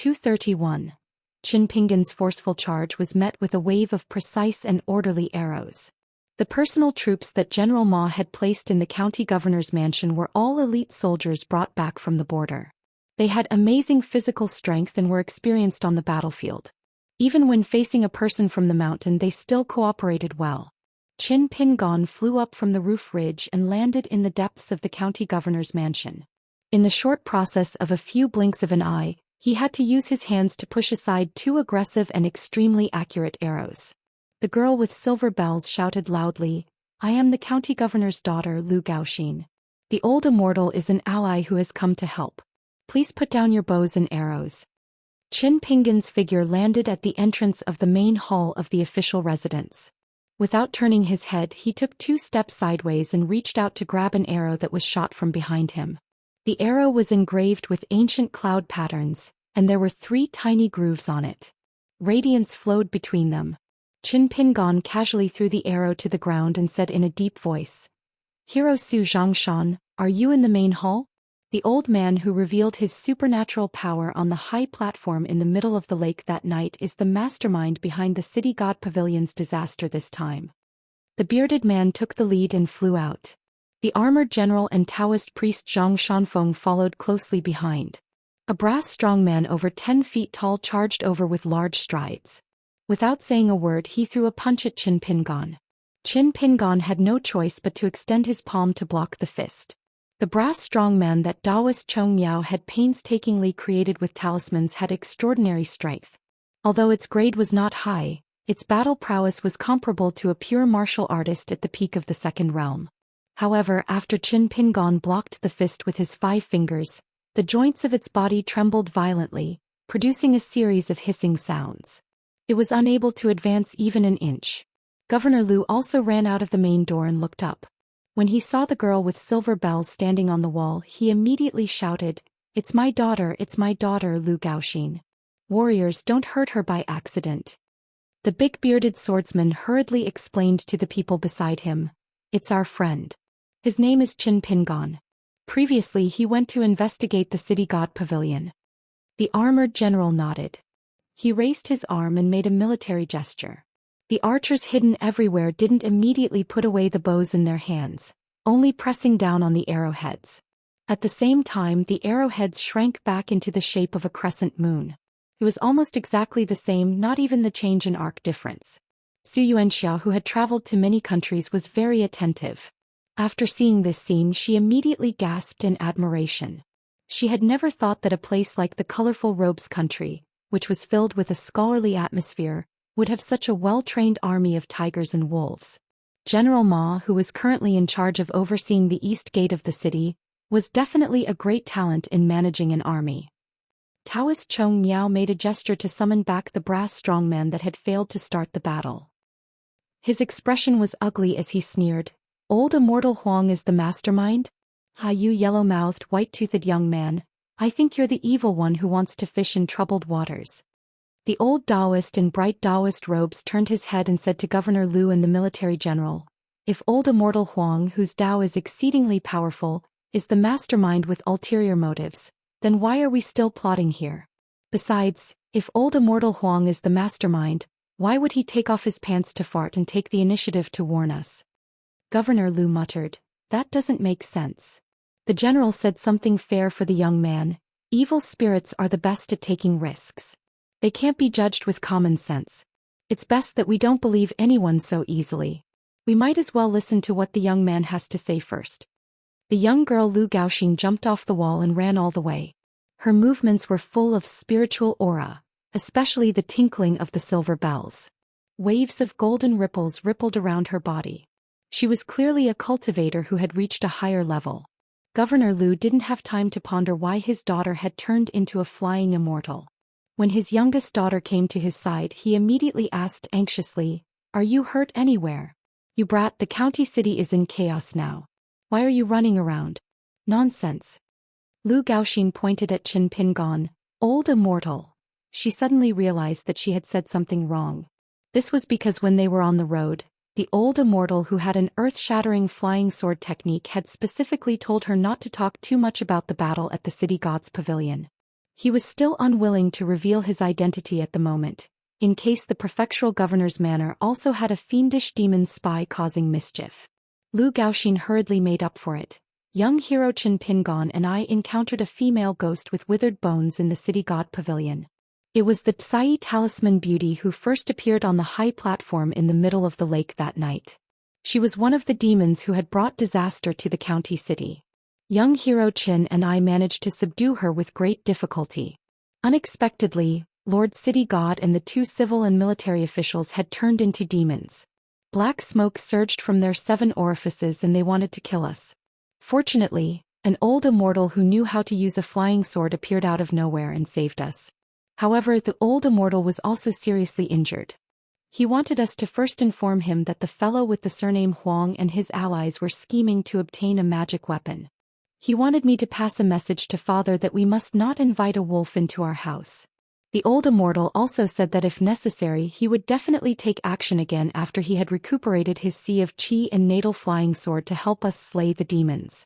231. Qin Pingan's forceful charge was met with a wave of precise and orderly arrows. The personal troops that General Ma had placed in the county governor's mansion were all elite soldiers brought back from the border. They had amazing physical strength and were experienced on the battlefield. Even when facing a person from the mountain, they still cooperated well. Qin Pingan flew up from the roof ridge and landed in the depths of the county governor's mansion. In the short process of a few blinks of an eye, he had to use his hands to push aside two aggressive and extremely accurate arrows. The girl with silver bells shouted loudly, "I am the county governor's daughter, Lu Gaoxin. The old immortal is an ally who has come to help. Please put down your bows and arrows." Qin Pingan's figure landed at the entrance of the main hall of the official residence. Without turning his head, he took 2 steps sideways and reached out to grab an arrow that was shot from behind him. The arrow was engraved with ancient cloud patterns, and there were 3 tiny grooves on it. Radiance flowed between them. Qin Pingan casually threw the arrow to the ground and said in a deep voice, "Hero Su Zhang, are you in the main hall?" The old man who revealed his supernatural power on the high platform in the middle of the lake that night is the mastermind behind the city god pavilion's disaster this time. The bearded man took the lead and flew out. The armored general and Taoist priest Zhang Shanfeng followed closely behind. A brass strongman over 10 feet tall charged over with large strides. Without saying a word, he threw a punch at Qin Pingan. Qin Pingan had no choice but to extend his palm to block the fist. The brass strongman that Taoist Chong Miao had painstakingly created with talismans had extraordinary strength. Although its grade was not high, its battle prowess was comparable to a pure martial artist at the peak of the second realm. However, after Qin Pingan blocked the fist with his 5 fingers, the joints of its body trembled violently, producing a series of hissing sounds. It was unable to advance even an inch. Governor Lu also ran out of the main door and looked up. When he saw the girl with silver bells standing on the wall, he immediately shouted, it's my daughter, Lu Gaoxin. Warriors, don't hurt her by accident." The big bearded swordsman hurriedly explained to the people beside him, "It's our friend. His name is Qin Pingan. Previously he went to investigate the city god pavilion." The armored general nodded. He raised his arm and made a military gesture. The archers hidden everywhere didn't immediately put away the bows in their hands, only pressing down on the arrowheads. At the same time, the arrowheads shrank back into the shape of a crescent moon. It was almost exactly the same, not even the change in arc difference. Xianxia, who had traveled to many countries, was very attentive. After seeing this scene, she immediately gasped in admiration. She had never thought that a place like the colorful robes country, which was filled with a scholarly atmosphere, would have such a well-trained army of tigers and wolves. General Ma, who was currently in charge of overseeing the east gate of the city, was definitely a great talent in managing an army. Taoist Chong Miao made a gesture to summon back the brass strongman that had failed to start the battle. His expression was ugly as he sneered, "Old immortal Huang is the mastermind? Ah, you yellow-mouthed, white-toothed young man, I think you're the evil one who wants to fish in troubled waters." The old Taoist in bright Taoist robes turned his head and said to Governor Lu and the military general, "If old immortal Huang, whose Tao is exceedingly powerful, is the mastermind with ulterior motives, then why are we still plotting here? Besides, if old immortal Huang is the mastermind, why would he take off his pants to fart and take the initiative to warn us?" Governor Lu muttered, "That doesn't make sense." The general said something fair for the young man, "Evil spirits are the best at taking risks. They can't be judged with common sense. It's best that we don't believe anyone so easily. We might as well listen to what the young man has to say first." The young girl Lu Gaoxin jumped off the wall and ran all the way. Her movements were full of spiritual aura, especially the tinkling of the silver bells. Waves of golden ripples rippled around her body. She was clearly a cultivator who had reached a higher level. Governor Lu didn't have time to ponder why his daughter had turned into a flying immortal. When his youngest daughter came to his side, he immediately asked anxiously, "Are you hurt anywhere? You brat, the county city is in chaos now. Why are you running around?" "Nonsense." Lu Gaoxin pointed at Qin Pingan, "Old immortal." She suddenly realized that she had said something wrong. This was because when they were on the road, the old immortal who had an earth-shattering flying sword technique had specifically told her not to talk too much about the battle at the city god's pavilion. He was still unwilling to reveal his identity at the moment, in case the prefectural governor's manor also had a fiendish demon spy causing mischief. Lu Gaoxin hurriedly made up for it. Young hero Chen Pingon and I encountered a female ghost with withered bones in the city god pavilion. It was the Tsai talisman beauty who first appeared on the high platform in the middle of the lake that night. She was one of the demons who had brought disaster to the county city. Young hero Chen and I managed to subdue her with great difficulty. Unexpectedly, Lord City God and the two civil and military officials had turned into demons. Black smoke surged from their 7 orifices and they wanted to kill us. Fortunately, an old immortal who knew how to use a flying sword appeared out of nowhere and saved us. However, the old immortal was also seriously injured. He wanted us to first inform him that the fellow with the surname Huang and his allies were scheming to obtain a magic weapon. He wanted me to pass a message to Father that we must not invite a wolf into our house. The old immortal also said that if necessary he would definitely take action again after he had recuperated his sea of qi and natal flying sword to help us slay the demons.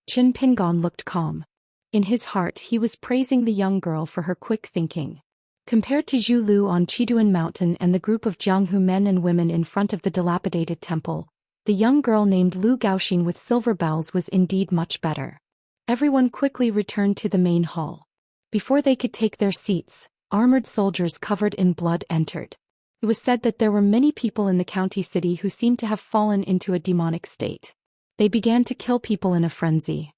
Qin Pingon looked calm. In his heart he was praising the young girl for her quick thinking. Compared to Zhu Lu on Qiduan Mountain and the group of Jianghu men and women in front of the dilapidated temple, the young girl named Lu Gaoxin with silver bells was indeed much better. Everyone quickly returned to the main hall. Before they could take their seats, armored soldiers covered in blood entered. It was said that there were many people in the county city who seemed to have fallen into a demonic state. They began to kill people in a frenzy.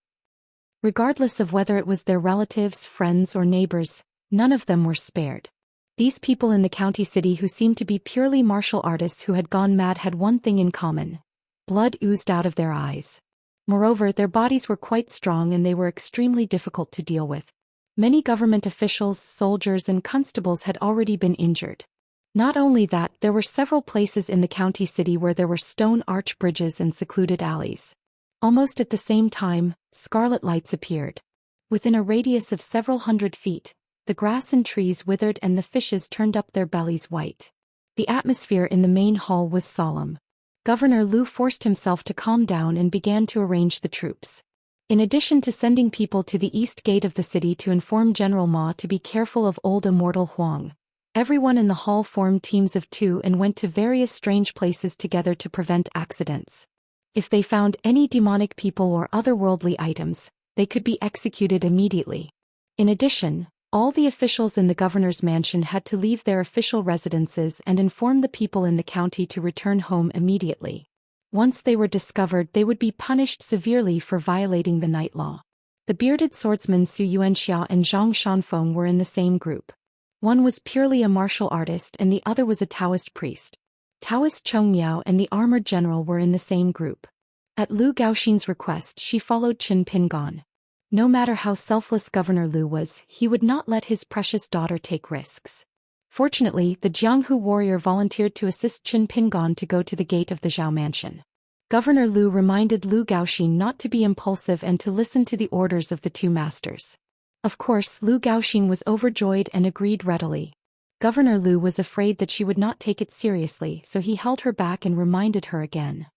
Regardless of whether it was their relatives, friends, or neighbors, none of them were spared. These people in the county city who seemed to be purely martial artists who had gone mad had one thing in common. Blood oozed out of their eyes. Moreover, their bodies were quite strong and they were extremely difficult to deal with. Many government officials, soldiers, and constables had already been injured. Not only that, there were several places in the county city where there were stone arch bridges and secluded alleys. Almost at the same time, scarlet lights appeared. Within a radius of several hundred feet, the grass and trees withered and the fishes turned up their bellies white. The atmosphere in the main hall was solemn. Governor Lu forced himself to calm down and began to arrange the troops. In addition to sending people to the east gate of the city to inform General Ma to be careful of old immortal Huang, everyone in the hall formed teams of 2 and went to various strange places together to prevent accidents. If they found any demonic people or otherworldly items, they could be executed immediately. In addition, all the officials in the governor's mansion had to leave their official residences and inform the people in the county to return home immediately. Once they were discovered, they would be punished severely for violating the night law. The bearded swordsman Su Yuanxia and Zhang Shanfeng were in the same group. One was purely a martial artist and the other was a Taoist priest. Taoist Chong Miao and the armored general were in the same group. At Lu Gaoxin's request, she followed Qin Pingon. No matter how selfless Governor Lu was, he would not let his precious daughter take risks. Fortunately, the Jianghu warrior volunteered to assist Qin Pingon to go to the gate of the Zhao mansion. Governor Lu reminded Lu Gaoxin not to be impulsive and to listen to the orders of the 2 masters. Of course, Lu Gaoxin was overjoyed and agreed readily. Governor Lu was afraid that she would not take it seriously, so he held her back and reminded her again.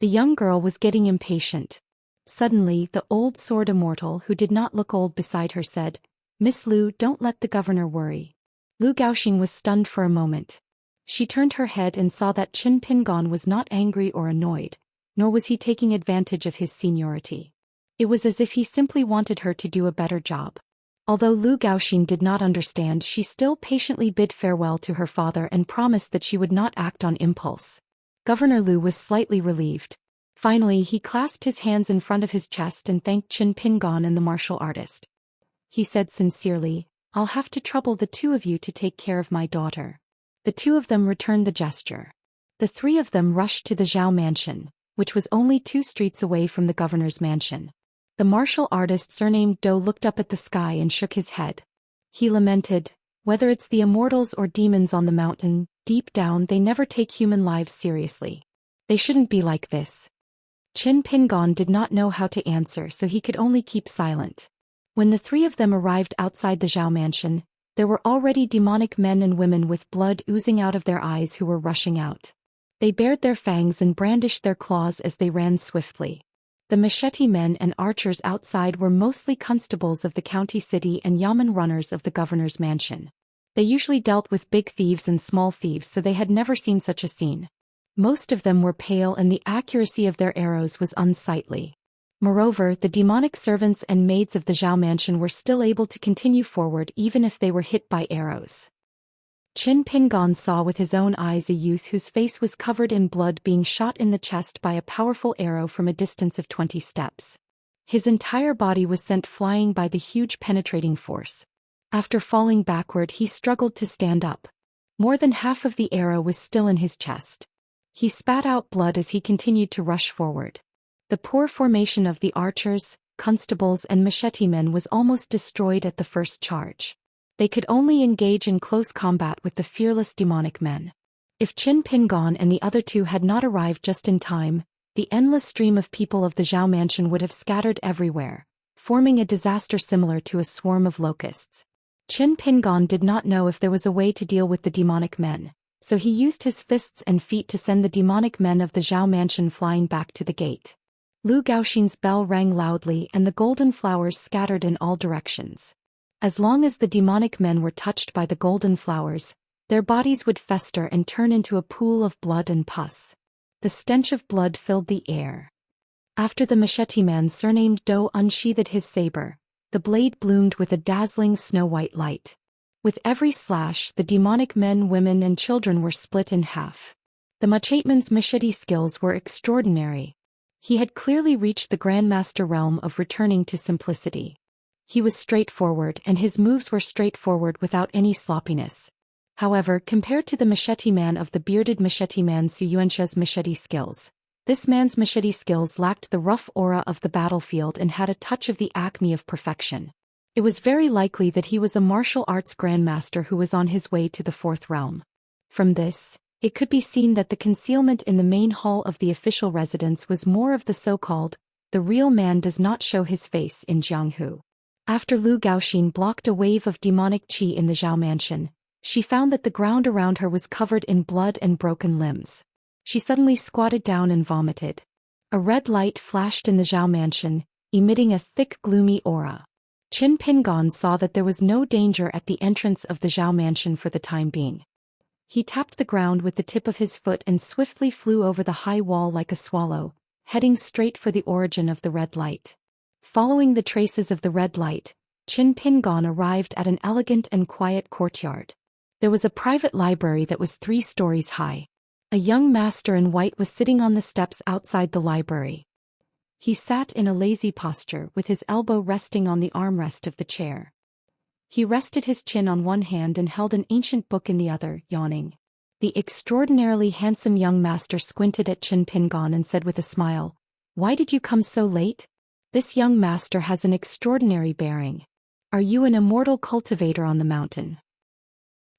The young girl was getting impatient. Suddenly, the old sword immortal who did not look old beside her said, "Miss Lu, don't let the governor worry." Lu Gaoxin was stunned for a moment. She turned her head and saw that Qin Pingon was not angry or annoyed, nor was he taking advantage of his seniority. It was as if he simply wanted her to do a better job. Although Lu Gaoxin did not understand, she still patiently bid farewell to her father and promised that she would not act on impulse. Governor Lu was slightly relieved. Finally, he clasped his hands in front of his chest and thanked Qin Pingon and the martial artist. He said sincerely, "I'll have to trouble the 2 of you to take care of my daughter." The 2 of them returned the gesture. The 3 of them rushed to the Zhao mansion, which was only 2 streets away from the governor's mansion. The martial artist surnamed Dou looked up at the sky and shook his head. He lamented, "Whether it's the immortals or demons on the mountain, deep down they never take human lives seriously. They shouldn't be like this." Qin Pingon did not know how to answer, so he could only keep silent. When the 3 of them arrived outside the Zhao mansion, there were already demonic men and women with blood oozing out of their eyes who were rushing out. They bared their fangs and brandished their claws as they ran swiftly. The machete men and archers outside were mostly constables of the county city and yamen runners of the governor's mansion. They usually dealt with big thieves and small thieves, so they had never seen such a scene. Most of them were pale and the accuracy of their arrows was unsightly. Moreover, the demonic servants and maids of the Zhou mansion were still able to continue forward even if they were hit by arrows. Qin Pingon saw with his own eyes a youth whose face was covered in blood being shot in the chest by a powerful arrow from a distance of 20 steps. His entire body was sent flying by the huge penetrating force. After falling backward, he struggled to stand up. More than half of the arrow was still in his chest. He spat out blood as he continued to rush forward. The poor formation of the archers, constables and machete men was almost destroyed at the first charge. They could only engage in close combat with the fearless demonic men. If Qin Pingon and the other two had not arrived just in time, the endless stream of people of the Zhou mansion would have scattered everywhere, forming a disaster similar to a swarm of locusts. Qin Pingon did not know if there was a way to deal with the demonic men, so he used his fists and feet to send the demonic men of the Zhou mansion flying back to the gate. Lu Gaoxin's bell rang loudly and the golden flowers scattered in all directions. As long as the demonic men were touched by the golden flowers, their bodies would fester and turn into a pool of blood and pus. The stench of blood filled the air. After the machete man surnamed Dou unsheathed his saber, the blade bloomed with a dazzling snow-white light. With every slash, the demonic men, women and children were split in half. The macheteman's machete skills were extraordinary. He had clearly reached the Grandmaster realm of returning to simplicity. He was straightforward and his moves were straightforward without any sloppiness. However, compared to the machete man of the bearded machete man Xianxia's machete skills, this man's machete skills lacked the rough aura of the battlefield and had a touch of the acme of perfection. It was very likely that he was a martial arts grandmaster who was on his way to the fourth realm. From this, it could be seen that the concealment in the main hall of the official residence was more of the so-called, the real man does not show his face in Jianghu. After Lu Gaoxin blocked a wave of demonic qi in the Zhou mansion, she found that the ground around her was covered in blood and broken limbs. She suddenly squatted down and vomited. A red light flashed in the Zhou mansion, emitting a thick gloomy aura. Qin Pingon saw that there was no danger at the entrance of the Zhou mansion for the time being. He tapped the ground with the tip of his foot and swiftly flew over the high wall like a swallow, heading straight for the origin of the red light. Following the traces of the red light, Qin Pingon arrived at an elegant and quiet courtyard. There was a private library that was 3 stories high. A young master in white was sitting on the steps outside the library. He sat in a lazy posture with his elbow resting on the armrest of the chair. He rested his chin on one hand and held an ancient book in the other, yawning. The extraordinarily handsome young master squinted at Qin Pingon and said with a smile, "Why did you come so late? This young master has an extraordinary bearing. Are you an immortal cultivator on the mountain?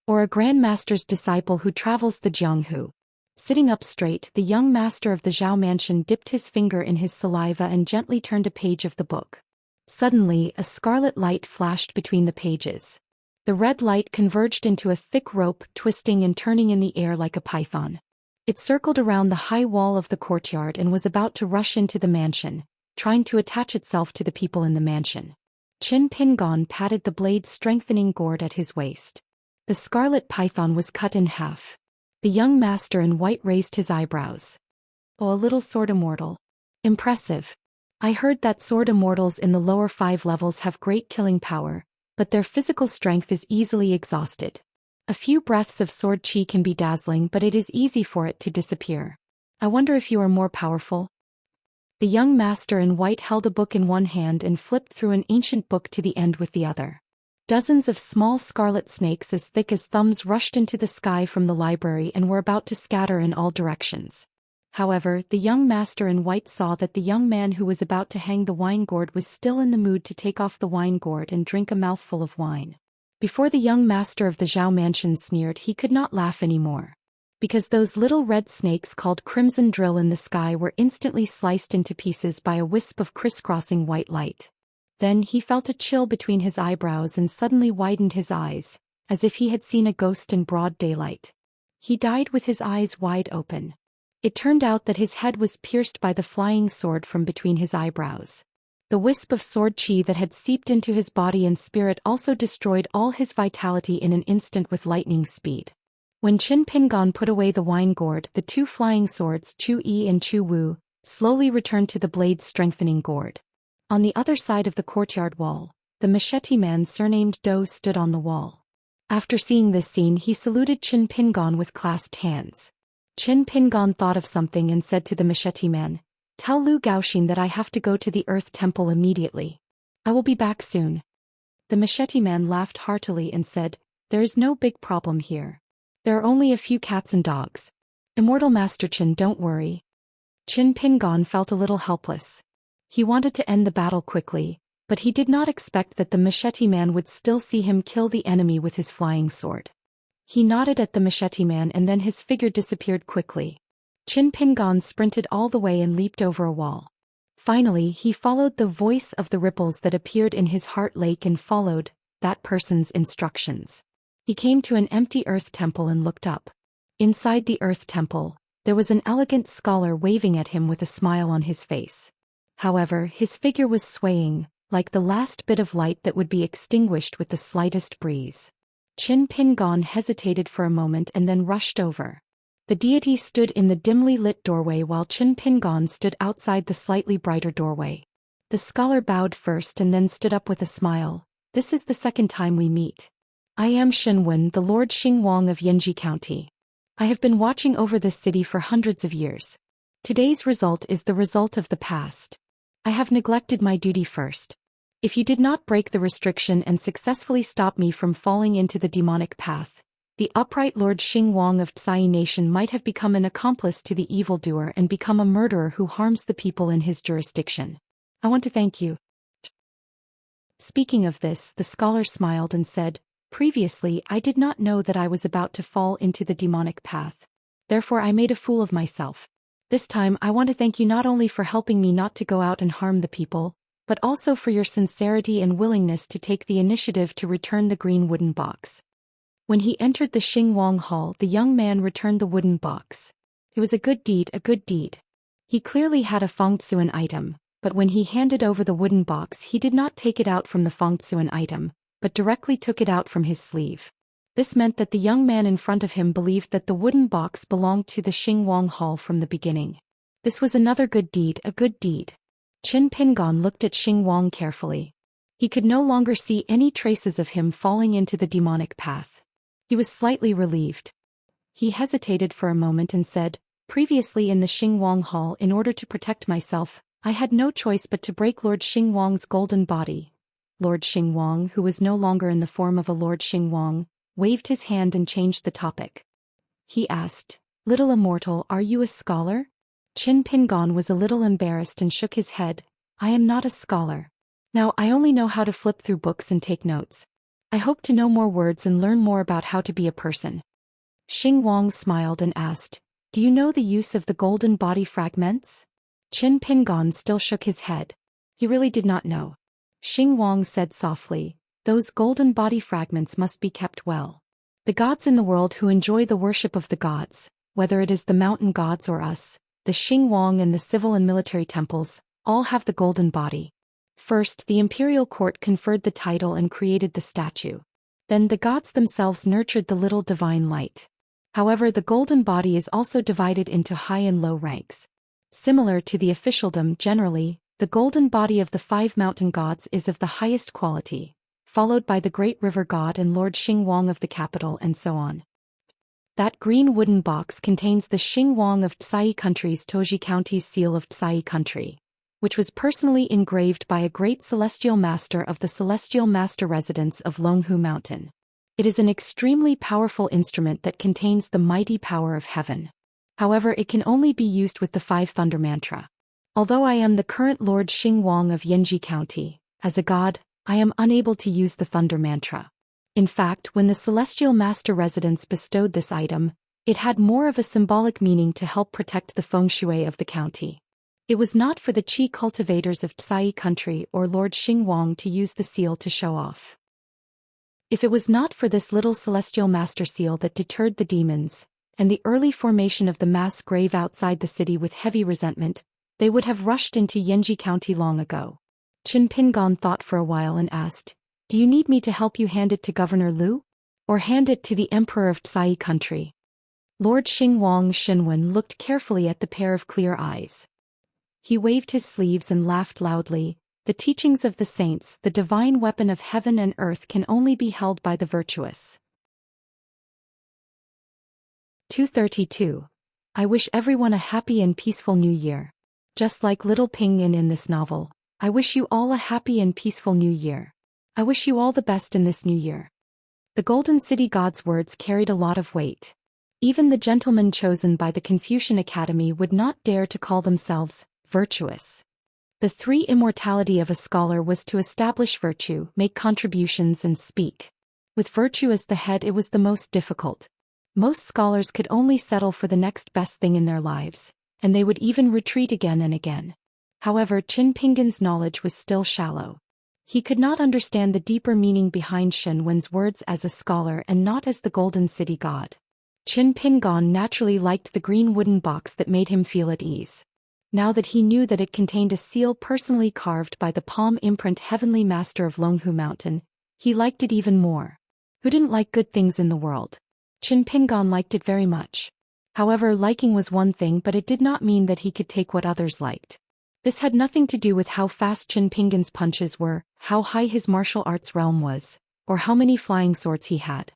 Or a grandmaster's disciple who travels the Jianghu?" Sitting up straight, the young master of the Zhou mansion dipped his finger in his saliva and gently turned a page of the book. Suddenly, a scarlet light flashed between the pages. The red light converged into a thick rope, twisting and turning in the air like a python. It circled around the high wall of the courtyard and was about to rush into the mansion, trying to attach itself to the people in the mansion. Qin Pingon patted the blade's strengthening gourd at his waist. The scarlet python was cut in half. The young master in white raised his eyebrows. "Oh, a little sword immortal. Impressive. I heard that sword immortals in the lower 5 levels have great killing power, but their physical strength is easily exhausted. A few breaths of sword qi can be dazzling, but it is easy for it to disappear. I wonder if you are more powerful?" The young master in white held a book in one hand and flipped through an ancient book to the end with the other. Dozens of small scarlet snakes as thick as thumbs rushed into the sky from the library and were about to scatter in all directions. However, the young master in white saw that the young man who was about to hang the wine gourd was still in the mood to take off the wine gourd and drink a mouthful of wine. Before the young master of the Zhou mansion sneered, he could not laugh anymore. Because those little red snakes called crimson drill in the sky were instantly sliced into pieces by a wisp of crisscrossing white light. Then he felt a chill between his eyebrows and suddenly widened his eyes, as if he had seen a ghost in broad daylight. He died with his eyes wide open. It turned out that his head was pierced by the flying sword from between his eyebrows. The wisp of sword chi that had seeped into his body and spirit also destroyed all his vitality in an instant with lightning speed. When Qin Pingon put away the wine gourd, the two flying swords, Chu Yi and Chu Wu, slowly returned to the blade's strengthening gourd. On the other side of the courtyard wall, the machete man surnamed Dou stood on the wall. After seeing this scene, he saluted Qin Pingon with clasped hands. Qin Pingon thought of something and said to the machete man, "Tell Lu Gaoxin that I have to go to the Earth Temple immediately. I will be back soon." The machete man laughed heartily and said, "There is no big problem here. There are only a few cats and dogs. Immortal Master Qin, don't worry." Qin Pingon felt a little helpless. He wanted to end the battle quickly, but he did not expect that the machete man would still see him kill the enemy with his flying sword. He nodded at the machete man and then his figure disappeared quickly. Qin Pingon sprinted all the way and leaped over a wall. Finally, he followed the voice of the ripples that appeared in his heart lake and followed that person's instructions. He came to an empty earth temple and looked up. Inside the earth temple, there was an elegant scholar waving at him with a smile on his face. However, his figure was swaying, like the last bit of light that would be extinguished with the slightest breeze. Qin Pingon hesitated for a moment and then rushed over. The deity stood in the dimly lit doorway while Qin Pingon stood outside the slightly brighter doorway. The scholar bowed first and then stood up with a smile. "This is the second time we meet. I am Shenwen, the Lord Xingwang of Yanji County. I have been watching over this city for hundreds of years. Today's result is the result of the past. I have neglected my duty first. If you did not break the restriction and successfully stop me from falling into the demonic path, the upright Lord Xingwang of Tsai Nation might have become an accomplice to the evildoer and become a murderer who harms the people in his jurisdiction. I want to thank you." Speaking of this, the scholar smiled and said, "Previously, I did not know that I was about to fall into the demonic path. Therefore I made a fool of myself. This time I want to thank you not only for helping me not to go out and harm the people, but also for your sincerity and willingness to take the initiative to return the green wooden box." When he entered the Xingwang Hall, the young man returned the wooden box. It was a good deed, a good deed. He clearly had a Fengtsuan item, but when he handed over the wooden box he did not take it out from the Fengtsuan item, but directly took it out from his sleeve. This meant that the young man in front of him believed that the wooden box belonged to the Xingwang Hall from the beginning. This was another good deed, a good deed. Qin Pingon looked at Xingwang carefully. He could no longer see any traces of him falling into the demonic path. He was slightly relieved. He hesitated for a moment and said, "Previously in the Xingwang Hall, in order to protect myself, I had no choice but to break Lord Xingwang's golden body." Lord Xingwang, who was no longer in the form of a Lord Xingwang, waved his hand and changed the topic. He asked, "Little immortal, are you a scholar?" Qin Pingon was a little embarrassed and shook his head. "I am not a scholar. Now I only know how to flip through books and take notes. I hope to know more words and learn more about how to be a person." Xingwang smiled and asked, "Do you know the use of the golden body fragments?" Qin Pingon still shook his head. He really did not know. Xingwang said softly, "Those golden body fragments must be kept well. The gods in the world who enjoy the worship of the gods, whether it is the mountain gods or us, the Xingwang and the civil and military temples, all have the golden body. First, the imperial court conferred the title and created the statue. Then the gods themselves nurtured the little divine light. However, the golden body is also divided into high and low ranks. Similar to the officialdom generally, the golden body of the 5 mountain gods is of the highest quality, followed by the great river god and Lord Xingwang of the capital and so on. That green wooden box contains the Xingwang of Tsai Country's Toji County's seal of Tsai Country, which was personally engraved by a great celestial master of the celestial master residence of Longhu Mountain. It is an extremely powerful instrument that contains the mighty power of heaven. However, it can only be used with the 5 thunder mantra. Although I am the current Lord Xingwang of Yanji County, as a god, I am unable to use the thunder mantra. In fact, when the celestial master residence bestowed this item, it had more of a symbolic meaning to help protect the feng shui of the county. It was not for the qi cultivators of Tsai Country or Lord Xingwang to use the seal to show off. If it was not for this little celestial master seal that deterred the demons, and the early formation of the mass grave outside the city with heavy resentment, they would have rushed into Yanji County long ago. Qin Pingan thought for a while and asked, "Do you need me to help you hand it to Governor Liu? Or hand it to the Emperor of Tsai country?" Lord Xingwang Xinwen looked carefully at the pair of clear eyes. He waved his sleeves and laughed loudly. "The teachings of the saints, the divine weapon of heaven and earth, can only be held by the virtuous." 232. I wish everyone a happy and peaceful new year. Just like little Pinyin in this novel, I wish you all a happy and peaceful new year. I wish you all the best in this new year. The Golden City God's words carried a lot of weight. Even the gentlemen chosen by the Confucian Academy would not dare to call themselves virtuous. The three immortality of a scholar was to establish virtue, make contributions, and speak. With virtue as the head, it was the most difficult. Most scholars could only settle for the next best thing in their lives, and they would even retreat again and again. However, Qin Pingan's knowledge was still shallow. He could not understand the deeper meaning behind Shen Wen's words as a scholar and not as the Golden City God. Qin Pingan naturally liked the green wooden box that made him feel at ease. Now that he knew that it contained a seal personally carved by the palm imprint Heavenly Master of Longhu Mountain, he liked it even more. Who didn't like good things in the world? Qin Pingan liked it very much. However, liking was one thing, but it did not mean that he could take what others liked. This had nothing to do with how fast Qin Pingan's punches were, how high his martial arts realm was, or how many flying swords he had.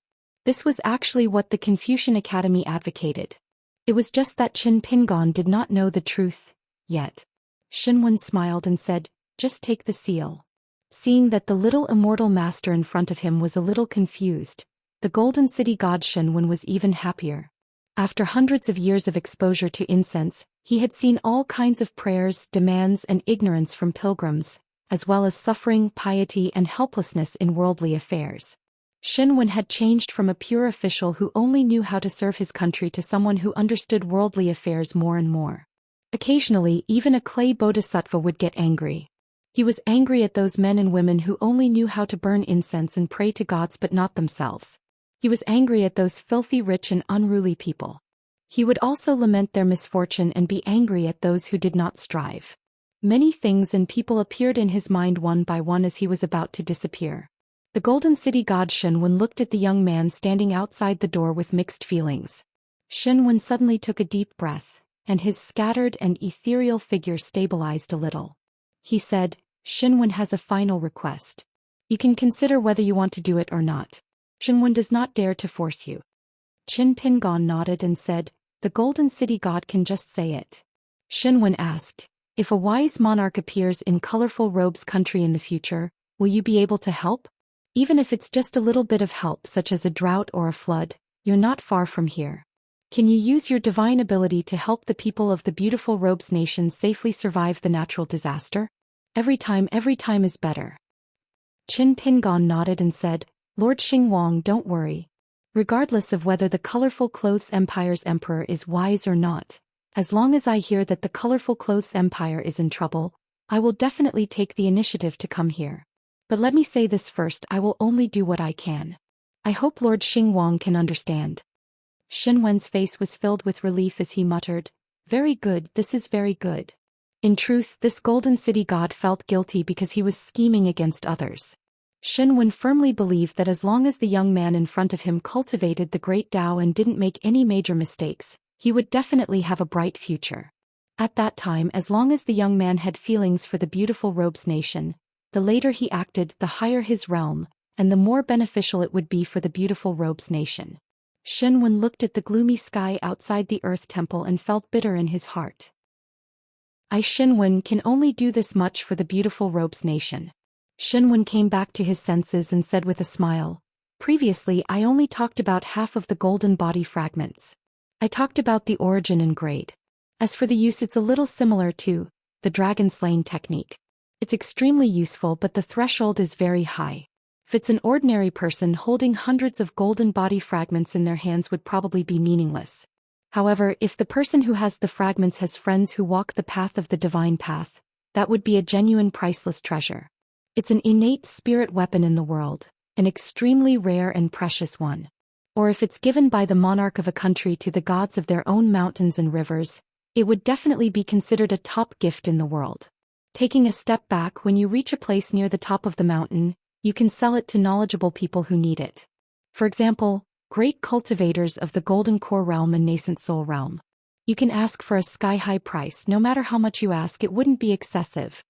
This was actually what the Confucian Academy advocated. It was just that Qin Pingan did not know the truth yet. Xinwen smiled and said, "Just take the seal." Seeing that the little immortal master in front of him was a little confused, the Golden City God Xinwen was even happier. After hundreds of years of exposure to incense, he had seen all kinds of prayers, demands, and ignorance from pilgrims, as well as suffering, piety, and helplessness in worldly affairs. Xinwen had changed from a pure official who only knew how to serve his country to someone who understood worldly affairs more and more. Occasionally, even a clay bodhisattva would get angry. He was angry at those men and women who only knew how to burn incense and pray to gods but not themselves. He was angry at those filthy rich and unruly people. He would also lament their misfortune and be angry at those who did not strive. Many things and people appeared in his mind one by one as he was about to disappear. The Golden City God Xinwen looked at the young man standing outside the door with mixed feelings. Xinwen suddenly took a deep breath, and his scattered and ethereal figure stabilized a little. He said, "Xinwen has a final request. You can consider whether you want to do it or not. Xinwen does not dare to force you." Qin Pingan nodded and said, "The Golden City God can just say it." Xinwen asked, "If a wise monarch appears in colorful robes country in the future, will you be able to help? Even if it's just a little bit of help such as a drought or a flood, you're not far from here. Can you use your divine ability to help the people of the beautiful robes nation safely survive the natural disaster? Every time is better." Qin Pingan nodded and said, "Lord Xingwang, don't worry. Regardless of whether the Colorful Clothes Empire's emperor is wise or not, as long as I hear that the Colorful Clothes Empire is in trouble, I will definitely take the initiative to come here. But let me say this first, I will only do what I can. I hope Lord Xingwang can understand." Xinwen's face was filled with relief as he muttered, "Very good, this is very good." In truth, this Golden City God felt guilty because he was scheming against others. Xinwen firmly believed that as long as the young man in front of him cultivated the great Tao and didn't make any major mistakes, he would definitely have a bright future. At that time, as long as the young man had feelings for the beautiful robes nation, the later he acted, the higher his realm, and the more beneficial it would be for the beautiful robes nation. Xinwen looked at the gloomy sky outside the Earth Temple and felt bitter in his heart. I, Xinwen, can only do this much for the beautiful robes nation. Xinwen came back to his senses and said with a smile, "Previously I only talked about half of the golden body fragments. I talked about the origin and grade. As for the use, it's a little similar to the dragon slaying technique. It's extremely useful, but the threshold is very high. If it's an ordinary person holding hundreds of golden body fragments in their hands would probably be meaningless. However, if the person who has the fragments has friends who walk the path of the divine path, that would be a genuine priceless treasure. It's an innate spirit weapon in the world, an extremely rare and precious one. Or if it's given by the monarch of a country to the gods of their own mountains and rivers, it would definitely be considered a top gift in the world. Taking a step back, when you reach a place near the top of the mountain, you can sell it to knowledgeable people who need it. For example, great cultivators of the Golden Core realm and Nascent Soul realm. You can ask for a sky-high price. No matter how much you ask, it wouldn't be excessive.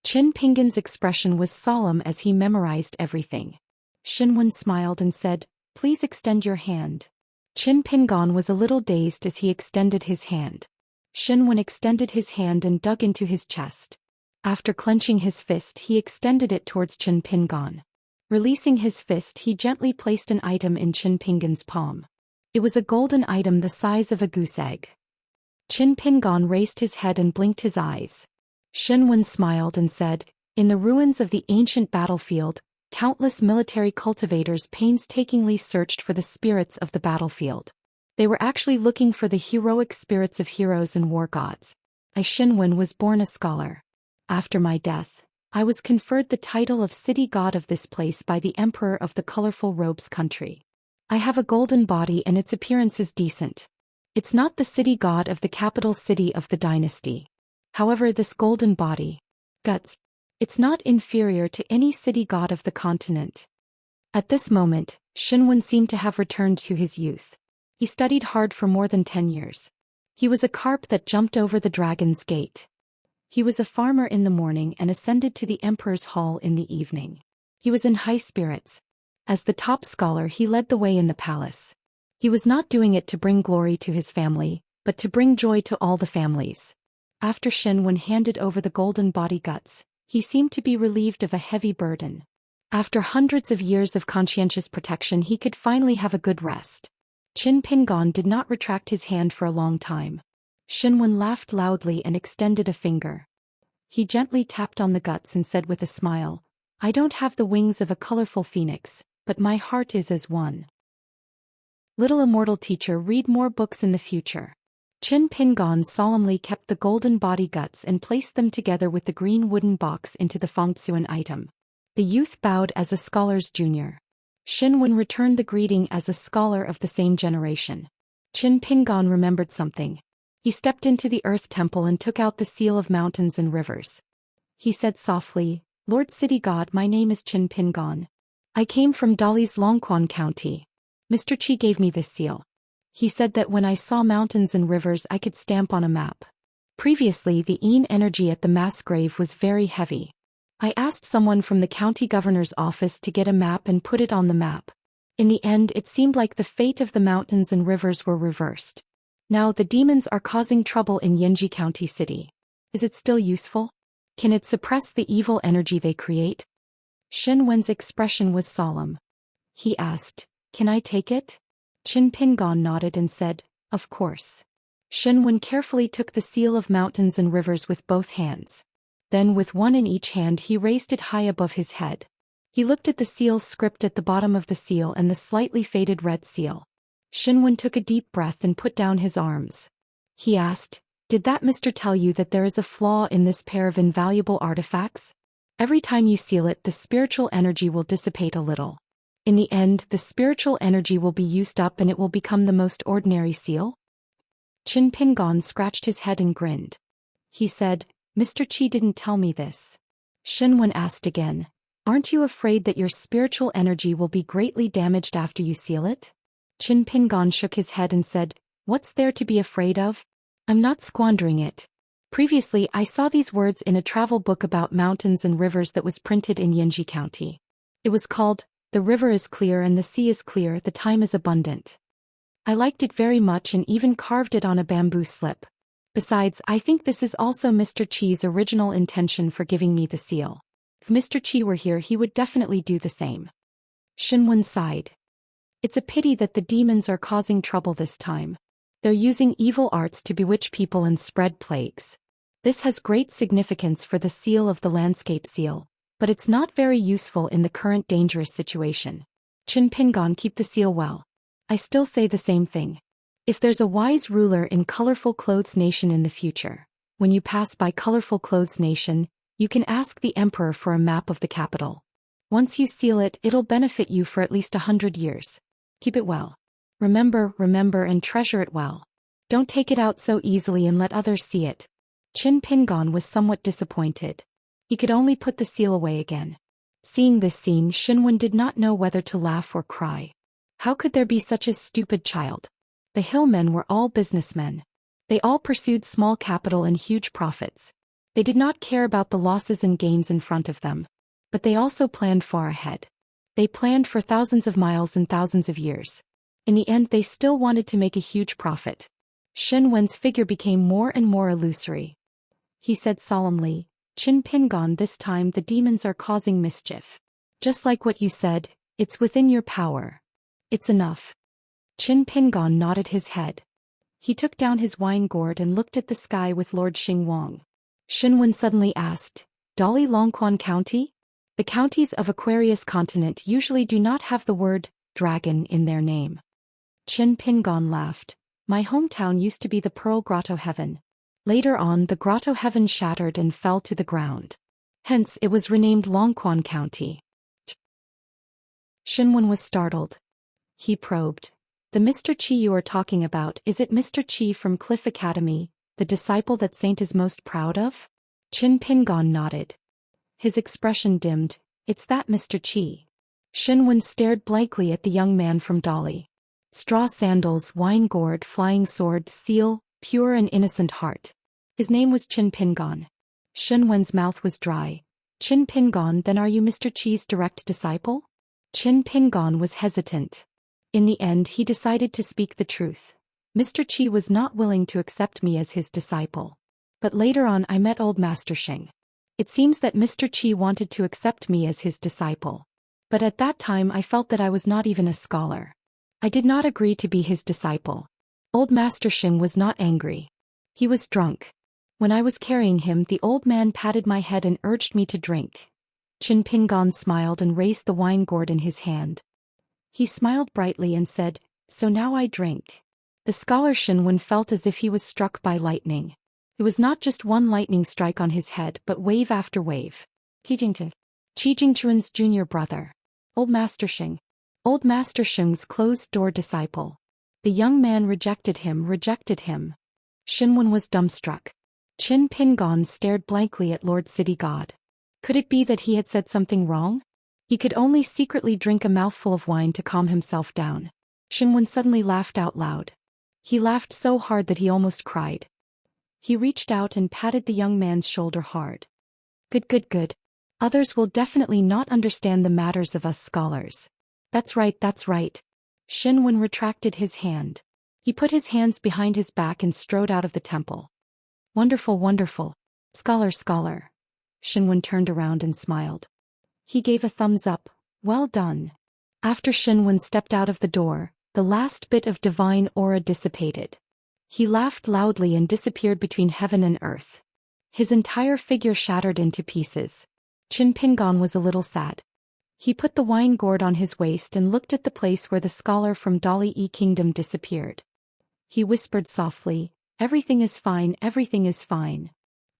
Qin Pingan's expression was solemn as he memorized everything. Xinwen smiled and said, "Please extend your hand." Qin Pingan was a little dazed as he extended his hand. Xinwen extended his hand and dug into his chest. After clenching his fist, he extended it towards Qin Pingan. Releasing his fist, he gently placed an item in Qin Pingan's palm. It was a golden item the size of a goose egg. Qin Pingan raised his head and blinked his eyes. Xinwen smiled and said, "In the ruins of the ancient battlefield, countless military cultivators painstakingly searched for the spirits of the battlefield. They were actually looking for the heroic spirits of heroes and war gods. I, Xinwen, was born a scholar. After my death, I was conferred the title of city god of this place by the emperor of the colorful robes country. I have a golden body and its appearance is decent. It's not the city god of the capital city of the dynasty. However, this golden body, guts, it's not inferior to any city god of the continent." At this moment, Xinwen seemed to have returned to his youth. He studied hard for more than 10 years. He was a carp that jumped over the dragon's gate. He was a farmer in the morning and ascended to the emperor's hall in the evening. He was in high spirits. As the top scholar, he led the way in the palace. He was not doing it to bring glory to his family, but to bring joy to all the families. After Xinwen handed over the golden body guts, he seemed to be relieved of a heavy burden. After hundreds of years of conscientious protection, he could finally have a good rest. Qin Pingan did not retract his hand for a long time. Xinwen laughed loudly and extended a finger. He gently tapped on the guts and said with a smile, "I don't have the wings of a colorful phoenix, but my heart is as one." Little immortal teacher, read more books in the future. Qin Pingan solemnly kept the golden body guts and placed them together with the green wooden box into the Fengtsuan item. The youth bowed as a scholar's junior. Xinwen returned the greeting as a scholar of the same generation. Qin Pingan remembered something. He stepped into the earth temple and took out the seal of mountains and rivers. He said softly, "Lord City God, my name is Qin Pingan. I came from Dali's Longquan County. Mr. Qi gave me this seal. He said that when I saw mountains and rivers I could stamp on a map. Previously the Yin energy at the mass grave was very heavy. I asked someone from the county governor's office to get a map and put it on the map. In the end it seemed like the fate of the mountains and rivers were reversed. Now the demons are causing trouble in Yanji County City. Is it still useful? Can it suppress the evil energy they create?" Xinwen's expression was solemn. He asked, "Can I take it?" Qin Pingan nodded and said, "Of course." Xinwen carefully took the seal of mountains and rivers with both hands. Then with one in each hand he raised it high above his head. He looked at the seal script at the bottom of the seal and the slightly faded red seal. Xinwen took a deep breath and put down his arms. He asked, "Did that Mr. tell you that there is a flaw in this pair of invaluable artifacts? Every time you seal it, the spiritual energy will dissipate a little. In the end, the spiritual energy will be used up and it will become the most ordinary seal?" Qin Pingan scratched his head and grinned. He said, "Mr. Qi didn't tell me this." Xinwen asked again, "Aren't you afraid that your spiritual energy will be greatly damaged after you seal it?" Qin Pingan shook his head and said, "What's there to be afraid of? I'm not squandering it. Previously I saw these words in a travel book about mountains and rivers that was printed in Yanji County. It was called, 'The river is clear and the sea is clear, the time is abundant.' I liked it very much and even carved it on a bamboo slip. Besides, I think this is also Mr. Qi's original intention for giving me the seal. If Mr. Qi were here he would definitely do the same." Xinwen sighed. "It's a pity that the demons are causing trouble this time. They're using evil arts to bewitch people and spread plagues. This has great significance for the seal of the landscape seal, but it's not very useful in the current dangerous situation. Qin Pingan, keep the seal well. I still say the same thing. If there's a wise ruler in Colorful Clothes Nation in the future, when you pass by Colorful Clothes Nation, you can ask the emperor for a map of the capital. Once you seal it, it'll benefit you for at least 100 years. Keep it well. Remember and treasure it well. Don't take it out so easily and let others see it. Qin Pingon was somewhat disappointed. He could only put the seal away again. Seeing this scene, Xinwen did not know whether to laugh or cry. How could there be such a stupid child? The hillmen were all businessmen. They all pursued small capital and huge profits. They did not care about the losses and gains in front of them. But they also planned far ahead. They planned for thousands of miles and thousands of years. In the end, they still wanted to make a huge profit. Shen Wen's figure became more and more illusory. He said solemnly, Qin Pingon, this time the demons are causing mischief. Just like what you said, it's within your power. It's enough. Qin Pingon nodded his head. He took down his wine gourd and looked at the sky with Lord Xingwang. Shen Wen suddenly asked, Dali Longquan County? The counties of Aquarius continent usually do not have the word dragon in their name. Qin Pingon laughed. My hometown used to be the Pearl Grotto Heaven. Later on, the Grotto Heaven shattered and fell to the ground. Hence, it was renamed Longquan County. Xinwen was startled. He probed. The Mr. Qi you are talking about, is it Mr. Qi from Cliff Academy, the disciple that Saint is most proud of? Qin Pingon nodded. His expression dimmed. It's that Mr. Qi. Xinwen stared blankly at the young man from Dali. Straw sandals, wine gourd, flying sword, seal, pure and innocent heart. His name was Qin Pingon. Xinwen's mouth was dry. Qin Pingon, then are you Mr. Qi's direct disciple? Qin Pingon was hesitant. In the end, he decided to speak the truth. Mr. Qi was not willing to accept me as his disciple. But later on I met old Master Xing. It seems that Mr. Qi wanted to accept me as his disciple. But at that time I felt that I was not even a scholar. I did not agree to be his disciple. Old Master Xing was not angry. He was drunk. When I was carrying him, the old man patted my head and urged me to drink. Qin Pingon smiled and raised the wine gourd in his hand. He smiled brightly and said, So now I drink. The scholar Xinwen felt as if he was struck by lightning. It was not just one lightning strike on his head, but wave after wave. Qi Jingchuan's junior brother. Old Master Xing. Old Master Xing's closed-door disciple. The young man rejected him. Xinwen was dumbstruck. Qin Pingon stared blankly at Lord City God. Could it be that he had said something wrong? He could only secretly drink a mouthful of wine to calm himself down. Xinwen suddenly laughed out loud. He laughed so hard that he almost cried. He reached out and patted the young man's shoulder hard. Good. Others will definitely not understand the matters of us scholars. That's right. Xinwen retracted his hand. He put his hands behind his back and strode out of the temple. Wonderful. Scholar. Xinwen turned around and smiled. He gave a thumbs up. Well done. After Xinwen stepped out of the door, the last bit of divine aura dissipated. He laughed loudly and disappeared between heaven and earth. His entire figure shattered into pieces. Qin Pingon was a little sad. He put the wine gourd on his waist and looked at the place where the scholar from Dali E Kingdom disappeared. He whispered softly, Everything is fine.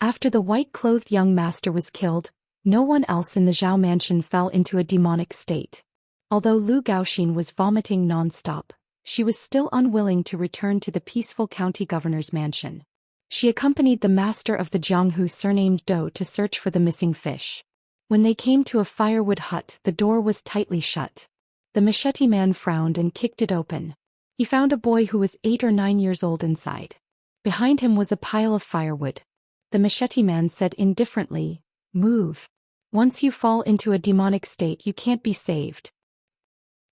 After the white-clothed young master was killed, no one else in the Zhao mansion fell into a demonic state. Although Lu Gaoxin was vomiting non-stop, she was still unwilling to return to the peaceful county governor's mansion. She accompanied the master of the Jianghu surnamed Dou to search for the missing fish. When they came to a firewood hut, the door was tightly shut. The machete man frowned and kicked it open. He found a boy who was 8 or 9 years old inside. Behind him was a pile of firewood. The machete man said indifferently, Move. Once you fall into a demonic state, you can't be saved.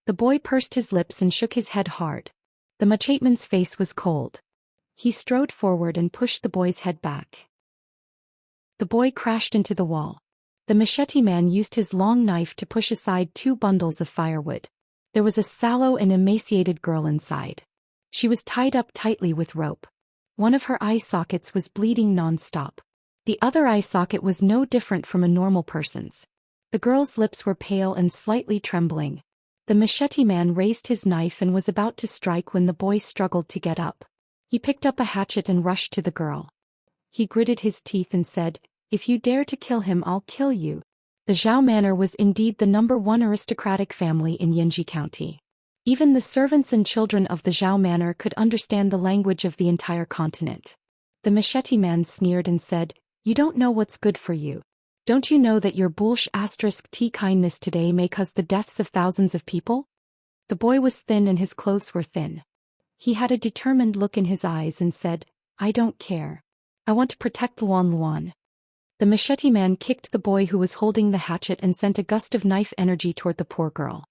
The boy pursed his lips and shook his head hard. The macheteman's face was cold. He strode forward and pushed the boy's head back. The boy crashed into the wall. The machete man used his long knife to push aside 2 bundles of firewood. There was a sallow and emaciated girl inside. She was tied up tightly with rope. One of her eye sockets was bleeding non-stop. The other eye socket was no different from a normal person's. The girl's lips were pale and slightly trembling. The machete man raised his knife and was about to strike when the boy struggled to get up. He picked up a hatchet and rushed to the girl. He gritted his teeth and said, If you dare to kill him, I'll kill you. The Zhao Manor was indeed the #1 aristocratic family in Yanji County. Even the servants and children of the Zhao manor could understand the language of the entire continent. The machete man sneered and said, "You don't know what's good for you. Don't you know that your *t kindness today may cause the deaths of thousands of people?" The boy was thin and his clothes were thin. He had a determined look in his eyes and said, "I don't care. I want to protect Luan Luan." The machete man kicked the boy who was holding the hatchet and sent a gust of knife energy toward the poor girl.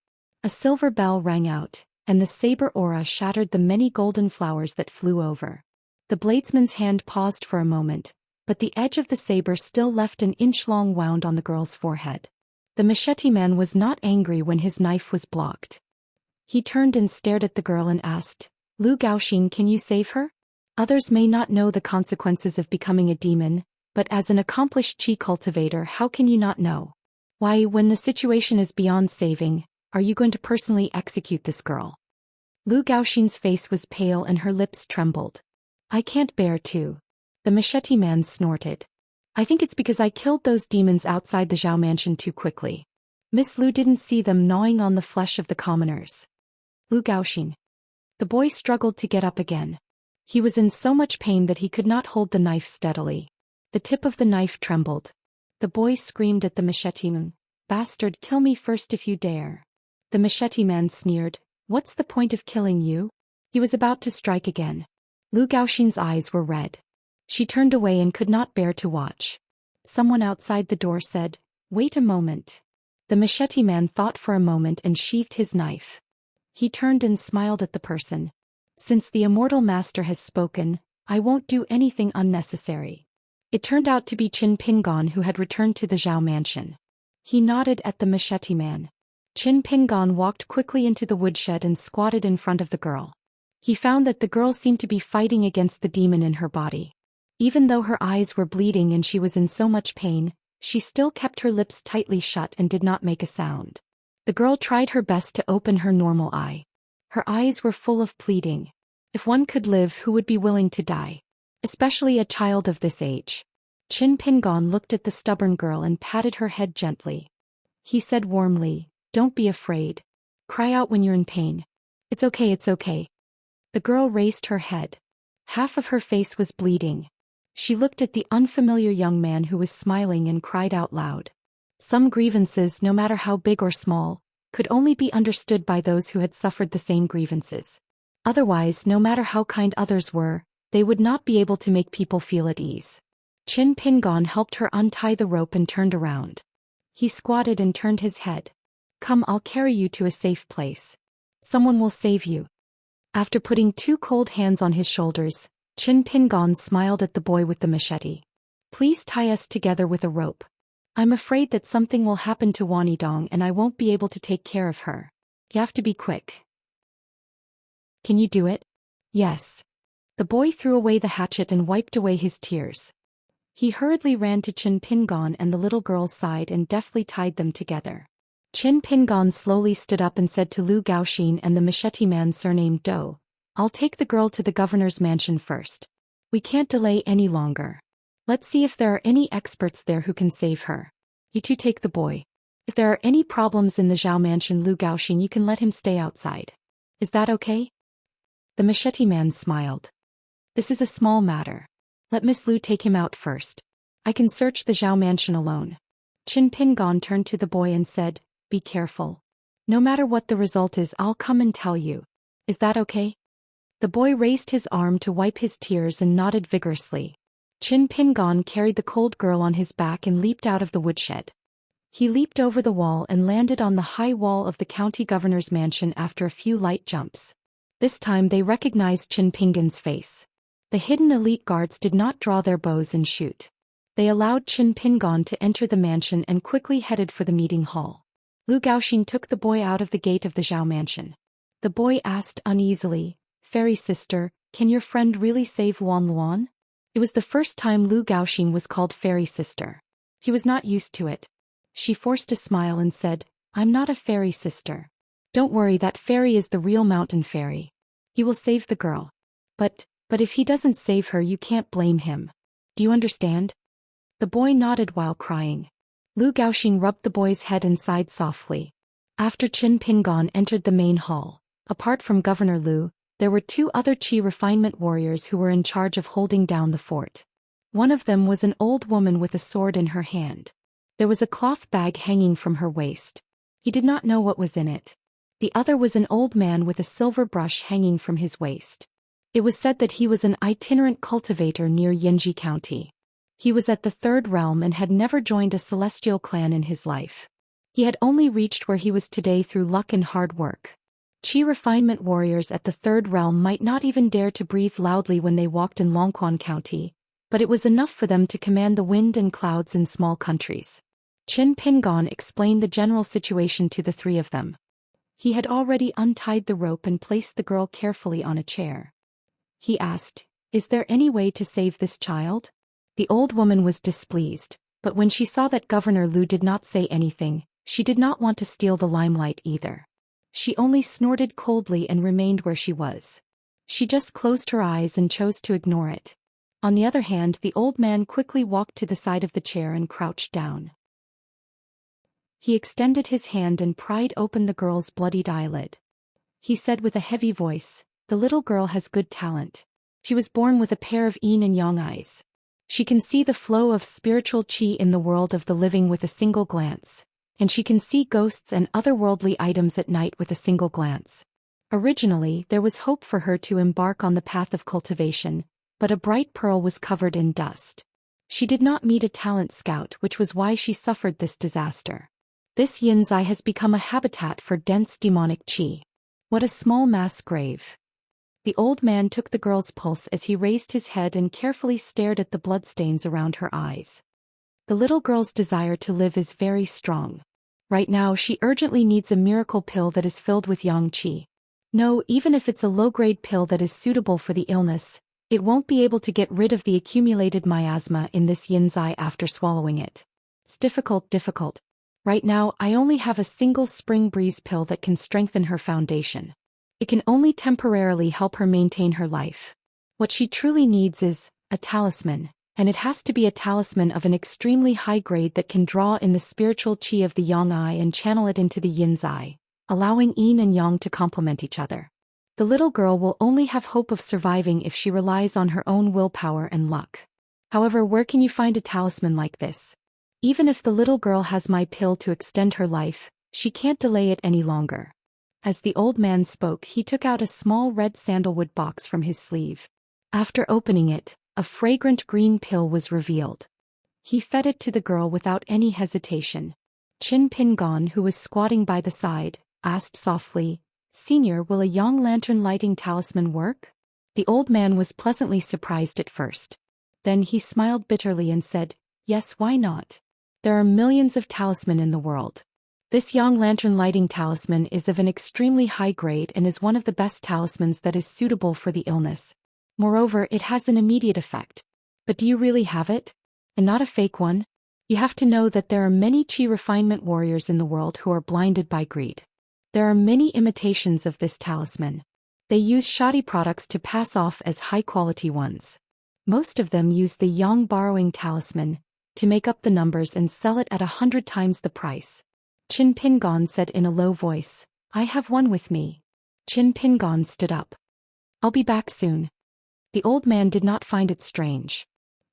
A silver bell rang out, and the saber aura shattered the many golden flowers that flew over. The bladesman's hand paused for a moment, but the edge of the saber still left an inch-long wound on the girl's forehead. The machete man was not angry when his knife was blocked. He turned and stared at the girl and asked, "Lu Gaoxin, can you save her? Others may not know the consequences of becoming a demon, but as an accomplished qi cultivator, how can you not know? Why, when the situation is beyond saving, are you going to personally execute this girl?" Lu Gaoxin's face was pale and her lips trembled. "I can't bear to." The machete man snorted. "I think it's because I killed those demons outside the Zhao mansion too quickly. Miss Lu didn't see them gnawing on the flesh of the commoners." Lu Gaoxin. The boy struggled to get up again. He was in so much pain that he could not hold the knife steadily. The tip of the knife trembled. The boy screamed at the machete man, "Bastard, kill me first if you dare." The machete man sneered, "What's the point of killing you?" He was about to strike again. Lu Gaoxin's eyes were red. She turned away and could not bear to watch. Someone outside the door said, "Wait a moment." The machete man thought for a moment and sheathed his knife. He turned and smiled at the person. "Since the immortal master has spoken, I won't do anything unnecessary." It turned out to be Qin Pingon who had returned to the Zhao mansion. He nodded at the machete man. Qin Pingon walked quickly into the woodshed and squatted in front of the girl. He found that the girl seemed to be fighting against the demon in her body. Even though her eyes were bleeding and she was in so much pain, she still kept her lips tightly shut and did not make a sound. The girl tried her best to open her normal eye. Her eyes were full of pleading. If one could live, who would be willing to die? Especially a child of this age. Qin Pingon looked at the stubborn girl and patted her head gently. He said warmly, "Don't be afraid. Cry out when you're in pain. It's okay, it's okay." The girl raised her head. Half of her face was bleeding. She looked at the unfamiliar young man who was smiling and cried out loud. Some grievances, no matter how big or small, could only be understood by those who had suffered the same grievances. Otherwise, no matter how kind others were, they would not be able to make people feel at ease. Qin Pingon helped her untie the rope and turned around. He squatted and turned his head. "Come, I'll carry you to a safe place. Someone will save you." After putting two cold hands on his shoulders, Qin Pingon smiled at the boy with the machete. "Please tie us together with a rope. I'm afraid that something will happen to Wanidong and I won't be able to take care of her. You have to be quick." "Can you do it?" "Yes." The boy threw away the hatchet and wiped away his tears. He hurriedly ran to Qin Pingon and the little girl's side and deftly tied them together. Qin Pingon slowly stood up and said to Lu Gaoxin and the machete man surnamed Do, "I'll take the girl to the governor's mansion first. We can't delay any longer. Let's see if there are any experts there who can save her. You two take the boy. If there are any problems in the Zhao mansion, Lu Gaoxin, you can let him stay outside. Is that okay?" The machete man smiled. "This is a small matter. Let Miss Lu take him out first. I can search the Zhao mansion alone." Qin Pingon turned to the boy and said, "Be careful. No matter what the result is, I'll come and tell you. Is that okay?" The boy raised his arm to wipe his tears and nodded vigorously. Qin Pingon carried the cold girl on his back and leaped out of the woodshed. He leaped over the wall and landed on the high wall of the county governor's mansion after a few light jumps. This time they recognized Qin Pingon's face. The hidden elite guards did not draw their bows and shoot. They allowed Qin Pingon to enter the mansion and quickly headed for the meeting hall. Lu Gaoxin took the boy out of the gate of the Zhao mansion. The boy asked uneasily, "Fairy sister, can your friend really save Luan Luan?" It was the first time Lu Gaoxin was called fairy sister. He was not used to it. She forced a smile and said, "I'm not a fairy sister. Don't worry, that fairy is the real mountain fairy. He will save the girl. But if he doesn't save her, you can't blame him. Do you understand?" The boy nodded while crying. Lu Gaoxin rubbed the boy's head and sighed softly. After Qin Pingon entered the main hall, Apart from Governor Lu, there were two other qi refinement warriors who were in charge of holding down the fort. One of them was an old woman with a sword in her hand. There was a cloth bag hanging from her waist. He did not know what was in it. The other was an old man with a silver brush hanging from his waist. It was said that he was an itinerant cultivator near Yanji County. He was at the third realm and had never joined a celestial clan in his life. He had only reached where he was today through luck and hard work. Qi refinement warriors at the third realm might not even dare to breathe loudly when they walked in Longquan County, but it was enough for them to command the wind and clouds in small countries. Qin Pingon explained the general situation to the three of them. He had already untied the rope and placed the girl carefully on a chair. He asked, "Is there any way to save this child?" The old woman was displeased, but when she saw that Governor Lu did not say anything, she did not want to steal the limelight either. She only snorted coldly and remained where she was. She just closed her eyes and chose to ignore it. On the other hand, the old man quickly walked to the side of the chair and crouched down. He extended his hand and pried open the girl's bloodied eyelid. He said with a heavy voice, "The little girl has good talent. She was born with a pair of yin and yang eyes. She can see the flow of spiritual qi in the world of the living with a single glance, and she can see ghosts and otherworldly items at night with a single glance." Originally, there was hope for her to embark on the path of cultivation, but a bright pearl was covered in dust. She did not meet a talent scout, which was why she suffered this disaster. This yin's eye has become a habitat for dense demonic qi. What a small mass grave. The old man took the girl's pulse as he raised his head and carefully stared at the bloodstains around her eyes. The little girl's desire to live is very strong. Right now she urgently needs a miracle pill that is filled with yang qi. No, even if it's a low-grade pill that is suitable for the illness, it won't be able to get rid of the accumulated miasma in this yin's eye after swallowing it. It's difficult. Right now, I only have a single spring breeze pill that can strengthen her foundation. It can only temporarily help her maintain her life. What she truly needs is a talisman, and it has to be a talisman of an extremely high grade that can draw in the spiritual qi of the yang eye and channel it into the yin's eye, allowing yin and yang to complement each other. The little girl will only have hope of surviving if she relies on her own willpower and luck. However, where can you find a talisman like this? Even if the little girl has my pill to extend her life, she can't delay it any longer. As the old man spoke, he took out a small red sandalwood box from his sleeve. After opening it, a fragrant green pill was revealed. He fed it to the girl without any hesitation. Qin Pingon, who was squatting by the side, asked softly, "Senior, will a yang lantern lighting talisman work?" The old man was pleasantly surprised at first. Then he smiled bitterly and said, "Yes, why not? There are millions of talisman in the world. This yang lantern lighting talisman is of an extremely high grade and is one of the best talismans that is suitable for the illness. Moreover, it has an immediate effect. But do you really have it? And not a fake one? You have to know that there are many qi refinement warriors in the world who are blinded by greed. There are many imitations of this talisman. They use shoddy products to pass off as high-quality ones. Most of them use the yang borrowing talisman to make up the numbers and sell it at 100 times the price." Qin Pingon said in a low voice, "I have one with me." Qin Pingon stood up. "I'll be back soon." The old man did not find it strange.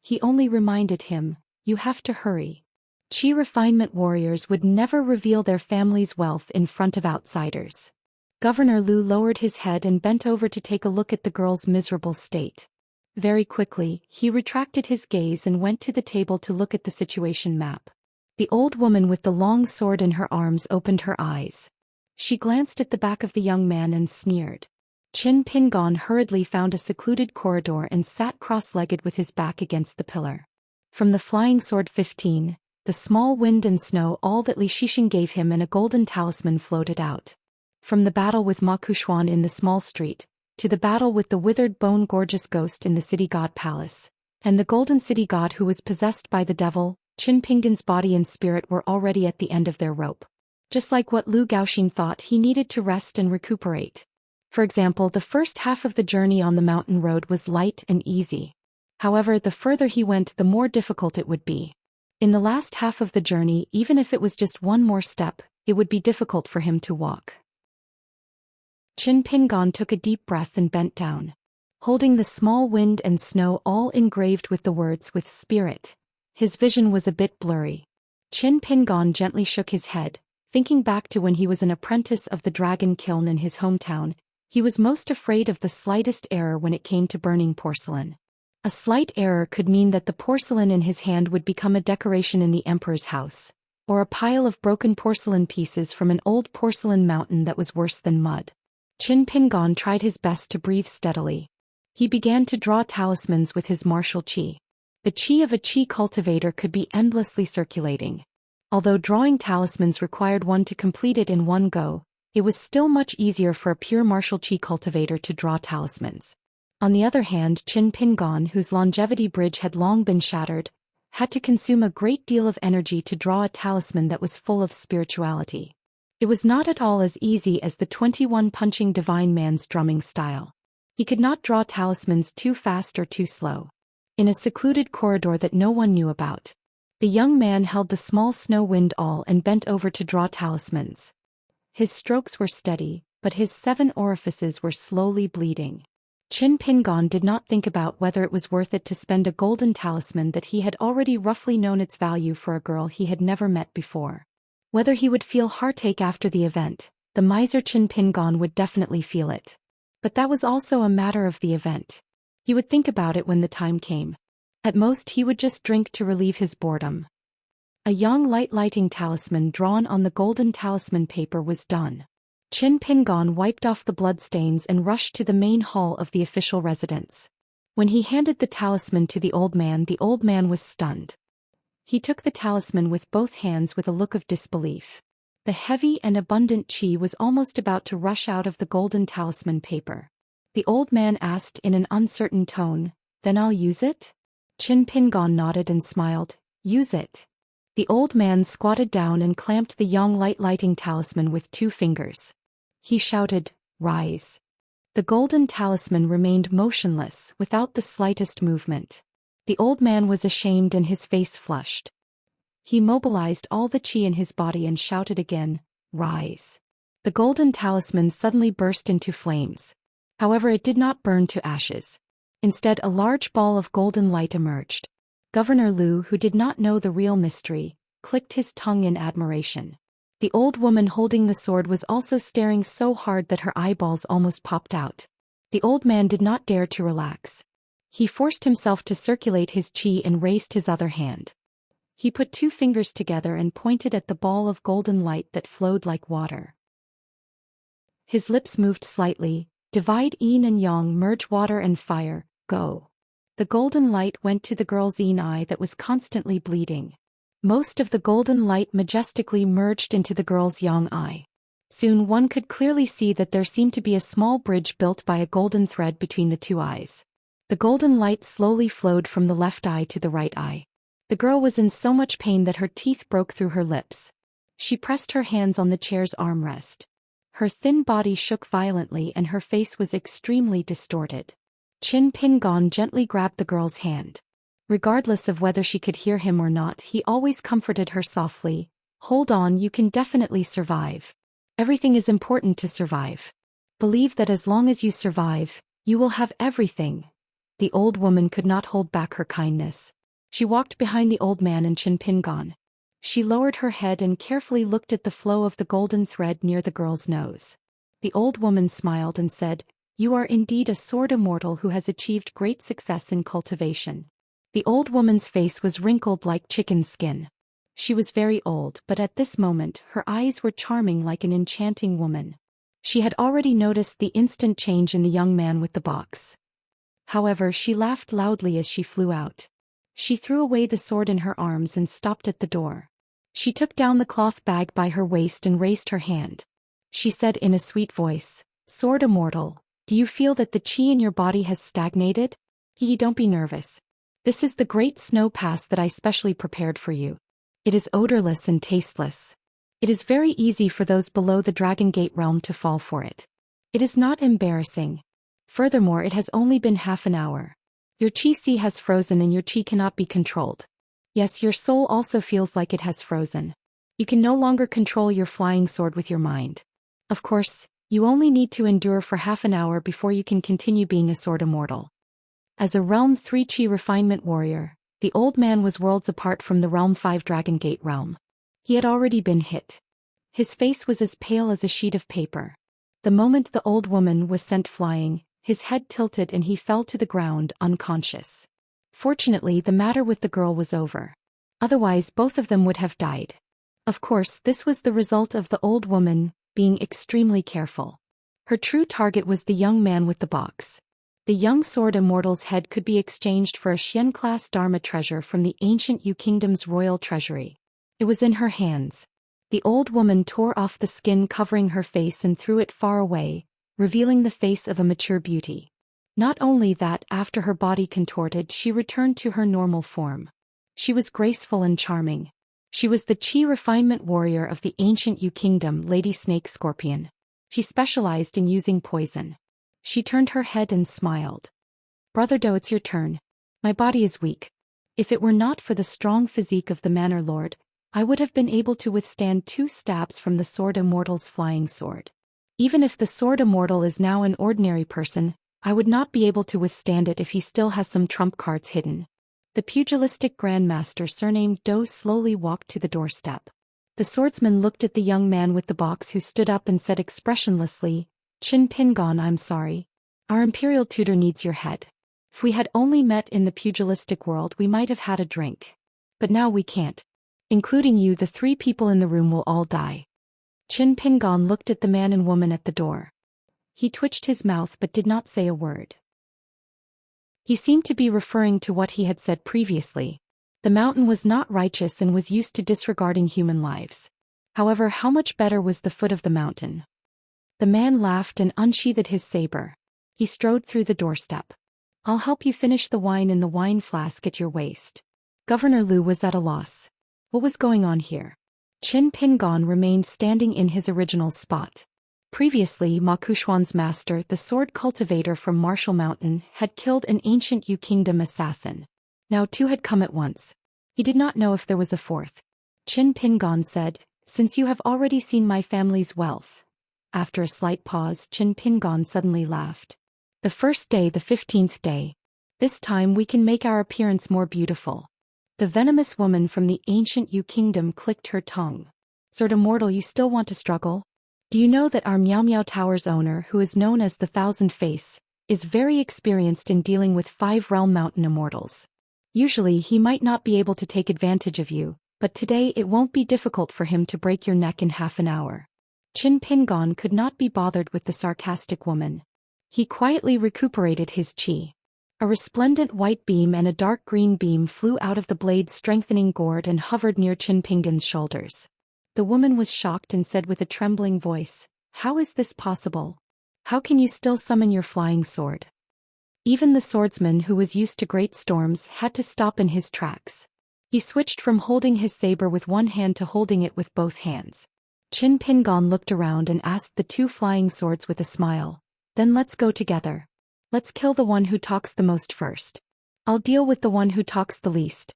He only reminded him, "You have to hurry." Qi refinement warriors would never reveal their family's wealth in front of outsiders. Governor Lu lowered his head and bent over to take a look at the girl's miserable state. Very quickly, he retracted his gaze and went to the table to look at the situation map. The old woman with the long sword in her arms opened her eyes. She glanced at the back of the young man and sneered. Qin Pingon hurriedly found a secluded corridor and sat cross-legged with his back against the pillar. From the flying sword 15, the small wind and snow, all that Li Shixing gave him, and a golden talisman floated out. From the battle with Ma Kushuan in the small street, to the battle with the withered bone gorgeous ghost in the city god palace, and the golden city god who was possessed by the devil, Qin Pingon's body and spirit were already at the end of their rope. Just like what Lu Gaoxin thought, he needed to rest and recuperate. For example, the first half of the journey on the mountain road was light and easy. However, the further he went, the more difficult it would be. In the last half of the journey, even if it was just one more step, it would be difficult for him to walk. Qin Pingon took a deep breath and bent down. Holding the small wind and snow all engraved with the words with spirit, his vision was a bit blurry. Qin Pingon gently shook his head, thinking back to when he was an apprentice of the dragon kiln in his hometown. He was most afraid of the slightest error when it came to burning porcelain. A slight error could mean that the porcelain in his hand would become a decoration in the emperor's house, or a pile of broken porcelain pieces from an old porcelain mountain that was worse than mud. Qin Pingon tried his best to breathe steadily. He began to draw talismans with his martial qi. The qi of a qi cultivator could be endlessly circulating. Although drawing talismans required one to complete it in one go, it was still much easier for a pure martial qi cultivator to draw talismans. On the other hand, Qin Pingon, whose longevity bridge had long been shattered, had to consume a great deal of energy to draw a talisman that was full of spirituality. It was not at all as easy as the 21 punching divine man's drumming style. He could not draw talismans too fast or too slow. In a secluded corridor that no one knew about, the young man held the small snow wind awl and bent over to draw talismans. His strokes were steady, but his 7 orifices were slowly bleeding. Qin Pingon did not think about whether it was worth it to spend a golden talisman that he had already roughly known its value for a girl he had never met before. Whether he would feel heartache after the event, the miser Qin Pingon would definitely feel it. But that was also a matter of the event. He would think about it when the time came. At most he would just drink to relieve his boredom. A young lighting talisman drawn on the golden talisman paper was done. Qin Pingon wiped off the bloodstains and rushed to the main hall of the official residence. When he handed the talisman to the old man was stunned. He took the talisman with both hands with a look of disbelief. The heavy and abundant qi was almost about to rush out of the golden talisman paper. The old man asked in an uncertain tone, "Then I'll use it?" Qin Pingon nodded and smiled, "Use it." The old man squatted down and clamped the young lighting talisman with 2 fingers. He shouted, "Rise." The golden talisman remained motionless without the slightest movement. The old man was ashamed and his face flushed. He mobilized all the qi in his body and shouted again, "Rise." The golden talisman suddenly burst into flames. However, it did not burn to ashes. Instead, a large ball of golden light emerged. Governor Liu, who did not know the real mystery, clicked his tongue in admiration. The old woman holding the sword was also staring so hard that her eyeballs almost popped out. The old man did not dare to relax. He forced himself to circulate his qi and raised his other hand. He put 2 fingers together and pointed at the ball of golden light that flowed like water. His lips moved slightly. "Divide yin and yang, merge water and fire, go." The golden light went to the girl's yin eye that was constantly bleeding. Most of the golden light majestically merged into the girl's yang eye. Soon one could clearly see that there seemed to be a small bridge built by a golden thread between the 2 eyes. The golden light slowly flowed from the left eye to the right eye. The girl was in so much pain that her teeth broke through her lips. She pressed her hands on the chair's armrest. Her thin body shook violently and her face was extremely distorted. Qin Pingon gently grabbed the girl's hand. Regardless of whether she could hear him or not, he always comforted her softly. "Hold on, you can definitely survive. Everything is important to survive. Believe that as long as you survive, you will have everything." The old woman could not hold back her kindness. She walked behind the old man and Qin Pingon. She lowered her head and carefully looked at the flow of the golden thread near the girl's nose. The old woman smiled and said, "You are indeed a sword immortal who has achieved great success in cultivation." The old woman's face was wrinkled like chicken skin. She was very old, but at this moment her eyes were charming like an enchanting woman. She had already noticed the instant change in the young man with the box. However, she laughed loudly as she flew out. She threw away the sword in her arms and stopped at the door. She took down the cloth bag by her waist and raised her hand. She said in a sweet voice, "Sword immortal, do you feel that the qi in your body has stagnated? Don't be nervous. This is the great snow pass that I specially prepared for you. It is odorless and tasteless. It is very easy for those below the Dragon Gate realm to fall for it. It is not embarrassing. Furthermore, it has only been half an hour. Your qi has frozen and your qi cannot be controlled. Yes, your soul also feels like it has frozen. You can no longer control your flying sword with your mind. Of course, You only need to endure for half an hour before you can continue being a sword immortal. As a Realm 3 Chi refinement warrior, the old man was worlds apart from the Realm 5 Dragon Gate realm. He had already been hit. His face was as pale as a sheet of paper. The moment the old woman was sent flying, his head tilted and he fell to the ground unconscious. Fortunately, the matter with the girl was over. Otherwise, both of them would have died. Of course, this was the result of the old woman being extremely careful. Her true target was the young man with the box. The young sword immortal's head could be exchanged for a Xian-class Dharma treasure from the ancient Yu Kingdom's royal treasury. It was in her hands. The old woman tore off the skin covering her face and threw it far away, revealing the face of a mature beauty. Not only that, after her body contorted, she returned to her normal form. She was graceful and charming. She was the Qi refinement warrior of the ancient Yu Kingdom, Lady Snake Scorpion. She specialized in using poison. She turned her head and smiled. Brother Do, it's your turn. My body is weak. If it were not for the strong physique of the Manor Lord, I would have been able to withstand 2 stabs from the Sword Immortal's flying sword. Even if the Sword Immortal is now an ordinary person, I would not be able to withstand it if he still has some trump cards hidden. The pugilistic grandmaster surnamed Do slowly walked to the doorstep. The swordsman looked at the young man with the box who stood up and said expressionlessly, Qin Pingon, I'm sorry. Our imperial tutor needs your head. If we had only met in the pugilistic world, we might have had a drink. But now we can't. Including you, the 3 people in the room will all die. Qin Pingon looked at the man and woman at the door. He twitched his mouth but did not say a word. He seemed to be referring to what he had said previously. The mountain was not righteous and was used to disregarding human lives. However, how much better was the foot of the mountain? The man laughed and unsheathed his saber. He strode through the doorstep. I'll help you finish the wine in the wine flask at your waist. Governor Liu was at a loss. What was going on here? Qin Pingon remained standing in his original spot. Previously, Ma Kushuan's master, the sword cultivator from Martial Mountain, had killed an ancient Yu Kingdom assassin. Now 2 had come at once. He did not know if there was a 4th. Qin Pingon said, since you have already seen my family's wealth. After a slight pause, Qin Pingon suddenly laughed. The first day, the 15th day. This time we can make our appearance more beautiful. The venomous woman from the ancient Yu Kingdom clicked her tongue. Sword Immortal, you still want to struggle? Do you know that our Miao Miao Tower's owner, who is known as the Thousand Face, is very experienced in dealing with 5 realm mountain immortals? Usually he might not be able to take advantage of you, but today it won't be difficult for him to break your neck in half an hour. Qin Pingon could not be bothered with the sarcastic woman. He quietly recuperated his qi. A resplendent white beam and a dark green beam flew out of the blade's strengthening gourd and hovered near Qin Pingon's shoulders. The woman was shocked and said with a trembling voice, how is this possible? How can you still summon your flying sword? Even the swordsman, who was used to great storms, had to stop in his tracks. He switched from holding his saber with one hand to holding it with both hands. Qin Pingon looked around and asked the 2 flying swords with a smile, then let's go together. Let's kill the one who talks the most first. I'll deal with the one who talks the least.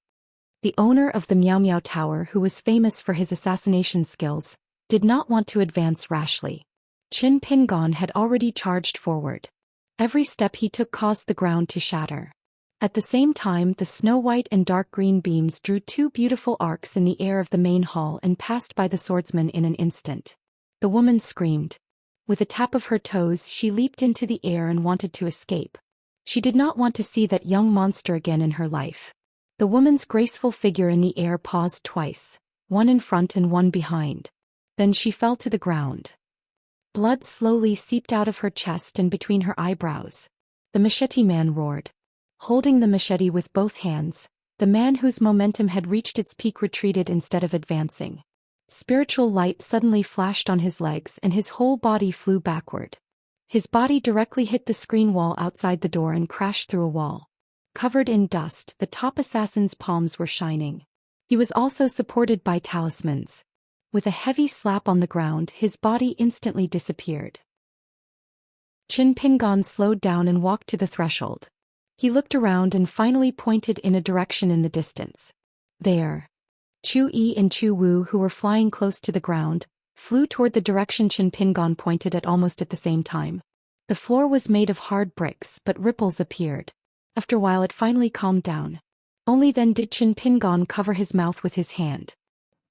The owner of the Miao Miao Tower, who was famous for his assassination skills, did not want to advance rashly. Qin Pingon had already charged forward. Every step he took caused the ground to shatter. At the same time, the snow-white and dark green beams drew 2 beautiful arcs in the air of the main hall and passed by the swordsman in an instant. The woman screamed. With a tap of her toes, she leaped into the air and wanted to escape. She did not want to see that young monster again in her life. The woman's graceful figure in the air paused twice, one in front and one behind. Then she fell to the ground. Blood slowly seeped out of her chest and between her eyebrows. The machete man roared. Holding the machete with both hands, the man whose momentum had reached its peak retreated instead of advancing. Spiritual light suddenly flashed on his legs and his whole body flew backward. His body directly hit the screen wall outside the door and crashed through a wall. Covered in dust, the top assassin's palms were shining. He was also supported by talismans. With a heavy slap on the ground, his body instantly disappeared. Qin Pingon slowed down and walked to the threshold. He looked around and finally pointed in a direction in the distance. There. Chu Yi and Chu Wu, who were flying close to the ground, flew toward the direction Qin Pingon pointed at almost at the same time. The floor was made of hard bricks, but ripples appeared. After a while it finally calmed down. Only then did Qin Pingon cover his mouth with his hand.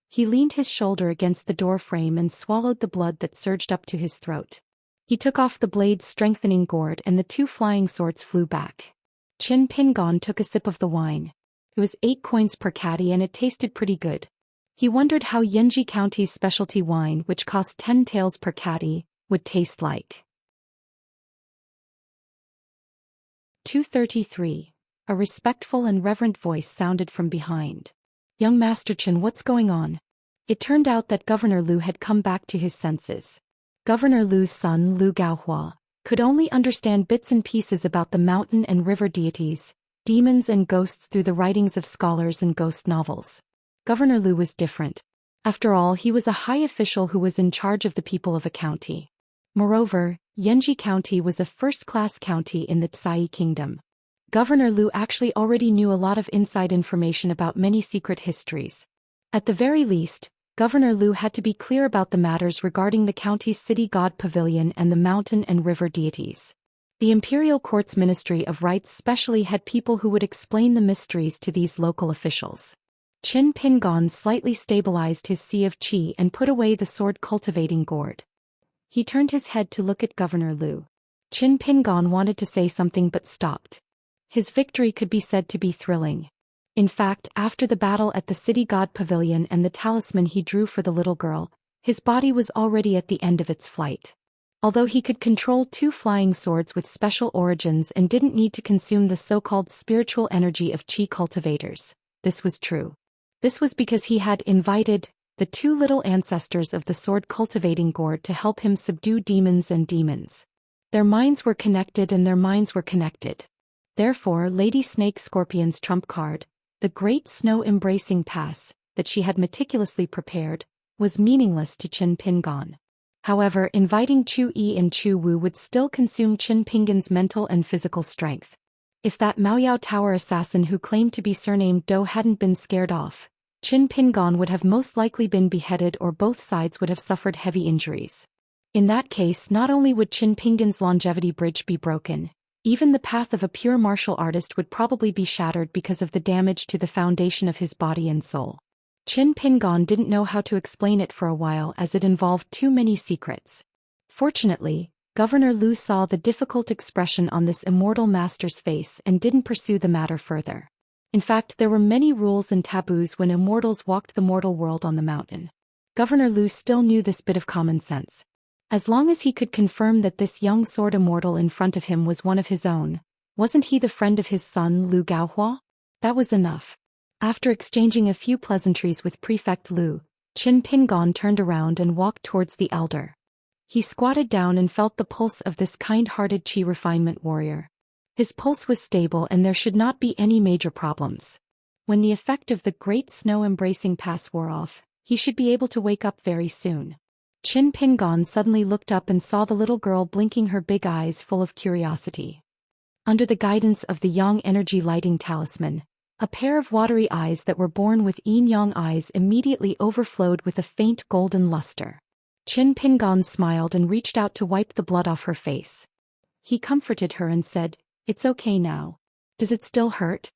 He leaned his shoulder against the door frame and swallowed the blood that surged up to his throat. He took off the blade's strengthening gourd and the 2 flying swords flew back. Qin Pingon took a sip of the wine. It was 8 coins per caddy and it tasted pretty good. He wondered how Yanji County's specialty wine, which cost 10 taels per caddy, would taste like. 233. A respectful and reverent voice sounded from behind. Young Master Qin, what's going on? It turned out that Governor Lu had come back to his senses. Governor Lu's son, Lu Gaohua, could only understand bits and pieces about the mountain and river deities, demons and ghosts through the writings of scholars and ghost novels. Governor Lu was different. After all, he was a high official who was in charge of the people of a county. Moreover, Yanji County was a first-class county in the Tsai Kingdom. Governor Lu actually already knew a lot of inside information about many secret histories. At the very least, Governor Lu had to be clear about the matters regarding the county's city god pavilion and the mountain and river deities. The Imperial Court's Ministry of Rites specially had people who would explain the mysteries to these local officials. Qin Pingon slightly stabilized his sea of qi and put away the sword cultivating gourd. He turned his head to look at Governor Lu. Qin Pingon wanted to say something but stopped. His victory could be said to be thrilling. In fact, after the battle at the city god pavilion and the talisman he drew for the little girl, his body was already at the end of its flight. Although he could control 2 flying swords with special origins and didn't need to consume the so-called spiritual energy of qi cultivators, this was true. This was because he had invited the 2 little ancestors of the sword cultivating gourd to help him subdue demons and demons. Their minds were connected and their minds were connected. Therefore, Lady Snake Scorpion's trump card, the Great Snow Embracing Pass, that she had meticulously prepared, was meaningless to Qin Pingon. However, inviting Chu Yi and Chu Wu would still consume Qin Pingon's mental and physical strength. If that Maoyao Tower assassin who claimed to be surnamed Do hadn't been scared off, Qin Pingon would have most likely been beheaded or both sides would have suffered heavy injuries. In that case, not only would Qin Pingon's longevity bridge be broken, even the path of a pure martial artist would probably be shattered because of the damage to the foundation of his body and soul. Qin Pingon didn't know how to explain it for a while as it involved too many secrets. Fortunately, Governor Lu saw the difficult expression on this immortal master's face and didn't pursue the matter further. In fact, there were many rules and taboos when immortals walked the mortal world on the mountain. Governor Lu still knew this bit of common sense. As long as he could confirm that this young sword immortal in front of him was one of his own, wasn't he the friend of his son Lu Gaohua? That was enough. After exchanging a few pleasantries with Prefect Lu, Qin Pingon turned around and walked towards the elder. He squatted down and felt the pulse of this kind-hearted qi refinement warrior. His pulse was stable and there should not be any major problems. When the effect of the Great Snow Embracing Pass wore off, he should be able to wake up very soon. Qin Pingon suddenly looked up and saw the little girl blinking her big eyes full of curiosity. Under the guidance of the Yang Energy Lighting Talisman, a pair of watery eyes that were born with yin-yang eyes immediately overflowed with a faint golden luster. Qin Pingon smiled and reached out to wipe the blood off her face. He comforted her and said, "It's okay now. Does it still hurt?"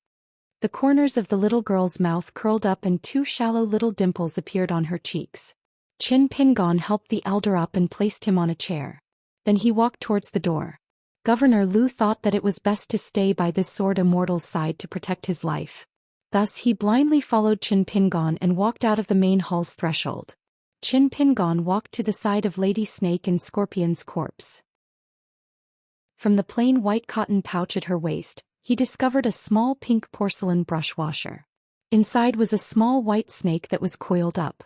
The corners of the little girl's mouth curled up and 2 shallow little dimples appeared on her cheeks. Qin Pingon helped the elder up and placed him on a chair. Then he walked towards the door. Governor Lu thought that it was best to stay by this sword immortal's side to protect his life. Thus he blindly followed Qin Pingon and walked out of the main hall's threshold. Qin Pingon walked to the side of Lady Snake and Scorpion's corpse. From the plain white cotton pouch at her waist, he discovered a small pink porcelain brush washer. Inside was a small white snake that was coiled up.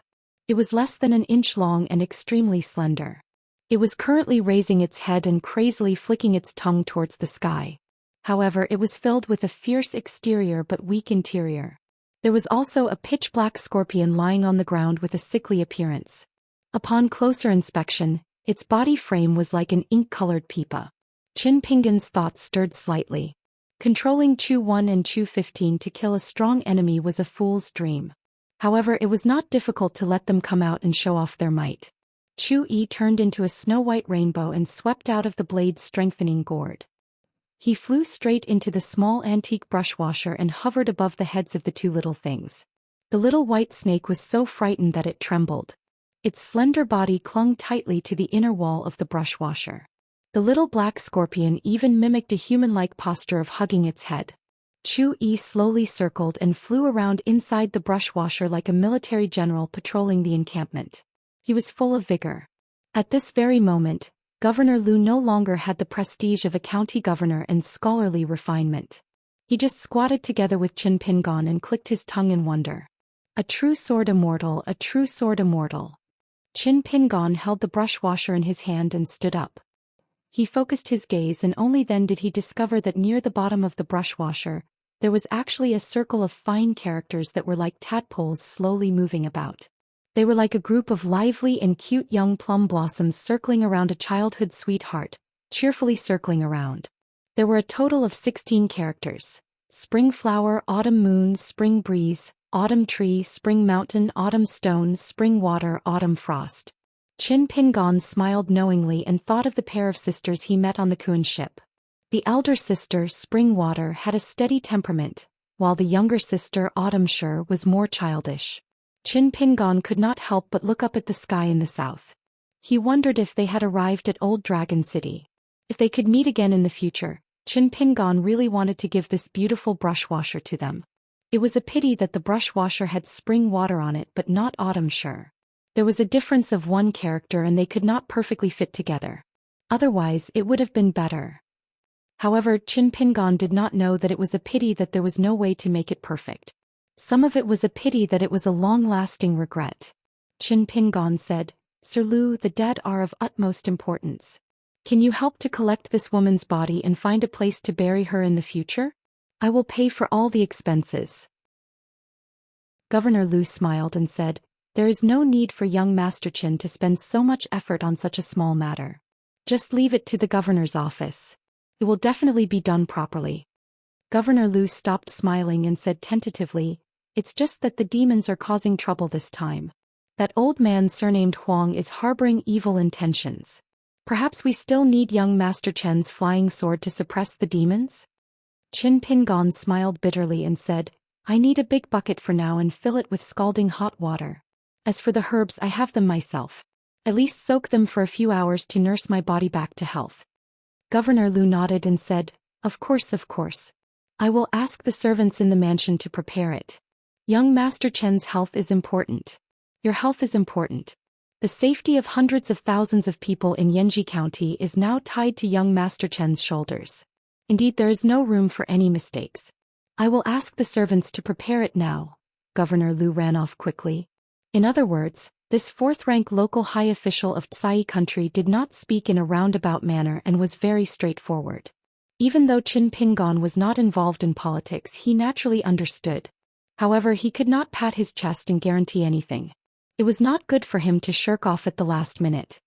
It was less than an inch long and extremely slender. It was currently raising its head and crazily flicking its tongue towards the sky. However, it was filled with a fierce exterior but weak interior. There was also a pitch-black scorpion lying on the ground with a sickly appearance. Upon closer inspection, its body frame was like an ink-colored pipa. Qin Pingon's thoughts stirred slightly. Controlling Chu 1 and Chu 15 to kill a strong enemy was a fool's dream. However, it was not difficult to let them come out and show off their might. Chu Yi turned into a snow-white rainbow and swept out of the blade's strengthening gourd. He flew straight into the small antique brush washer and hovered above the heads of the two little things. The little white snake was so frightened that it trembled. Its slender body clung tightly to the inner wall of the brush washer. The little black scorpion even mimicked a human-like posture of hugging its head. Chu Yi slowly circled and flew around inside the brush washer like a military general patrolling the encampment. He was full of vigor. At this very moment, Governor Lu no longer had the prestige of a county governor and scholarly refinement. He just squatted together with Qin Pingon and clicked his tongue in wonder. A true sword immortal, a true sword immortal. Qin Pingon held the brush washer in his hand and stood up. He focused his gaze, and only then did he discover that near the bottom of the brush washer, there was actually a circle of fine characters that were like tadpoles slowly moving about. They were like a group of lively and cute young plum blossoms circling around a childhood sweetheart, cheerfully circling around. There were a total of 16 characters: spring flower, autumn moon, spring breeze, autumn tree, spring mountain, autumn stone, spring water, autumn frost. Qin Pingon smiled knowingly and thought of the pair of sisters he met on the Kuan ship. The elder sister, Spring Water, had a steady temperament, while the younger sister, Autumn Shur, was more childish. Qin Pingon could not help but look up at the sky in the south. He wondered if they had arrived at Old Dragon City. If they could meet again in the future, Qin Pingon really wanted to give this beautiful brush washer to them. It was a pity that the brush washer had Spring Water on it but not Autumn Shur. There was a difference of one character and they could not perfectly fit together. Otherwise, it would have been better. However, Qin Pingon did not know that it was a pity that there was no way to make it perfect. Some of it was a pity that it was a long-lasting regret. Qin Pingon said, "Sir Lu, the dead are of utmost importance. Can you help to collect this woman's body and find a place to bury her in the future? I will pay for all the expenses." Governor Lu smiled and said, "There is no need for young Master Qin to spend so much effort on such a small matter. Just leave it to the governor's office. It will definitely be done properly." Governor Lu stopped smiling and said tentatively, "It's just that the demons are causing trouble this time. That old man surnamed Huang is harboring evil intentions. Perhaps we still need young Master Chen's flying sword to suppress the demons?" Qin Pingon smiled bitterly and said, "I need a big bucket for now and fill it with scalding hot water. As for the herbs, I have them myself. At least soak them for a few hours to nurse my body back to health." Governor Lu nodded and said, Of course. I will ask the servants in the mansion to prepare it. Young Master Chen's health is important. Your health is important. The safety of hundreds of thousands of people in Yanji County is now tied to young Master Chen's shoulders. Indeed, there is no room for any mistakes. I will ask the servants to prepare it now." Governor Lu ran off quickly. In other words, this fourth-rank local high official of Tsai country did not speak in a roundabout manner and was very straightforward. Even though Qin Pingon was not involved in politics, he naturally understood. However, he could not pat his chest and guarantee anything. It was not good for him to shirk off at the last minute.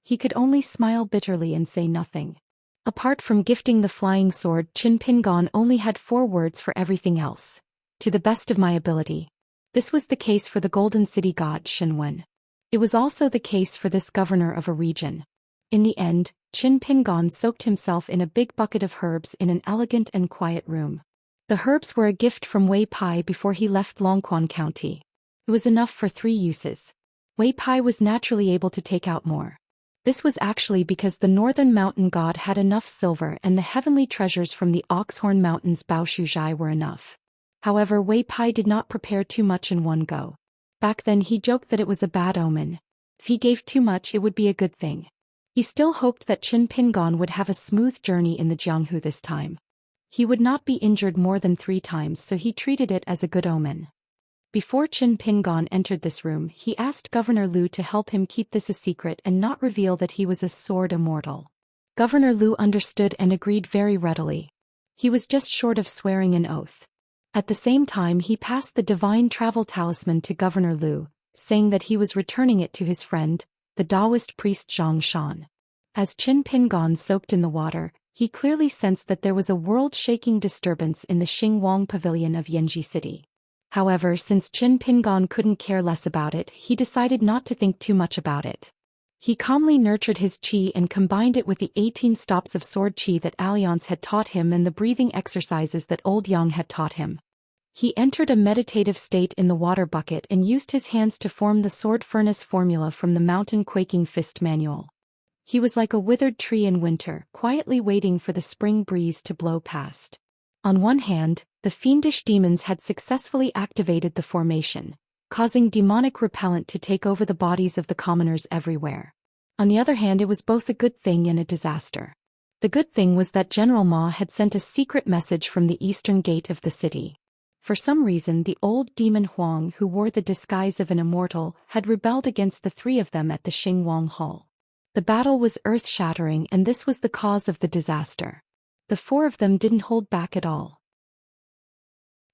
He could only smile bitterly and say nothing. Apart from gifting the flying sword, Qin Pingon only had 4 words for everything else. To the best of my ability. This was the case for the Golden City god Shenwen. It was also the case for this governor of a region. In the end, Qin Pingon soaked himself in a big bucket of herbs in an elegant and quiet room. The herbs were a gift from Wei Pai before he left Longquan County. It was enough for 3 uses. Wei Pai was naturally able to take out more. This was actually because the northern mountain god had enough silver and the heavenly treasures from the Oxhorn Mountains Baoshuzhai were enough. However, Wei Pai did not prepare too much in one go. Back then he joked that it was a bad omen. If he gave too much, it would be a good thing. He still hoped that Qin Pingon would have a smooth journey in the Jianghu this time. He would not be injured more than 3 times, so he treated it as a good omen. Before Qin Pingon entered this room, he asked Governor Lu to help him keep this a secret and not reveal that he was a sword immortal. Governor Lu understood and agreed very readily. He was just short of swearing an oath. At the same time, he passed the divine travel talisman to Governor Lu, saying that he was returning it to his friend, the Taoist priest Zhou Xian. As Qin Pingon soaked in the water, he clearly sensed that there was a world-shaking disturbance in the Xingwang Pavilion of Yanji City. However, since Qin Pingon couldn't care less about it, he decided not to think too much about it. He calmly nurtured his qi and combined it with the 18 stops of sword qi that Alliance had taught him and the breathing exercises that Old Yang had taught him. He entered a meditative state in the water bucket and used his hands to form the sword furnace formula from the mountain quaking fist manual. He was like a withered tree in winter, quietly waiting for the spring breeze to blow past. On one hand, the fiendish demons had successfully activated the formation, causing demonic repellent to take over the bodies of the commoners everywhere. On the other hand, it was both a good thing and a disaster. The good thing was that General Ma had sent a secret message from the eastern gate of the city. For some reason, the old demon Huang, who wore the disguise of an immortal, had rebelled against the three of them at the Xingwang Hall. The battle was earth-shattering, and this was the cause of the disaster. The four of them didn't hold back at all.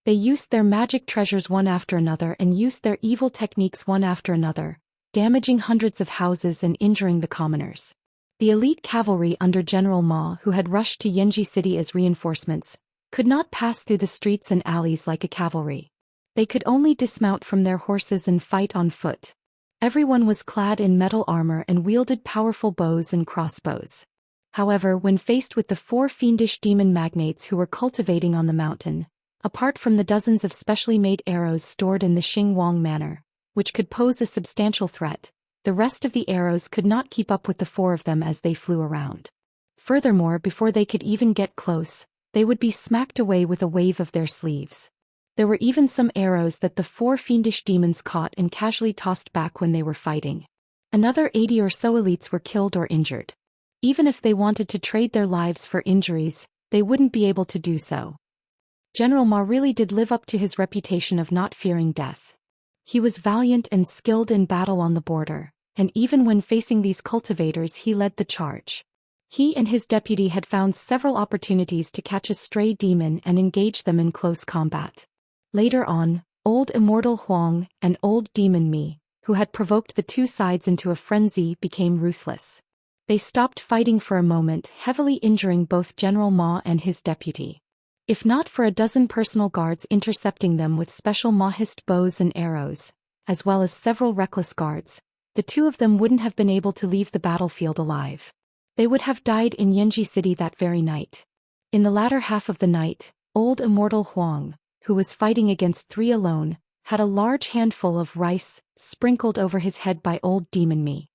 They used their magic treasures one after another and used their evil techniques one after another, damaging hundreds of houses and injuring the commoners. The elite cavalry under General Ma, who had rushed to Yanji City as reinforcements, could not pass through the streets and alleys like a cavalry. They could only dismount from their horses and fight on foot. Everyone was clad in metal armor and wielded powerful bows and crossbows. However, when faced with the four fiendish demon magnates who were cultivating on the mountain, apart from the dozens of specially made arrows stored in the Xingwang manor, which could pose a substantial threat, the rest of the arrows could not keep up with the four of them as they flew around. Furthermore, before they could even get close, they would be smacked away with a wave of their sleeves. There were even some arrows that the four fiendish demons caught and casually tossed back when they were fighting. Another 80 or so elites were killed or injured. Even if they wanted to trade their lives for injuries, they wouldn't be able to do so. General Ma really did live up to his reputation of not fearing death. He was valiant and skilled in battle on the border, and even when facing these cultivators he led the charge. He and his deputy had found several opportunities to catch a stray demon and engage them in close combat. Later on, Old Immortal Huang and Old Demon Mi, who had provoked the two sides into a frenzy, became ruthless. They stopped fighting for a moment, heavily injuring both General Ma and his deputy. If not for a dozen personal guards intercepting them with special Mahist bows and arrows, as well as several reckless guards, the two of them wouldn't have been able to leave the battlefield alive. They would have died in Yanji City that very night. In the latter half of the night, Old Immortal Huang, who was fighting against three alone, had a large handful of rice sprinkled over his head by Old Demon Mi.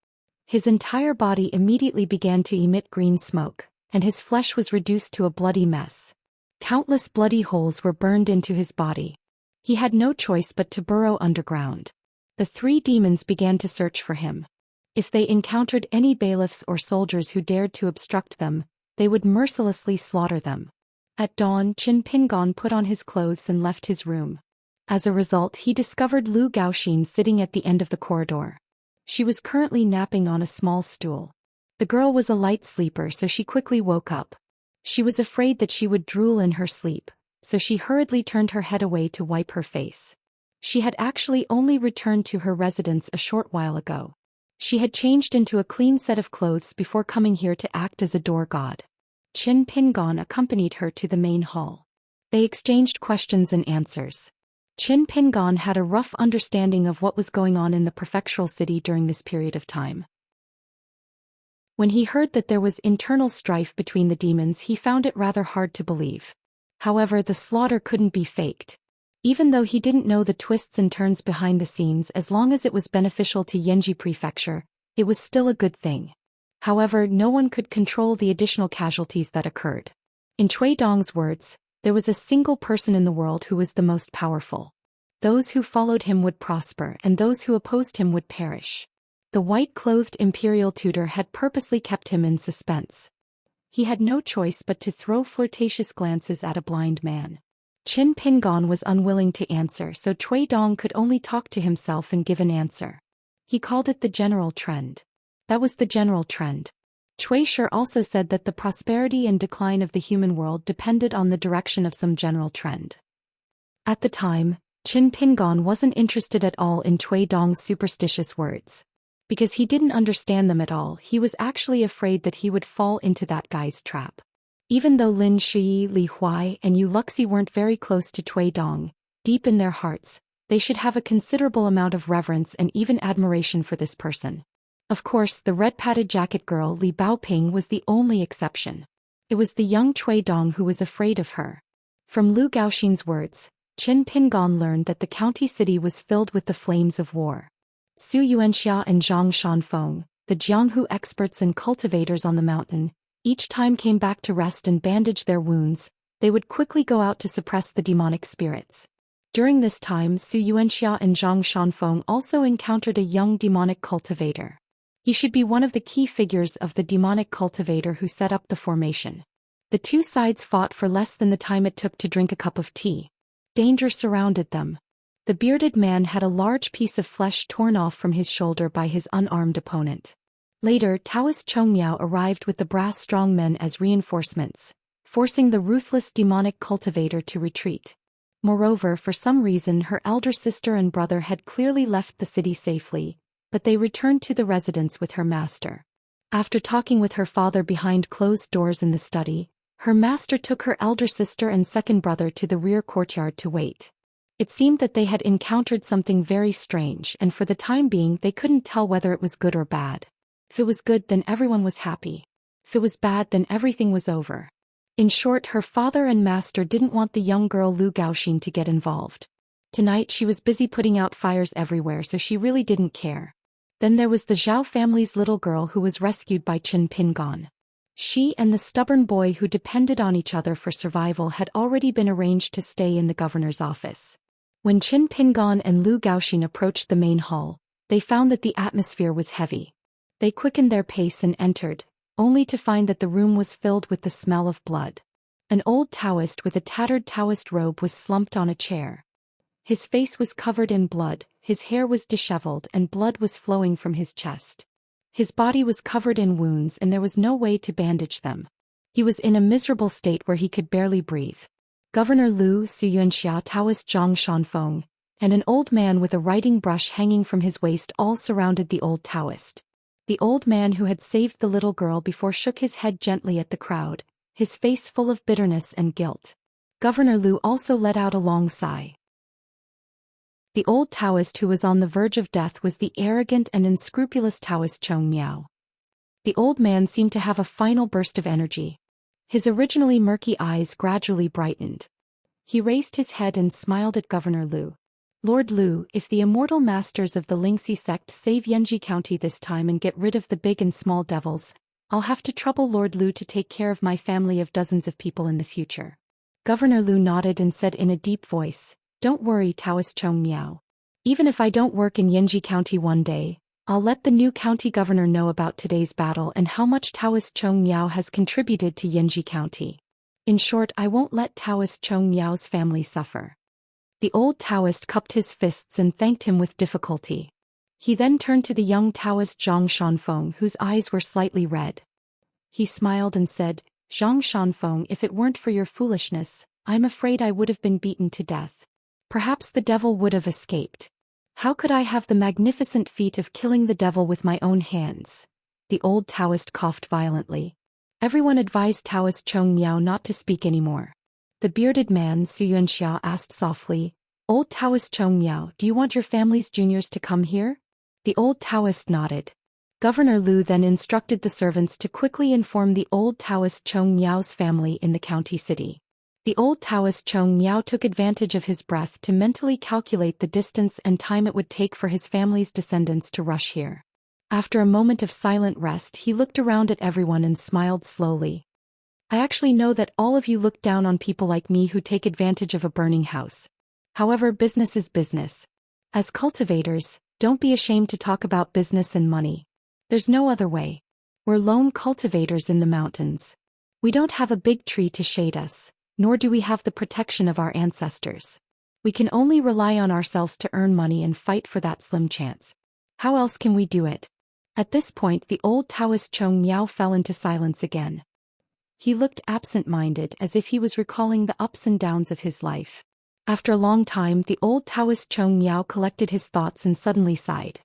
His entire body immediately began to emit green smoke, and his flesh was reduced to a bloody mess. Countless bloody holes were burned into his body. He had no choice but to burrow underground. The three demons began to search for him. If they encountered any bailiffs or soldiers who dared to obstruct them, they would mercilessly slaughter them. At dawn, Qin Pingon put on his clothes and left his room. As a result, he discovered Lu Gaoxin sitting at the end of the corridor. She was currently napping on a small stool. The girl was a light sleeper, so she quickly woke up. She was afraid that she would drool in her sleep, so she hurriedly turned her head away to wipe her face. She had actually only returned to her residence a short while ago. She had changed into a clean set of clothes before coming here to act as a door god. Qin Pingon accompanied her to the main hall. They exchanged questions and answers. Qin Pingon had a rough understanding of what was going on in the prefectural city during this period of time. When he heard that there was internal strife between the demons, he found it rather hard to believe. However, the slaughter couldn't be faked. Even though he didn't know the twists and turns behind the scenes, as long as it was beneficial to Yanji Prefecture, it was still a good thing. However, no one could control the additional casualties that occurred. In Cui Dong's words, there was a single person in the world who was the most powerful. Those who followed him would prosper, and those who opposed him would perish. The white-clothed imperial tutor had purposely kept him in suspense. He had no choice but to throw flirtatious glances at a blind man. Qin Pingon was unwilling to answer, so Cui Dong could only talk to himself and give an answer. He called it the general trend. That was the general trend. Cui Shi also said that the prosperity and decline of the human world depended on the direction of some general trend. At the time, Qin Pingon wasn't interested at all in Cui Dong's superstitious words. Because he didn't understand them at all, he was actually afraid that he would fall into that guy's trap. Even though Lin Shi, Li Huai, and Yu Luxi weren't very close to Cui Dong, deep in their hearts, they should have a considerable amount of reverence and even admiration for this person. Of course, the red-padded jacket girl Li Baoping was the only exception. It was the young Cui Dong who was afraid of her. From Lu Gaoxin's words, Qin Pingan learned that the county city was filled with the flames of war. Su Yuanxia and Zhang Shanfeng, the Jianghu experts and cultivators on the mountain, each time came back to rest and bandage their wounds. They would quickly go out to suppress the demonic spirits. During this time, Su Yuanxia and Zhang Shanfeng also encountered a young demonic cultivator. He should be one of the key figures of the demonic cultivator who set up the formation. The two sides fought for less than the time it took to drink a cup of tea. Danger surrounded them. The bearded man had a large piece of flesh torn off from his shoulder by his unarmed opponent. Later, Taoist Chong Miao arrived with the brass strongmen as reinforcements, forcing the ruthless demonic cultivator to retreat. Moreover, for some reason her elder sister and brother had clearly left the city safely, but they returned to the residence with her master. After talking with her father behind closed doors in the study, her master took her elder sister and second brother to the rear courtyard to wait. It seemed that they had encountered something very strange, and for the time being they couldn't tell whether it was good or bad. If it was good, then everyone was happy. If it was bad, then everything was over. In short, her father and master didn't want the young girl Lu Gaoxin to get involved. Tonight she was busy putting out fires everywhere, so she really didn't care. Then there was the Zhao family's little girl who was rescued by Qin Pingan. She and the stubborn boy who depended on each other for survival had already been arranged to stay in the governor's office. When Qin Pingan and Lu Gaoxin approached the main hall, they found that the atmosphere was heavy. They quickened their pace and entered, only to find that the room was filled with the smell of blood. An old Taoist with a tattered Taoist robe was slumped on a chair. His face was covered in blood, his hair was disheveled and blood was flowing from his chest. His body was covered in wounds and there was no way to bandage them. He was in a miserable state where he could barely breathe. Governor Lu, Su Yuanxia, Taoist Zhang Shanfeng, and an old man with a writing brush hanging from his waist all surrounded the old Taoist. The old man who had saved the little girl before shook his head gently at the crowd, his face full of bitterness and guilt. Governor Lu also let out a long sigh. The old Taoist who was on the verge of death was the arrogant and unscrupulous Taoist Chong Miao. The old man seemed to have a final burst of energy. His originally murky eyes gradually brightened. He raised his head and smiled at Governor Lu. Lord Lu, if the immortal masters of the Lingxi sect save Yanji County this time and get rid of the big and small devils, I'll have to trouble Lord Lu to take care of my family of dozens of people in the future. Governor Lu nodded and said in a deep voice, "Don't worry, Taoist Chong Miao. Even if I don't work in Yanji County one day, I'll let the new county governor know about today's battle and how much Taoist Chong Miao has contributed to Yanji County. In short, I won't let Taoist Chong Miao's family suffer." The old Taoist cupped his fists and thanked him with difficulty. He then turned to the young Taoist Zhang Shanfeng, whose eyes were slightly red. He smiled and said, "Zhang Shanfeng, if it weren't for your foolishness, I'm afraid I would have been beaten to death. Perhaps the devil would have escaped. How could I have the magnificent feat of killing the devil with my own hands?" The old Taoist coughed violently. Everyone advised Taoist Chong Miao not to speak anymore. The bearded man Su Yuanxia asked softly, "Old Taoist Chong Miao, do you want your family's juniors to come here?" The old Taoist nodded. Governor Lu then instructed the servants to quickly inform the old Taoist Chong Miao's family in the county city. The old Taoist Chong Miao took advantage of his breath to mentally calculate the distance and time it would take for his family's descendants to rush here. After a moment of silent rest, he looked around at everyone and smiled slowly. "I actually know that all of you look down on people like me who take advantage of a burning house. However, business is business. As cultivators, don't be ashamed to talk about business and money. There's no other way. We're lone cultivators in the mountains. We don't have a big tree to shade us, nor do we have the protection of our ancestors. We can only rely on ourselves to earn money and fight for that slim chance. How else can we do it?" At this point, the old Taoist Chong Miao fell into silence again. He looked absent-minded, as if he was recalling the ups and downs of his life. After a long time, the old Taoist Chong Miao collected his thoughts and suddenly sighed.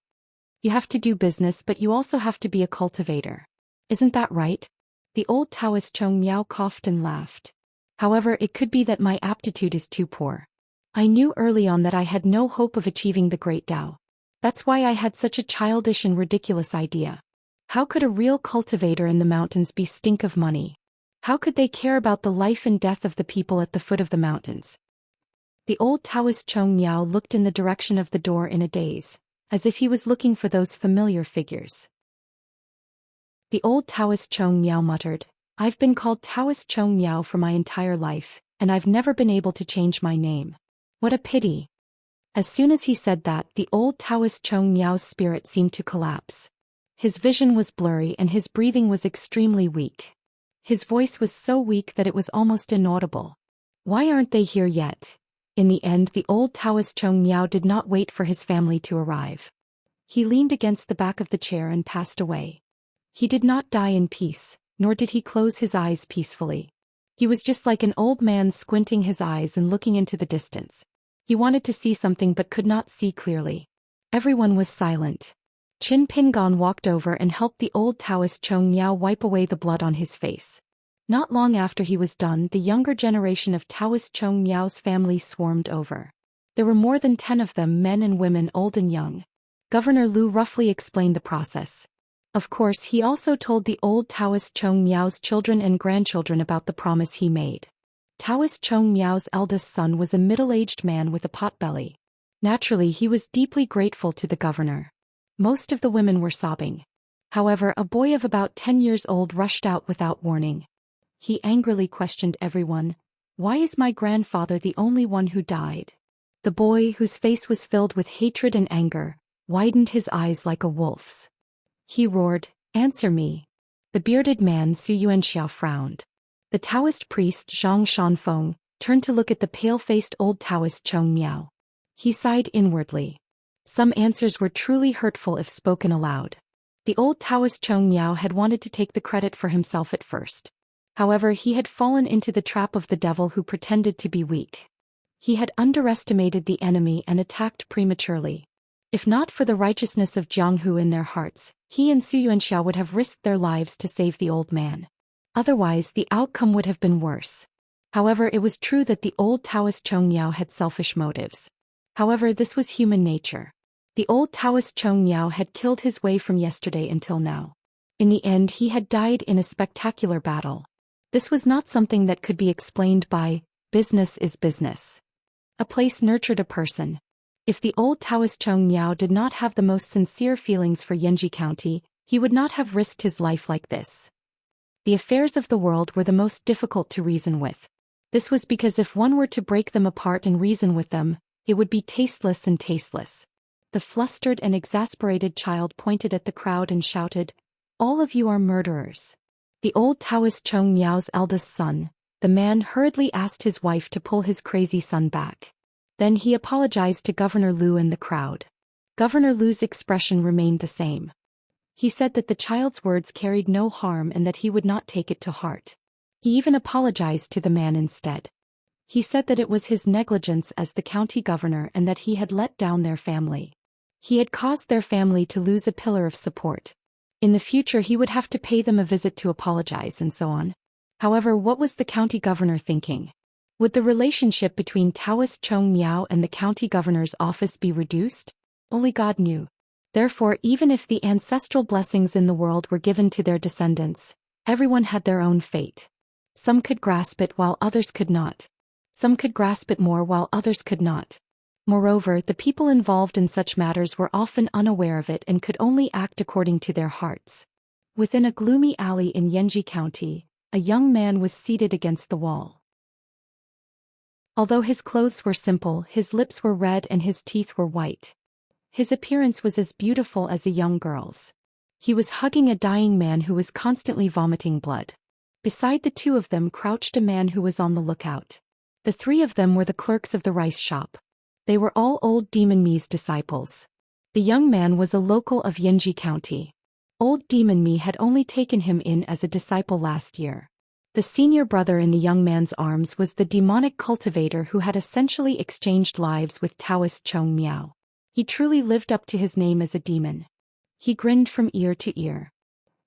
"You have to do business, but you also have to be a cultivator. Isn't that right?" The old Taoist Chong Miao coughed and laughed. "However, it could be that my aptitude is too poor. I knew early on that I had no hope of achieving the great Tao. That's why I had such a childish and ridiculous idea. How could a real cultivator in the mountains be stink of money? How could they care about the life and death of the people at the foot of the mountains? The old Taoist Chong Miao looked in the direction of the door in a daze, as if he was looking for those familiar figures. The old Taoist Chong Miao muttered, I've been called Taoist Chong Miao for my entire life, and I've never been able to change my name. What a pity. As soon as he said that, the old Taoist Chong Miao's spirit seemed to collapse. His vision was blurry and his breathing was extremely weak. His voice was so weak that it was almost inaudible. Why aren't they here yet? In the end, the old Taoist Chong Miao did not wait for his family to arrive. He leaned against the back of the chair and passed away. He did not die in peace, nor did he close his eyes peacefully. He was just like an old man squinting his eyes and looking into the distance. He wanted to see something but could not see clearly. Everyone was silent. Qin Pingan walked over and helped the old Taoist Chong Miao wipe away the blood on his face. Not long after he was done, the younger generation of Taoist Chong Miao's family swarmed over. There were more than 10 of them, men and women, old and young. Governor Lu roughly explained the process. Of course, he also told the old Taoist Chong Miao's children and grandchildren about the promise he made. Taoist Chong Miao's eldest son was a middle-aged man with a potbelly. Naturally, he was deeply grateful to the governor. Most of the women were sobbing. However, a boy of about 10 years old rushed out without warning. He angrily questioned everyone, "Why is my grandfather the only one who died?" The boy, whose face was filled with hatred and anger, widened his eyes like a wolf's. He roared, "Answer me." The bearded man Xianxia frowned. The Taoist priest Zhang Shanfeng turned to look at the pale-faced old Taoist Chong Miao. He sighed inwardly. Some answers were truly hurtful if spoken aloud. The old Taoist Chong Miao had wanted to take the credit for himself at first. However, he had fallen into the trap of the devil who pretended to be weak. He had underestimated the enemy and attacked prematurely. If not for the righteousness of Jianghu in their hearts, he and Xianxia would have risked their lives to save the old man. Otherwise, the outcome would have been worse. However, it was true that the old Taoist Chong Miao had selfish motives. However, this was human nature. The old Taoist Chong Miao had killed his way from yesterday until now. In the end, he had died in a spectacular battle. This was not something that could be explained by, business is business. A place nurtured a person. If the old Taoist Chong Miao did not have the most sincere feelings for Yanji County, he would not have risked his life like this. The affairs of the world were the most difficult to reason with. This was because if one were to break them apart and reason with them, it would be tasteless and tasteless. The flustered and exasperated child pointed at the crowd and shouted, "All of you are murderers." The old Taoist Chong Miao's eldest son, the man, hurriedly asked his wife to pull his crazy son back. Then he apologized to Governor Lu and the crowd. Governor Lu's expression remained the same. He said that the child's words carried no harm and that he would not take it to heart. He even apologized to the man instead. He said that it was his negligence as the county governor and that he had let down their family. He had caused their family to lose a pillar of support. In the future he would have to pay them a visit to apologize and so on. However, what was the county governor thinking? Would the relationship between Taoist Chong Miao and the county governor's office be reduced? Only God knew. Therefore, even if the ancestral blessings in the world were given to their descendants, everyone had their own fate. Some could grasp it while others could not. Some could grasp it more while others could not. Moreover, the people involved in such matters were often unaware of it and could only act according to their hearts. Within a gloomy alley in Yanji County, a young man was seated against the wall. Although his clothes were simple, his lips were red and his teeth were white. His appearance was as beautiful as a young girl's. He was hugging a dying man who was constantly vomiting blood. Beside the two of them crouched a man who was on the lookout. The three of them were the clerks of the rice shop. They were all old Demon Mi's disciples. The young man was a local of Yanji County. Old Demon Mi had only taken him in as a disciple last year. The senior brother in the young man's arms was the demonic cultivator who had essentially exchanged lives with Taoist Chong Miao. He truly lived up to his name as a demon. He grinned from ear to ear.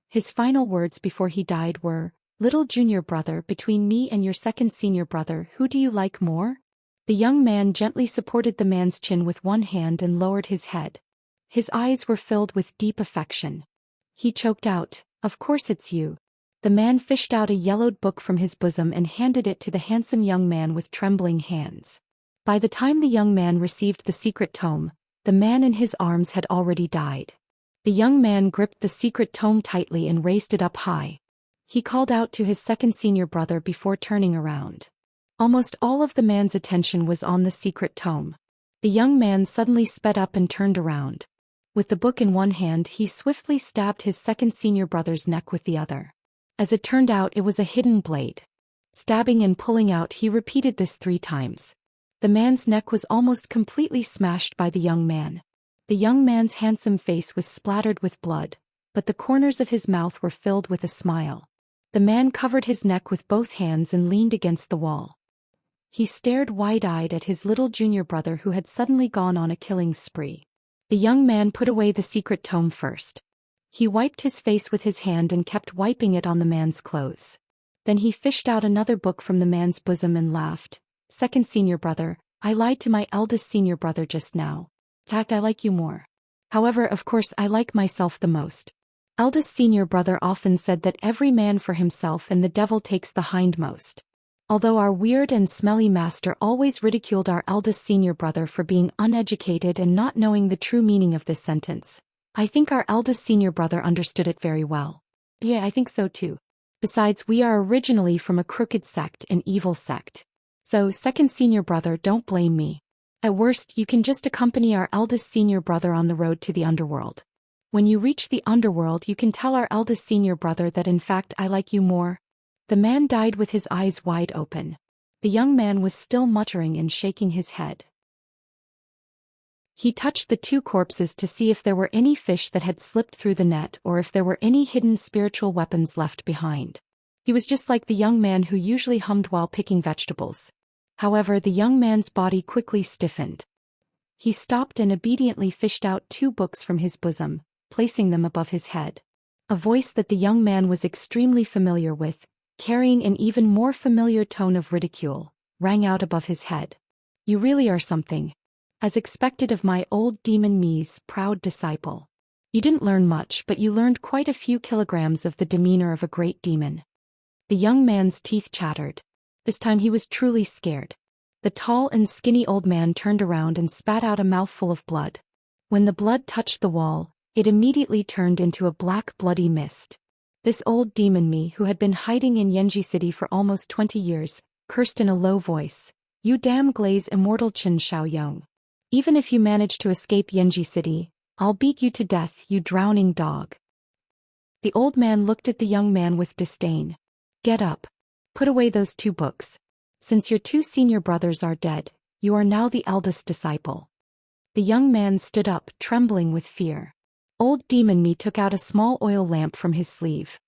His final words before he died were, "Little junior brother, between me and your second senior brother, who do you like more?" The young man gently supported the man's chin with one hand and lowered his head. His eyes were filled with deep affection. He choked out, "Of course it's you." The man fished out a yellowed book from his bosom and handed it to the handsome young man with trembling hands. By the time the young man received the secret tome, the man in his arms had already died. The young man gripped the secret tome tightly and raised it up high. He called out to his second senior brother before turning around. Almost all of the man's attention was on the secret tome. The young man suddenly sped up and turned around. With the book in one hand, he swiftly stabbed his second senior brother's neck with the other. As it turned out, it was a hidden blade. Stabbing and pulling out, he repeated this 3 times. The man's neck was almost completely smashed by the young man. The young man's handsome face was splattered with blood, but the corners of his mouth were filled with a smile. The man covered his neck with both hands and leaned against the wall. He stared wide-eyed at his little junior brother who had suddenly gone on a killing spree. The young man put away the secret tome first. He wiped his face with his hand and kept wiping it on the man's clothes. Then he fished out another book from the man's bosom and laughed. "Second senior brother, I lied to my eldest senior brother just now. In fact, I like you more. However, of course I like myself the most." Eldest senior brother often said that every man for himself and the devil takes the hindmost. Although our weird and smelly master always ridiculed our eldest senior brother for being uneducated and not knowing the true meaning of this sentence, I think our eldest senior brother understood it very well. Yeah, I think so too. Besides, we are originally from a crooked sect, an evil sect. So, second senior brother, don't blame me. At worst, you can just accompany our eldest senior brother on the road to the underworld. When you reach the underworld, you can tell our eldest senior brother that in fact I like you more. The man died with his eyes wide open. The young man was still muttering and shaking his head. He touched the 2 corpses to see if there were any fish that had slipped through the net or if there were any hidden spiritual weapons left behind. He was just like the young man who usually hummed while picking vegetables. However, the young man's body quickly stiffened. He stopped and obediently fished out 2 books from his bosom, placing them above his head. A voice that the young man was extremely familiar with, carrying an even more familiar tone of ridicule, rang out above his head. "You really are something. As expected of my old demon me's proud disciple. You didn't learn much, but you learned quite a few kilograms of the demeanor of a great demon." The young man's teeth chattered. This time he was truly scared. The tall and skinny old man turned around and spat out a mouthful of blood. When the blood touched the wall, it immediately turned into a black bloody mist. This old demon me, who had been hiding in Yanji City for almost 20 years, cursed in a low voice, "You damn glaze immortal Qin Shaoyong. Even if you manage to escape Yanji City, I'll beat you to death, you drowning dog." The old man looked at the young man with disdain. "Get up. Put away those 2 books. Since your 2 senior brothers are dead, you are now the eldest disciple." The young man stood up, trembling with fear. Old demon me took out a small oil lamp from his sleeve.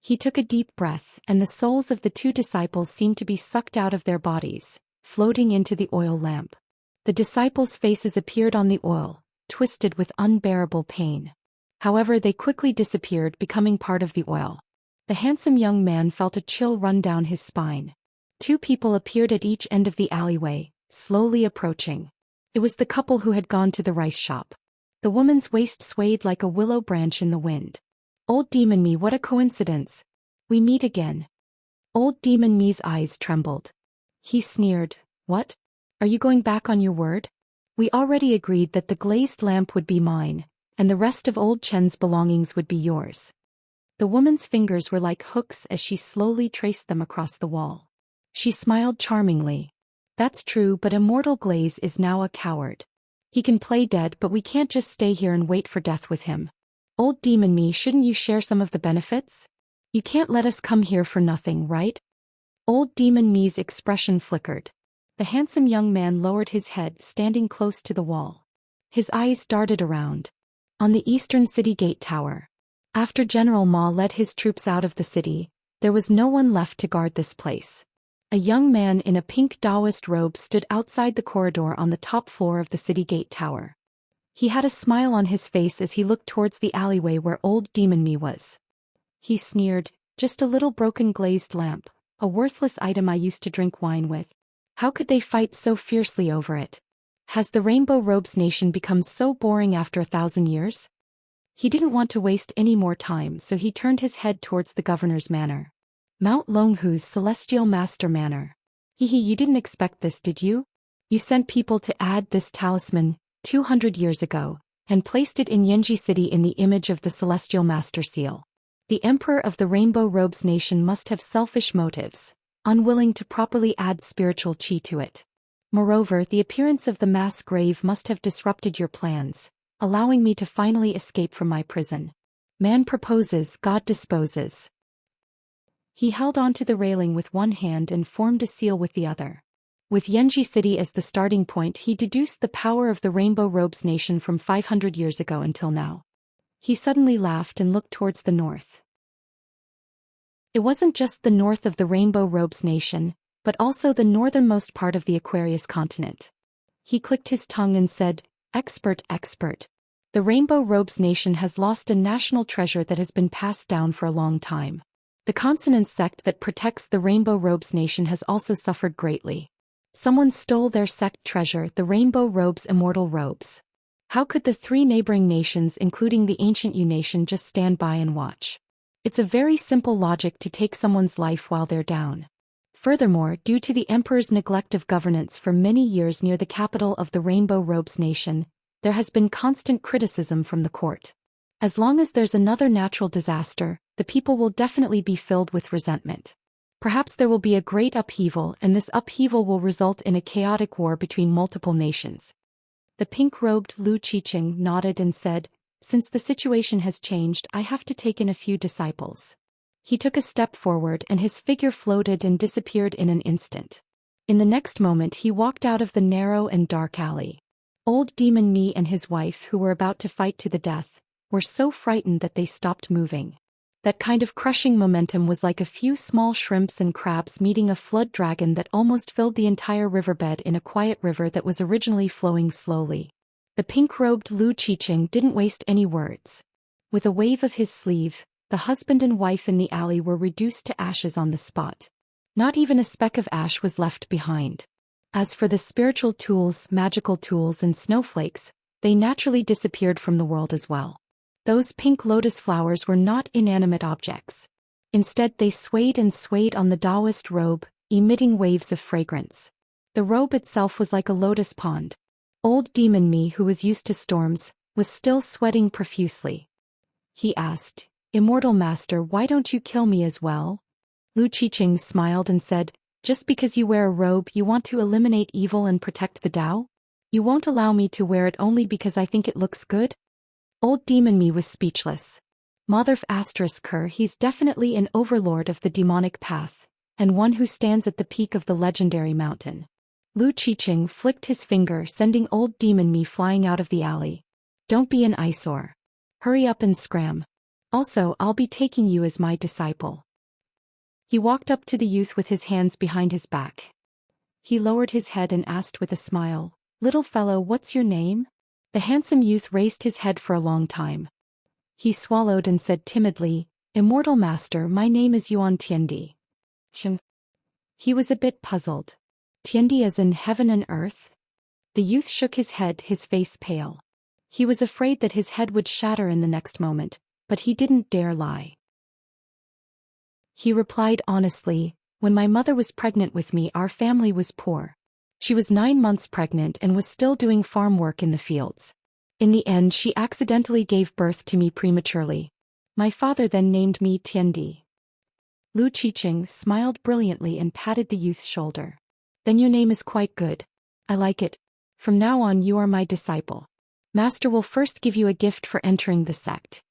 He took a deep breath, and the souls of the 2 disciples seemed to be sucked out of their bodies, floating into the oil lamp. The disciples' faces appeared on the oil, twisted with unbearable pain. However, they quickly disappeared, becoming part of the oil. The handsome young man felt a chill run down his spine. 2 people appeared at each end of the alleyway, slowly approaching. It was the couple who had gone to the rice shop. The woman's waist swayed like a willow branch in the wind. "Old demon me, what a coincidence. We meet again." Old demon me's eyes trembled. He sneered, "What? Are you going back on your word? We already agreed that the glazed lamp would be mine, and the rest of old Chen's belongings would be yours." The woman's fingers were like hooks as she slowly traced them across the wall. She smiled charmingly. "That's true, but Immortal Glaze is now a coward. He can play dead, but we can't just stay here and wait for death with him. Old demon me, shouldn't you share some of the benefits? You can't let us come here for nothing, right?" Old demon me's expression flickered. The handsome young man lowered his head, standing close to the wall. His eyes darted around. On the eastern city gate tower. After General Ma led his troops out of the city, there was no one left to guard this place. A young man in a pink Taoist robe stood outside the corridor on the top floor of the city gate tower. He had a smile on his face as he looked towards the alleyway where old demon me was. He sneered, "Just a little broken glazed lamp, a worthless item I used to drink wine with. How could they fight so fiercely over it? Has the Rainbow Robes Nation become so boring after 1,000 years? He didn't want to waste any more time, so he turned his head towards the governor's manor. Mount Longhu's Celestial Master Manor. Hehe, you didn't expect this, did you? You sent people to add this talisman 200 years ago, and placed it in Yanji City in the image of the Celestial Master Seal. The Emperor of the Rainbow Robes Nation must have selfish motives, unwilling to properly add spiritual chi to it. Moreover, the appearance of the mass grave must have disrupted your plans, allowing me to finally escape from my prison. Man proposes, God disposes. He held onto the railing with one hand and formed a seal with the other. With Yanji City as the starting point, he deduced the power of the Rainbow Robes Nation from 500 years ago until now. He suddenly laughed and looked towards the north. It wasn't just the north of the Rainbow Robes Nation, but also the northernmost part of the Aquarius continent. He clicked his tongue and said, "Expert, expert. The Rainbow Robes Nation has lost a national treasure that has been passed down for a long time. The consonant sect that protects the Rainbow Robes Nation has also suffered greatly. Someone stole their sect treasure, the Rainbow Robes' immortal robes. How could the three neighboring nations, including the ancient Yu nation, just stand by and watch? It's a very simple logic to take someone's life while they're down. Furthermore, due to the Emperor's neglect of governance for many years near the capital of the Rainbow Robes Nation, there has been constant criticism from the court. As long as there's another natural disaster, the people will definitely be filled with resentment. Perhaps there will be a great upheaval, and this upheaval will result in a chaotic war between multiple nations." The pink-robed Lu Qiqing nodded and said, "Since the situation has changed, I have to take in a few disciples." He took a step forward and his figure floated and disappeared in an instant. In the next moment he walked out of the narrow and dark alley. Old Demon Mi and his wife, who were about to fight to the death, were so frightened that they stopped moving. That kind of crushing momentum was like a few small shrimps and crabs meeting a flood dragon that almost filled the entire riverbed in a quiet river that was originally flowing slowly. The pink-robed Lu Qiqing didn't waste any words. With a wave of his sleeve, the husband and wife in the alley were reduced to ashes on the spot. Not even a speck of ash was left behind. As for the spiritual tools, magical tools, and snowflakes, they naturally disappeared from the world as well. Those pink lotus flowers were not inanimate objects. Instead, they swayed and swayed on the Taoist robe, emitting waves of fragrance. The robe itself was like a lotus pond. Old Demon Mi, who was used to storms, was still sweating profusely. He asked, "Immortal Master, why don't you kill me as well?" Lu Qiqing smiled and said, "Just because you wear a robe, you want to eliminate evil and protect the Tao? You won't allow me to wear it only because I think it looks good?" Old Demon Mi was speechless. Motherf *Ker, he's definitely an overlord of the demonic path, and one who stands at the peak of the legendary mountain. Lu Qiqing flicked his finger, sending Old Demon Mi flying out of the alley. "Don't be an eyesore. Hurry up and scram. Also, I'll be taking you as my disciple." He walked up to the youth with his hands behind his back. He lowered his head and asked with a smile, "Little fellow, what's your name?" The handsome youth raised his head for a long time. He swallowed and said timidly, "Immortal Master, my name is Yuan Tiandi." He was a bit puzzled. Tiandi as in heaven and earth? The youth shook his head, his face pale. He was afraid that his head would shatter in the next moment, but he didn't dare lie. He replied honestly, "When my mother was pregnant with me, our family was poor. She was 9 months pregnant and was still doing farm work in the fields. In the end, she accidentally gave birth to me prematurely. My father then named me Tiandi." Lu Qiqing smiled brilliantly and patted the youth's shoulder. "Then your name is quite good. I like it. From now on you are my disciple. Master will first give you a gift for entering the sect."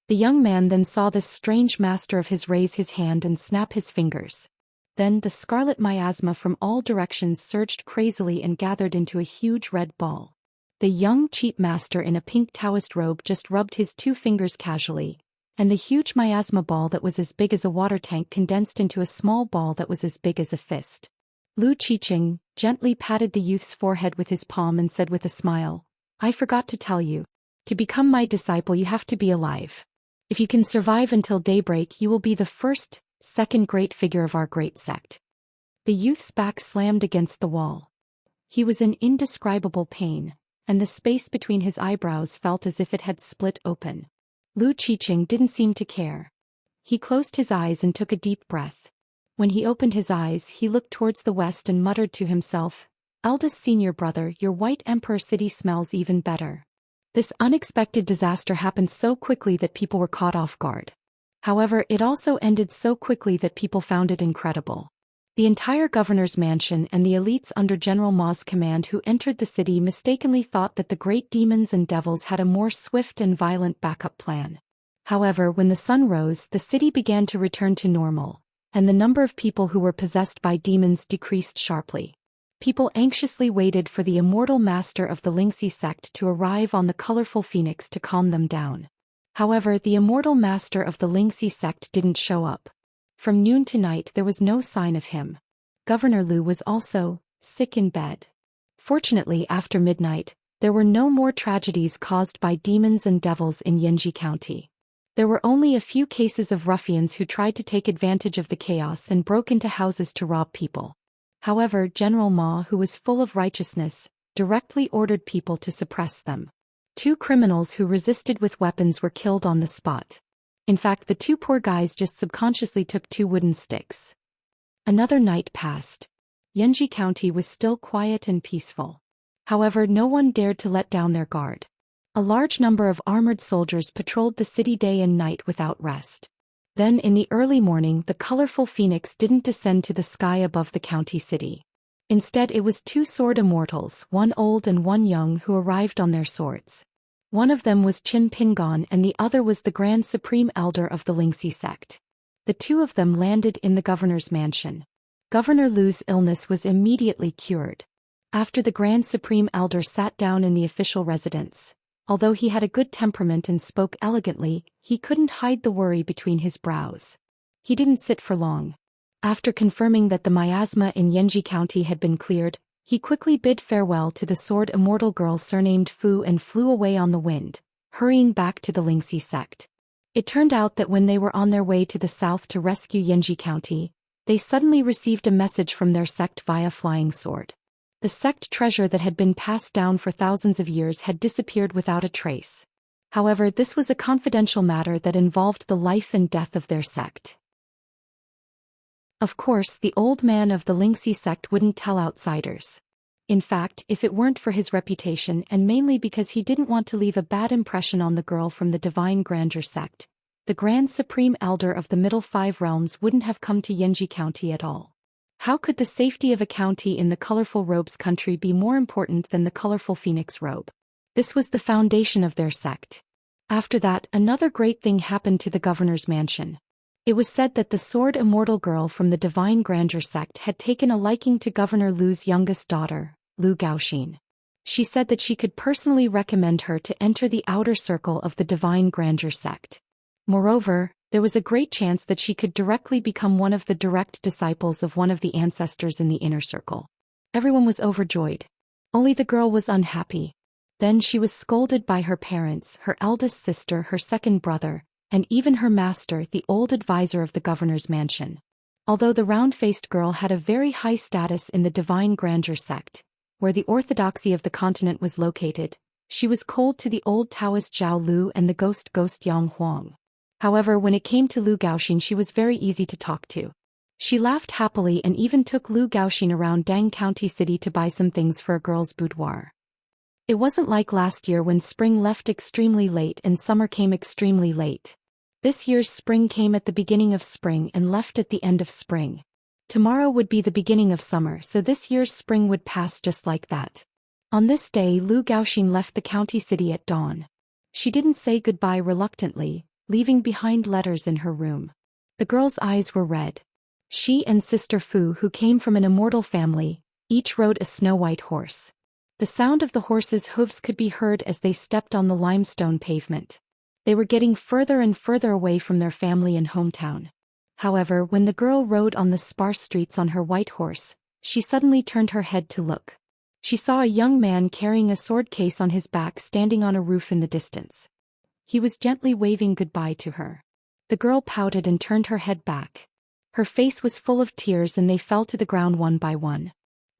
The young man then saw this strange master of his raise his hand and snap his fingers. Then the scarlet miasma from all directions surged crazily and gathered into a huge red ball. The young cheap master in a pink Taoist robe just rubbed his 2 fingers casually, and the huge miasma ball that was as big as a water tank condensed into a small ball that was as big as a fist. Lu Qiqing gently patted the youth's forehead with his palm and said with a smile, "I forgot to tell you. To become my disciple you have to be alive. If you can survive until daybreak you will be the second great figure of our great sect." The youth's back slammed against the wall. He was in indescribable pain, and the space between his eyebrows felt as if it had split open. Lu Qiqing didn't seem to care. He closed his eyes and took a deep breath. When he opened his eyes, he looked towards the west and muttered to himself, "Eldest senior brother, your white emperor city smells even better." This unexpected disaster happened so quickly that people were caught off guard. However, it also ended so quickly that people found it incredible. The entire governor's mansion and the elites under General Ma's command who entered the city mistakenly thought that the great demons and devils had a more swift and violent backup plan. However, when the sun rose, the city began to return to normal, and the number of people who were possessed by demons decreased sharply. People anxiously waited for the immortal master of the Xianxia sect to arrive on the colorful phoenix to calm them down. However, the immortal master of the Xianxia sect didn't show up. From noon to night there was no sign of him. Governor Lu was also sick in bed. Fortunately, after midnight, there were no more tragedies caused by demons and devils in Yanji County. There were only a few cases of ruffians who tried to take advantage of the chaos and broke into houses to rob people. However, General Ma, who was full of righteousness, directly ordered people to suppress them. 2 criminals who resisted with weapons were killed on the spot. In fact, the 2 poor guys just subconsciously took 2 wooden sticks. Another night passed. Yanji County was still quiet and peaceful. However, no one dared to let down their guard. A large number of armored soldiers patrolled the city day and night without rest. Then in the early morning, the colorful phoenix didn't descend to the sky above the county city. Instead, it was 2 sword immortals, one old and one young, who arrived on their swords. One of them was Qin Pingon and the other was the Grand Supreme Elder of the Xianxia sect. The 2 of them landed in the governor's mansion. Governor Lu's illness was immediately cured. After the Grand Supreme Elder sat down in the official residence, although he had a good temperament and spoke elegantly, he couldn't hide the worry between his brows. He didn't sit for long. After confirming that the miasma in Yanji County had been cleared, he quickly bid farewell to the sword immortal girl surnamed Fu and flew away on the wind, hurrying back to the Xianxia sect. It turned out that when they were on their way to the south to rescue Yanji County, they suddenly received a message from their sect via flying sword. The sect treasure that had been passed down for thousands of years had disappeared without a trace. However, this was a confidential matter that involved the life and death of their sect. Of course, the old man of the Xianxia sect wouldn't tell outsiders. In fact, if it weren't for his reputation and mainly because he didn't want to leave a bad impression on the girl from the Divine Grandeur sect, the Grand Supreme Elder of the Middle 5 Realms wouldn't have come to Yanji County at all. How could the safety of a county in the colorful robes country be more important than the colorful phoenix robe? This was the foundation of their sect. After that, another great thing happened to the governor's mansion. It was said that the sword immortal girl from the Divine Grandeur sect had taken a liking to Governor Lu's youngest daughter, Lu Gaoxin. She said that she could personally recommend her to enter the outer circle of the Divine Grandeur sect. Moreover, there was a great chance that she could directly become one of the direct disciples of one of the ancestors in the inner circle. Everyone was overjoyed. Only the girl was unhappy. Then she was scolded by her parents, her eldest sister, her second brother, and even her master, the old advisor of the governor's mansion. Although the round-faced girl had a very high status in the Divine Grandeur sect, where the orthodoxy of the continent was located, she was cold to the old Taoist Zhao Lu and the ghost Yang Huang. However, when it came to Lu Gaoxin, she was very easy to talk to. She laughed happily and even took Lu Gaoxin around Dang County City to buy some things for a girl's boudoir. It wasn't like last year when spring left extremely late and summer came extremely late. This year's spring came at the beginning of spring and left at the end of spring. Tomorrow would be the beginning of summer, so this year's spring would pass just like that. On this day, Lu Gaoxin left the county city at dawn. She didn't say goodbye reluctantly, leaving behind letters in her room. The girl's eyes were red. She and Sister Fu, who came from an immortal family, each rode a snow-white horse. The sound of the horses' hooves could be heard as they stepped on the limestone pavement. They were getting further and further away from their family and hometown. However, when the girl rode on the sparse streets on her white horse, she suddenly turned her head to look. She saw a young man carrying a sword case on his back standing on a roof in the distance. He was gently waving goodbye to her. The girl pouted and turned her head back. Her face was full of tears and they fell to the ground one by one.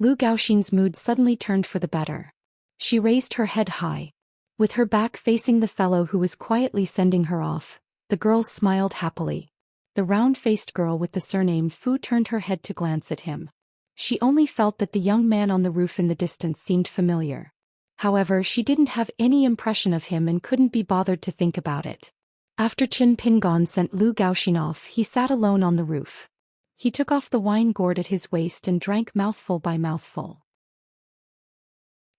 Lu Gaoxin's mood suddenly turned for the better. She raised her head high. With her back facing the fellow who was quietly sending her off, the girl smiled happily. The round-faced girl with the surname Fu turned her head to glance at him. She only felt that the young man on the roof in the distance seemed familiar. However, she didn't have any impression of him and couldn't be bothered to think about it. After Qin Pingon sent Lu Gaoxin off, he sat alone on the roof. He took off the wine gourd at his waist and drank mouthful by mouthful.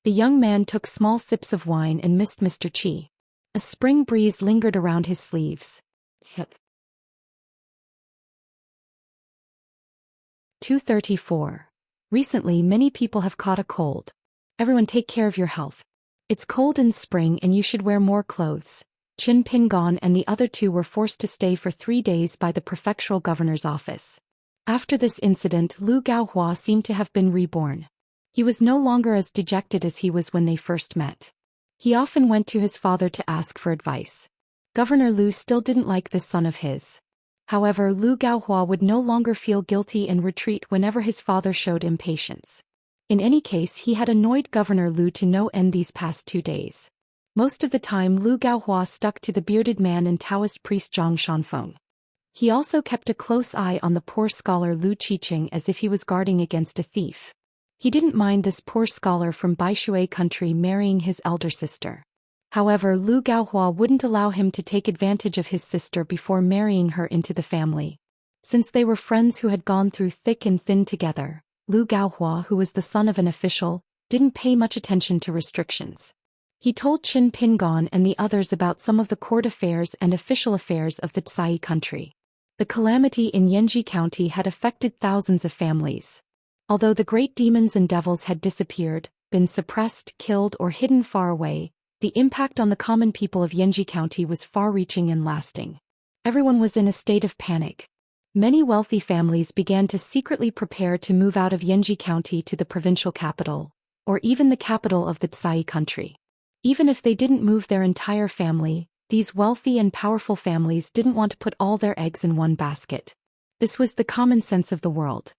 The young man took small sips of wine and missed Mr. Qi. A spring breeze lingered around his sleeves. 234. Recently, many people have caught a cold. Everyone take care of your health. It's cold in spring and you should wear more clothes. Qin Pingon and the other two were forced to stay for 3 days by the prefectural governor's office. After this incident, Lu Gaohua seemed to have been reborn. He was no longer as dejected as he was when they first met. He often went to his father to ask for advice. Governor Lu still didn't like this son of his. However, Lu Gaohua would no longer feel guilty and retreat whenever his father showed impatience. In any case, he had annoyed Governor Lu to no end these past 2 days. Most of the time, Lu Gaohua stuck to the bearded man and Taoist priest Zhang Shanfeng. He also kept a close eye on the poor scholar Lu Qiqing as if he was guarding against a thief. He didn't mind this poor scholar from Baishui country marrying his elder sister. However, Lu Gaohua wouldn't allow him to take advantage of his sister before marrying her into the family. Since they were friends who had gone through thick and thin together, Lu Gaohua, who was the son of an official, didn't pay much attention to restrictions. He told Qin Pingon and the others about some of the court affairs and official affairs of the Tsai country. The calamity in Yanji County had affected thousands of families. Although the great demons and devils had disappeared, been suppressed, killed, or hidden far away, the impact on the common people of Yanji County was far-reaching and lasting. Everyone was in a state of panic. Many wealthy families began to secretly prepare to move out of Yanji County to the provincial capital, or even the capital of the Tsai country. Even if they didn't move their entire family, these wealthy and powerful families didn't want to put all their eggs in one basket. This was the common sense of the world.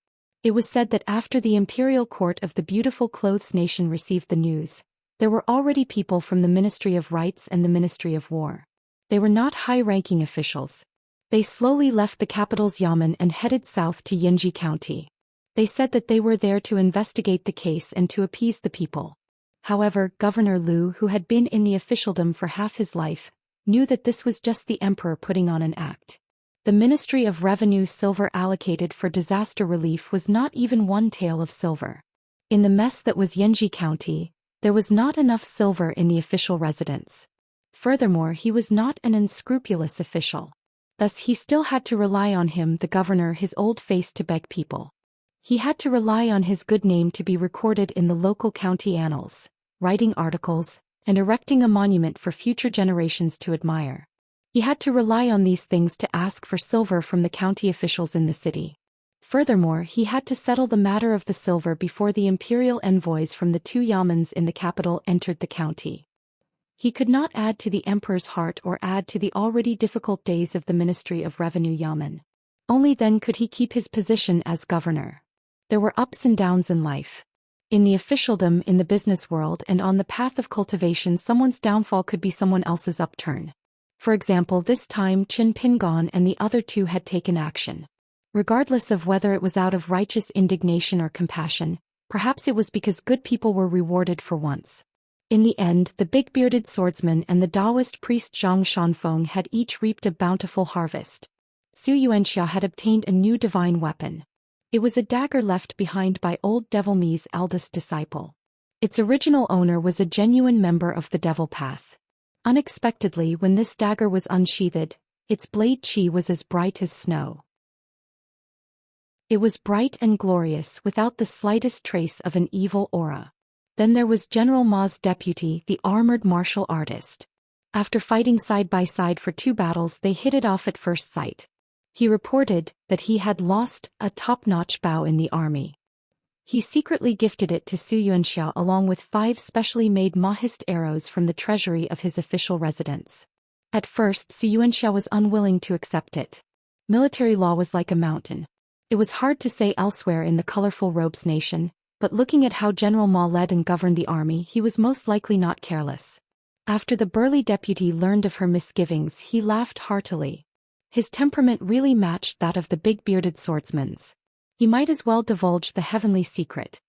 It was said that after the imperial court of the beautiful clothes nation received the news, there were already people from the Ministry of Rights and the Ministry of War. They were not high-ranking officials. They slowly left the capital's Yamen and headed south to Yanji County. They said that they were there to investigate the case and to appease the people. However, Governor Lu, who had been in the officialdom for half his life, knew that this was just the emperor putting on an act. The Ministry of Revenue silver allocated for disaster relief was not even one tael of silver. In the mess that was Yanji County, there was not enough silver in the official residence. Furthermore, he was not an unscrupulous official. Thus he still had to rely on him, the governor, his old face, to beg people. He had to rely on his good name to be recorded in the local county annals, writing articles, and erecting a monument for future generations to admire. He had to rely on these things to ask for silver from the county officials in the city. Furthermore, he had to settle the matter of the silver before the imperial envoys from the 2 yamens in the capital entered the county. He could not add to the emperor's heart or add to the already difficult days of the Ministry of Revenue Yamen. Only then could he keep his position as governor. There were ups and downs in life. In the officialdom, in the business world, and on the path of cultivation, someone's downfall could be someone else's upturn. For example, this time Qin Pingon and the other 2 had taken action. Regardless of whether it was out of righteous indignation or compassion, perhaps it was because good people were rewarded for once. In the end, the big-bearded swordsman and the Taoist priest Zhang Shanfeng had each reaped a bountiful harvest. Xianxia had obtained a new divine weapon. It was a dagger left behind by old Devil Mi's eldest disciple. Its original owner was a genuine member of the Devil Path. Unexpectedly, when this dagger was unsheathed, its blade qi was as bright as snow. It was bright and glorious without the slightest trace of an evil aura. Then there was General Ma's deputy, the armored martial artist. After fighting side by side for 2 battles, they hit it off at first sight. He reported that he had lost a top-notch bow in the army. He secretly gifted it to Xianxia along with 5 specially made mahist arrows from the treasury of his official residence. At first, Xianxia was unwilling to accept it. Military law was like a mountain. It was hard to say elsewhere in the colorful robes nation, but looking at how General Ma led and governed the army, he was most likely not careless. After the burly deputy learned of her misgivings, he laughed heartily. His temperament really matched that of the big-bearded swordsman's. He might as well divulge the heavenly secret.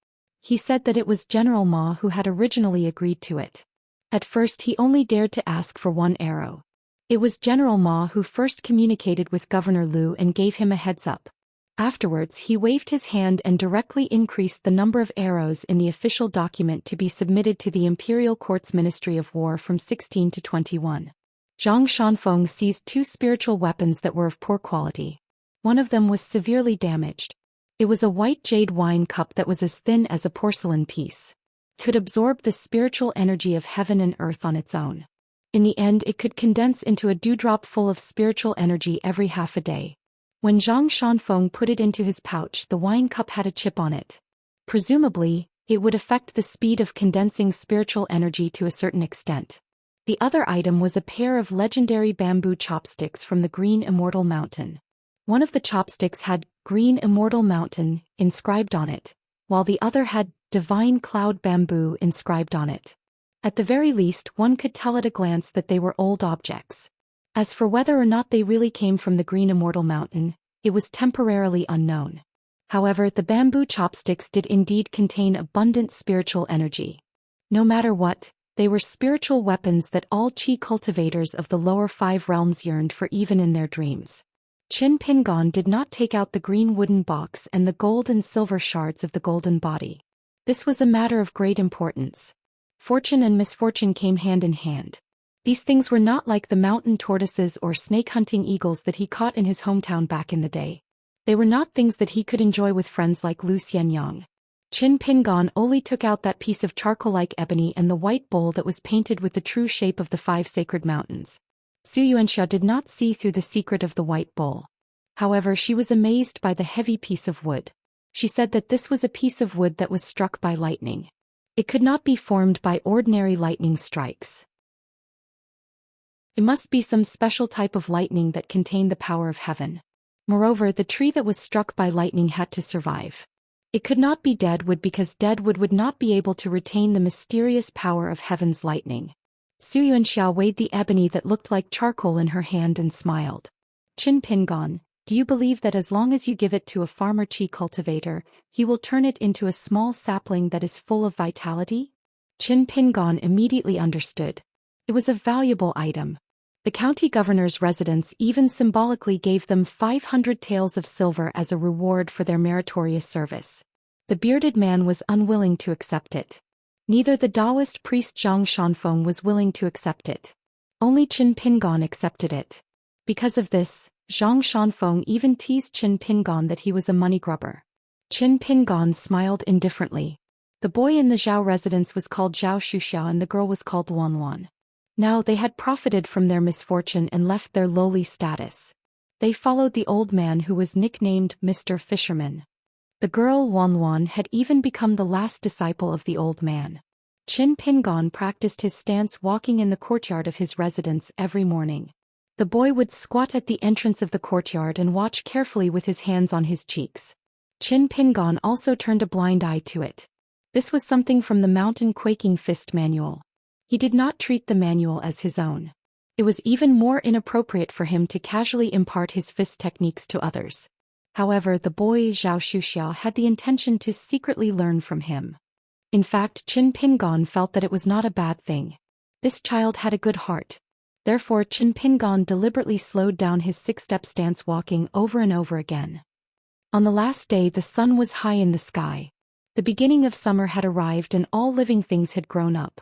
He said that it was General Ma who had originally agreed to it. At first he only dared to ask for one arrow. It was General Ma who first communicated with Governor Liu and gave him a heads-up. Afterwards he waved his hand and directly increased the number of arrows in the official document to be submitted to the Imperial Court's Ministry of War from 16 to 21. Zhang Shanfeng seized 2 spiritual weapons that were of poor quality. One of them was severely damaged. It was a white jade wine cup that was as thin as a porcelain piece. It could absorb the spiritual energy of heaven and earth on its own. In the end, it could condense into a dewdrop full of spiritual energy every half a day. When Zhang Shanfeng put it into his pouch, the wine cup had a chip on it. Presumably, it would affect the speed of condensing spiritual energy to a certain extent. The other item was a pair of legendary bamboo chopsticks from the Green Immortal Mountain. One of the chopsticks had Green Immortal Mountain inscribed on it, while the other had Divine Cloud Bamboo inscribed on it. At the very least, one could tell at a glance that they were old objects. As for whether or not they really came from the Green Immortal Mountain, it was temporarily unknown. However, the bamboo chopsticks did indeed contain abundant spiritual energy. No matter what, they were spiritual weapons that all Qi cultivators of the lower 5 realms yearned for even in their dreams. Qin Pingon did not take out the green wooden box and the gold and silver shards of the golden body. This was a matter of great importance. Fortune and misfortune came hand in hand. These things were not like the mountain tortoises or snake-hunting eagles that he caught in his hometown back in the day. They were not things that he could enjoy with friends like Lu Xianyang. Qin Pingon only took out that piece of charcoal-like ebony and the white bowl that was painted with the true shape of the 5 sacred mountains. Xianxia did not see through the secret of the white bowl. However, she was amazed by the heavy piece of wood. She said that this was a piece of wood that was struck by lightning. It could not be formed by ordinary lightning strikes. It must be some special type of lightning that contained the power of heaven. Moreover, the tree that was struck by lightning had to survive. It could not be dead wood because dead wood would not be able to retain the mysterious power of heaven's lightning. Xianxia weighed the ebony that looked like charcoal in her hand and smiled. Qin Pingon, do you believe that as long as you give it to a farmer Qi cultivator, he will turn it into a small sapling that is full of vitality? Qin Pingon immediately understood. It was a valuable item. The county governor's residence even symbolically gave them 500 taels of silver as a reward for their meritorious service. The bearded man was unwilling to accept it. Neither the Taoist priest Zhang Shanfeng was willing to accept it. Only Qin Pingon accepted it. Because of this, Zhang Shanfeng even teased Qin Pingon that he was a money grubber. Qin Pingon smiled indifferently. The boy in the Zhao residence was called Zhou Xian and the girl was called Luan Luan. Now they had profited from their misfortune and left their lowly status. They followed the old man who was nicknamed Mr. Fisherman. The girl Luan Luan had even become the last disciple of the old man. Qin Pingon practiced his stance walking in the courtyard of his residence every morning. The boy would squat at the entrance of the courtyard and watch carefully with his hands on his cheeks. Qin Pingon also turned a blind eye to it. This was something from the Mountain Quaking Fist Manual. He did not treat the manual as his own. It was even more inappropriate for him to casually impart his fist techniques to others. However, the boy Zhou Xian had the intention to secretly learn from him. In fact, Qin Pingon felt that it was not a bad thing. This child had a good heart. Therefore, Qin Pingon deliberately slowed down his 6-step stance walking over and over again. On the last day, the sun was high in the sky. The beginning of summer had arrived and all living things had grown up.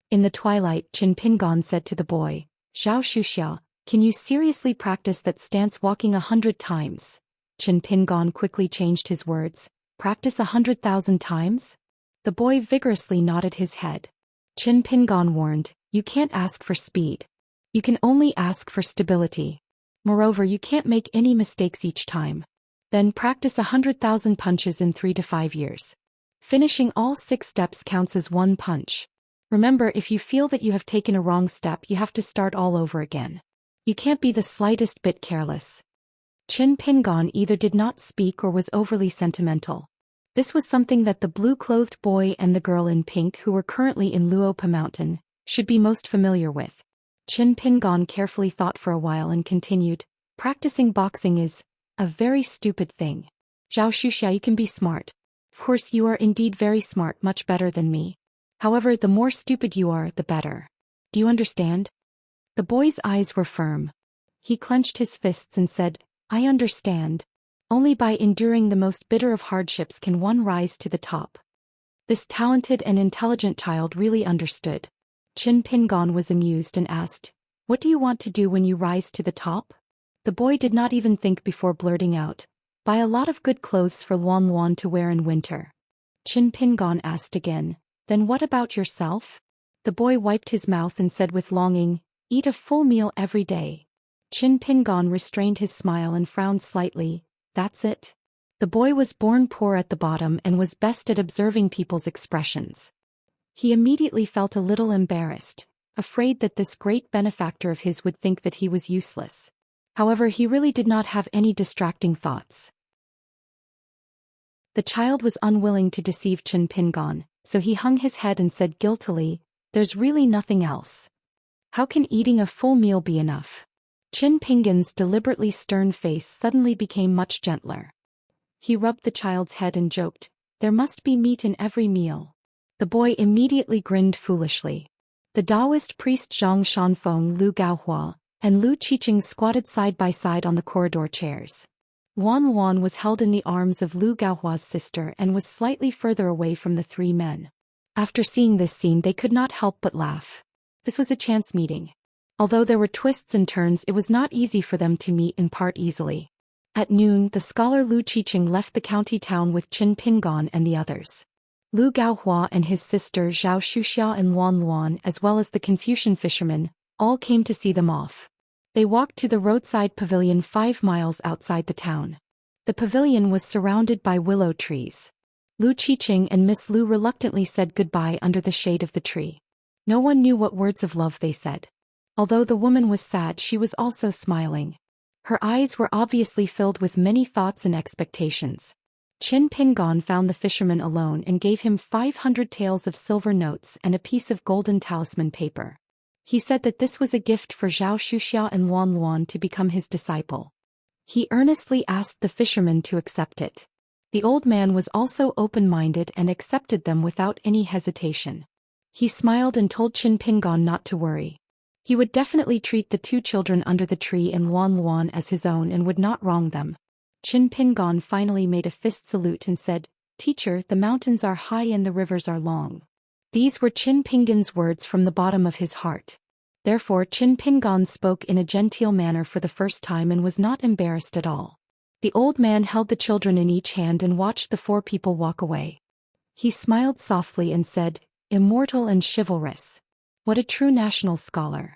In the twilight, Qin Pingon said to the boy, Zhou Xian, can you seriously practice that stance walking 100 times? Qin Pingon quickly changed his words, practice 100,000 times? The boy vigorously nodded his head. Qin Pingon warned, you can't ask for speed. You can only ask for stability. Moreover, you can't make any mistakes each time. Then practice 100,000 punches in 3 to 5 years. Finishing all 6 steps counts as 1 punch. Remember, if you feel that you have taken a wrong step, you have to start all over again. You can't be the slightest bit careless. Qin Pingon either did not speak or was overly sentimental. This was something that the blue-clothed boy and the girl in pink who were currently in Luopa Mountain should be most familiar with. Qin Pingon carefully thought for a while and continued, practicing boxing is a very stupid thing. Zhou Xian, you can be smart. Of course you are indeed very smart, much better than me. However, the more stupid you are, the better. Do you understand? The boy's eyes were firm. He clenched his fists and said, I understand. Only by enduring the most bitter of hardships can one rise to the top. This talented and intelligent child really understood. Qin Pingon was amused and asked, what do you want to do when you rise to the top? The boy did not even think before blurting out, buy a lot of good clothes for Luan Luan to wear in winter. Qin Pingon asked again, then what about yourself? The boy wiped his mouth and said with longing, eat a full meal every day. Qin Pingon restrained his smile and frowned slightly, that's it? The boy was born poor at the bottom and was best at observing people's expressions. He immediately felt a little embarrassed, afraid that this great benefactor of his would think that he was useless. However, he really did not have any distracting thoughts. The child was unwilling to deceive Qin Pingon, so he hung his head and said guiltily, there's really nothing else. How can eating a full meal be enough? Qin Pingon's deliberately stern face suddenly became much gentler. He rubbed the child's head and joked, there must be meat in every meal. The boy immediately grinned foolishly. The Taoist priest Zhang Shanfeng, Lu Gaohua, and Lu Qiqing squatted side by side on the corridor chairs. Luan Luan was held in the arms of Lu Gaohua's sister and was slightly further away from the three men. After seeing this scene, they could not help but laugh. This was a chance meeting. Although there were twists and turns, it was not easy for them to meet and part easily. At noon, the scholar Lu Qiqing left the county town with Qin Pingon and the others. Lu Gaohua and his sister Zhou Xian and Luan Luan, as well as the Confucian fishermen, all came to see them off. They walked to the roadside pavilion 5 miles outside the town. The pavilion was surrounded by willow trees. Lu Qiqing and Miss Lu reluctantly said goodbye under the shade of the tree. No one knew what words of love they said. Although the woman was sad, she was also smiling. Her eyes were obviously filled with many thoughts and expectations. Qin Pingon found the fisherman alone and gave him 500 taels of silver notes and a piece of golden talisman paper. He said that this was a gift for Zhou Xian and Luan Luan to become his disciple. He earnestly asked the fisherman to accept it. The old man was also open-minded and accepted them without any hesitation. He smiled and told Qin Pingon not to worry. He would definitely treat the 2 children under the tree and Luan Luan as his own and would not wrong them. Qin Pingon finally made a fist salute and said, Teacher, the mountains are high and the rivers are long. These were Qin Pingon's words from the bottom of his heart. Therefore Qin Pingon spoke in a genteel manner for the first time and was not embarrassed at all. The old man held the children in each hand and watched the 4 people walk away. He smiled softly and said, Immortal and chivalrous. What a true national scholar.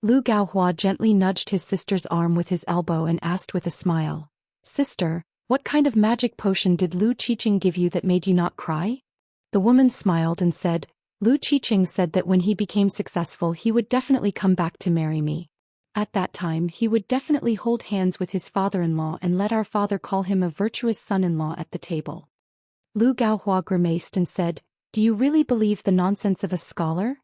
Lu Gaohua gently nudged his sister's arm with his elbow and asked with a smile, Sister, what kind of magic potion did Lu Qiqing give you that made you not cry? The woman smiled and said, Lu Qiqing said that when he became successful he would definitely come back to marry me. At that time he would definitely hold hands with his father-in-law and let our father call him a virtuous son-in-law at the table. Lu Gaohua grimaced and said, Do you really believe the nonsense of a scholar?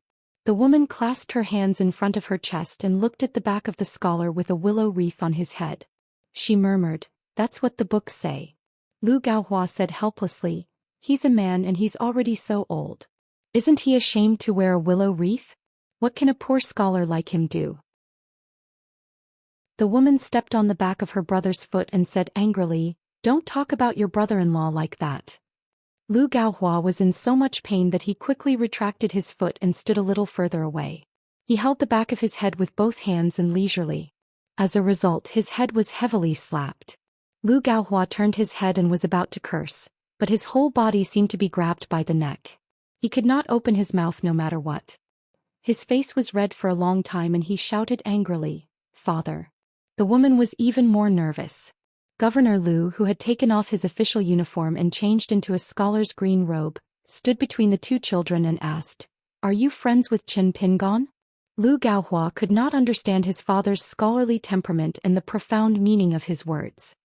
The woman clasped her hands in front of her chest and looked at the back of the scholar with a willow wreath on his head. She murmured, That's what the books say. Lu Gaohua said helplessly, He's a man and he's already so old. Isn't he ashamed to wear a willow wreath? What can a poor scholar like him do? The woman stepped on the back of her brother's foot and said angrily, Don't talk about your brother-in-law like that. Lu Gaohua was in so much pain that he quickly retracted his foot and stood a little further away. He held the back of his head with both hands and leisurely. As a result, his head was heavily slapped. Lu Gaohua turned his head and was about to curse, but his whole body seemed to be grabbed by the neck. He could not open his mouth no matter what. His face was red for a long time and he shouted angrily, Father. The woman was even more nervous. Governor Lu, who had taken off his official uniform and changed into a scholar's green robe, stood between the 2 children and asked, Are you friends with Qin Pingon? Lu Gaohua could not understand his father's scholarly temperament and the profound meaning of his words.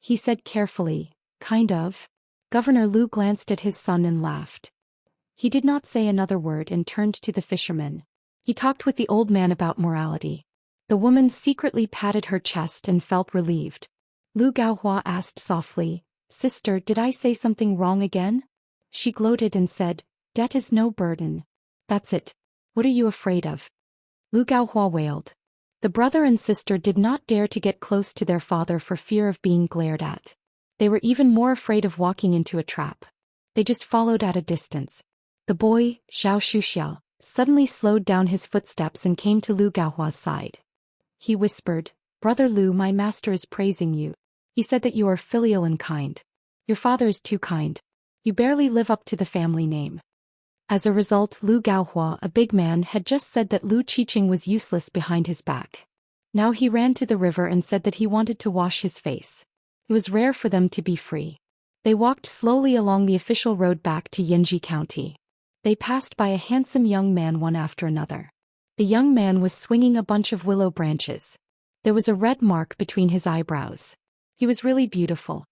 He said carefully, Kind of. Governor Lu glanced at his son and laughed. He did not say another word and turned to the fisherman. He talked with the old man about morality. The woman secretly patted her chest and felt relieved. Lu Gaohua asked softly, "Sister, did I say something wrong again?" She gloated and said, "Debt is no burden." "That's it. What are you afraid of?" Lu Gaohua wailed. The brother and sister did not dare to get close to their father for fear of being glared at. They were even more afraid of walking into a trap. They just followed at a distance. The boy, Xiao Xian, suddenly slowed down his footsteps and came to Lu Gaohua's side. He whispered, "Brother Lu, my master is praising you. He said that you are filial and kind. Your father is too kind. You barely live up to the family name." As a result, Lu Gaohua, a big man, had just said that Lu Qiqing was useless behind his back. Now he ran to the river and said that he wanted to wash his face. It was rare for them to be free. They walked slowly along the official road back to Yinji County. They passed by a handsome young man one after another. The young man was swinging a bunch of willow branches. There was a red mark between his eyebrows. He was really beautiful.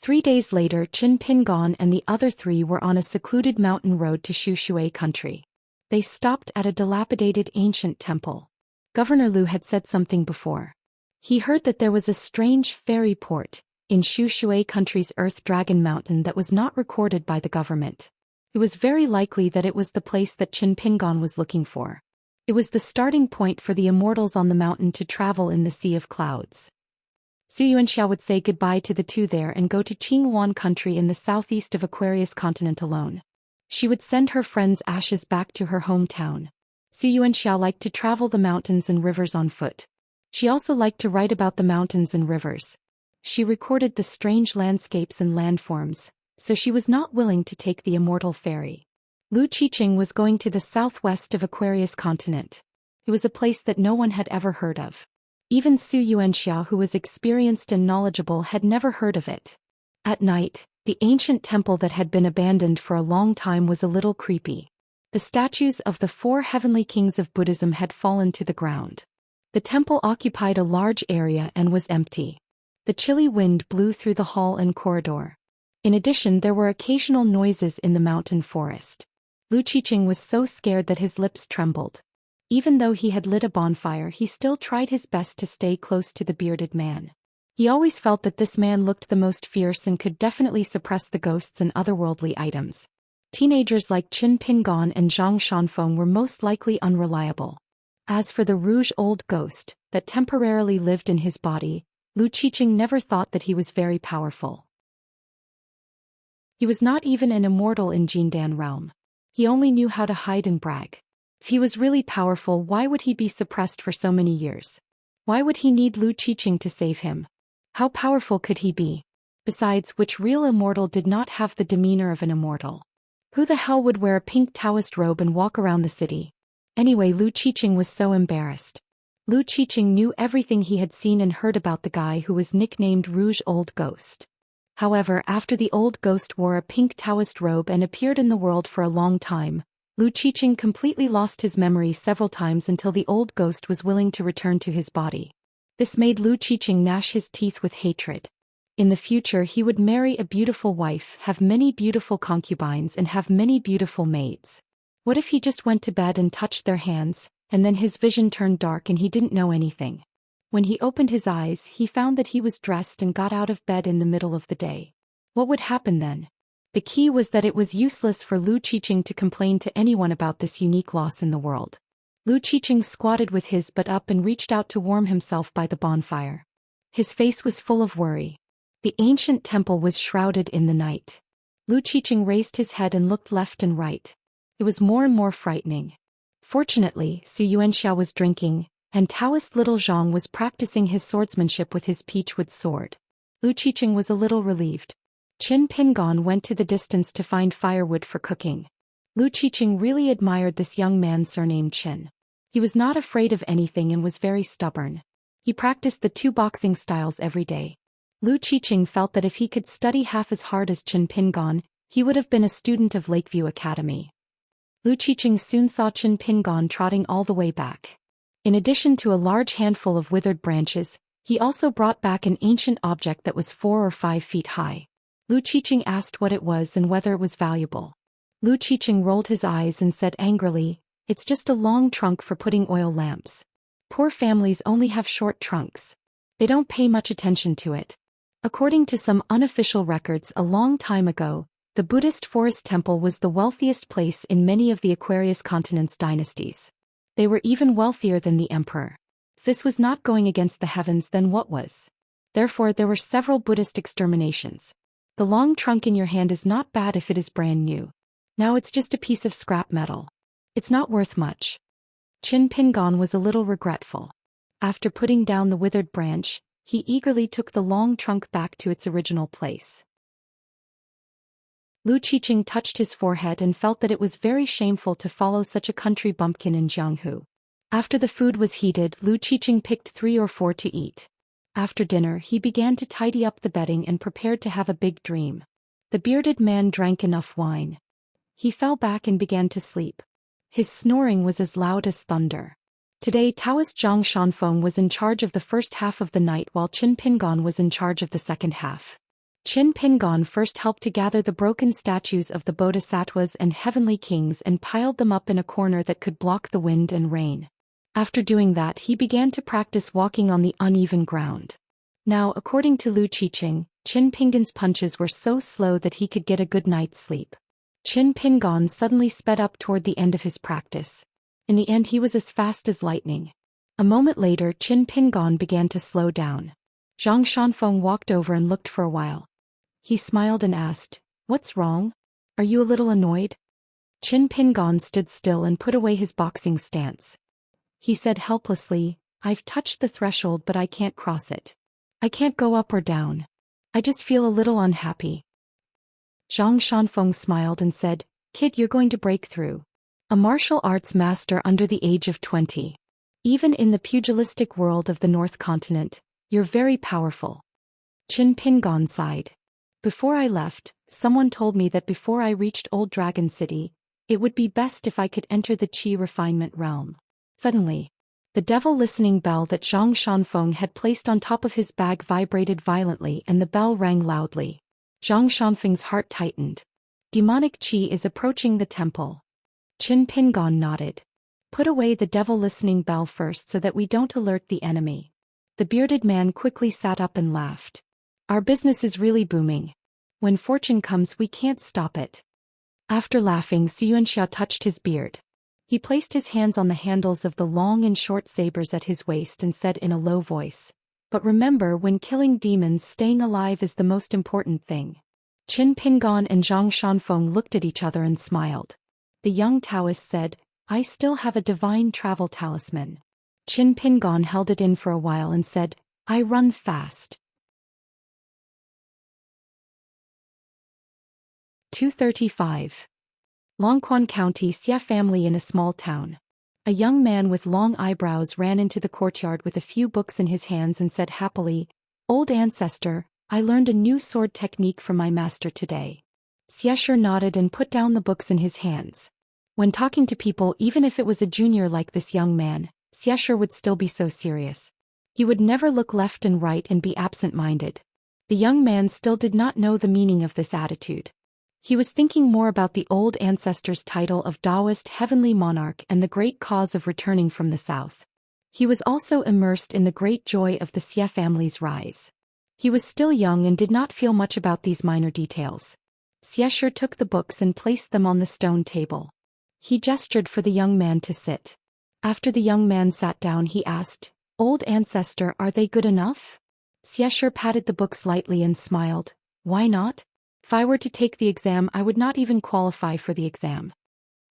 3 days later, Qin Pingon and the other 3 were on a secluded mountain road to Shushui country. They stopped at a dilapidated ancient temple. Governor Lu had said something before. He heard that there was a strange fairy port in Shushui country's Earth Dragon Mountain that was not recorded by the government. It was very likely that it was the place that Qin Pingon was looking for. It was the starting point for the immortals on the mountain to travel in the Sea of Clouds. Xianxia would say goodbye to the 2 there and go to Qinghuan country in the southeast of Aquarius continent alone. She would send her friend's ashes back to her hometown. Xianxia liked to travel the mountains and rivers on foot. She also liked to write about the mountains and rivers. She recorded the strange landscapes and landforms, so she was not willing to take the immortal ferry. Lu Qiqing was going to the southwest of Aquarius continent. It was a place that no one had ever heard of. Even Xianxia, who was experienced and knowledgeable, had never heard of it. At night, the ancient temple that had been abandoned for a long time was a little creepy. The statues of the 4 heavenly kings of Buddhism had fallen to the ground. The temple occupied a large area and was empty. The chilly wind blew through the hall and corridor. In addition, there were occasional noises in the mountain forest. Lu Qiqing was so scared that his lips trembled. Even though he had lit a bonfire, he still tried his best to stay close to the bearded man. He always felt that this man looked the most fierce and could definitely suppress the ghosts and otherworldly items. Teenagers like Qin Pingon and Zhang Shanfeng were most likely unreliable. As for the rouge old ghost that temporarily lived in his body, Lu Qiqing never thought that he was very powerful. He was not even an immortal in Jindan realm. He only knew how to hide and brag. If he was really powerful, why would he be suppressed for so many years? Why would he need Lu Qiqing to save him? How powerful could he be? Besides, which real immortal did not have the demeanor of an immortal? Who the hell would wear a pink Taoist robe and walk around the city? Anyway, Lu Qiqing was so embarrassed. Lu Qiqing knew everything he had seen and heard about the guy who was nicknamed Rouge Old Ghost. However, after the old ghost wore a pink Taoist robe and appeared in the world for a long time, Lu Qiqing completely lost his memory several times until the old ghost was willing to return to his body. This made Lu Qiqing gnash his teeth with hatred. In the future, he would marry a beautiful wife, have many beautiful concubines, and have many beautiful maids. What if he just went to bed and touched their hands, and then his vision turned dark and he didn't know anything? When he opened his eyes, he found that he was dressed and got out of bed in the middle of the day. What would happen then? The key was that it was useless for Lu Qiqing to complain to anyone about this unique loss in the world. Lu Qiqing squatted with his butt up and reached out to warm himself by the bonfire. His face was full of worry. The ancient temple was shrouded in the night. Lu Qiqing raised his head and looked left and right. It was more and more frightening. Fortunately, Xianxia was drinking, and Taoist little Zhang was practicing his swordsmanship with his peachwood sword. Lu Qiqing was a little relieved. Qin Pingon went to the distance to find firewood for cooking. Lu Qiqing really admired this young man surnamed Qin. He was not afraid of anything and was very stubborn. He practiced the 2 boxing styles every day. Lu Qiqing felt that if he could study half as hard as Qin Pingon, he would have been a student of Lakeview Academy. Lu Qiqing soon saw Qin Pingon trotting all the way back. In addition to a large handful of withered branches, he also brought back an ancient object that was 4 or 5 feet high. Lu Qiqing asked what it was and whether it was valuable. Lu Qiqing rolled his eyes and said angrily, "It's just a long trunk for putting oil lamps. Poor families only have short trunks. They don't pay much attention to it." According to some unofficial records a long time ago, the Buddhist forest temple was the wealthiest place in many of the Aquarius continent's dynasties. They were even wealthier than the emperor. If this was not going against the heavens, then what was? Therefore there were several Buddhist exterminations. The long trunk in your hand is not bad if it is brand new. Now it's just a piece of scrap metal. It's not worth much. Qin Pingon was a little regretful. After putting down the withered branch, he eagerly took the long trunk back to its original place. Lu Qiqing touched his forehead and felt that it was very shameful to follow such a country bumpkin in Jianghu. After the food was heated, Lu Qiqing picked 3 or 4 to eat. After dinner he began to tidy up the bedding and prepared to have a big dream. The bearded man drank enough wine. He fell back and began to sleep. His snoring was as loud as thunder. Today Taoist Zhang Shanfeng was in charge of the first half of the night while Qin Pingon was in charge of the second half. Qin Pingon first helped to gather the broken statues of the bodhisattvas and heavenly kings and piled them up in a corner that could block the wind and rain. After doing that he began to practice walking on the uneven ground. Now according to Lu Qiqing, Qin Pingon's punches were so slow that he could get a good night's sleep. Qin Pingon suddenly sped up toward the end of his practice. In the end he was as fast as lightning. A moment later Qin Pingon began to slow down. Zhang Shanfeng walked over and looked for a while. He smiled and asked, "What's wrong? Are you a little annoyed?" Qin Pingon stood still and put away his boxing stance. He said helplessly, "I've touched the threshold but I can't cross it. I can't go up or down. I just feel a little unhappy." Zhang Shanfeng smiled and said, "Kid, you're going to break through. A martial arts master under the age of 20. Even in the pugilistic world of the North Continent, you're very powerful." Qin Pingon sighed. "Before I left, someone told me that before I reached Old Dragon City, it would be best if I could enter the Qi refinement realm." Suddenly, the devil listening bell that Zhang Shanfeng had placed on top of his bag vibrated violently and the bell rang loudly. Zhang Shanfeng's heart tightened. Demonic Qi is approaching the temple. Qin Pingon nodded. "Put away the devil listening bell first so that we don't alert the enemy." The bearded man quickly sat up and laughed. "Our business is really booming. When fortune comes we can't stop it." After laughing, Xianxia touched his beard. He placed his hands on the handles of the long and short sabers at his waist and said in a low voice, "But remember, when killing demons, staying alive is the most important thing." Qin Pingon and Zhang Shanfeng looked at each other and smiled. The young Taoist said, "I still have a divine travel talisman." Qin Pingon held it in for a while and said, "I run fast." 235. Longquan County, Xia family in a small town. A young man with long eyebrows ran into the courtyard with a few books in his hands and said happily, "Old ancestor, I learned a new sword technique from my master today." Xianxia nodded and put down the books in his hands. When talking to people, even if it was a junior like this young man, Xianxia would still be so serious. He would never look left and right and be absent-minded. The young man still did not know the meaning of this attitude. He was thinking more about the old ancestor's title of Taoist heavenly monarch and the great cause of returning from the south. He was also immersed in the great joy of the Xia family's rise. He was still young and did not feel much about these minor details. Xianxia took the books and placed them on the stone table. He gestured for the young man to sit. After the young man sat down he asked, "Old ancestor, are they good enough?" Xianxia patted the books lightly and smiled. "Why not? If I were to take the exam I would not even qualify for the exam."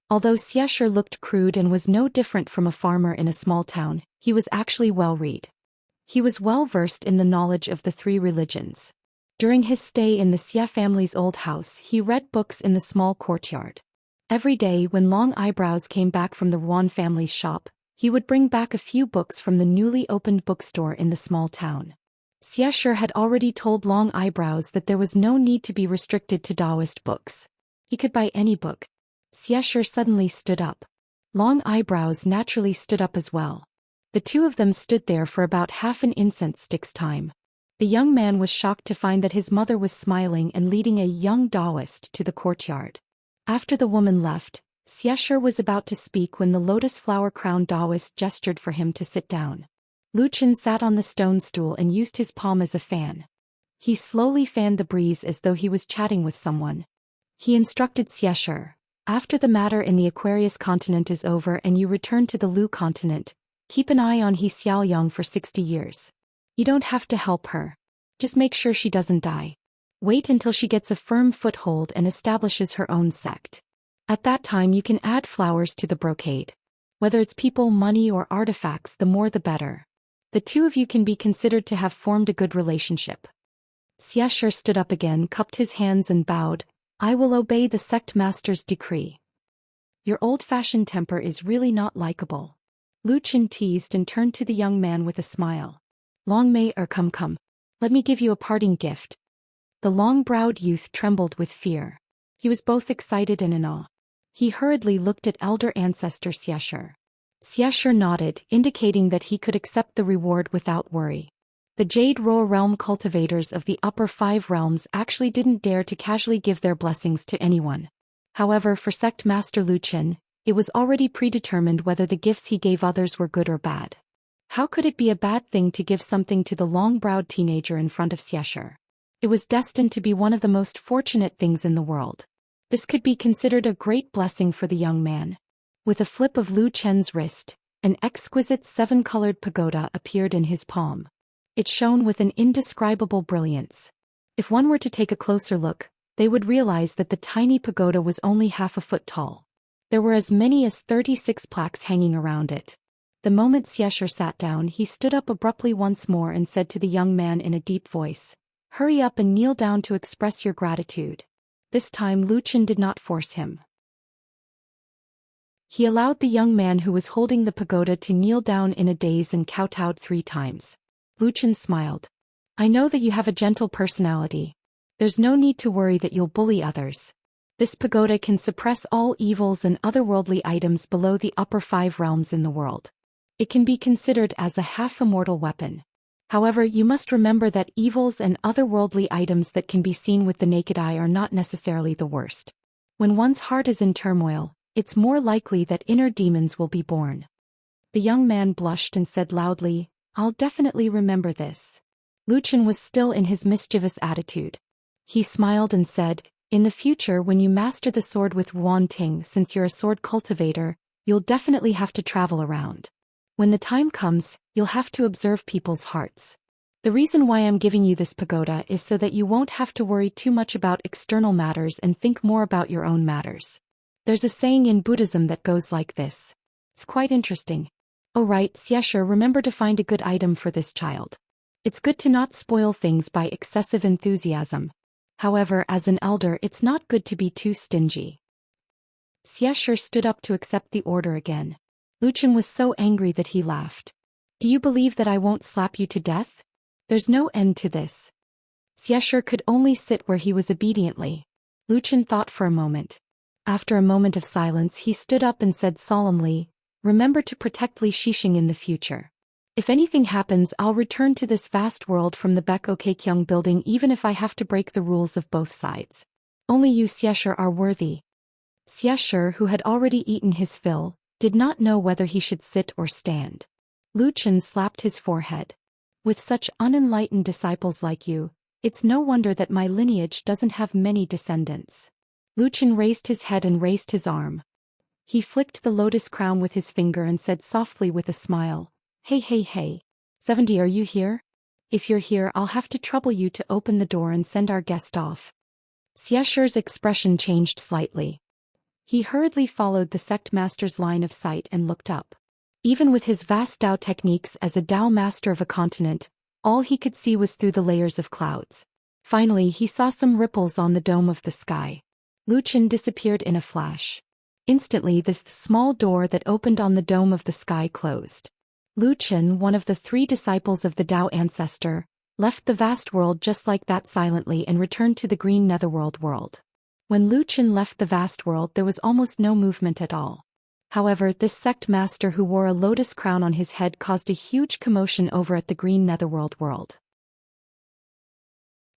Although Xianxia looked crude and was no different from a farmer in a small town, he was actually well-read. He was well-versed in the knowledge of the 3 religions. During his stay in the Xia family's old house he read books in the small courtyard. Every day when Long Eyebrows came back from the Yuan family's shop, he would bring back a few books from the newly opened bookstore in the small town. Xianxia had already told Long Eyebrows that there was no need to be restricted to Taoist books. He could buy any book. Xianxia suddenly stood up. Long Eyebrows naturally stood up as well. The two of them stood there for about half an incense stick's time. The young man was shocked to find that his mother was smiling and leading a young Taoist to the courtyard. After the woman left, Xianxia was about to speak when the lotus flower-crowned Taoist gestured for him to sit down. Wuxia sat on the stone stool and used his palm as a fan. He slowly fanned the breeze as though he was chatting with someone. He instructed Xianxia, "After the matter in the Aquarius continent is over and you return to the Lu continent, keep an eye on He Xiaoyang for 60 years. You don't have to help her. Just make sure she doesn't die. Wait until she gets a firm foothold and establishes her own sect. At that time you can add flowers to the brocade. Whether it's people, money, or artifacts, the more the better. The two of you can be considered to have formed a good relationship." Xianxia stood up again, cupped his hands and bowed. "I will obey the sect master's decree." "Your old-fashioned temper is really not likable," Wuxia teased and turned to the young man with a smile. "Long may er come. Let me give you a parting gift." The long-browed youth trembled with fear. He was both excited and in awe. He hurriedly looked at elder ancestor Xianxia. Xianxia nodded, indicating that he could accept the reward without worry. The Jade Roar Realm cultivators of the upper 5 realms actually didn't dare to casually give their blessings to anyone. However, for Sect Master Wuxia, it was already predetermined whether the gifts he gave others were good or bad. How could it be a bad thing to give something to the long-browed teenager in front of Xianxia? It was destined to be one of the most fortunate things in the world. This could be considered a great blessing for the young man. With a flip of Wuxia's wrist, an exquisite 7-colored pagoda appeared in his palm. It shone with an indescribable brilliance. If one were to take a closer look, they would realize that the tiny pagoda was only half a foot tall. There were as many as 36 plaques hanging around it. The moment Xianxia sat down, he stood up abruptly once more and said to the young man in a deep voice, "Hurry up and kneel down to express your gratitude." This time Wuxia did not force him. He allowed the young man who was holding the pagoda to kneel down in a daze and kowtowed 3 times. Wuxia smiled. "I know that you have a gentle personality. There's no need to worry that you'll bully others. This pagoda can suppress all evils and otherworldly items below the upper 5 realms in the world. It can be considered as a half-immortal weapon. However, you must remember that evils and otherworldly items that can be seen with the naked eye are not necessarily the worst. When one's heart is in turmoil, it's more likely that inner demons will be born." The young man blushed and said loudly, "I'll definitely remember this." Wuxia was still in his mischievous attitude. He smiled and said, "In the future, when you master the sword with Wuan Ting, since you're a sword cultivator, you'll definitely have to travel around. When the time comes, you'll have to observe people's hearts. The reason why I'm giving you this pagoda is so that you won't have to worry too much about external matters and think more about your own matters. There's a saying in Buddhism that goes like this. It's quite interesting. Oh right, Xianxia, remember to find a good item for this child. It's good to not spoil things by excessive enthusiasm. However, as an elder, it's not good to be too stingy." Xianxia stood up to accept the order again. Wuxia was so angry that he laughed. "Do you believe that I won't slap you to death? There's no end to this." Xianxia could only sit where he was obediently. Wuxia thought for a moment. After a moment of silence, he stood up and said solemnly, "Remember to protect Li Shixing in the future. If anything happens, I'll return to this vast world from the Baek Okekyung building even if I have to break the rules of both sides. Only you, Xianxia, are worthy." Xianxia, who had already eaten his fill, did not know whether he should sit or stand. Wuxia slapped his forehead. "With such unenlightened disciples like you, it's no wonder that my lineage doesn't have many descendants." Wuxia raised his head and raised his arm. He flicked the lotus crown with his finger and said softly with a smile, Hey. 70, are you here? If you're here, I'll have to trouble you to open the door and send our guest off." Xiaxia's expression changed slightly. He hurriedly followed the sect master's line of sight and looked up. Even with his vast Dao techniques as a Dao master of a continent, all he could see was through the layers of clouds. Finally, he saw some ripples on the dome of the sky. Wuxia disappeared in a flash. Instantly, the small door that opened on the dome of the sky closed. Wuxia, one of the 3 disciples of the Dao ancestor, left the vast world just like that silently and returned to the green netherworld world. When Wuxia left the vast world, there was almost no movement at all. However, this sect master who wore a lotus crown on his head caused a huge commotion over at the green netherworld world.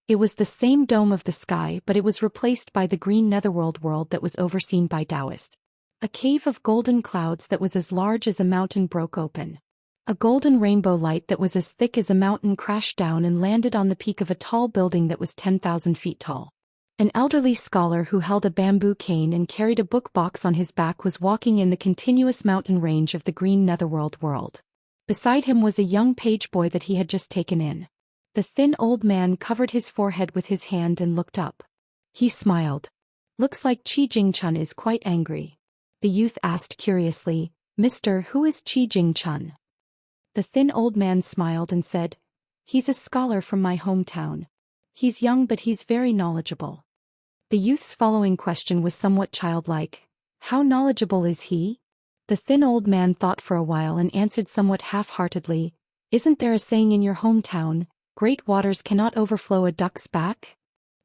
It was the same dome of the sky, but it was replaced by the green netherworld world that was overseen by Taoists. A cave of golden clouds that was as large as a mountain broke open. A golden rainbow light that was as thick as a mountain crashed down and landed on the peak of a tall building that was 10,000 feet tall. An elderly scholar who held a bamboo cane and carried a book box on his back was walking in the continuous mountain range of the green netherworld world. Beside him was a young page boy that he had just taken in. The thin old man covered his forehead with his hand and looked up. He smiled. "Looks like Qi Jingchun is quite angry." The youth asked curiously, "Mister, who is Qi Jingchun?" The thin old man smiled and said, "He's a scholar from my hometown. He's young but he's very knowledgeable." The youth's following question was somewhat childlike. "How knowledgeable is he?" The thin old man thought for a while and answered somewhat half-heartedly, "Isn't there a saying in your hometown, 'Great waters cannot overflow a duck's back'?"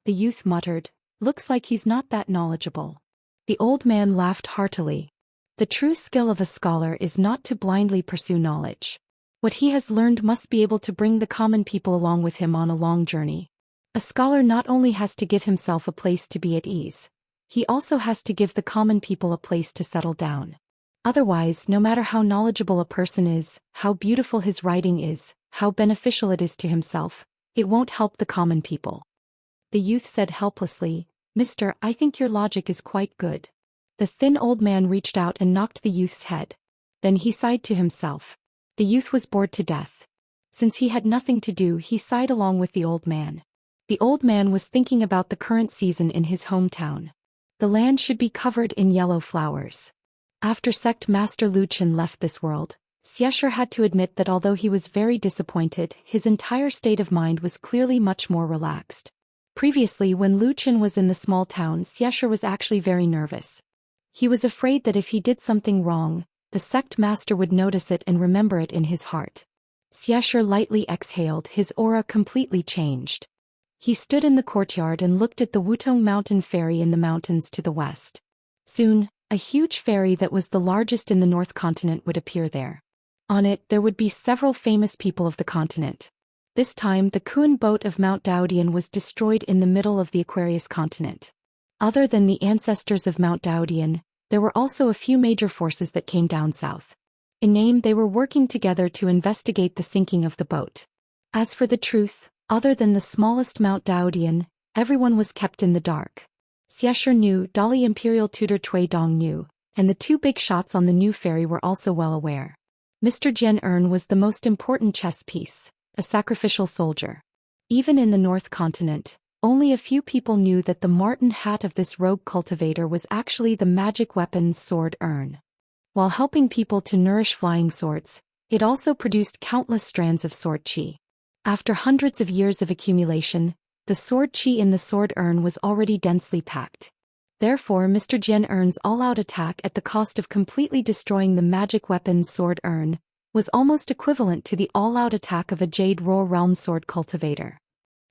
The youth muttered, "Looks like he's not that knowledgeable." The old man laughed heartily. The true skill of a scholar is not to blindly pursue knowledge. What he has learned must be able to bring the common people along with him on a long journey. A scholar not only has to give himself a place to be at ease, he also has to give the common people a place to settle down. Otherwise, no matter how knowledgeable a person is, how beautiful his writing is, how beneficial it is to himself, it won't help the common people. The youth said helplessly, "Mister, I think your logic is quite good." The thin old man reached out and knocked the youth's head. Then he sighed to himself. The youth was bored to death. Since he had nothing to do, he sighed along with the old man. The old man was thinking about the current season in his hometown. The land should be covered in yellow flowers. After sect master Zhou Xian left this world, Xianxia had to admit that although he was very disappointed, his entire state of mind was clearly much more relaxed. Previously, when Zhou Xian was in the small town, Xianxia was actually very nervous. He was afraid that if he did something wrong, the sect master would notice it and remember it in his heart. Xianxia lightly exhaled, his aura completely changed. He stood in the courtyard and looked at the Wutong Mountain ferry in the mountains to the west. Soon, a huge ferry that was the largest in the North Continent would appear there. On it there would be several famous people of the continent. This time the Kun boat of Mount Daodian was destroyed in the middle of the Aquarius continent. Other than the ancestors of Mount Daodian, there were also a few major forces that came down south. In name, they were working together to investigate the sinking of the boat. As for the truth, other than the smallest Mount Daodian, everyone was kept in the dark. Xianxia knew, Dali Imperial Tutor Cui Dong knew, and the two big shots on the new ferry were also well aware. Mr. Jian Ern was the most important chess piece, a sacrificial soldier. Even in the North Continent, only a few people knew that the marten hat of this rogue cultivator was actually the magic weapon Sword Ern. While helping people to nourish flying swords, it also produced countless strands of sword qi. After hundreds of years of accumulation, the sword qi in the sword urn was already densely packed. Therefore, Mr. Jian Ern's all-out attack at the cost of completely destroying the magic weapon sword urn was almost equivalent to the all-out attack of a Jade Roar Realm sword cultivator.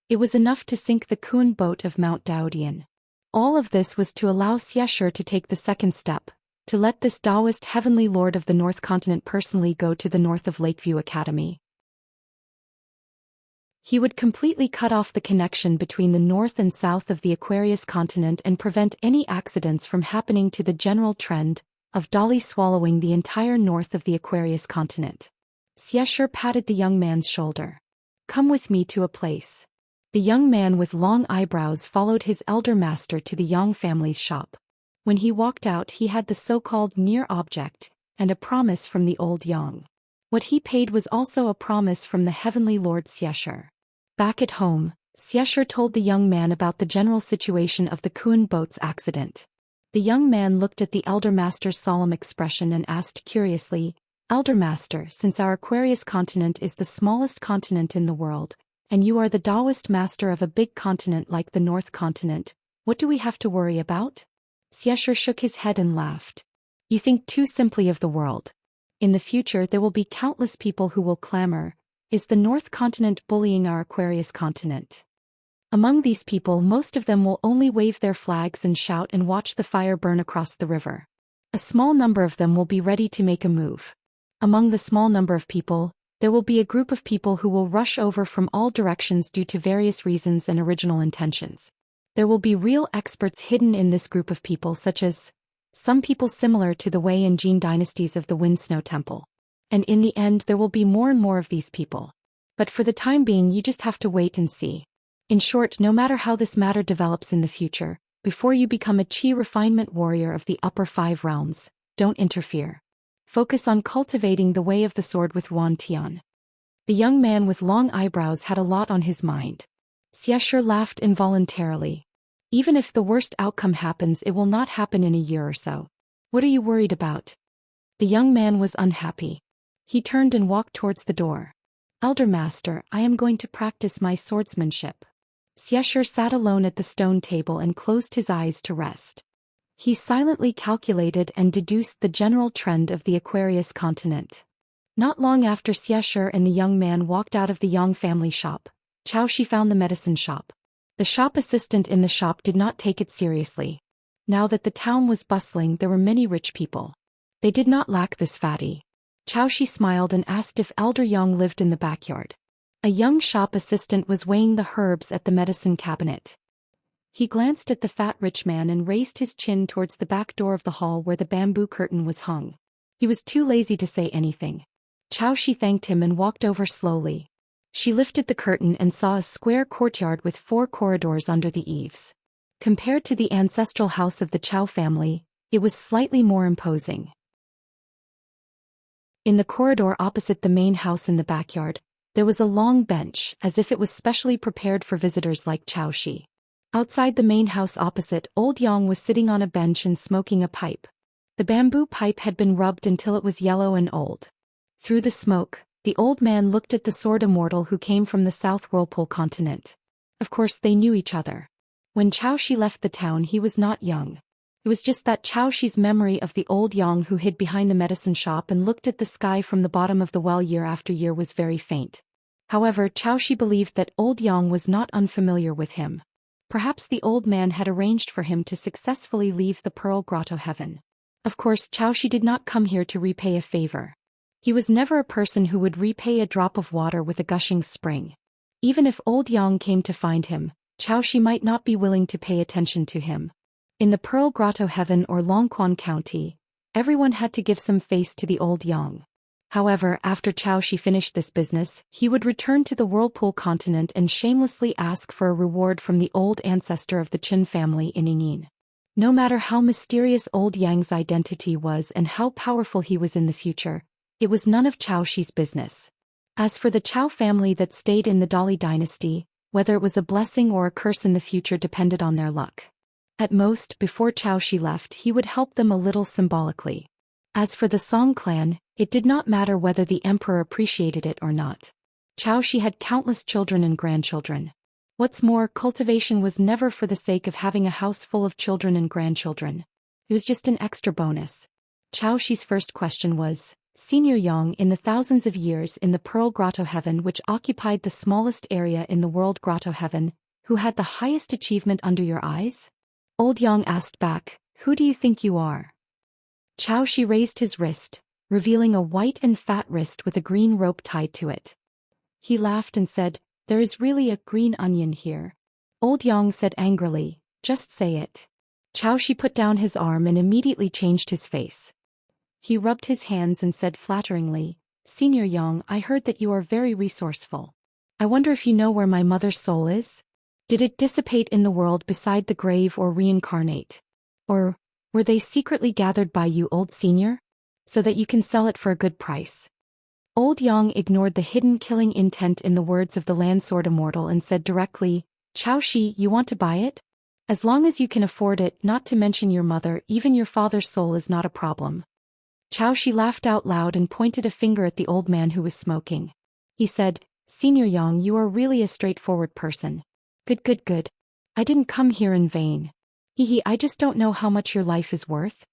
It was enough to sink the Kun boat of Mount Daodian. All of this was to allow Xianxia to take the second step, to let this Taoist heavenly lord of the North Continent personally go to the north of Lakeview Academy. He would completely cut off the connection between the north and south of the Aquarius continent and prevent any accidents from happening to the general trend of Dali swallowing the entire north of the Aquarius continent. Xianxia patted the young man's shoulder. "Come with me to a place." The young man with long eyebrows followed his elder master to the Yang family's shop. When he walked out, he had the so-called near object, and a promise from the old Yang. What he paid was also a promise from the heavenly Lord Xianxia. Back at home, Xianxia told the young man about the general situation of the Kun boat's accident. The young man looked at the elder master's solemn expression and asked curiously, "Elder master, since our Aquarius continent is the smallest continent in the world, and you are the Taoist master of a big continent like the North Continent, what do we have to worry about?" Xianxia shook his head and laughed. "You think too simply of the world. In the future there will be countless people who will clamor, 'Is the North Continent bullying our Aquarius continent?' Among these people, most of them will only wave their flags and shout and watch the fire burn across the river. A small number of them will be ready to make a move. Among the small number of people, There will be a group of people who will rush over from all directions due to various reasons and original intentions. There will be real experts hidden in this group of people, such as some people similar to the Wei and Jin dynasties of the Wind Snow Temple. And in the end there will be more and more of these people. But for the time being you just have to wait and see. In short, no matter how this matter develops in the future, before you become a qi refinement warrior of the upper 5 realms, don't interfere. Focus on cultivating the way of the sword with Yuan Tian. The young man with long eyebrows had a lot on his mind. Xianxia laughed involuntarily. Even if the worst outcome happens, it will not happen in a year or so. What are you worried about? The young man was unhappy. He turned and walked towards the door. Elder Master, I am going to practice my swordsmanship. Xianxia sat alone at the stone table and closed his eyes to rest. He silently calculated and deduced the general trend of the Aquarius continent. Not long after Xianxia and the young man walked out of the Yang family shop, Xiaoxi found the medicine shop. The shop assistant in the shop did not take it seriously. Now that the town was bustling, there were many rich people. They did not lack this fatty. Xiaoxi smiled and asked if Elder Yang lived in the backyard. A young shop assistant was weighing the herbs at the medicine cabinet. He glanced at the fat rich man and raised his chin towards the back door of the hall where the bamboo curtain was hung. He was too lazy to say anything. Xiaoxi thanked him and walked over slowly. She lifted the curtain and saw a square courtyard with 4 corridors under the eaves. Compared to the ancestral house of the Chao family, it was slightly more imposing. In the corridor opposite the main house in the backyard, there was a long bench, as if it was specially prepared for visitors like Xiaoxi. Outside the main house opposite, old Yang was sitting on a bench and smoking a pipe. The bamboo pipe had been rubbed until it was yellow and old. Through the smoke, the old man looked at the sword immortal who came from the South Whirlpool continent. Of course they knew each other. When Xiaoxi left the town he was not young. It was just that Xiaoxi's memory of the old Yang who hid behind the medicine shop and looked at the sky from the bottom of the well year after year was very faint. However, Xiaoxi believed that old Yang was not unfamiliar with him. Perhaps the old man had arranged for him to successfully leave the Pearl Grotto heaven. Of course, Xiaoxi did not come here to repay a favor. He was never a person who would repay a drop of water with a gushing spring. Even if old Yang came to find him, Xiaoxi might not be willing to pay attention to him. In the Pearl Grotto heaven or Longquan County, everyone had to give some face to the old Yang. However, after Xiaoxi finished this business, he would return to the Whirlpool continent and shamelessly ask for a reward from the old ancestor of the Qin family in Yingyin. No matter how mysterious old Yang's identity was and how powerful he was in the future, it was none of Xiaoxi's business. As for the Chao family that stayed in the Dali dynasty, whether it was a blessing or a curse in the future depended on their luck. At most, before Xiaoxi left, he would help them a little symbolically. As for the Song clan, it did not matter whether the emperor appreciated it or not. Xiaoxi had countless children and grandchildren. What's more, cultivation was never for the sake of having a house full of children and grandchildren. It was just an extra bonus. Xiaoxi's first question was, Senior Yang, in the thousands of years in the Pearl Grotto heaven which occupied the smallest area in the world Grotto heaven, who had the highest achievement under your eyes? Old Yang asked back, who do you think you are? Xiaoxi raised his wrist, revealing a white and fat wrist with a green rope tied to it. He laughed and said, there is really a green onion here. Old Yang said angrily, just say it. Xiaoxi put down his arm and immediately changed his face. He rubbed his hands and said flatteringly, Senior Yang, I heard that you are very resourceful. I wonder if you know where my mother's soul is? Did it dissipate in the world beside the grave or reincarnate? Or were they secretly gathered by you, old senior? So that you can sell it for a good price. Old Yang ignored the hidden killing intent in the words of the Landsword Immortal and said directly, Xiaoxi, you want to buy it? As long as you can afford it, not to mention your mother, even your father's soul is not a problem. Xiaoxi laughed out loud and pointed a finger at the old man who was smoking. He said, Senior Yang, you are really a straightforward person. Good. I didn't come here in vain. I just don't know how much your life is worth.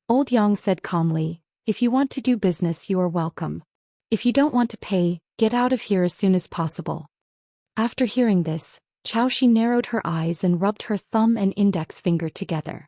Old Yang said calmly, if you want to do business you are welcome. If you don't want to pay, get out of here as soon as possible. After hearing this, Xiaoxi narrowed her eyes and rubbed her thumb and index finger together.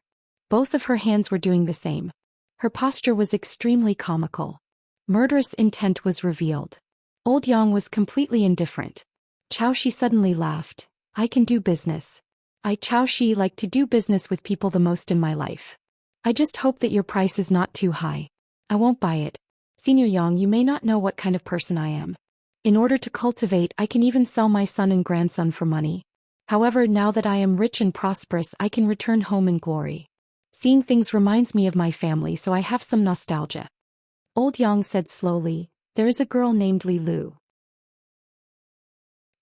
Both of her hands were doing the same. Her posture was extremely comical. Murderous intent was revealed. Old Yang was completely indifferent. Xiaoxi suddenly laughed. I can do business. I Xiaoxi like to do business with people the most in my life. I just hope that your price is not too high. I won't buy it. Senior Yang, you may not know what kind of person I am. In order to cultivate, I can even sell my son and grandson for money. However, now that I am rich and prosperous, I can return home in glory. Seeing things reminds me of my family, so I have some nostalgia. Old Yang said slowly, there is a girl named Li Lu.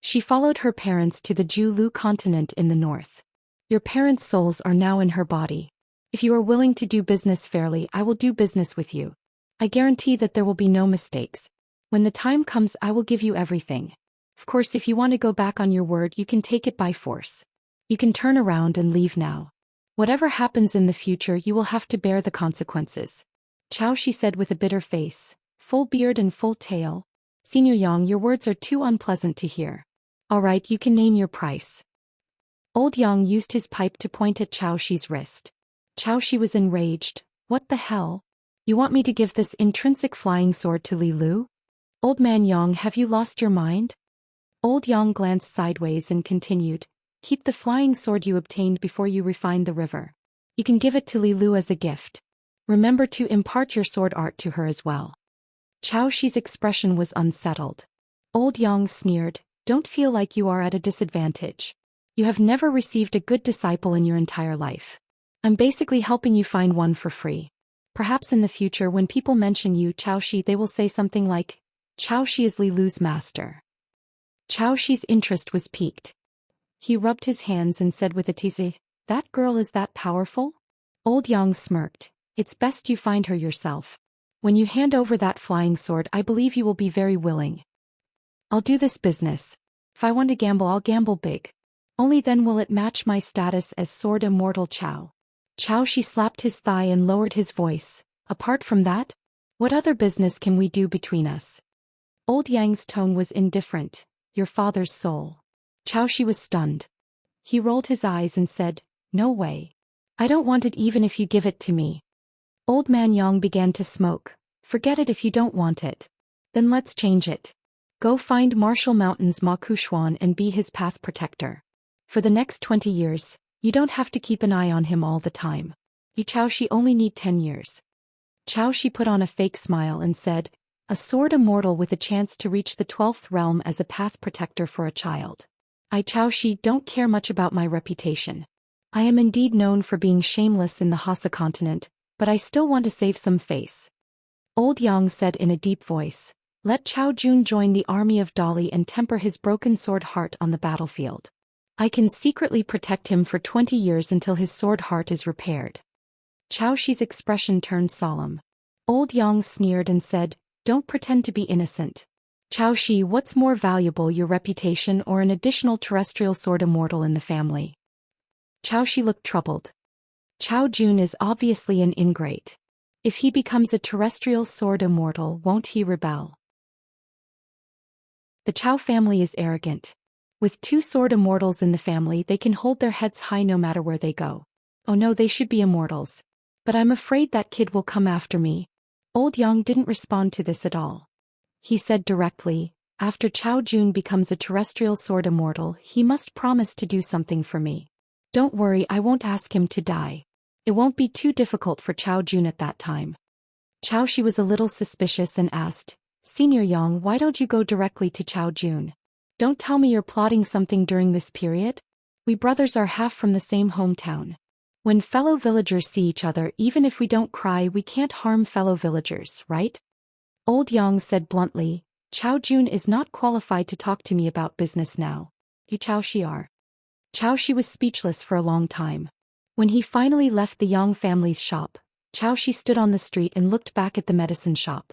She followed her parents to the Zhu Lu continent in the north. Your parents' souls are now in her body. If you are willing to do business fairly, I will do business with you. I guarantee that there will be no mistakes. When the time comes, I will give you everything. Of course, if you want to go back on your word, you can take it by force. You can turn around and leave now. Whatever happens in the future, you will have to bear the consequences. Xiaoxi said with a bitter face, full beard and full tail. Senior Yang, your words are too unpleasant to hear. All right, you can name your price. Old Yang used his pipe to point at Xiaoxi's wrist. Xiaoxi was enraged. What the hell? You want me to give this intrinsic flying sword to Li Lu? Old man Yang, have you lost your mind? Old Yang glanced sideways and continued. Keep the flying sword you obtained before you refined the river. You can give it to Li Lu as a gift. Remember to impart your sword art to her as well. Xiaoxi's expression was unsettled. Old Yang sneered. Don't feel like you are at a disadvantage. You have never received a good disciple in your entire life. I'm basically helping you find one for free. Perhaps in the future when people mention you, Xiaoxi, they will say something like, Xiaoxi is Li Lu's master. Xiaoxi's interest was piqued. He rubbed his hands and said with a tease, that girl is that powerful? Old Yang smirked. It's best you find her yourself. When you hand over that flying sword, I believe you will be very willing. I'll do this business. If I want to gamble, I'll gamble big. Only then will it match my status as Sword Immortal Xiao. Xiaoxi slapped his thigh and lowered his voice. Apart from that, what other business can we do between us? Old Yang's tone was indifferent. Your father's soul. Xiaoxi was stunned. He rolled his eyes and said, no way. I don't want it even if you give it to me. Old man Yang began to smoke. Forget it if you don't want it. Then let's change it. Go find Martial Mountain's Ma Kushuan and be his path protector. For the next 20 years, you don't have to keep an eye on him all the time. You Xiaoxi only need 10 years. Xiaoxi put on a fake smile and said, a sword immortal with a chance to reach the 12th realm as a path protector for a child. I Xiaoxi don't care much about my reputation. I am indeed known for being shameless in the Hassa continent, but I still want to save some face. Old Yang said in a deep voice, let Xiao Jun join the army of Dali and temper his broken sword heart on the battlefield. I can secretly protect him for 20 years until his sword heart is repaired. Xiaoxi's expression turned solemn. Old Yang sneered and said, don't pretend to be innocent. Xiaoxi, what's more valuable, your reputation or an additional terrestrial sword immortal in the family? Xiaoxi looked troubled. Xiao Jun is obviously an ingrate. If he becomes a terrestrial sword immortal, won't he rebel? The Qiao family is arrogant. With 2 sword immortals in the family, they can hold their heads high no matter where they go. Oh no, they should be immortals. But I'm afraid that kid will come after me. Old Yang didn't respond to this at all. He said directly, after Xiao Jun becomes a terrestrial sword immortal, he must promise to do something for me. Don't worry, I won't ask him to die. It won't be too difficult for Xiao Jun at that time. Xiaoxi was a little suspicious and asked, Senior Yang, why don't you go directly to Xiao Jun? Don't tell me you're plotting something during this period? We brothers are half from the same hometown. When fellow villagers see each other, even if we don't cry, we can't harm fellow villagers, right? Old Yang said bluntly, Xiao Jun is not qualified to talk to me about business now. You Xiaoxi are. Xiaoxi was speechless for a long time. When he finally left the Yang family's shop, Xiaoxi stood on the street and looked back at the medicine shop.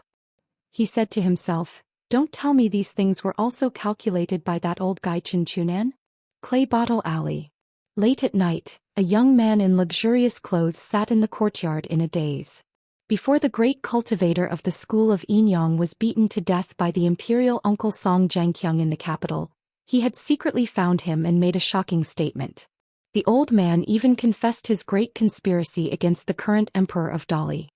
He said to himself, don't tell me these things were also calculated by that old guy Chen Chunan? Clay Bottle Alley. Late at night, a young man in luxurious clothes sat in the courtyard in a daze. Before the great cultivator of the school of Yinyang was beaten to death by the imperial uncle Song Zhangqiang in the capital, he had secretly found him and made a shocking statement. The old man even confessed his great conspiracy against the current emperor of Dali.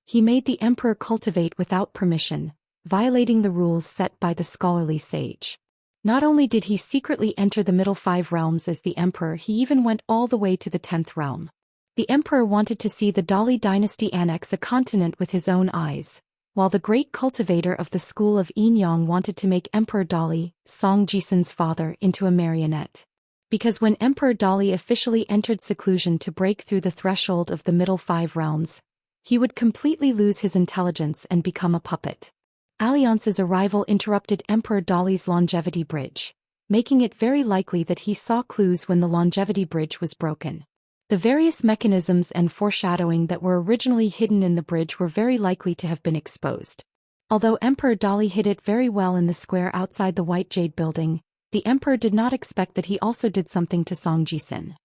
He made the emperor cultivate without permission, violating the rules set by the scholarly sage. Not only did he secretly enter the middle 5 realms as the emperor, he even went all the way to the 10th realm. The emperor wanted to see the Dali dynasty annex a continent with his own eyes, while the great cultivator of the school of Yinyang wanted to make Emperor Dali, Song Jisun's father, into a marionette. Because when Emperor Dali officially entered seclusion to break through the threshold of the middle 5 realms, he would completely lose his intelligence and become a puppet. Alliance's arrival interrupted Emperor Dali's longevity bridge, making it very likely that he saw clues when the longevity bridge was broken. The various mechanisms and foreshadowing that were originally hidden in the bridge were very likely to have been exposed. Although Emperor Dali hid it very well in the square outside the White Jade building, the emperor did not expect that he also did something to Song Jisun.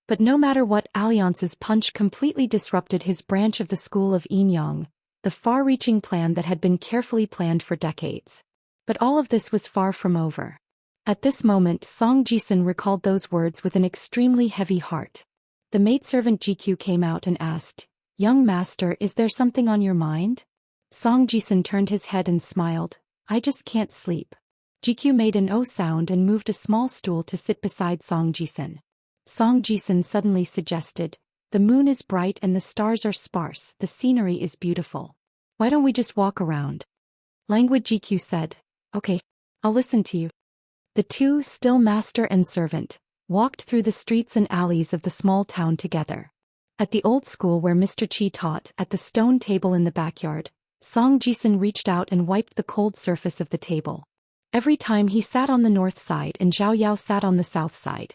But no matter what, Alliance's punch completely disrupted his branch of the school of Yinyang, the far-reaching plan that had been carefully planned for decades. But all of this was far from over. At this moment, Song Jisun recalled those words with an extremely heavy heart. The maidservant GQ came out and asked, "Young master, is there something on your mind?" Song Jisun turned his head and smiled, "I just can't sleep." GQ made an "oh" sound and moved a small stool to sit beside Song Jisun. Song Jisun suddenly suggested, "The moon is bright and the stars are sparse, the scenery is beautiful. Why don't we just walk around?" Languid GQ said, "Okay, I'll listen to you." The two, still master and servant, walked through the streets and alleys of the small town together. At the old school where Mr. Chi taught, at the stone table in the backyard, Song Jisun reached out and wiped the cold surface of the table. Every time he sat on the north side and Zhao Yao sat on the south side.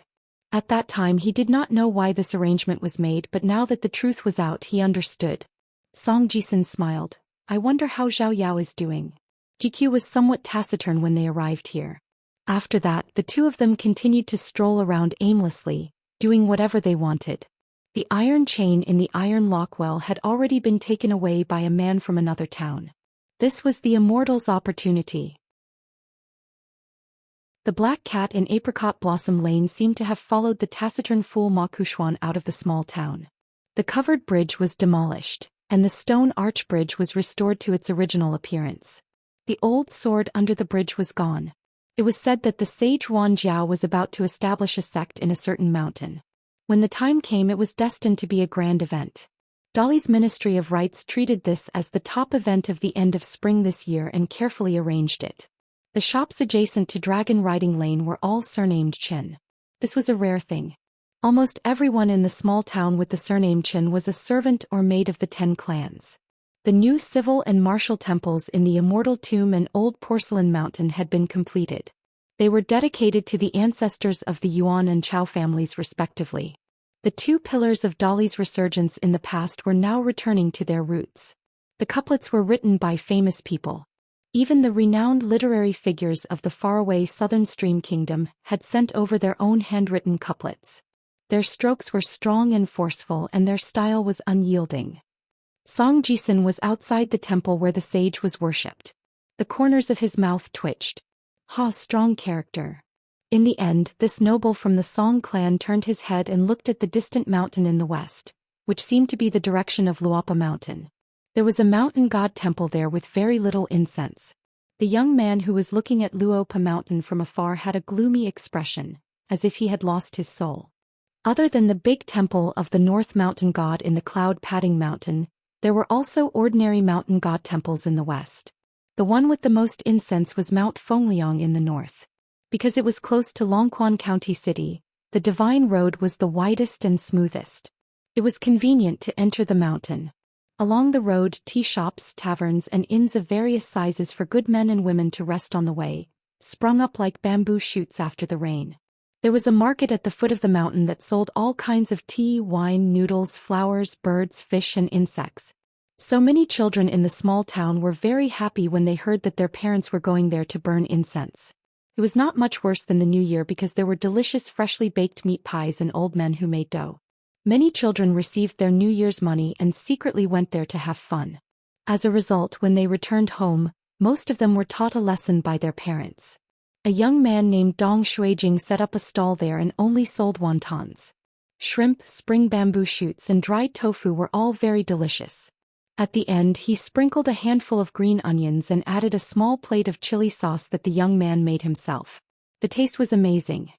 At that time he did not know why this arrangement was made, but now that the truth was out he understood. Song Jisun smiled. "I wonder how Zhao Yao is doing." GQ was somewhat taciturn when they arrived here. After that, the two of them continued to stroll around aimlessly, doing whatever they wanted. The iron chain in the iron lock well had already been taken away by a man from another town. This was the immortal's opportunity. The black cat in Apricot Blossom Lane seemed to have followed the taciturn fool Ma Kushuan out of the small town. The covered bridge was demolished, and the stone arch bridge was restored to its original appearance. The old sword under the bridge was gone. It was said that the sage Wan Jiao was about to establish a sect in a certain mountain. When the time came, it was destined to be a grand event. Dali's Ministry of Rites treated this as the top event of the end of spring this year and carefully arranged it. The shops adjacent to Dragon Riding Lane were all surnamed Qin. This was a rare thing. Almost everyone in the small town with the surname Qin was a servant or maid of the 10 clans. The new civil and martial temples in the Immortal Tomb and Old Porcelain Mountain had been completed. They were dedicated to the ancestors of the Yuan and Chao families respectively. The two pillars of Dali's resurgence in the past were now returning to their roots. The couplets were written by famous people. Even the renowned literary figures of the faraway Southern Stream Kingdom had sent over their own handwritten couplets. Their strokes were strong and forceful and their style was unyielding. Song Jisun was outside the temple where the sage was worshipped. The corners of his mouth twitched. Ha, strong character. In the end, this noble from the Song clan turned his head and looked at the distant mountain in the west, which seemed to be the direction of Luapa Mountain. There was a mountain god temple there with very little incense. The young man who was looking at Luopa Mountain from afar had a gloomy expression, as if he had lost his soul. Other than the big temple of the North Mountain God in the Cloud Padding Mountain, there were also ordinary mountain god temples in the west. The one with the most incense was Mount Fengliang in the north. Because it was close to Longquan County City, the Divine Road was the widest and smoothest. It was convenient to enter the mountain. Along the road, tea shops, taverns, and inns of various sizes for good men and women to rest on the way, sprung up like bamboo shoots after the rain. There was a market at the foot of the mountain that sold all kinds of tea, wine, noodles, flowers, birds, fish, and insects. So many children in the small town were very happy when they heard that their parents were going there to burn incense. It was not much worse than the New Year because there were delicious freshly baked meat pies and old men who made dough. Many children received their New Year's money and secretly went there to have fun. As a result, when they returned home, most of them were taught a lesson by their parents. A young man named Dong Shuijing set up a stall there and only sold wontons. Shrimp, spring bamboo shoots, and dried tofu were all very delicious. At the end he sprinkled a handful of green onions and added a small plate of chili sauce that the young man made himself. The taste was amazing.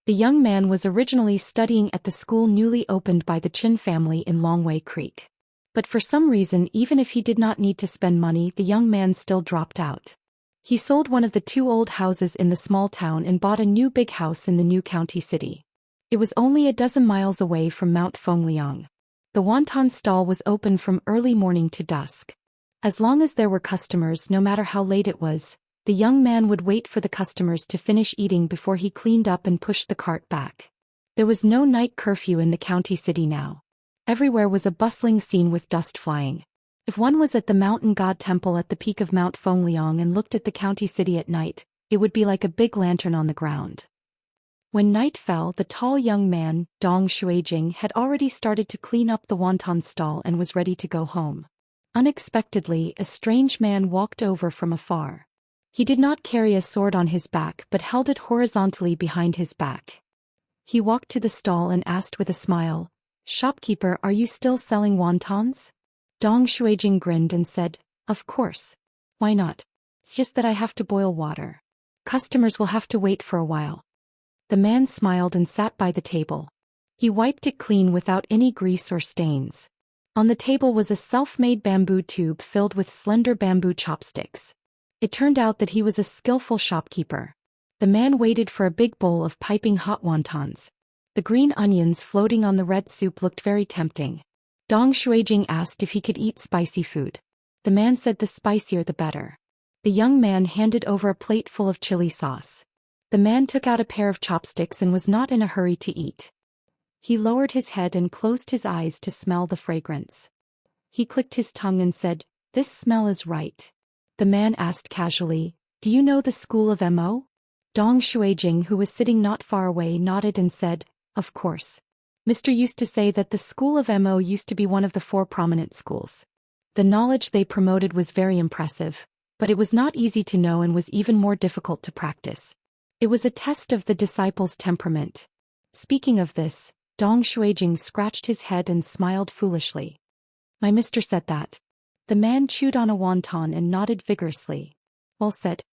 The young man was originally studying at the school newly opened by the Qin family in Longwei Creek. But for some reason, even if he did not need to spend money, the young man still dropped out. He sold one of the 2 old houses in the small town and bought a new big house in the new county city. It was only a dozen miles away from Mount Fengliang. The wonton stall was open from early morning to dusk. As long as there were customers, no matter how late it was, the young man would wait for the customers to finish eating before he cleaned up and pushed the cart back. There was no night curfew in the county city now. Everywhere was a bustling scene with dust flying. If one was at the mountain god temple at the peak of Mount Fengliang and looked at the county city at night, it would be like a big lantern on the ground. When night fell, the tall young man, Dong Shuijing, had already started to clean up the wonton stall and was ready to go home. Unexpectedly, a strange man walked over from afar. He did not carry a sword on his back but held it horizontally behind his back. He walked to the stall and asked with a smile, "Shopkeeper, are you still selling wontons?" Dong Shuijing grinned and said, "Of course. Why not? It's just that I have to boil water. Customers will have to wait for a while." The man smiled and sat by the table. He wiped it clean without any grease or stains. On the table was a self-made bamboo tube filled with slender bamboo chopsticks. It turned out that he was a skillful shopkeeper. The man waited for a big bowl of piping hot wontons. The green onions floating on the red soup looked very tempting. Dong Shuijing asked if he could eat spicy food. The man said the spicier the better. The young man handed over a plate full of chili sauce. The man took out a pair of chopsticks and was not in a hurry to eat. He lowered his head and closed his eyes to smell the fragrance. He clicked his tongue and said, "This smell is right." The man asked casually, "Do you know the school of Mo?" Dong Shuijing, who was sitting not far away, nodded and said, "Of course. Mr. used to say that the school of Mo used to be one of the 4 prominent schools." The knowledge they promoted was very impressive, but it was not easy to know and was even more difficult to practice. It was a test of the disciples' temperament. Speaking of this, Dong Shuijing scratched his head and smiled foolishly. "My mister said that." The man chewed on a wonton and nodded vigorously. "Well said."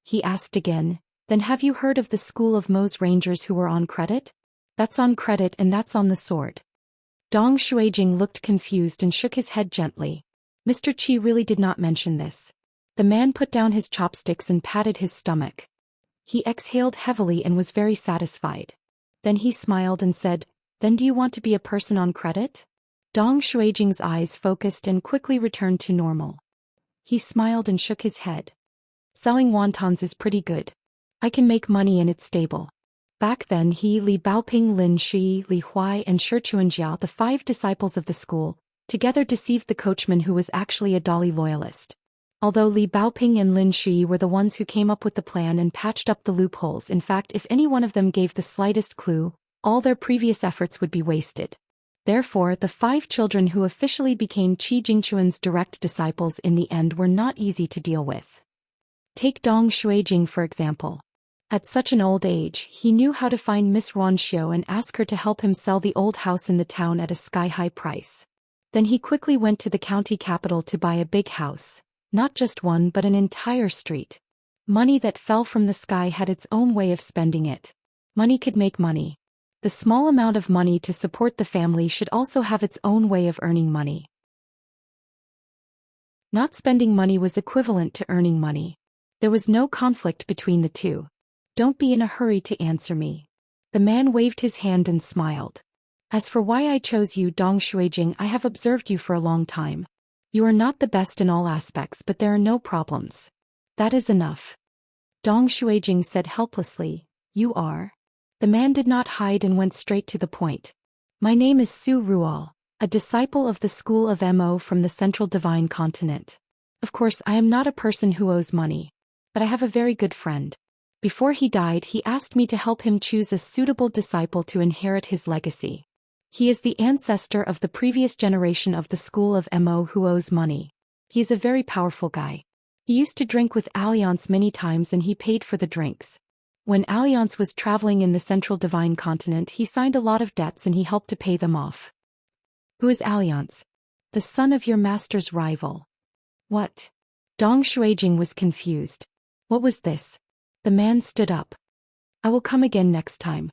He asked again, "Then have you heard of the school of Mo's rangers who were on credit?" "That's on credit and that's on the sword." Dong Shuijing looked confused and shook his head gently. Mr. Qi really did not mention this. The man put down his chopsticks and patted his stomach. He exhaled heavily and was very satisfied. Then he smiled and said, "Then do you want to be a person on credit?" Dong Shuijing's eyes focused and quickly returned to normal. He smiled and shook his head. "Selling wontons is pretty good. I can make money and it's stable." Back then he, Li Baoping, Lin Shi, Li Huai and Shi Chuanjia, the 5 disciples of the school, together deceived the coachman who was actually a Dali loyalist. Although Li Baoping and Lin Shi were the ones who came up with the plan and patched up the loopholes, in fact if any one of them gave the slightest clue, all their previous efforts would be wasted. Therefore, the 5 children who officially became Qi Jingquan's direct disciples in the end were not easy to deal with. Take Dong Shuijing for example. At such an old age, he knew how to find Miss Ronxiu and ask her to help him sell the old house in the town at a sky-high price. Then he quickly went to the county capital to buy a big house, not just one but an entire street. Money that fell from the sky had its own way of spending it. Money could make money. The small amount of money to support the family should also have its own way of earning money. Not spending money was equivalent to earning money. There was no conflict between the two. "Don't be in a hurry to answer me." The man waved his hand and smiled. "As for why I chose you, Dong Shuijing, I have observed you for a long time. You are not the best in all aspects, but there are no problems. That is enough." Dong Shuijing said helplessly, "You are?" The man did not hide and went straight to the point. "My name is Su Rual, a disciple of the school of Mo from the Central Divine Continent. Of course, I am not a person who owes money. But I have a very good friend. Before he died, he asked me to help him choose a suitable disciple to inherit his legacy. He is the ancestor of the previous generation of the school of Mo who owes money. He is a very powerful guy. He used to drink with Alliance many times and he paid for the drinks. When Alliance was traveling in the Central Divine Continent, he signed a lot of debts and he helped to pay them off. Who is Alliance? The son of your master's rival. What? Dong Shuijing was confused. What was this? The man stood up. I will come again next time.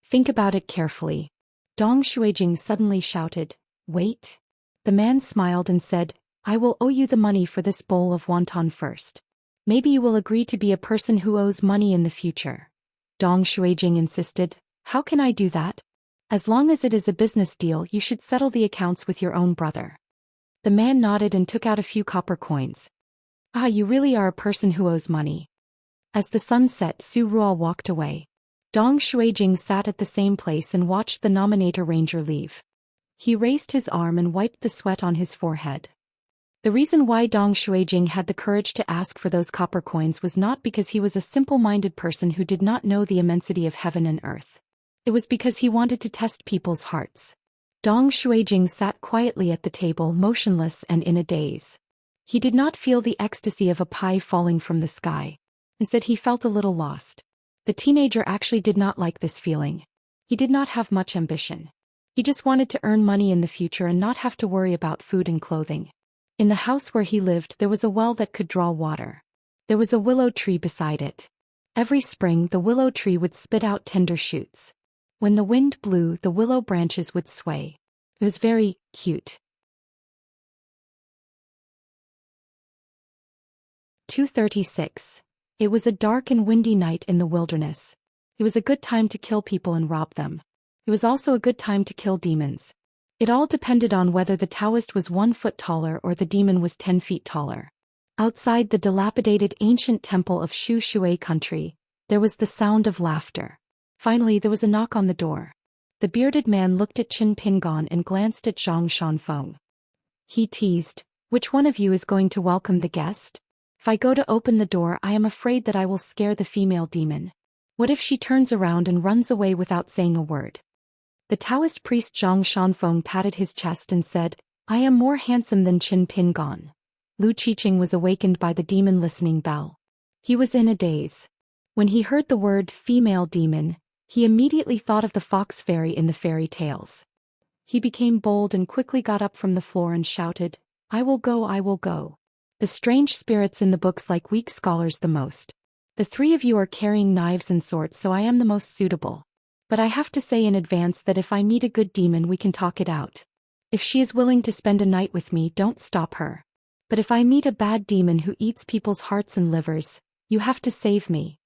Think about it carefully. Dong Shuijing suddenly shouted, Wait. The man smiled and said, I will owe you the money for this bowl of wonton first. Maybe you will agree to be a person who owes money in the future. Dong Shuijing insisted, How can I do that? As long as it is a business deal, you should settle the accounts with your own brother. The man nodded and took out a few copper coins. Ah, you really are a person who owes money. As the sun set, Su Ruo walked away. Dong Shuijing sat at the same place and watched the Nominator Ranger leave. He raised his arm and wiped the sweat on his forehead. The reason why Dong Shuijing had the courage to ask for those copper coins was not because he was a simple-minded person who did not know the immensity of heaven and earth. It was because he wanted to test people's hearts. Dong Shuijing sat quietly at the table, motionless and in a daze. He did not feel the ecstasy of a pie falling from the sky. Instead, he felt a little lost. The teenager actually did not like this feeling. He did not have much ambition. He just wanted to earn money in the future and not have to worry about food and clothing. In the house where he lived, there was a well that could draw water. There was a willow tree beside it. Every spring, the willow tree would spit out tender shoots. When the wind blew, the willow branches would sway. It was very cute. 236. It was a dark and windy night in the wilderness. It was a good time to kill people and rob them. It was also a good time to kill demons. It all depended on whether the Taoist was 1 foot taller or the demon was 10 feet taller. Outside the dilapidated ancient temple of Shu Shui country, there was the sound of laughter. Finally, there was a knock on the door. The bearded man looked at Qin Pingon and glanced at Zhang Shanfeng. He teased, Which one of you is going to welcome the guest? If I go to open the door, I am afraid that I will scare the female demon. What if she turns around and runs away without saying a word? The Taoist priest Zhang Shanfeng patted his chest and said, I am more handsome than Qin Pingon. Lu Qiqing was awakened by the demon listening bell. He was in a daze. When he heard the word female demon, he immediately thought of the fox fairy in the fairy tales. He became bold and quickly got up from the floor and shouted, I will go, I will go. The strange spirits in the books like weak scholars the most. The 3 of you are carrying knives and swords, so I am the most suitable. But I have to say in advance that if I meet a good demon, we can talk it out. If she is willing to spend a night with me, don't stop her. But if I meet a bad demon who eats people's hearts and livers, you have to save me.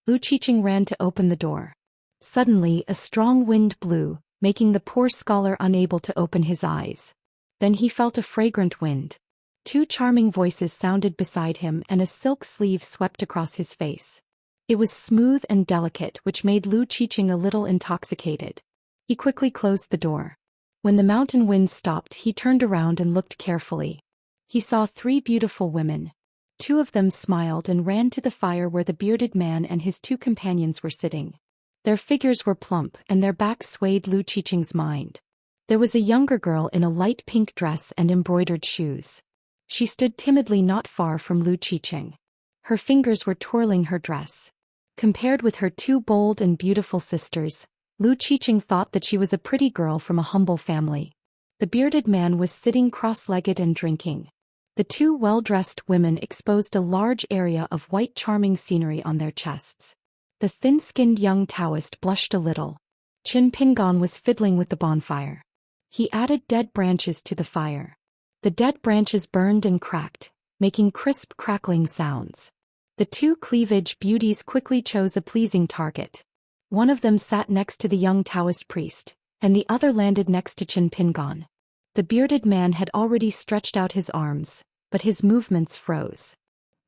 Lu Qiqing ran to open the door. Suddenly, a strong wind blew, making the poor scholar unable to open his eyes. Then he felt a fragrant wind. 2 charming voices sounded beside him and a silk sleeve swept across his face. It was smooth and delicate, which made Lu Qiqing a little intoxicated. He quickly closed the door. When the mountain wind stopped, he turned around and looked carefully. He saw 3 beautiful women. 2 of them smiled and ran to the fire where the bearded man and his 2 companions were sitting. Their figures were plump and their backs swayed Lu Qiqing's mind. There was a younger girl in a light pink dress and embroidered shoes. She stood timidly not far from Lu Qiqing. Her fingers were twirling her dress. Compared with her 2 bold and beautiful sisters, Lu Qiqing thought that she was a pretty girl from a humble family. The bearded man was sitting cross-legged and drinking. The 2 well-dressed women exposed a large area of white charming scenery on their chests. The thin-skinned young Taoist blushed a little. Qin Pingon was fiddling with the bonfire. He added dead branches to the fire. The dead branches burned and cracked, making crisp crackling sounds. The 2 cleavage beauties quickly chose a pleasing target. One of them sat next to the young Taoist priest, and the other landed next to Qin Pingon. The bearded man had already stretched out his arms, but his movements froze.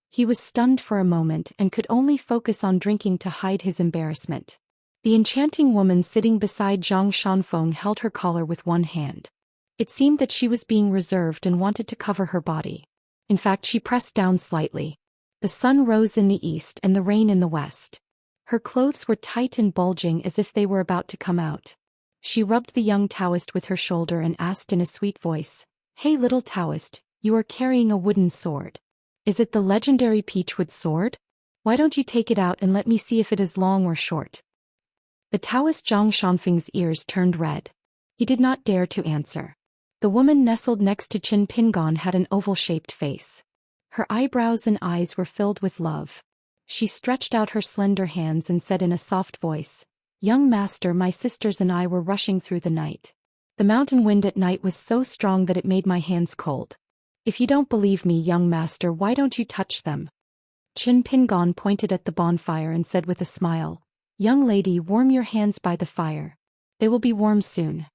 He was stunned for a moment and could only focus on drinking to hide his embarrassment. The enchanting woman sitting beside Zhang Shanfeng held her collar with one hand. It seemed that she was being reserved and wanted to cover her body. In fact, she pressed down slightly. The sun rose in the east and the rain in the west. Her clothes were tight and bulging as if they were about to come out. She rubbed the young Taoist with her shoulder and asked in a sweet voice, Hey little Taoist, you are carrying a wooden sword. Is it the legendary Peachwood sword? Why don't you take it out and let me see if it is long or short? The Taoist Zhang Shanfeng's ears turned red. He did not dare to answer. The woman nestled next to Qin Pingon had an oval-shaped face. Her eyebrows and eyes were filled with love. She stretched out her slender hands and said in a soft voice, "Young master, my sisters and I were rushing through the night. The mountain wind at night was so strong that it made my hands cold. If you don't believe me, young master, why don't you touch them?" Qin Pingon pointed at the bonfire and said with a smile, "Young lady, warm your hands by the fire. They will be warm soon."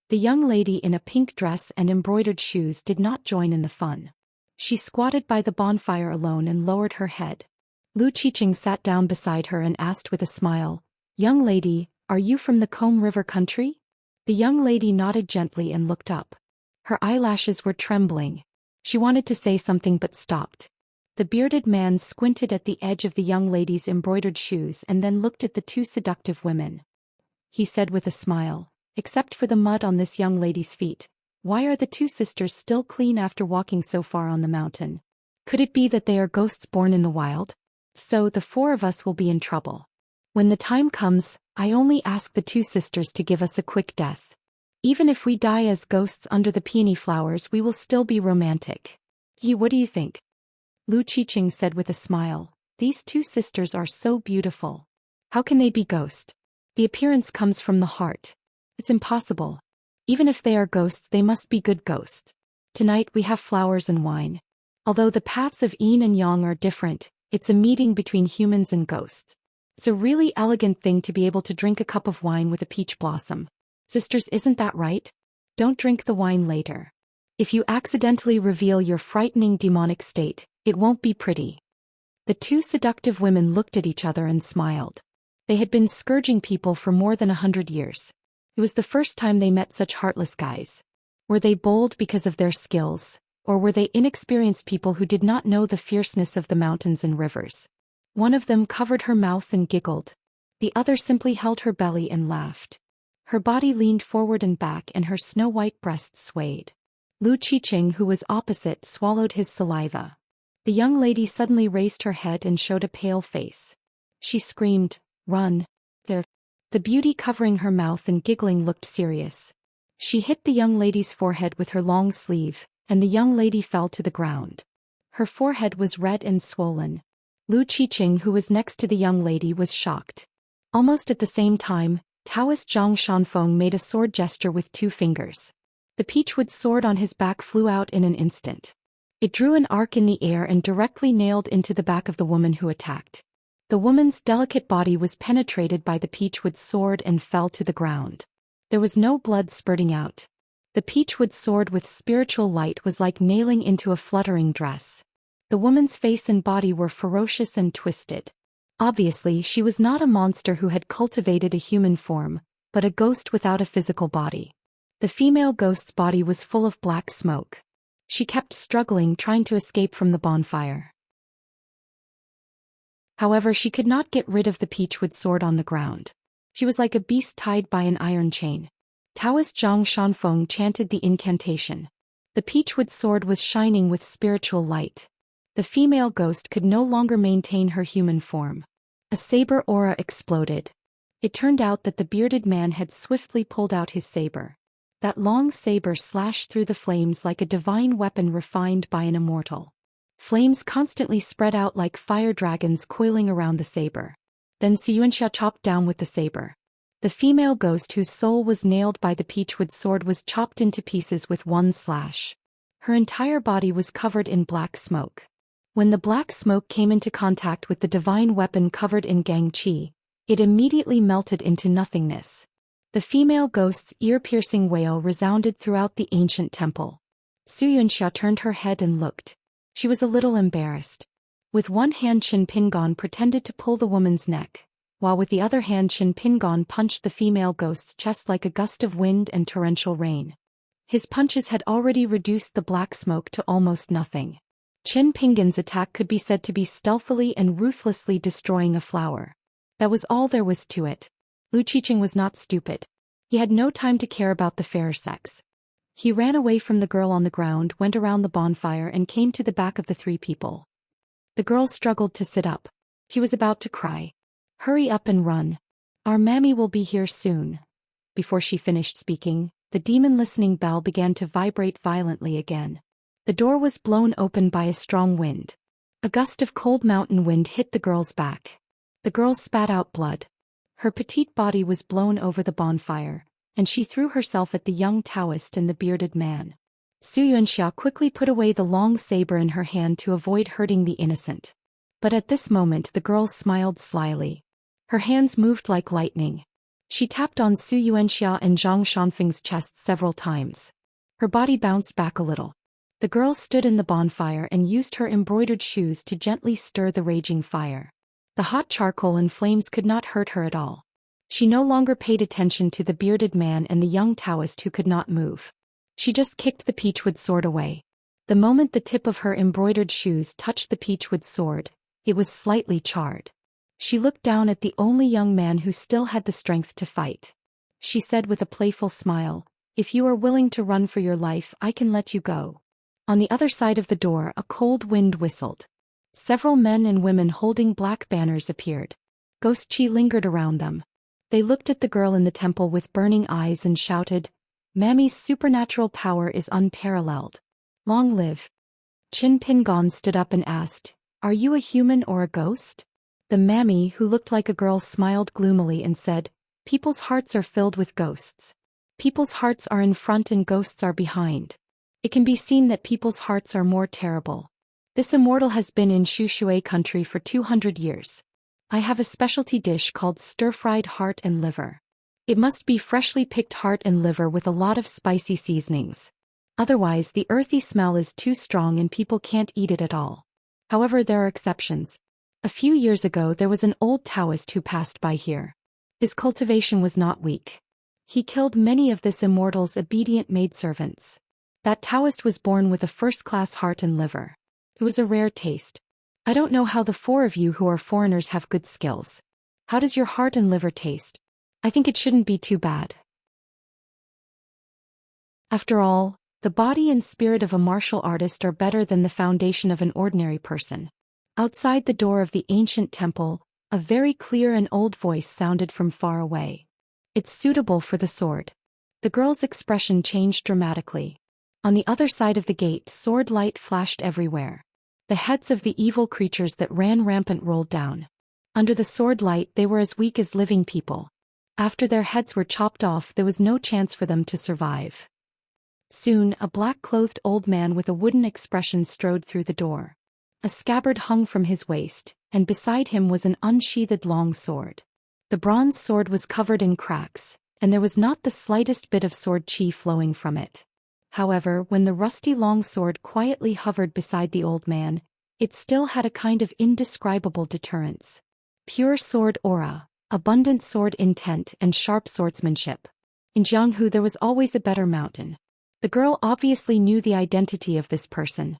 The young lady in a pink dress and embroidered shoes did not join in the fun. She squatted by the bonfire alone and lowered her head. Lu Qiqing sat down beside her and asked with a smile, "Young lady, are you from the Combe River country?" The young lady nodded gently and looked up. Her eyelashes were trembling. She wanted to say something but stopped. The bearded man squinted at the edge of the young lady's embroidered shoes and then looked at the two seductive women. He said with a smile, "Except for the mud on this young lady's feet, why are the two sisters still clean after walking so far on the mountain? Could it be that they are ghosts born in the wild? So the four of us will be in trouble. When the time comes, I only ask the two sisters to give us a quick death. Even if we die as ghosts under the peony flowers, we will still be romantic. What do you think?" Lu Qiqing said with a smile, "These two sisters are so beautiful. How can they be ghosts? The appearance comes from the heart. It's impossible. Even if they are ghosts, they must be good ghosts. Tonight we have flowers and wine. Although the paths of yin and yang are different, it's a meeting between humans and ghosts. It's a really elegant thing to be able to drink a cup of wine with a peach blossom. Sisters, isn't that right? Don't drink the wine later. If you accidentally reveal your frightening demonic state, it won't be pretty." The two seductive women looked at each other and smiled. They had been scourging people for more than 100 years. It was the first time they met such heartless guys. Were they bold because of their skills, or were they inexperienced people who did not know the fierceness of the mountains and rivers? One of them covered her mouth and giggled. The other simply held her belly and laughed. Her body leaned forward and back and her snow-white breasts swayed. Lu Qiqing, who was opposite, swallowed his saliva. The young lady suddenly raised her head and showed a pale face. She screamed, "Run!" The beauty covering her mouth and giggling looked serious. She hit the young lady's forehead with her long sleeve, and the young lady fell to the ground. Her forehead was red and swollen. Lu Qiqing, who was next to the young lady, was shocked. Almost at the same time, Taoist Zhang Shanfeng made a sword gesture with 2 fingers. The peachwood sword on his back flew out in an instant. It drew an arc in the air and directly nailed into the back of the woman who attacked. The woman's delicate body was penetrated by the peachwood sword and fell to the ground. There was no blood spurting out. The peachwood sword with spiritual light was like nailing into a fluttering dress. The woman's face and body were ferocious and twisted. Obviously, she was not a monster who had cultivated a human form, but a ghost without a physical body. The female ghost's body was full of black smoke. She kept struggling, trying to escape from the bonfire. However, she could not get rid of the peachwood sword on the ground. She was like a beast tied by an iron chain. Taoist Zhang Shanfeng chanted the incantation. The peachwood sword was shining with spiritual light. The female ghost could no longer maintain her human form. A saber aura exploded. It turned out that the bearded man had swiftly pulled out his saber. That long saber slashed through the flames like a divine weapon refined by an immortal. Flames constantly spread out like fire dragons coiling around the saber. Then Xianxia chopped down with the saber. The female ghost whose soul was nailed by the peachwood sword was chopped into pieces with one slash. Her entire body was covered in black smoke. When the black smoke came into contact with the divine weapon covered in gang qi, it immediately melted into nothingness. The female ghost's ear-piercing wail resounded throughout the ancient temple. Xianxia turned her head and looked. She was a little embarrassed. With one hand, Qin Pingon pretended to pull the woman's neck, while with the other hand Qin Pingon punched the female ghost's chest like a gust of wind and torrential rain. His punches had already reduced the black smoke to almost nothing. Qin Pingon's attack could be said to be stealthily and ruthlessly destroying a flower. That was all there was to it. Lu Qiqing was not stupid. He had no time to care about the fairer sex. He ran away from the girl on the ground, went around the bonfire and came to the back of the 3 people. The girl struggled to sit up. She was about to cry. "Hurry up and run. Our mammy will be here soon." Before she finished speaking, the demon listening bell began to vibrate violently again. The door was blown open by a strong wind. A gust of cold mountain wind hit the girl's back. The girl spat out blood. Her petite body was blown over the bonfire, and she threw herself at the young Taoist and the bearded man. Xianxia quickly put away the long saber in her hand to avoid hurting the innocent. But at this moment the girl smiled slyly. Her hands moved like lightning. She tapped on Xianxia and Zhang Shanfeng's chests several times. Her body bounced back a little. The girl stood in the bonfire and used her embroidered shoes to gently stir the raging fire. The hot charcoal and flames could not hurt her at all. She no longer paid attention to the bearded man and the young Taoist who could not move. She just kicked the peachwood sword away. The moment the tip of her embroidered shoes touched the peachwood sword, it was slightly charred. She looked down at the only young man who still had the strength to fight. She said with a playful smile, "If you are willing to run for your life, I can let you go." On the other side of the door, a cold wind whistled. Several men and women holding black banners appeared. Ghost Chi lingered around them. They looked at the girl in the temple with burning eyes and shouted, "Mammy's supernatural power is unparalleled. Long live." Qin Pingon stood up and asked, "Are you a human or a ghost?" The mammy, who looked like a girl, smiled gloomily and said, "People's hearts are filled with ghosts. People's hearts are in front and ghosts are behind. It can be seen that people's hearts are more terrible. This immortal has been in Xianxia country for 200 years. I have a specialty dish called stir-fried heart and liver. It must be freshly picked heart and liver with a lot of spicy seasonings. Otherwise the earthy smell is too strong and people can't eat it at all. However, there are exceptions. A few years ago there was an old Taoist who passed by here. His cultivation was not weak. He killed many of this immortal's obedient maidservants. That Taoist was born with a first-class heart and liver. It was a rare taste. I don't know how the four of you who are foreigners have good skills. How does your heart and liver taste? I think it shouldn't be too bad. After all, the body and spirit of a martial artist are better than the foundation of an ordinary person. Outside the door of the ancient temple, a very clear and old voice sounded from far away. "It's suitable for the sword." The girl's expression changed dramatically. On the other side of the gate, sword light flashed everywhere. The heads of the evil creatures that ran rampant rolled down. Under the sword light they were as weak as living people. After their heads were chopped off there was no chance for them to survive. Soon a black-clothed old man with a wooden expression strode through the door. A scabbard hung from his waist, and beside him was an unsheathed long sword. The bronze sword was covered in cracks, and there was not the slightest bit of sword chi flowing from it. However, when the rusty long sword quietly hovered beside the old man, it still had a kind of indescribable deterrence. Pure sword aura, abundant sword intent and sharp swordsmanship. In Jianghu there was always a better mountain. The girl obviously knew the identity of this person.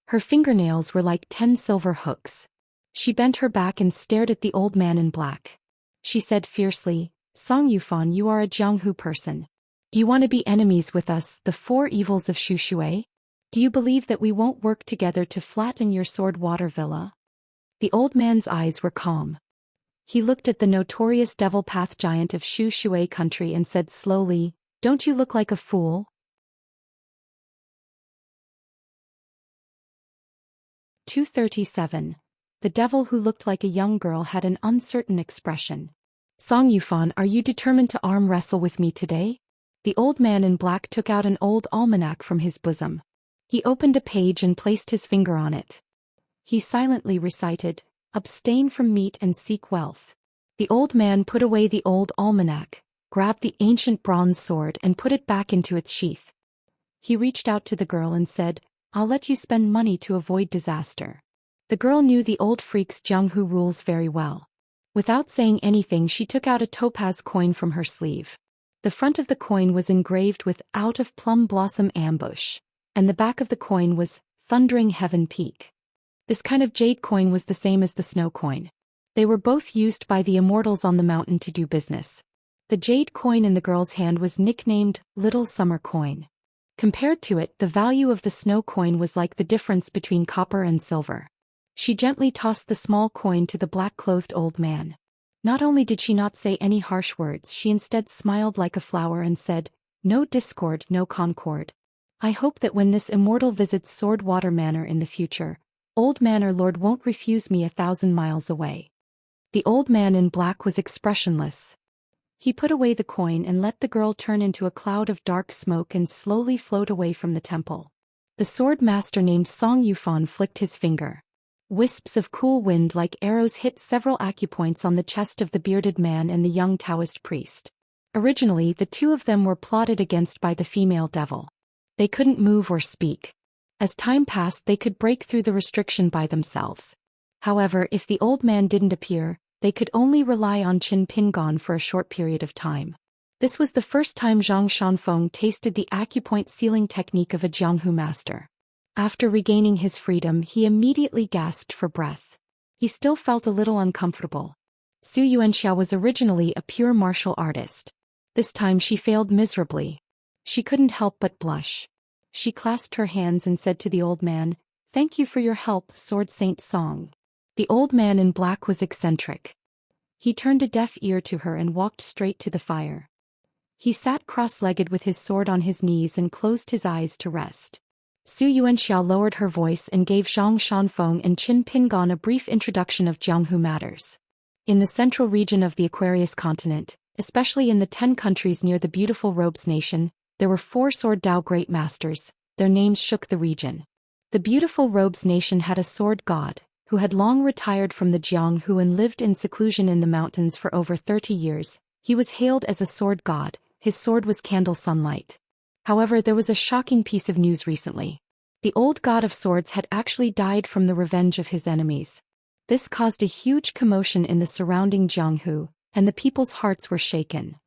Her fingernails were like 10 silver hooks. She bent her back and stared at the old man in black. She said fiercely, "Song Yufan, you are a Jianghu person. Do you want to be enemies with us, the four evils of Xianxia? Do you believe that we won't work together to flatten your sword water villa?" The old man's eyes were calm. He looked at the notorious devil path giant of Xianxia country and said slowly, "Don't you look like a fool?" 237. The devil who looked like a young girl had an uncertain expression. "Song Yufan, are you determined to arm wrestle with me today?" The old man in black took out an old almanac from his bosom. He opened a page and placed his finger on it. He silently recited, "Abstain from meat and seek wealth." The old man put away the old almanac, grabbed the ancient bronze sword and put it back into its sheath. He reached out to the girl and said, "I'll let you spend money to avoid disaster." The girl knew the old freak's Jianghu rules very well. Without saying anything she took out a topaz coin from her sleeve. The front of the coin was engraved with "Out of Plum Blossom Ambush," and the back of the coin was "Thundering Heaven Peak." This kind of jade coin was the same as the snow coin. They were both used by the immortals on the mountain to do business. The jade coin in the girl's hand was nicknamed Little Summer Coin. Compared to it, the value of the snow coin was like the difference between copper and silver. She gently tossed the small coin to the black-clothed old man. Not only did she not say any harsh words, she instead smiled like a flower and said, No discord, no concord. I hope that when this immortal visits Swordwater Manor in the future, Old Manor Lord won't refuse me 1,000 miles away. The old man in black was expressionless. He put away the coin and let the girl turn into a cloud of dark smoke and slowly float away from the temple. The sword master named Song Yufan flicked his finger. Wisps of cool wind like arrows hit several acupoints on the chest of the bearded man and the young Taoist priest. Originally, the two of them were plotted against by the female devil. They couldn't move or speak. As time passed, they could break through the restriction by themselves. However, if the old man didn't appear, they could only rely on Qin Pingon for a short period of time. This was the first time Zhang Shanfeng tasted the acupoint sealing technique of a Jianghu master. After regaining his freedom, he immediately gasped for breath. He still felt a little uncomfortable. Su Yuanxia was originally a pure martial artist. This time she failed miserably. She couldn't help but blush. She clasped her hands and said to the old man, "Thank you for your help, Sword Saint Song." The old man in black was eccentric. He turned a deaf ear to her and walked straight to the fire. He sat cross-legged with his sword on his knees and closed his eyes to rest. Su Yuanxia lowered her voice and gave Zhang Shanfeng and Qin Pingon a brief introduction of Jianghu matters. In the central region of the Aquarius continent, especially in the 10 countries near the beautiful Robes Nation, there were 4 sword Dao great masters. Their names shook the region. The beautiful Robes Nation had a sword god, who had long retired from the Jianghu and lived in seclusion in the mountains for over 30 years. He was hailed as a sword god. His sword was candle sunlight. However, there was a shocking piece of news recently. The old god of swords had actually died from the revenge of his enemies. This caused a huge commotion in the surrounding Jianghu, and the people's hearts were shaken.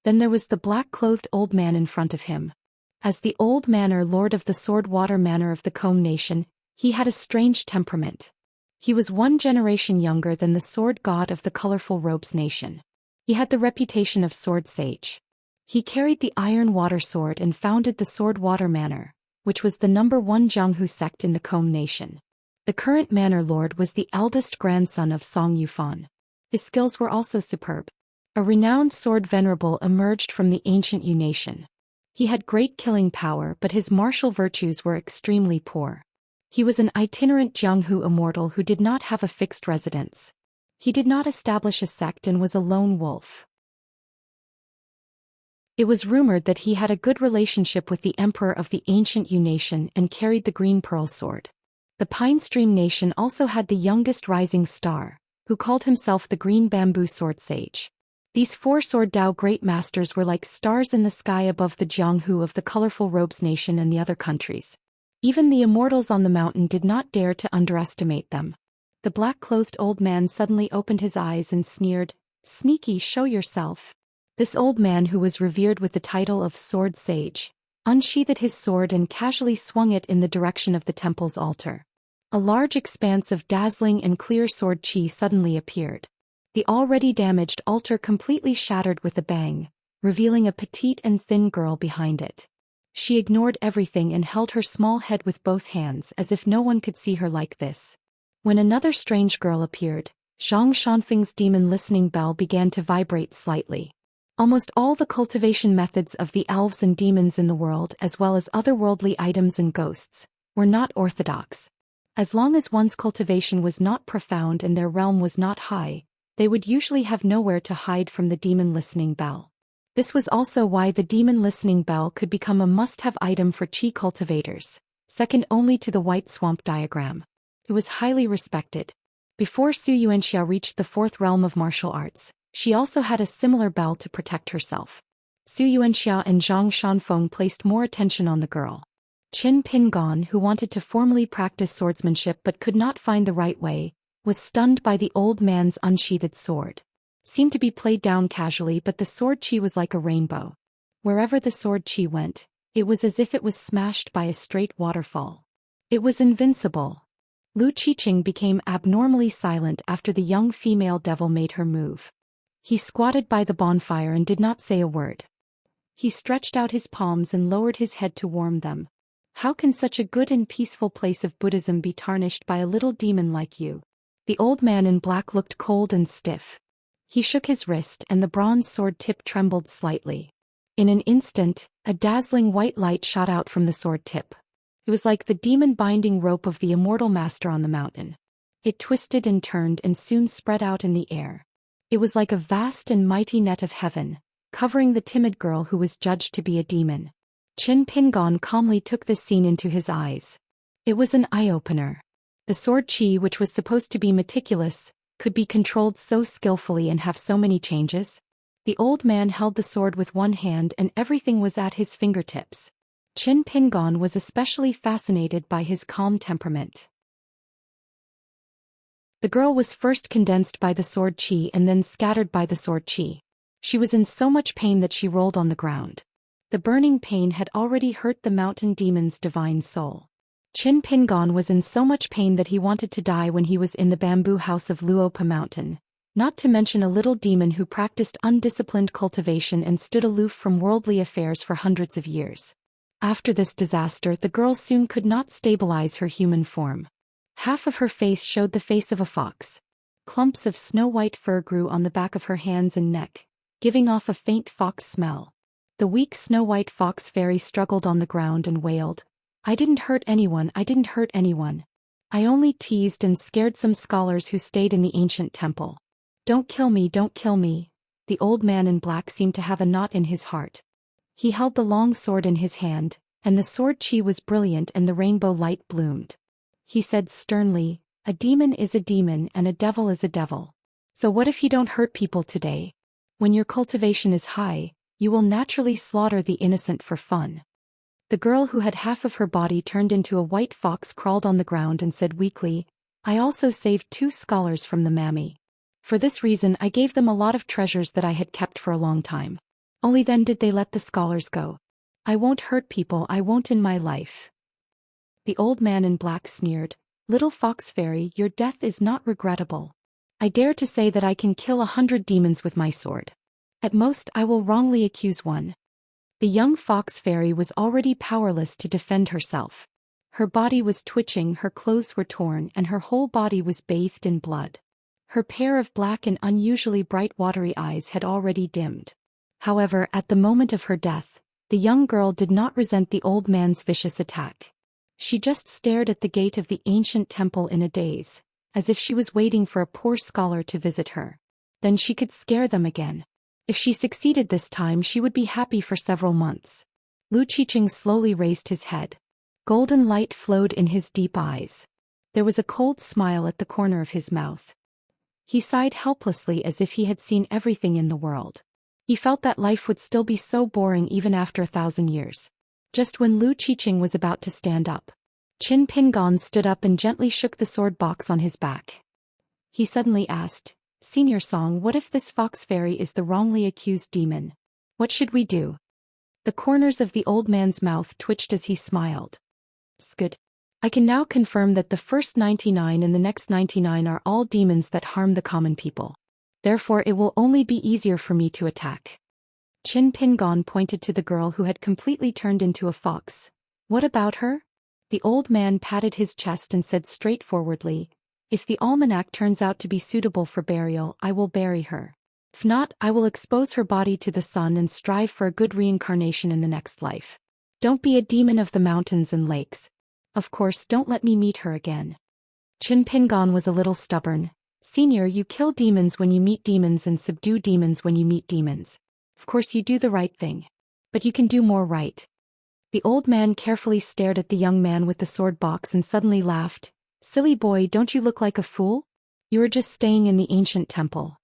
Then there was the black-clothed old man in front of him. As the old manor lord of the Swordwater Manor of the Combe Nation, he had a strange temperament. He was 1 generation younger than the sword god of the colorful Robes Nation. He had the reputation of sword sage. He carried the iron water sword and founded the Swordwater Manor, which was the #1 Jianghu sect in the Combe Nation. The current manor lord was the eldest grandson of Song Yufan. His skills were also superb. A renowned sword venerable emerged from the ancient Yu nation. He had great killing power, but his martial virtues were extremely poor. He was an itinerant Jianghu immortal who did not have a fixed residence. He did not establish a sect and was a lone wolf. It was rumored that he had a good relationship with the emperor of the ancient Yu nation and carried the green pearl sword. The Pine Stream nation also had the youngest rising star, who called himself the Green Bamboo Sword Sage. These 4 sword Dao great masters were like stars in the sky above the Jianghu of the colorful Robes Nation and the other countries. Even the immortals on the mountain did not dare to underestimate them. The black-clothed old man suddenly opened his eyes and sneered, "Sneaky, show yourself." This old man, who was revered with the title of Sword Sage, unsheathed his sword and casually swung it in the direction of the temple's altar. A large expanse of dazzling and clear sword chi suddenly appeared. The already damaged altar completely shattered with a bang, revealing a petite and thin girl behind it. She ignored everything and held her small head with both hands as if no one could see her like this. When another strange girl appeared, Zhang Shanfeng's demon listening bell began to vibrate slightly. Almost all the cultivation methods of the elves and demons in the world, as well as otherworldly items and ghosts, were not orthodox. As long as one's cultivation was not profound and their realm was not high, they would usually have nowhere to hide from the demon listening bell. This was also why the demon listening bell could become a must-have item for chi cultivators, second only to the white swamp diagram. It was highly respected. Before Su Yuanxia reached the 4th realm of martial arts, she also had a similar bell to protect herself. Su Yuanxia and Zhang Shanfeng placed more attention on the girl. Qin Pingon, who wanted to formally practice swordsmanship but could not find the right way, was stunned by the old man's unsheathed sword. Seemed to be played down casually, but the sword chi was like a rainbow. Wherever the sword chi went, it was as if it was smashed by a straight waterfall. It was invincible. Lu Qiqing became abnormally silent after the young female devil made her move. He squatted by the bonfire and did not say a word. He stretched out his palms and lowered his head to warm them. How can such a good and peaceful place of Buddhism be tarnished by a little demon like you? The old man in black looked cold and stiff. He shook his wrist and the bronze sword tip trembled slightly. In an instant, A dazzling white light shot out from the sword tip. It was like the demon-binding rope of the immortal master on the mountain. It twisted and turned and soon spread out in the air. It was like a vast and mighty net of heaven, covering the timid girl who was judged to be a demon. Qin Pingon calmly took this scene into his eyes. It was an eye-opener. The sword qi, which was supposed to be meticulous, could be controlled so skillfully and have so many changes. The old man held the sword with one hand and everything was at his fingertips. Qin Pingon was especially fascinated by his calm temperament. The girl was first condensed by the sword qi and then scattered by the sword qi. She was in so much pain that she rolled on the ground. The burning pain had already hurt the mountain demon's divine soul. Qin Pingon was in so much pain that he wanted to die when he was in the bamboo house of Luopa Mountain, not to mention a little demon who practiced undisciplined cultivation and stood aloof from worldly affairs for hundreds of years. After this disaster, the girl soon could not stabilize her human form. Half of her face showed the face of a fox. Clumps of snow-white fur grew on the back of her hands and neck, giving off a faint fox smell. The weak snow-white fox fairy struggled on the ground and wailed, "I didn't hurt anyone, I didn't hurt anyone. I only teased and scared some scholars who stayed in the ancient temple. Don't kill me, don't kill me." The old man in black seemed to have a knot in his heart. He held the long sword in his hand, and the sword qi was brilliant and the rainbow light bloomed. He said sternly, "A demon is a demon and a devil is a devil. So what if you don't hurt people today? When your cultivation is high, you will naturally slaughter the innocent for fun." The girl who had half of her body turned into a white fox crawled on the ground and said weakly, "I also saved 2 scholars from the mammy. For this reason I gave them a lot of treasures that I had kept for a long time. Only then did they let the scholars go. I won't hurt people, I won't in my life." The old man in black sneered, "Little fox fairy, your death is not regrettable. I dare to say that I can kill 100 demons with my sword. At most I will wrongly accuse 1. The young fox fairy was already powerless to defend herself. Her body was twitching, her clothes were torn, and her whole body was bathed in blood. Her pair of black and unusually bright watery eyes had already dimmed. However, at the moment of her death, the young girl did not resent the old man's vicious attack. She just stared at the gate of the ancient temple in a daze, as if she was waiting for a poor scholar to visit her. Then she could scare them again. If she succeeded this time, she would be happy for several months. Lu Qiqing slowly raised his head. Golden light flowed in his deep eyes. There was a cold smile at the corner of his mouth. He sighed helplessly as if he had seen everything in the world. He felt that life would still be so boring even after 1,000 years. Just when Lu Qiqing was about to stand up, Qin Pingon stood up and gently shook the sword box on his back. He suddenly asked, "Senior Song, what if this fox fairy is the wrongly accused demon? What should we do?" The corners of the old man's mouth twitched as he smiled. "Good. I can now confirm that the first 99 and the next 99 are all demons that harm the common people. Therefore it will only be easier for me to attack." Qin Pingon pointed to the girl who had completely turned into a fox. "What about her?" The old man patted his chest and said straightforwardly, "If the almanac turns out to be suitable for burial, I will bury her. If not, I will expose her body to the sun and strive for a good reincarnation in the next life. Don't be a demon of the mountains and lakes. Of course, don't let me meet her again." Qin Pingon was a little stubborn. "Senior, you kill demons when you meet demons and subdue demons when you meet demons. Of course you do the right thing. But you can do more right." The old man carefully stared at the young man with the sword box and suddenly laughed. "Silly boy, don't you look like a fool? You are just staying in the ancient temple.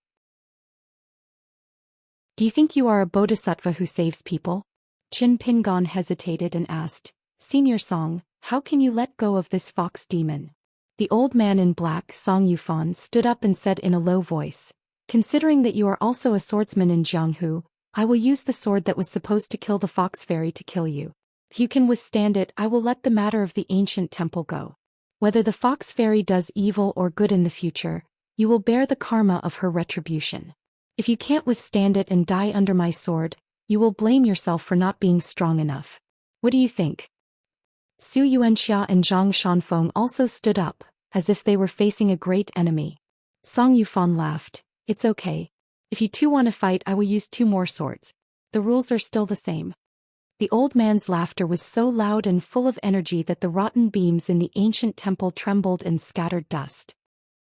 Do you think you are a bodhisattva who saves people?" Qin Pingon hesitated and asked, "Senior Song, how can you let go of this fox demon?" The old man in black, Song Yufan, stood up and said in a low voice, "Considering that you are also a swordsman in Jianghu, I will use the sword that was supposed to kill the fox fairy to kill you. If you can withstand it, I will let the matter of the ancient temple go. Whether the fox fairy does evil or good in the future, you will bear the karma of her retribution. If you can't withstand it and die under my sword, you will blame yourself for not being strong enough. What do you think?" Su Yuanxia and Zhang Shanfeng also stood up, as if they were facing a great enemy. Song Yufan laughed, "It's okay. If you two want to fight, I will use 2 more swords. The rules are still the same." The old man's laughter was so loud and full of energy that the rotten beams in the ancient temple trembled and scattered dust.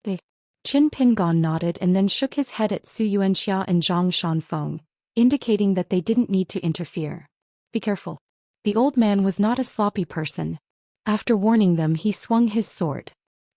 Qin Pingon nodded and then shook his head at Su Yuanxia and Zhang Shanfeng, indicating that they didn't need to interfere. Be careful. The old man was not a sloppy person. After warning them, he swung his sword.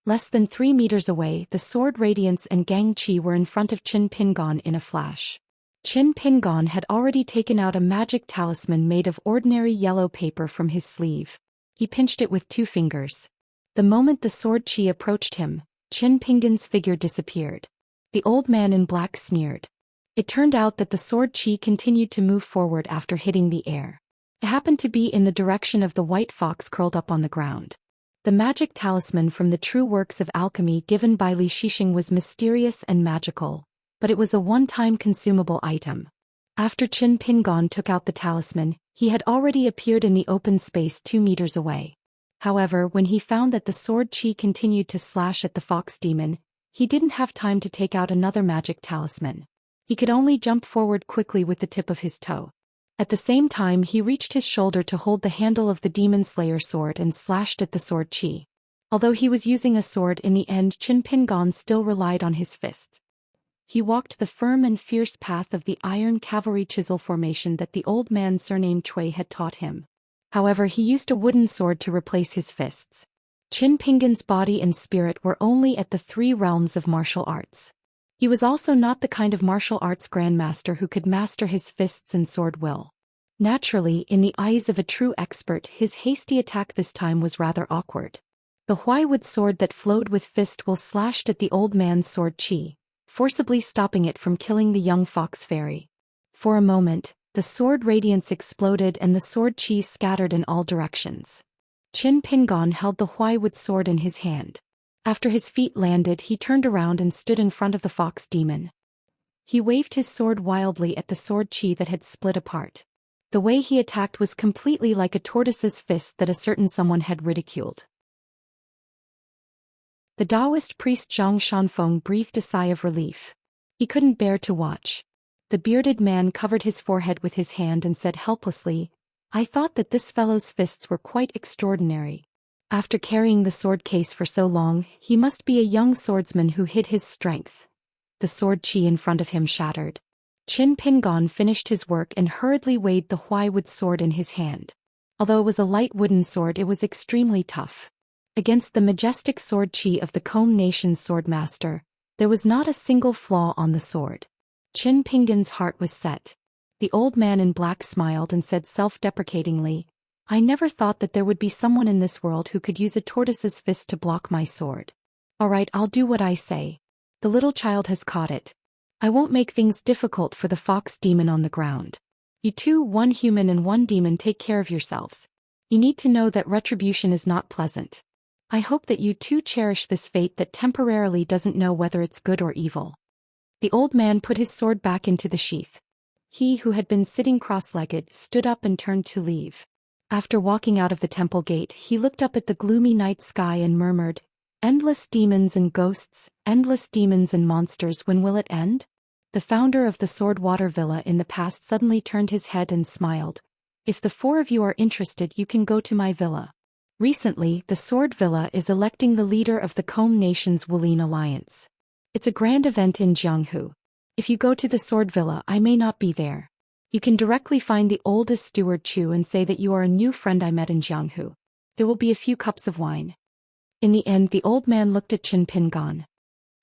Less than 3 meters away, the sword Radiance and Gang Qi were in front of Qin Pingon in a flash. Qin Pingon had already taken out a magic talisman made of ordinary yellow paper from his sleeve. He pinched it with 2 fingers. The moment the sword Qi approached him, Qin Pingon's figure disappeared. The old man in black sneered. It turned out that the sword Qi continued to move forward after hitting the air. It happened to be in the direction of the white fox curled up on the ground. The magic talisman from the true works of alchemy given by Li Shixing was mysterious and magical, but it was a one-time consumable item. After Qin Pingon took out the talisman, he had already appeared in the open space 2 meters away. However, when he found that the sword Qi continued to slash at the fox demon, he didn't have time to take out another magic talisman. He could only jump forward quickly with the tip of his toe. At the same time, he reached his shoulder to hold the handle of the demon slayer sword and slashed at the sword Qi. Although he was using a sword, in the end Qin Pingon still relied on his fists. He walked the firm and fierce path of the iron cavalry chisel formation that the old man surnamed Cui had taught him. However, he used a wooden sword to replace his fists. Qin Pingon's body and spirit were only at the 3 realms of martial arts. He was also not the kind of martial arts grandmaster who could master his fists and sword will. Naturally, in the eyes of a true expert, his hasty attack this time was rather awkward. The Huaiwood sword that flowed with fist will slashed at the old man's sword Qi, forcibly stopping it from killing the young fox fairy. For a moment, the sword Radiance exploded and the sword Qi scattered in all directions. Qin Pingon held the Huaiwood sword in his hand. After his feet landed, he turned around and stood in front of the fox demon. He waved his sword wildly at the sword Qi that had split apart. The way he attacked was completely like a tortoise's fist that a certain someone had ridiculed. The Taoist priest Zhang Shanfeng breathed a sigh of relief. He couldn't bear to watch. The bearded man covered his forehead with his hand and said helplessly, "I thought that this fellow's fists were quite extraordinary. After carrying the sword case for so long, he must be a young swordsman who hid his strength." The sword Qi in front of him shattered. Qin Pingon finished his work and hurriedly weighed the Huaiwood sword in his hand. Although it was a light wooden sword, it was extremely tough. Against the majestic sword Qi of the Combe Nation's swordmaster, there was not a single flaw on the sword. Qin Pingon's heart was set. The old man in black smiled and said self-deprecatingly, "I never thought that there would be someone in this world who could use a tortoise's fist to block my sword. All right, I'll do what I say. The little child has caught it. I won't make things difficult for the fox demon on the ground. You two, 1 human and 1 demon, take care of yourselves. You need to know that retribution is not pleasant. I hope that you two cherish this fate that temporarily doesn't know whether it's good or evil." The old man put his sword back into the sheath. He who had been sitting cross-legged stood up and turned to leave. After walking out of the temple gate, he looked up at the gloomy night sky and murmured, "Endless demons and ghosts, endless demons and monsters, when will it end?" The founder of the Sword Water Villa in the past suddenly turned his head and smiled. "If the 4 of you are interested, you can go to my villa. Recently, the Sword Villa is electing the leader of the Combe Nation's Wulin Alliance. It's a grand event in Jianghu. If you go to the Sword Villa, I may not be there. You can directly find the oldest steward Chu and say that you are a new friend I met in Jianghu. There will be a few cups of wine." In the end, the old man looked at Qin Pingon.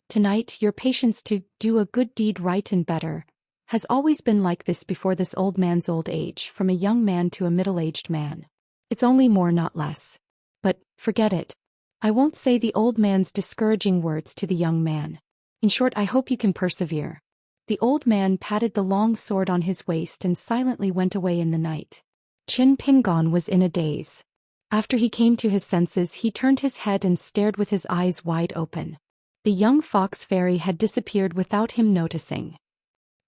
"Tonight, your patience to do a good deed right and better has always been like this before this old man's old age, from a young man to a middle-aged man. It's only more, not less. But, forget it. I won't say the old man's discouraging words to the young man. In short, I hope you can persevere." The old man patted the long sword on his waist and silently went away in the night. Qin Pingon was in a daze. After he came to his senses, he turned his head and stared with his eyes wide open. The young fox fairy had disappeared without him noticing.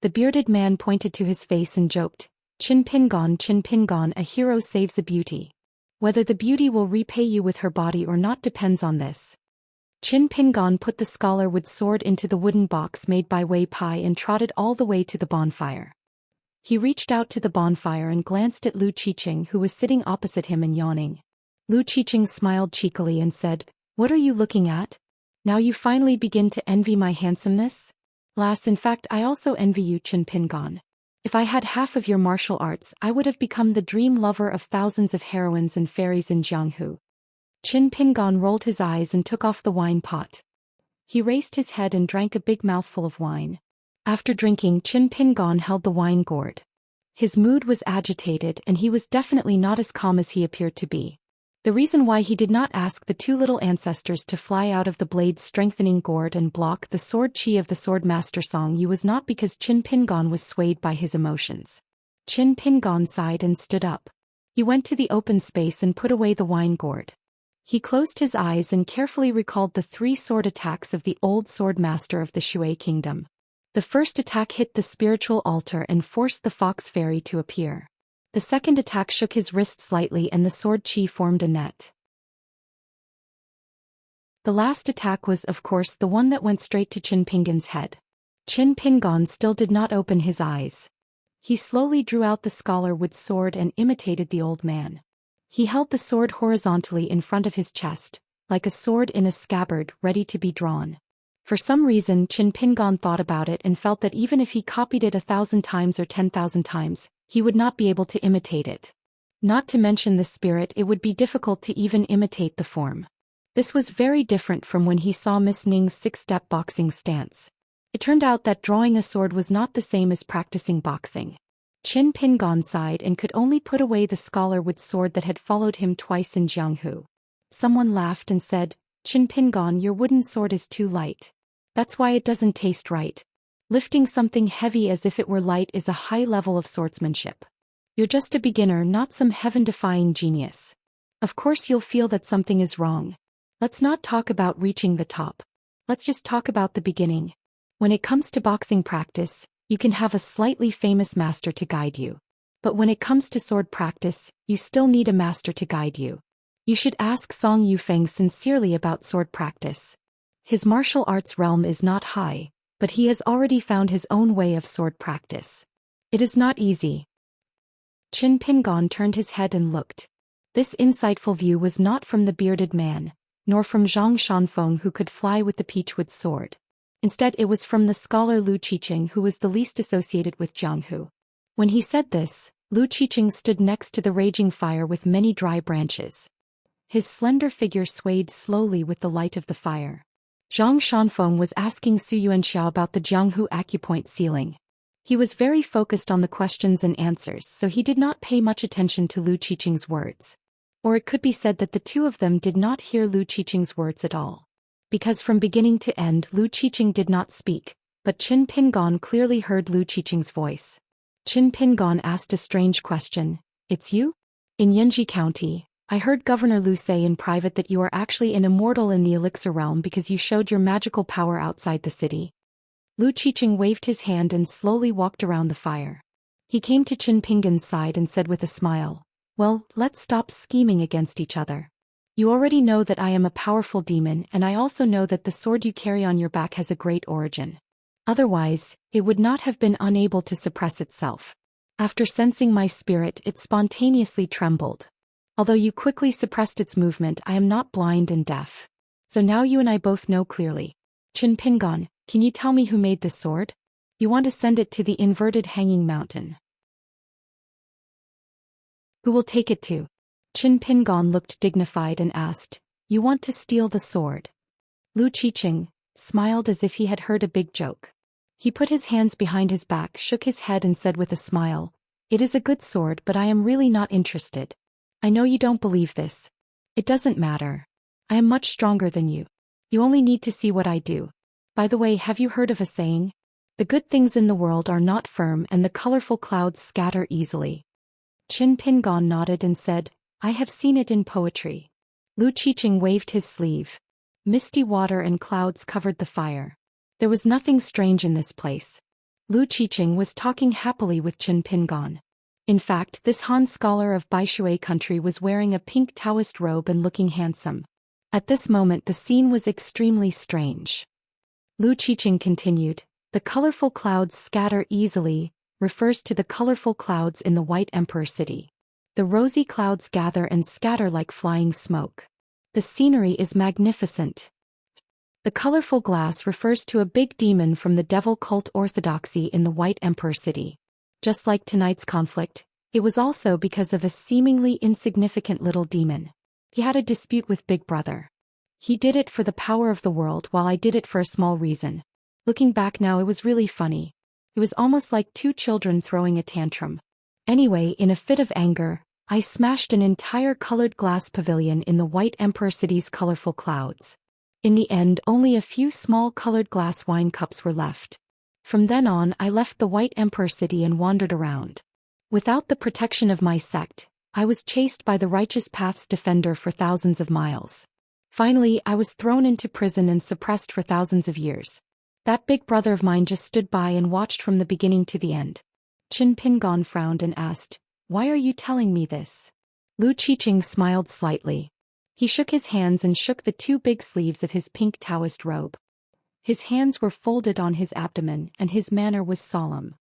The bearded man pointed to his face and joked, Qin Pingon, a hero saves a beauty. Whether the beauty will repay you with her body or not depends on this." Qin Pingon put the scholar wood sword into the wooden box made by Wei Pai and trotted all the way to the bonfire. He reached out to the bonfire and glanced at Lu Qiqing, who was sitting opposite him and yawning. Lu Qiqing smiled cheekily and said, "What are you looking at? Now you finally begin to envy my handsomeness? Lass, in fact I also envy you, Qin Pingon. If I had half of your martial arts I would have become the dream lover of thousands of heroines and fairies in Jianghu." Qin Pingon rolled his eyes and took off the wine pot. He raised his head and drank a big mouthful of wine. After drinking, Qin Pingon held the wine gourd. His mood was agitated and he was definitely not as calm as he appeared to be. The reason why he did not ask the two little ancestors to fly out of the blade's strengthening gourd and block the sword chi of the sword master Song Yu was not because Qin Pingon was swayed by his emotions. Qin Pingon sighed and stood up. He went to the open space and put away the wine gourd. He closed his eyes and carefully recalled the 3 sword attacks of the old sword master of the Shui kingdom. The first attack hit the spiritual altar and forced the fox fairy to appear. The second attack shook his wrist slightly and the sword chi formed a net. The last attack was, of course, the one that went straight to Qin Pingon's head. Qin Pingon still did not open his eyes. He slowly drew out the scholarwood sword and imitated the old man. He held the sword horizontally in front of his chest, like a sword in a scabbard ready to be drawn. For some reason Qin Pingon thought about it and felt that even if he copied it 1,000 times or 10,000 times, he would not be able to imitate it. Not to mention the spirit, it would be difficult to even imitate the form. This was very different from when he saw Miss Ning's 6-step boxing stance. It turned out that drawing a sword was not the same as practicing boxing. Qin Pingon sighed and could only put away the scholarwood sword that had followed him twice in Jianghu. Someone laughed and said, "Qin Pingon, your wooden sword is too light. That's why it doesn't taste right. Lifting something heavy as if it were light is a high level of swordsmanship. You're just a beginner, not some heaven-defying genius. Of course you'll feel that something is wrong. Let's not talk about reaching the top. Let's just talk about the beginning. When it comes to boxing practice, you can have a slightly famous master to guide you. But when it comes to sword practice, you still need a master to guide you. You should ask Song Yufeng sincerely about sword practice. His martial arts realm is not high, but he has already found his own way of sword practice. It is not easy." Qin Pingon turned his head and looked. This insightful view was not from the bearded man, nor from Zhang Shanfeng who could fly with the peachwood sword. Instead it was from the scholar Lu Qiqing who was the least associated with Jianghu. When he said this, Lu Qiqing stood next to the raging fire with many dry branches. His slender figure swayed slowly with the light of the fire. Zhang Shanfeng was asking Su Yuanxiao about the Jianghu acupoint ceiling. He was very focused on the questions and answers, so he did not pay much attention to Lu Qiqing's words. Or it could be said that the two of them did not hear Lu Qiqing's words at all. Because from beginning to end Lu Qiqing did not speak, but Qin Pingon clearly heard Lu Qiqing's voice. Qin Pingon asked a strange question. "It's you? In Yanji County, I heard Governor Lu say in private that you are actually an immortal in the elixir realm because you showed your magical power outside the city." Lu Qiqing waved his hand and slowly walked around the fire. He came to Qin Pingon's side and said with a smile, "Well, let's stop scheming against each other. You already know that I am a powerful demon, and I also know that the sword you carry on your back has a great origin. Otherwise, it would not have been unable to suppress itself. After sensing my spirit, it spontaneously trembled. Although you quickly suppressed its movement, I am not blind and deaf. So now you and I both know clearly. Qin Pingon, can you tell me who made this sword? You want to send it to the inverted hanging mountain. Who will take it to?" Qin Pingon looked dignified and asked, "You want to steal the sword?" Lu Qiqing smiled as if he had heard a big joke. He put his hands behind his back, shook his head and said with a smile, "It is a good sword, but I am really not interested. I know you don't believe this. It doesn't matter. I am much stronger than you. You only need to see what I do. By the way, have you heard of a saying? The good things in the world are not firm and the colorful clouds scatter easily." Qin Pingon nodded and said, "I have seen it in poetry." Lu Qiqing waved his sleeve. Misty water and clouds covered the fire. There was nothing strange in this place. Lu Qiqing was talking happily with Qin Pingon. In fact, this Han scholar of Baishui country was wearing a pink Taoist robe and looking handsome. At this moment the scene was extremely strange. Lu Qiqing continued, "The colorful clouds scatter easily, refers to the colorful clouds in the White Emperor city. The rosy clouds gather and scatter like flying smoke. The scenery is magnificent. The colorful glass refers to a big demon from the devil cult orthodoxy in the White Emperor city. Just like tonight's conflict, it was also because of a seemingly insignificant little demon. He had a dispute with Big Brother. He did it for the power of the world while I did it for a small reason. Looking back now, it was really funny. It was almost like two children throwing a tantrum. Anyway, in a fit of anger, I smashed an entire colored glass pavilion in the White Emperor city's colorful clouds. In the end, only a few small colored glass wine cups were left. From then on, I left the White Emperor city and wandered around. Without the protection of my sect, I was chased by the righteous path's defender for thousands of miles. Finally, I was thrown into prison and suppressed for thousands of years. That big brother of mine just stood by and watched from the beginning to the end. Qin Pingan frowned and asked, "Why are you telling me this?" Lu Qiqing smiled slightly. He shook his hands and shook the two big sleeves of his pink Taoist robe. His hands were folded on his abdomen and his manner was solemn.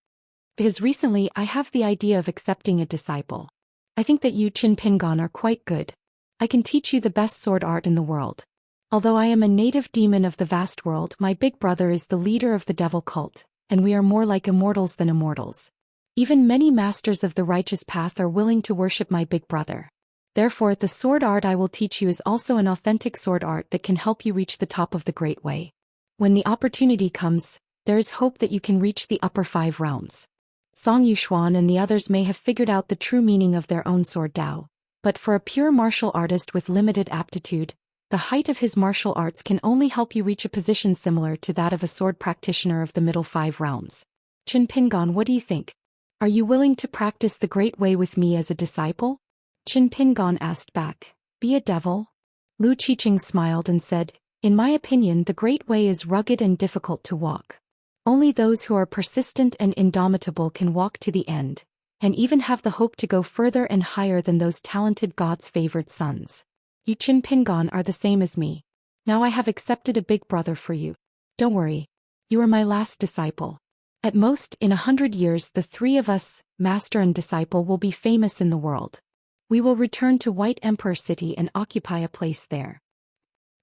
"Because recently I have the idea of accepting a disciple. I think that you, Qin Pingan, are quite good. I can teach you the best sword art in the world. Although I am a native demon of the vast world, my big brother is the leader of the devil cult, and we are more like immortals than immortals. Even many masters of the righteous path are willing to worship my big brother. Therefore, the sword art I will teach you is also an authentic sword art that can help you reach the top of the Great Way. When the opportunity comes, there is hope that you can reach the upper 5 realms." Song Yuxuan and the others may have figured out the true meaning of their own sword Dao, but for a pure martial artist with limited aptitude, the height of his martial arts can only help you reach a position similar to that of a sword practitioner of the middle 5 realms. Qin Pingan, what do you think? Are you willing to practice the Great Way with me as a disciple? Qin Pingan asked back, "Be a devil?" Lu Qiqing smiled and said, "In my opinion, the Great Way is rugged and difficult to walk. Only those who are persistent and indomitable can walk to the end, and even have the hope to go further and higher than those talented God's favored sons. You, Qin Pingan, are the same as me. Now I have accepted a big brother for you. Don't worry. You are my last disciple. At most, in 100 years, the 3 of us, master and disciple, will be famous in the world. We will return to White Emperor City and occupy a place there."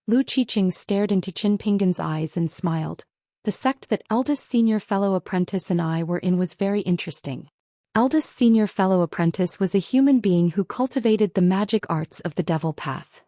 Lu Qiqing stared into Qin Pingan's eyes and smiled. The sect that eldest senior fellow apprentice and I were in was very interesting. Eldest senior fellow apprentice was a human being who cultivated the magic arts of the devil path.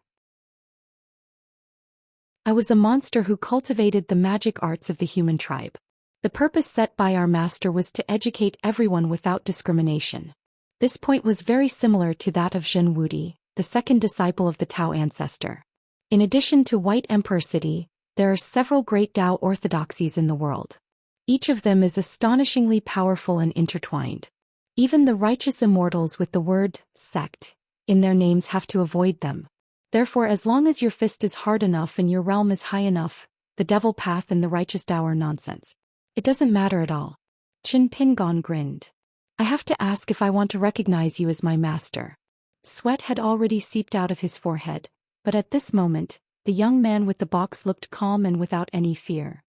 I was a monster who cultivated the magic arts of the human tribe. The purpose set by our master was to educate everyone without discrimination. This point was very similar to that of Zhen Wudi, the second disciple of the Tao ancestor. In addition to White Emperor City, there are several great Tao orthodoxies in the world. Each of them is astonishingly powerful and intertwined. Even the righteous immortals with the word sect in their names have to avoid them. Therefore, as long as your fist is hard enough and your realm is high enough, the devil path and the righteous Tao are nonsense. It doesn't matter at all. Qin Pingan grinned. "I have to ask if I want to recognize you as my master." Sweat had already seeped out of his forehead, but at this moment, the young man with the box looked calm and without any fear.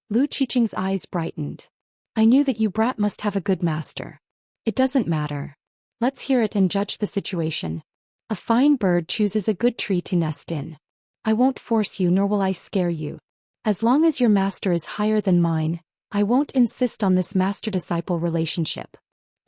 Lu Qiqing's eyes brightened. "I knew that you brat must have a good master. It doesn't matter. Let's hear it and judge the situation. A fine bird chooses a good tree to nest in. I won't force you nor will I scare you. As long as your master is higher than mine, I won't insist on this master-disciple relationship."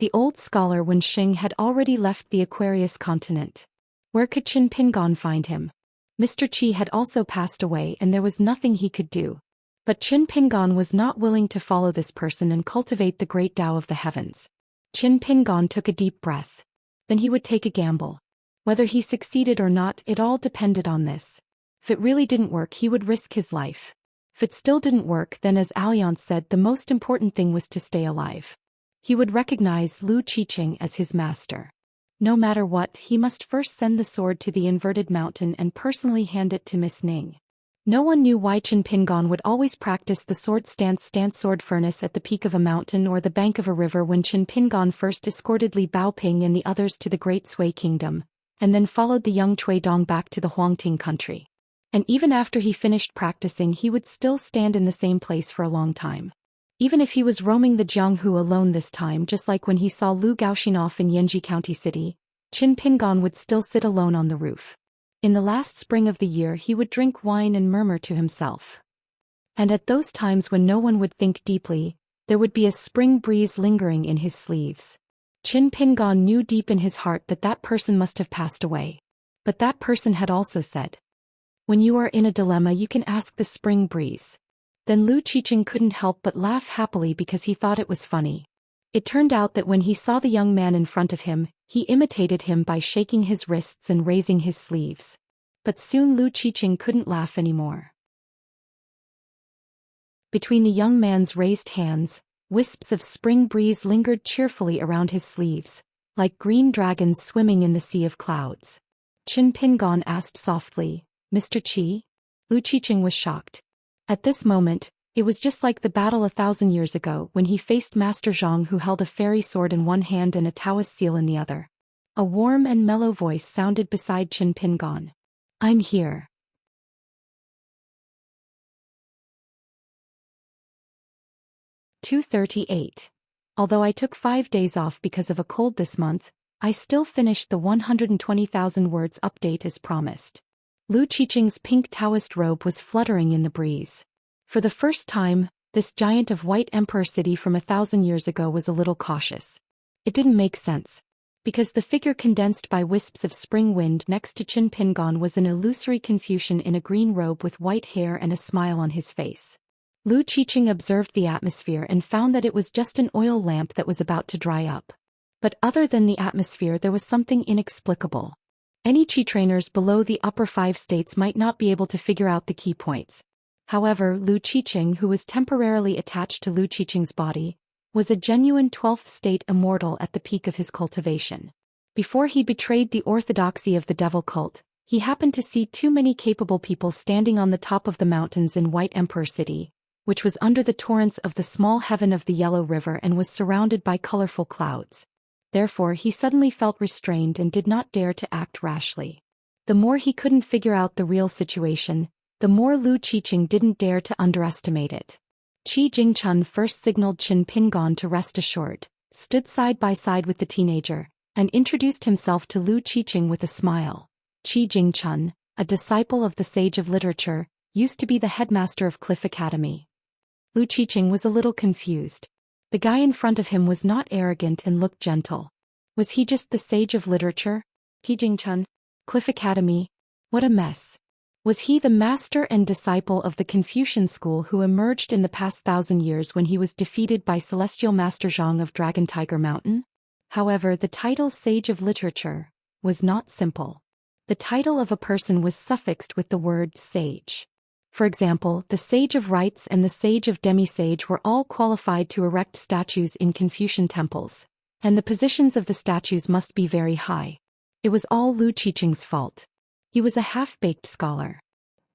The old scholar Wen Xing had already left the Aquarius continent. Where could Qin Pingan find him? Mr. Qi had also passed away and there was nothing he could do. But Qin Pingan was not willing to follow this person and cultivate the great Tao of the heavens. Qin Pingan took a deep breath. Then he would take a gamble. Whether he succeeded or not, it all depended on this. If it really didn't work, he would risk his life. If it still didn't work, then as Alliance said, the most important thing was to stay alive. He would recognize Lu Qiqing as his master. No matter what, he must first send the sword to the inverted mountain and personally hand it to Miss Ning. No one knew why Qin Pingan would always practice the sword stance sword furnace at the peak of a mountain or the bank of a river when Qin Pingan first escorted Li Baoping and the others to the Great Sui Kingdom, and then followed the young Cui Dong back to the Huangting country. And even after he finished practicing, he would still stand in the same place for a long time. Even if he was roaming the Jianghu alone this time, just like when he saw Lu Gaoxinov in Yanji County City, Qin Pingan would still sit alone on the roof. In the last spring of the year he would drink wine and murmur to himself. And at those times when no one would think deeply, there would be a spring breeze lingering in his sleeves. Qin Pingan knew deep in his heart that that person must have passed away. But that person had also said, "When you are in a dilemma you can ask the spring breeze." Then Lu Qiqing couldn't help but laugh happily because he thought it was funny. It turned out that when he saw the young man in front of him, he imitated him by shaking his wrists and raising his sleeves. But soon Lu Qiqing couldn't laugh anymore. Between the young man's raised hands, wisps of spring breeze lingered cheerfully around his sleeves, like green dragons swimming in the sea of clouds. Qin Pingan asked softly, "Mr. Qi?" Lu Qiqing was shocked. At this moment, it was just like the battle 1,000 years ago when he faced Master Zhang, who held a fairy sword in one hand and a Taoist seal in the other. A warm and mellow voice sounded beside Qin Pingan. "I'm here." (238) Although I took 5 days off because of a cold this month, I still finished the 120,000 words update as promised. Lu Qiqing's pink Taoist robe was fluttering in the breeze. For the first time, this giant of White Emperor City from 1,000 years ago was a little cautious. It didn't make sense. Because the figure condensed by wisps of spring wind next to Qin Pingan was an illusory Confucian in a green robe with white hair and a smile on his face. Lu Qiqing observed the atmosphere and found that it was just an oil lamp that was about to dry up. But other than the atmosphere there was something inexplicable. Any Qi trainers below the upper 5 states might not be able to figure out the key points. However, Lu Qiqing, who was temporarily attached to Lu Qiqing's body, was a genuine 12th state immortal at the peak of his cultivation. Before he betrayed the orthodoxy of the devil cult, he happened to see too many capable people standing on the top of the mountains in White Emperor City, which was under the torrents of the small heaven of the Yellow River and was surrounded by colorful clouds. Therefore he suddenly felt restrained and did not dare to act rashly. The more he couldn't figure out the real situation, the more Lu Qiqing didn't dare to underestimate it. Qi Jingchun first signaled Qin Pingan to rest assured, stood side by side with the teenager, and introduced himself to Lu Qiqing with a smile. Qi Jingchun, a disciple of the Sage of Literature, used to be the headmaster of Cliff Academy. Lu Qiqing was a little confused. The guy in front of him was not arrogant and looked gentle. Was he just the Sage of Literature? Qi Jingchun? Cliff Academy? What a mess. Was he the master and disciple of the Confucian school who emerged in the past 1,000 years when he was defeated by Celestial Master Zhang of Dragon Tiger Mountain? However, the title Sage of Literature was not simple. The title of a person was suffixed with the word sage. For example, the Sage of Rites and the Sage of Demi-Sage were all qualified to erect statues in Confucian temples, and the positions of the statues must be very high. It was all Lu Qiqing's fault. He was a half-baked scholar.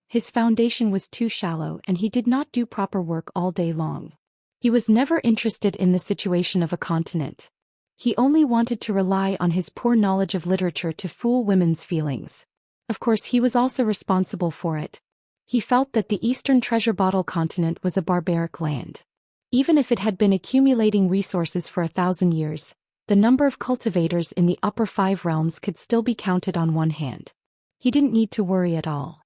His foundation was too shallow and he did not do proper work all day long. He was never interested in the situation of a continent. He only wanted to rely on his poor knowledge of literature to fool women's feelings. Of course, he was also responsible for it. He felt that the Eastern Treasure Bottle continent was a barbaric land. Even if it had been accumulating resources for 1,000 years, the number of cultivators in the upper 5 realms could still be counted on one hand. He didn't need to worry at all.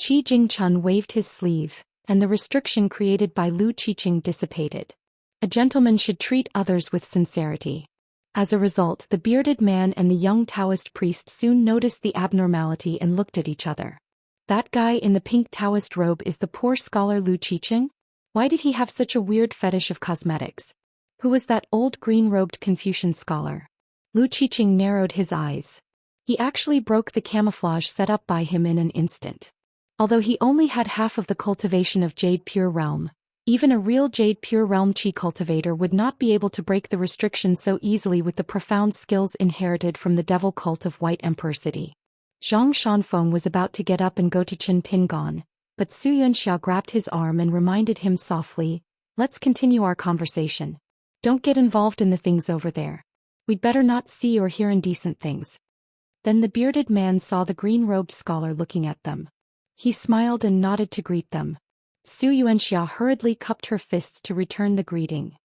Qi Jingchun waved his sleeve, and the restriction created by Lu Qiqing dissipated. A gentleman should treat others with sincerity. As a result, the bearded man and the young Taoist priest soon noticed the abnormality and looked at each other. That guy in the pink Taoist robe is the poor scholar Lu Qiqing? Why did he have such a weird fetish of cosmetics? Who was that old green-robed Confucian scholar? Lu Qiqing narrowed his eyes. He actually broke the camouflage set up by him in an instant. Although he only had half of the cultivation of Jade Pure Realm, even a real Jade Pure Realm Qi cultivator would not be able to break the restriction so easily with the profound skills inherited from the devil cult of White Emperor City. Zhang Shanfeng was about to get up and go to Qin Pingan, but Su Yunxia grabbed his arm and reminded him softly, "Let's continue our conversation. Don't get involved in the things over there. We'd better not see or hear indecent things." Then the bearded man saw the green-robed scholar looking at them. He smiled and nodded to greet them. Xianxia hurriedly cupped her fists to return the greeting.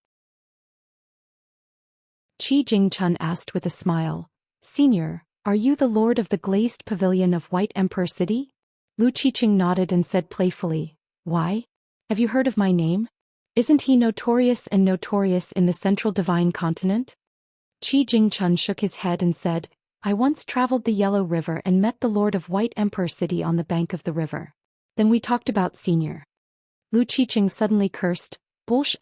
Qi Jingchun asked with a smile, "Senior, are you the lord of the glazed pavilion of White Emperor City?" Lu Qiqing nodded and said playfully, "Why? Have you heard of my name? Isn't he notorious in the central divine continent?" Qi Jingchun shook his head and said, "I once traveled the Yellow River and met the lord of White Emperor City on the bank of the river. Then we talked about senior." Lu Qiqing suddenly cursed, "Bolsh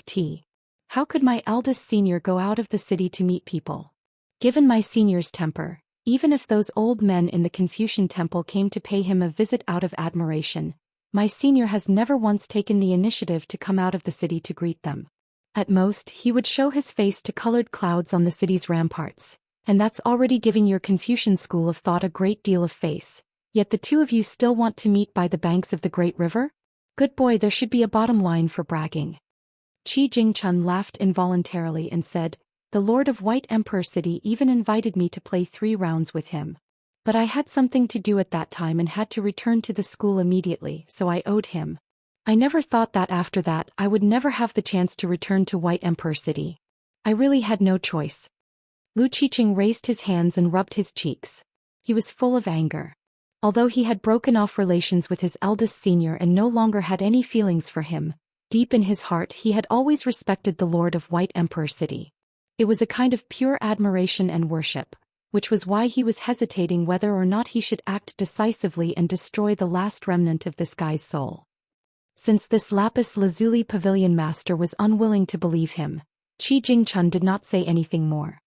*t. How could my eldest senior go out of the city to meet people? Given my senior's temper, even if those old men in the Confucian temple came to pay him a visit out of admiration, my senior has never once taken the initiative to come out of the city to greet them. At most, he would show his face to colored clouds on the city's ramparts, and that's already giving your Confucian school of thought a great deal of face. Yet the two of you still want to meet by the banks of the great river? Good boy, there should be a bottom line for bragging." Qi Jingchun laughed involuntarily and said, "The Lord of White Emperor City even invited me to play 3 rounds with him. But I had something to do at that time and had to return to the school immediately, so I owed him. I never thought that after that I would never have the chance to return to White Emperor City. I really had no choice." Lu Qiqing raised his hands and rubbed his cheeks. He was full of anger. Although he had broken off relations with his eldest senior and no longer had any feelings for him, deep in his heart he had always respected the Lord of White Emperor City. It was a kind of pure admiration and worship, which was why he was hesitating whether or not he should act decisively and destroy the last remnant of this guy's soul. Since this lapis lazuli pavilion master was unwilling to believe him, Qi Jingchun did not say anything more.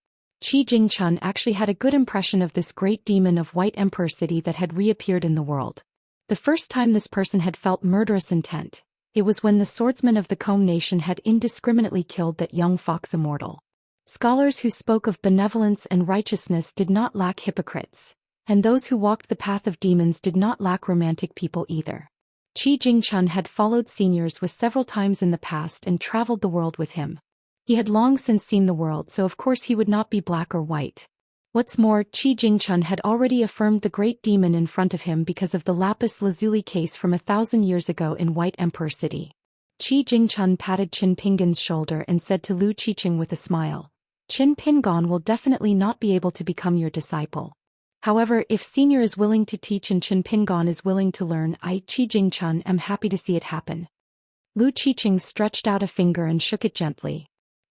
Qi Jingchun actually had a good impression of this great demon of White Emperor City that had reappeared in the world. The first time this person had felt murderous intent, it was when the swordsman of the Comb Nation had indiscriminately killed that young fox immortal. Scholars who spoke of benevolence and righteousness did not lack hypocrites, and those who walked the path of demons did not lack romantic people either. Qi Jingchun had followed seniors with several times in the past and traveled the world with him. He had long since seen the world, so of course he would not be black or white. What's more, Qi Jingchun had already affirmed the great demon in front of him because of the lapis lazuli case from 1,000 years ago in White Emperor City. Qi Jingchun patted Qin Pingan's shoulder and said to Lu Qiqing with a smile, "Qin Pingan will definitely not be able to become your disciple. However, if senior is willing to teach and Qin Pingan is willing to learn, I, Qi Jingchun, am happy to see it happen." Lu Qiqing stretched out a finger and shook it gently.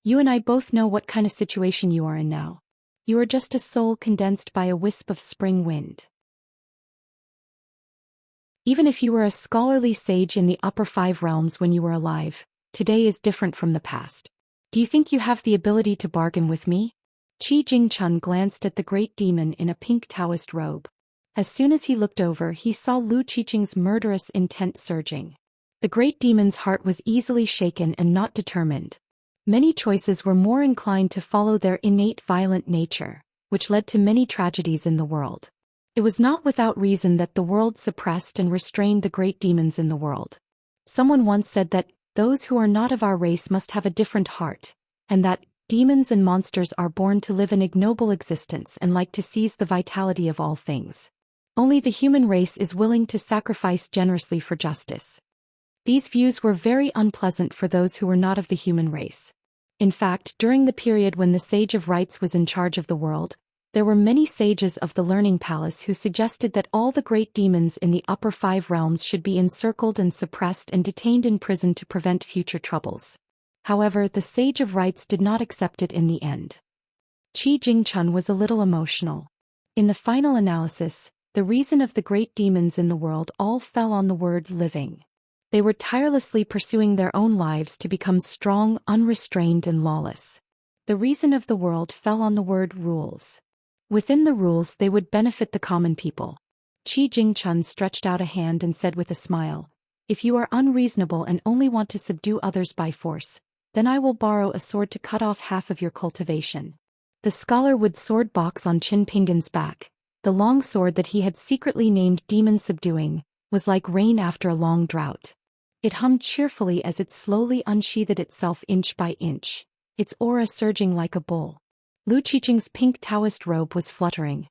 "You and I both know what kind of situation you are in now. You are just a soul condensed by a wisp of spring wind. Even if you were a scholarly sage in the upper 5 realms when you were alive, today is different from the past. Do you think you have the ability to bargain with me?" Qi Jingchun glanced at the great demon in a pink Taoist robe. As soon as he looked over, he saw Lu Qiqing's murderous intent surging. The great demon's heart was easily shaken and not determined. Many choices were more inclined to follow their innate violent nature, which led to many tragedies in the world. It was not without reason that the world suppressed and restrained the great demons in the world. Someone once said that those who are not of our race must have a different heart, and that demons and monsters are born to live an ignoble existence and like to seize the vitality of all things. Only the human race is willing to sacrifice generously for justice. These views were very unpleasant for those who were not of the human race. In fact, during the period when the Sage of Rights was in charge of the world, there were many sages of the Learning Palace who suggested that all the great demons in the upper 5 realms should be encircled and suppressed and detained in prison to prevent future troubles. However, the Sage of Rights did not accept it in the end. Qi Jingchun was a little emotional. In the final analysis, the reason of the great demons in the world all fell on the word living. They were tirelessly pursuing their own lives to become strong, unrestrained, and lawless. The reason of the world fell on the word rules. Within the rules they would benefit the common people. Qi Jingchun stretched out a hand and said with a smile, "If you are unreasonable and only want to subdue others by force, then I will borrow a sword to cut off half of your cultivation." The scholar would sword box on Qin Pingan's back. The long sword that he had secretly named Demon Subduing was like rain after a long drought. It hummed cheerfully as it slowly unsheathed itself inch by inch, its aura surging like a bull. Lu Qiqing's pink Taoist robe was fluttering.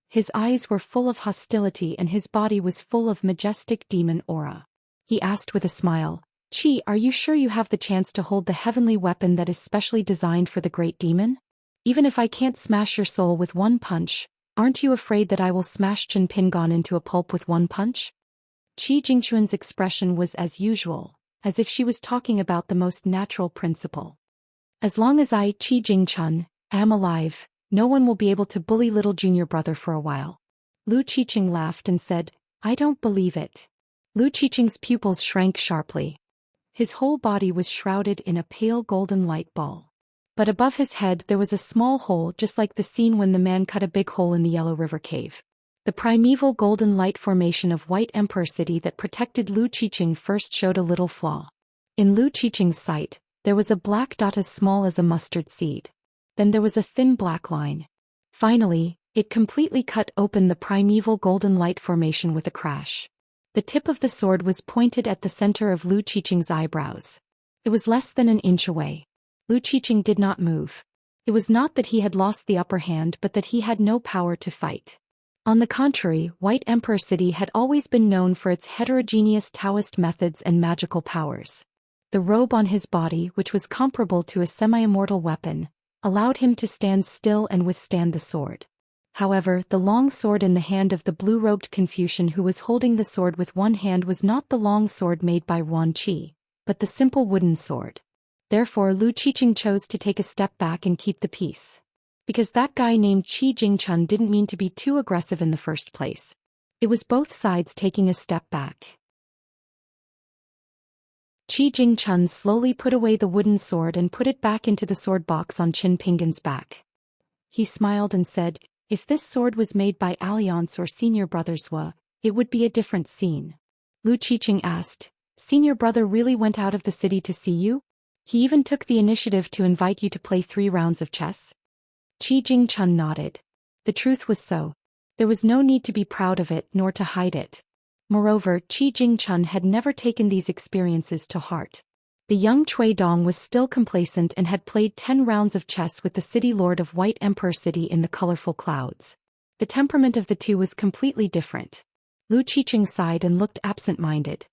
His eyes were full of hostility and his body was full of majestic demon aura. he asked with a smile. "Qi, are you sure you have the chance to hold the heavenly weapon that is specially designed for the great demon? Even if I can't smash your soul with one punch, aren't you afraid that I will smash Qin Pingon into a pulp with one punch?" Qi Jingchuan's expression was as usual, as if she was talking about the most natural principle. "As long as I, Qi Jingchun, am alive, no one will be able to bully little junior brother for a while." Lu Qiqing laughed and said, "I don't believe it." Lu Qiqing's pupils shrank sharply. His whole body was shrouded in a pale golden light ball. But above his head there was a small hole, just like the scene when the man cut a big hole in the Yellow River Cave. The primeval golden light formation of White Emperor City that protected Lu Qiqing first showed a little flaw. In Lu Qiqing's sight, there was a black dot as small as a mustard seed. Then there was a thin black line. Finally, it completely cut open the primeval golden light formation with a crash. The tip of the sword was pointed at the center of Lu Qiqing's eyebrows. It was less than an inch away. Lu Qiqing did not move. It was not that he had lost the upper hand but that he had no power to fight. On the contrary, White Emperor City had always been known for its heterogeneous Taoist methods and magical powers. The robe on his body, which was comparable to a semi-immortal weapon, allowed him to stand still and withstand the sword. However, the long sword in the hand of the blue-robed Confucian who was holding the sword with one hand was not the long sword made by Yuan Qi, but the simple wooden sword. Therefore Lu Qiqing chose to take a step back and keep the peace. Because that guy named Qi Jingchun didn't mean to be too aggressive in the first place. It was both sides taking a step back. Qi Jingchun slowly put away the wooden sword and put it back into the sword box on Qin Pingan's back. He smiled and said, "If this sword was made by Alliance or Senior Brothers Wa, it would be a different scene." Lu Qiqing asked, "Senior brother really went out of the city to see you? He even took the initiative to invite you to play 3 rounds of chess?" Qi Jingchun nodded. The truth was so. There was no need to be proud of it nor to hide it. Moreover, Qi Jingchun had never taken these experiences to heart. The young Cui Dong was still complacent and had played 10 rounds of chess with the city lord of White Emperor City in the colorful clouds. The temperament of the two was completely different. Lu Qiqing sighed and looked absent-minded.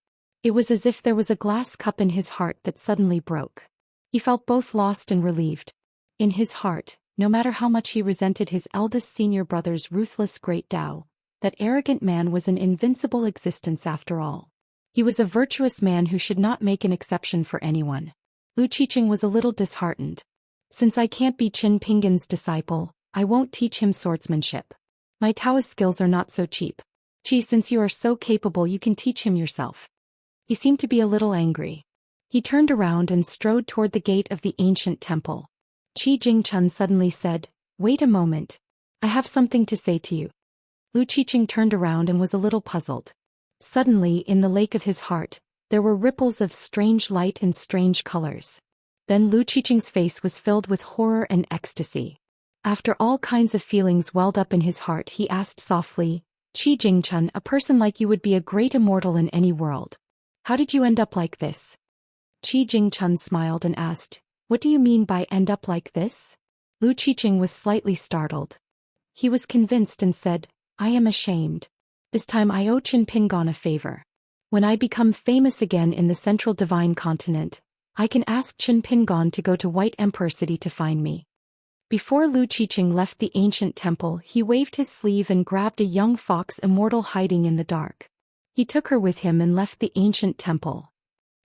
It was as if there was a glass cup in his heart that suddenly broke. He felt both lost and relieved. In his heart, no matter how much he resented his eldest senior brother's ruthless great Tao, that arrogant man was an invincible existence after all. He was a virtuous man who should not make an exception for anyone. Lu Qiqing was a little disheartened. "Since I can't be Qin Pingan's disciple, I won't teach him swordsmanship. My Taoist skills are not so cheap. Qi, since you are so capable, you can teach him yourself." He seemed to be a little angry. He turned around and strode toward the gate of the ancient temple. Qi Jingchun suddenly said, "Wait a moment. I have something to say to you." Lu Qiqing turned around and was a little puzzled. Suddenly, in the lake of his heart, there were ripples of strange light and strange colors. Then Lu Qiqing's face was filled with horror and ecstasy. After all kinds of feelings welled up in his heart, he asked softly, "Qi Jingchun, a person like you would be a great immortal in any world. How did you end up like this?" Qi Jingchun smiled and asked, "What do you mean by end up like this?" Lu Qiqing was slightly startled. He was convinced and said, "I am ashamed. This time I owe Qin Pingan a favor. When I become famous again in the Central Divine Continent, I can ask Qin Pingan to go to White Emperor City to find me." Before Lu Qiqing left the ancient temple, he waved his sleeve and grabbed a young fox immortal hiding in the dark. He took her with him and left the ancient temple.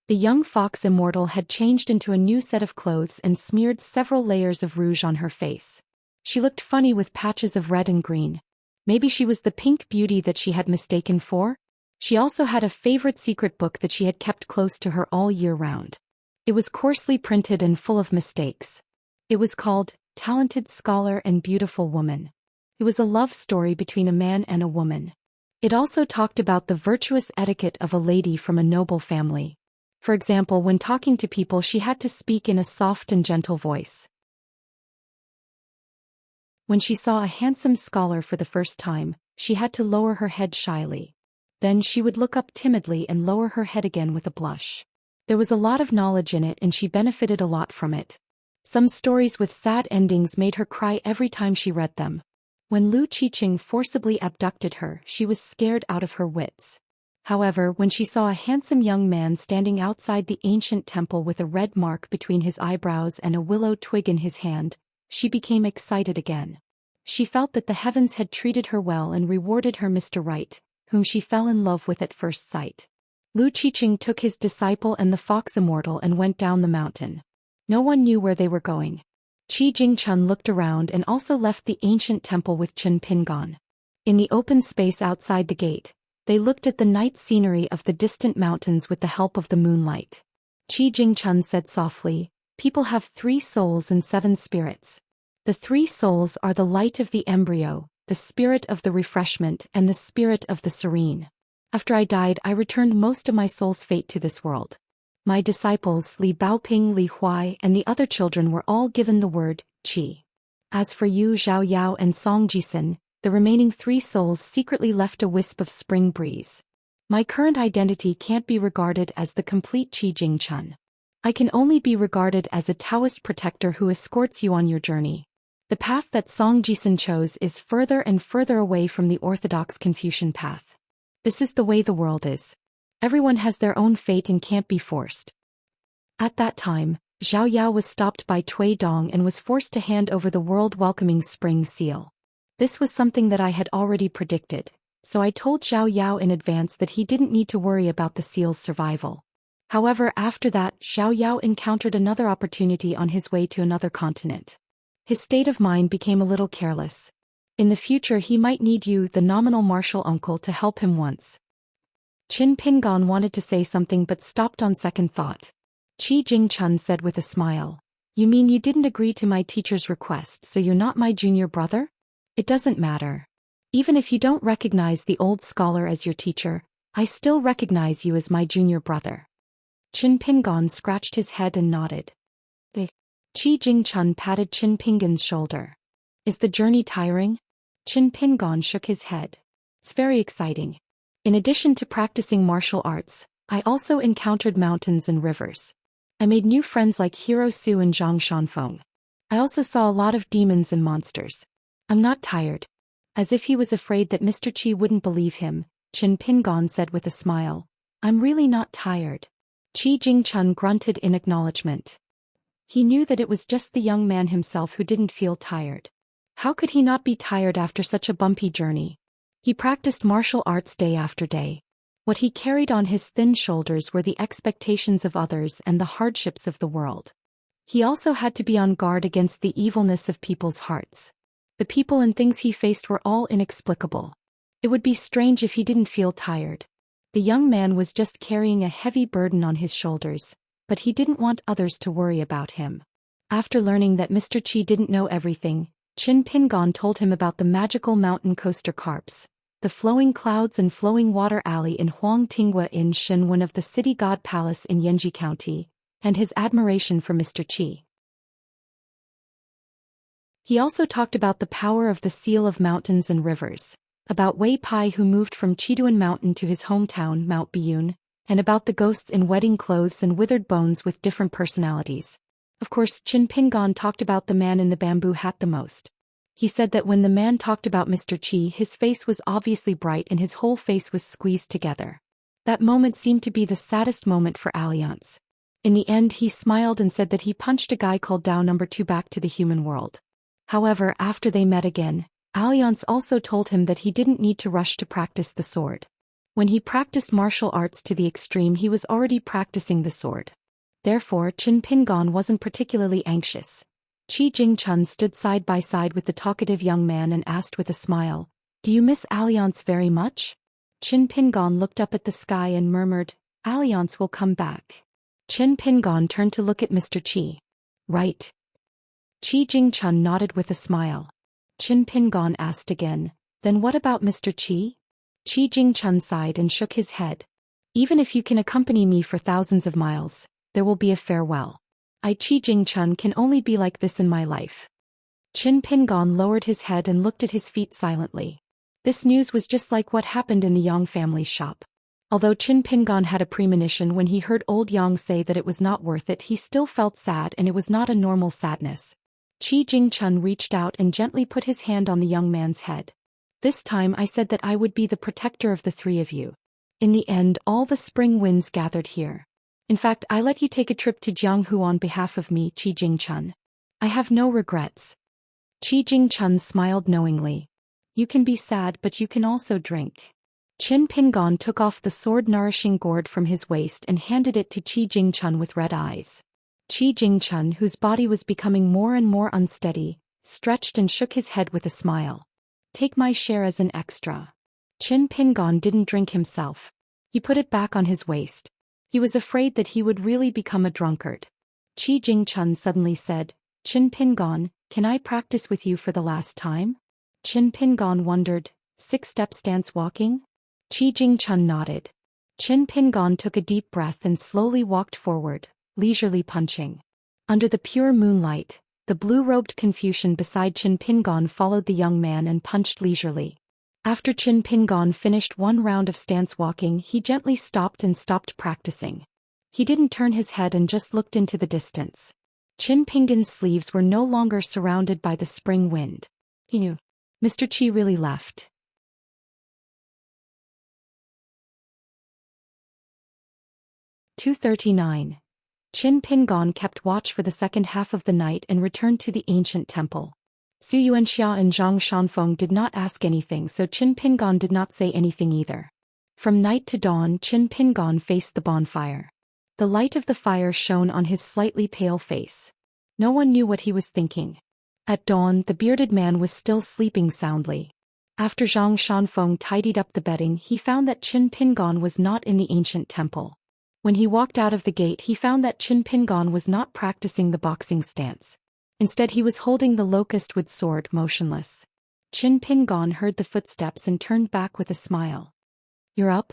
The young fox immortal had changed into a new set of clothes and smeared several layers of rouge on her face. She looked funny with patches of red and green. Maybe she was the pink beauty that she had mistaken for? She also had a favorite secret book that she had kept close to her all year round. It was coarsely printed and full of mistakes. It was called Talented Scholar and Beautiful Woman. It was a love story between a man and a woman. It also talked about the virtuous etiquette of a lady from a noble family. For example, when talking to people, she had to speak in a soft and gentle voice. When she saw a handsome scholar for the first time, she had to lower her head shyly. Then she would look up timidly and lower her head again with a blush. There was a lot of knowledge in it and she benefited a lot from it. Some stories with sad endings made her cry every time she read them. When Lu Qiqing forcibly abducted her, she was scared out of her wits. However, when she saw a handsome young man standing outside the ancient temple with a red mark between his eyebrows and a willow twig in his hand, she became excited again. She felt that the heavens had treated her well and rewarded her Mr. Right, whom she fell in love with at first sight. Lu Qiqing took his disciple and the fox immortal and went down the mountain. No one knew where they were going. Qi Jingchun looked around and also left the ancient temple with Chen Pingon. In the open space outside the gate, they looked at the night scenery of the distant mountains with the help of the moonlight. Qi Jingchun said softly, "People have 3 souls and 7 spirits. The 3 souls are the light of the embryo, the spirit of the refreshment and the spirit of the serene. After I died, I returned most of my soul's fate to this world. My disciples Li Baoping, Li Huai and the other children were all given the word, Qi. As for you, Zhao Yao and Song Jisun, the remaining 3 souls secretly left a wisp of spring breeze. My current identity can't be regarded as the complete Qi Jingchun. I can only be regarded as a Taoist protector who escorts you on your journey. The path that Song Jisun chose is further and further away from the orthodox Confucian path. This is the way the world is. Everyone has their own fate and can't be forced." At that time, Zhao Yao was stopped by Cui Dong and was forced to hand over the world-welcoming spring seal. This was something that I had already predicted, so I told Zhao Yao in advance that he didn't need to worry about the seal's survival. However, after that, Zhao Yao encountered another opportunity on his way to another continent. His state of mind became a little careless. In the future he might need you, the nominal martial uncle, to help him once. Qin Pingon wanted to say something but stopped on second thought. Qi Jingchun said with a smile, "You mean you didn't agree to my teacher's request, so you're not my junior brother? It doesn't matter. Even if you don't recognize the old scholar as your teacher, I still recognize you as my junior brother." Qin Pingon scratched his head and nodded. Qi Jingchun patted Qin Pingon's shoulder. "Is the journey tiring?" Qin Pingon shook his head. "It's very exciting. In addition to practicing martial arts, I also encountered mountains and rivers. I made new friends like Hero Su and Zhang Shanfeng. I also saw a lot of demons and monsters. I'm not tired." As if he was afraid that Mr. Qi wouldn't believe him, Qin Pingon said with a smile, "I'm really not tired." Qi Jingchun grunted in acknowledgement. He knew that it was just the young man himself who didn't feel tired. How could he not be tired after such a bumpy journey? He practiced martial arts day after day. What he carried on his thin shoulders were the expectations of others and the hardships of the world. He also had to be on guard against the evilness of people's hearts. The people and things he faced were all inexplicable. It would be strange if he didn't feel tired. The young man was just carrying a heavy burden on his shoulders, but he didn't want others to worry about him. After learning that Mr. Qi didn't know everything, Qin Pingon told him about the magical mountain coaster carps, the flowing clouds and flowing water alley in Huang Tinghua in Shenwen of the city god palace in Yanji County, and his admiration for Mr. Qi. He also talked about the power of the seal of mountains and rivers, about Wei Pai who moved from Chiduan Mountain to his hometown, Mount Biyun, and about the ghosts in wedding clothes and withered bones with different personalities. Of course, Qin Pingon talked about the man in the bamboo hat the most. He said that when the man talked about Mr. Qi, his face was obviously bright and his whole face was squeezed together. That moment seemed to be the saddest moment for Alliance. In the end, he smiled and said that he punched a guy called Dao No. 2 back to the human world. However, after they met again, Alliance also told him that he didn't need to rush to practice the sword. When he practiced martial arts to the extreme, he was already practicing the sword. Therefore, Qin Pingon wasn't particularly anxious. Qi Jingchun stood side by side with the talkative young man and asked with a smile, "Do you miss Alliance very much?" Qin Pingon looked up at the sky and murmured, "Alliance will come back." Qin Pingon turned to look at Mr. Qi. "Right." Qi Jingchun nodded with a smile. Qin Pingon asked again, "Then what about Mr. Qi?" Qi Jingchun sighed and shook his head. "Even if you can accompany me for thousands of miles, there will be a farewell. I, Qi Jingchun, can only be like this in my life." Qin Pingon lowered his head and looked at his feet silently. This news was just like what happened in the Yang family's shop. Although Qin Pingon had a premonition when he heard old Yang say that it was not worth it, he still felt sad, and it was not a normal sadness. Qi Jingchun reached out and gently put his hand on the young man's head. "This time I said that I would be the protector of the 3 of you. In the end, all the spring winds gathered here. In fact, I let you take a trip to Jianghu on behalf of me, Qi Jingchun. I have no regrets. Qi Jingchun smiled knowingly. You can be sad, but you can also drink. Qin Pingon took off the sword-nourishing gourd from his waist and handed it to Qi Jingchun with red eyes. Qi Jingchun, whose body was becoming more and more unsteady, stretched and shook his head with a smile. Take my share as an extra. Qin Pingon didn't drink himself. He put it back on his waist. He was afraid that he would really become a drunkard. Qi Jingchun suddenly said, Qin Pingon, can I practice with you for the last time? Qin Pingon wondered, 6-step stance walking? Qi Jingchun nodded. Qin Pingon took a deep breath and slowly walked forward, leisurely punching. Under the pure moonlight, the blue-robed Confucian beside Qin Pingon followed the young man and punched leisurely. After Qin Pingon finished one round of stance walking, he gently stopped practicing. He didn't turn his head and just looked into the distance. Qin Pingon's sleeves were no longer surrounded by the spring wind. He knew. Mr. Qi really left. (239). Qin Pingon kept watch for the second half of the night and returned to the ancient temple. Su Yuanxia and Zhang Shanfeng did not ask anything, so Qin Pingon did not say anything either. From night to dawn, Qin Pingon faced the bonfire. The light of the fire shone on his slightly pale face. No one knew what he was thinking. At dawn, the bearded man was still sleeping soundly. After Zhang Shanfeng tidied up the bedding, he found that Qin Pingon was not in the ancient temple. When he walked out of the gate, he found that Qin Pingon was not practicing the boxing stance. Instead, he was holding the locust wood sword, motionless. Qin Pingon heard the footsteps and turned back with a smile. You're up?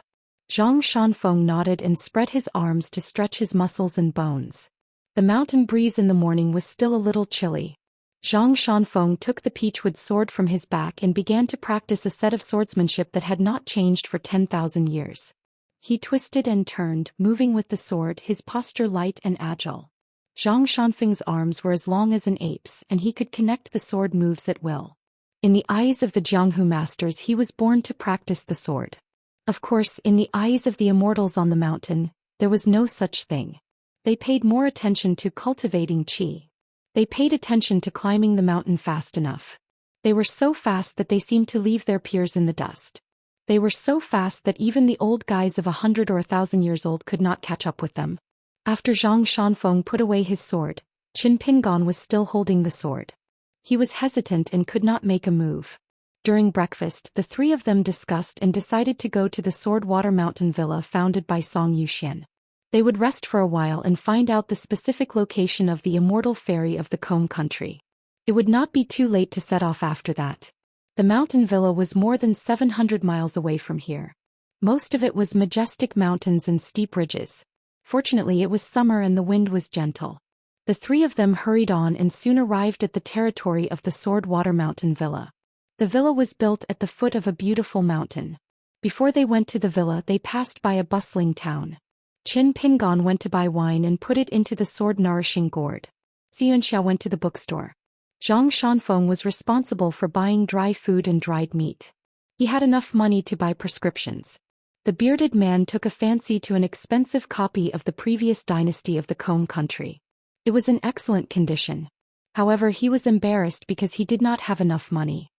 Zhang Shanfeng nodded and spread his arms to stretch his muscles and bones. The mountain breeze in the morning was still a little chilly. Zhang Shanfeng took the peachwood sword from his back and began to practice a set of swordsmanship that had not changed for 10,000 years. He twisted and turned, moving with the sword, his posture light and agile. Zhang Shanfeng's arms were as long as an ape's, and he could connect the sword moves at will. In the eyes of the Jianghu masters, he was born to practice the sword. Of course, in the eyes of the immortals on the mountain, there was no such thing. They paid more attention to cultivating qi. They paid attention to climbing the mountain fast enough. They were so fast that they seemed to leave their peers in the dust. They were so fast that even the old guys of 100 or 1,000 years old could not catch up with them. After Zhang Shanfeng put away his sword, Qin Pingon was still holding the sword. He was hesitant and could not make a move. During breakfast, the three of them discussed and decided to go to the Sword Water Mountain Villa founded by Zhou Xian. They would rest for a while and find out the specific location of the immortal fairy of the Combe country. It would not be too late to set off after that. The mountain villa was more than 700 miles away from here. Most of it was majestic mountains and steep ridges. Fortunately, it was summer and the wind was gentle. The three of them hurried on and soon arrived at the territory of the Sword Water Mountain Villa. The villa was built at the foot of a beautiful mountain. Before they went to the villa, they passed by a bustling town. Qin Pingon went to buy wine and put it into the sword-nourishing gourd. Xianxia went to the bookstore. Zhang Shanfeng was responsible for buying dry food and dried meat. He had enough money to buy prescriptions. The bearded man took a fancy to an expensive copy of the previous dynasty of the Combe country. It was in excellent condition. However, he was embarrassed because he did not have enough money.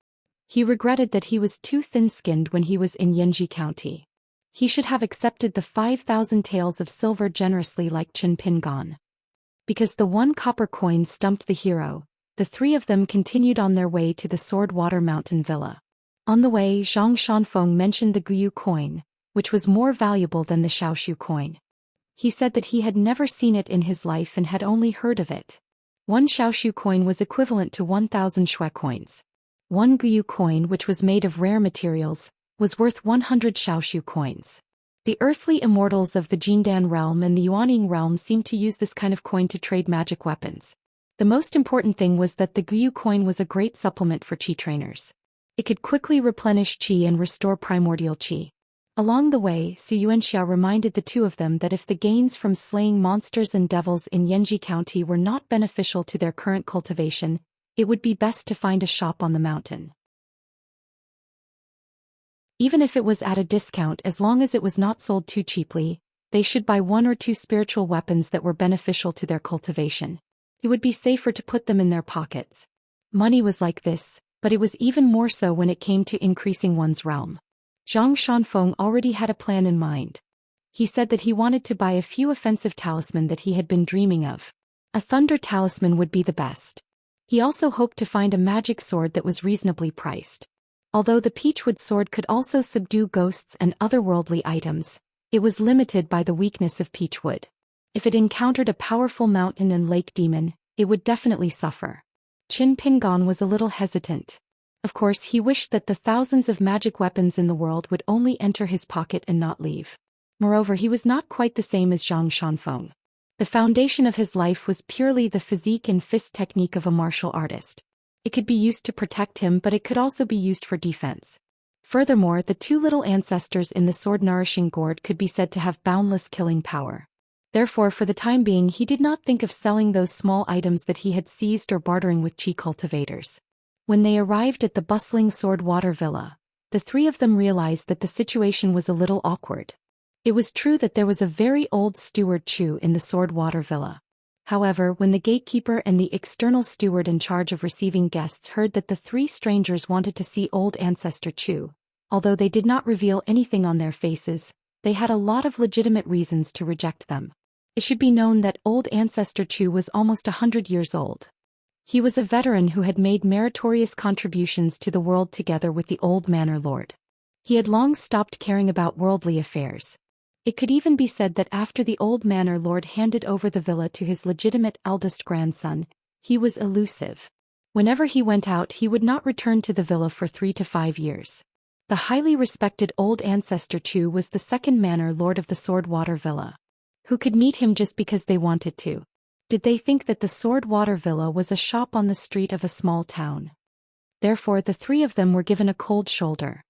He regretted that he was too thin-skinned when he was in Yanji County. He should have accepted the 5,000 taels of silver generously like Qin Pingon. Because the 1 copper coin stumped the hero, the three of them continued on their way to the Sword Water Mountain Villa. On the way, Zhang Shanfeng mentioned the Guyu coin, which was more valuable than the Xiaoshu coin. He said that he had never seen it in his life and had only heard of it. 1 Xiaoshu coin was equivalent to 1,000 Shui coins. 1 Guyu coin, which was made of rare materials, was worth 100 Xiaoshu coins. The earthly immortals of the Jindan realm and the Yuaning realm seemed to use this kind of coin to trade magic weapons. The most important thing was that the Guyu coin was a great supplement for qi trainers. It could quickly replenish qi and restore primordial qi. Along the way, Su Yuanxia reminded the two of them that if the gains from slaying monsters and devils in Yanji County were not beneficial to their current cultivation, it would be best to find a shop on the mountain. Even if it was at a discount, as long as it was not sold too cheaply, they should buy 1 or 2 spiritual weapons that were beneficial to their cultivation. It would be safer to put them in their pockets. Money was like this, but it was even more so when it came to increasing one's realm. Zhang Shanfeng already had a plan in mind. He said that he wanted to buy a few offensive talisman that he had been dreaming of. A thunder talisman would be the best. He also hoped to find a magic sword that was reasonably priced. Although the peachwood sword could also subdue ghosts and otherworldly items, it was limited by the weakness of peachwood. If it encountered a powerful mountain and lake demon, it would definitely suffer. Qin Pingan was a little hesitant. Of course, he wished that the thousands of magic weapons in the world would only enter his pocket and not leave. Moreover, he was not quite the same as Zhang Shanfeng. The foundation of his life was purely the physique and fist technique of a martial artist. It could be used to protect him, but it could also be used for defense. Furthermore, the 2 little ancestors in the sword-nourishing gourd could be said to have boundless killing power. Therefore, for the time being, he did not think of selling those small items that he had seized or bartering with chi cultivators. When they arrived at the bustling Sword Water Villa, the 3 of them realized that the situation was a little awkward. It was true that there was a very old steward Chu in the Sword Water Villa. However, when the gatekeeper and the external steward in charge of receiving guests heard that the 3 strangers wanted to see old ancestor Chu, although they did not reveal anything on their faces, they had a lot of legitimate reasons to reject them. It should be known that old ancestor Chu was almost 100 years old. He was a veteran who had made meritorious contributions to the world together with the old manor lord. He had long stopped caring about worldly affairs. It could even be said that after the old manor lord handed over the villa to his legitimate eldest grandson, he was elusive. Whenever he went out, he would not return to the villa for 3 to 5 years. The highly respected old ancestor Chu was the second manor lord of the Sword Water Villa. Who could meet him just because they wanted to? Did they think that the Sword Water Villa was a shop on the street of a small town? Therefore, the 3 of them were given a cold shoulder.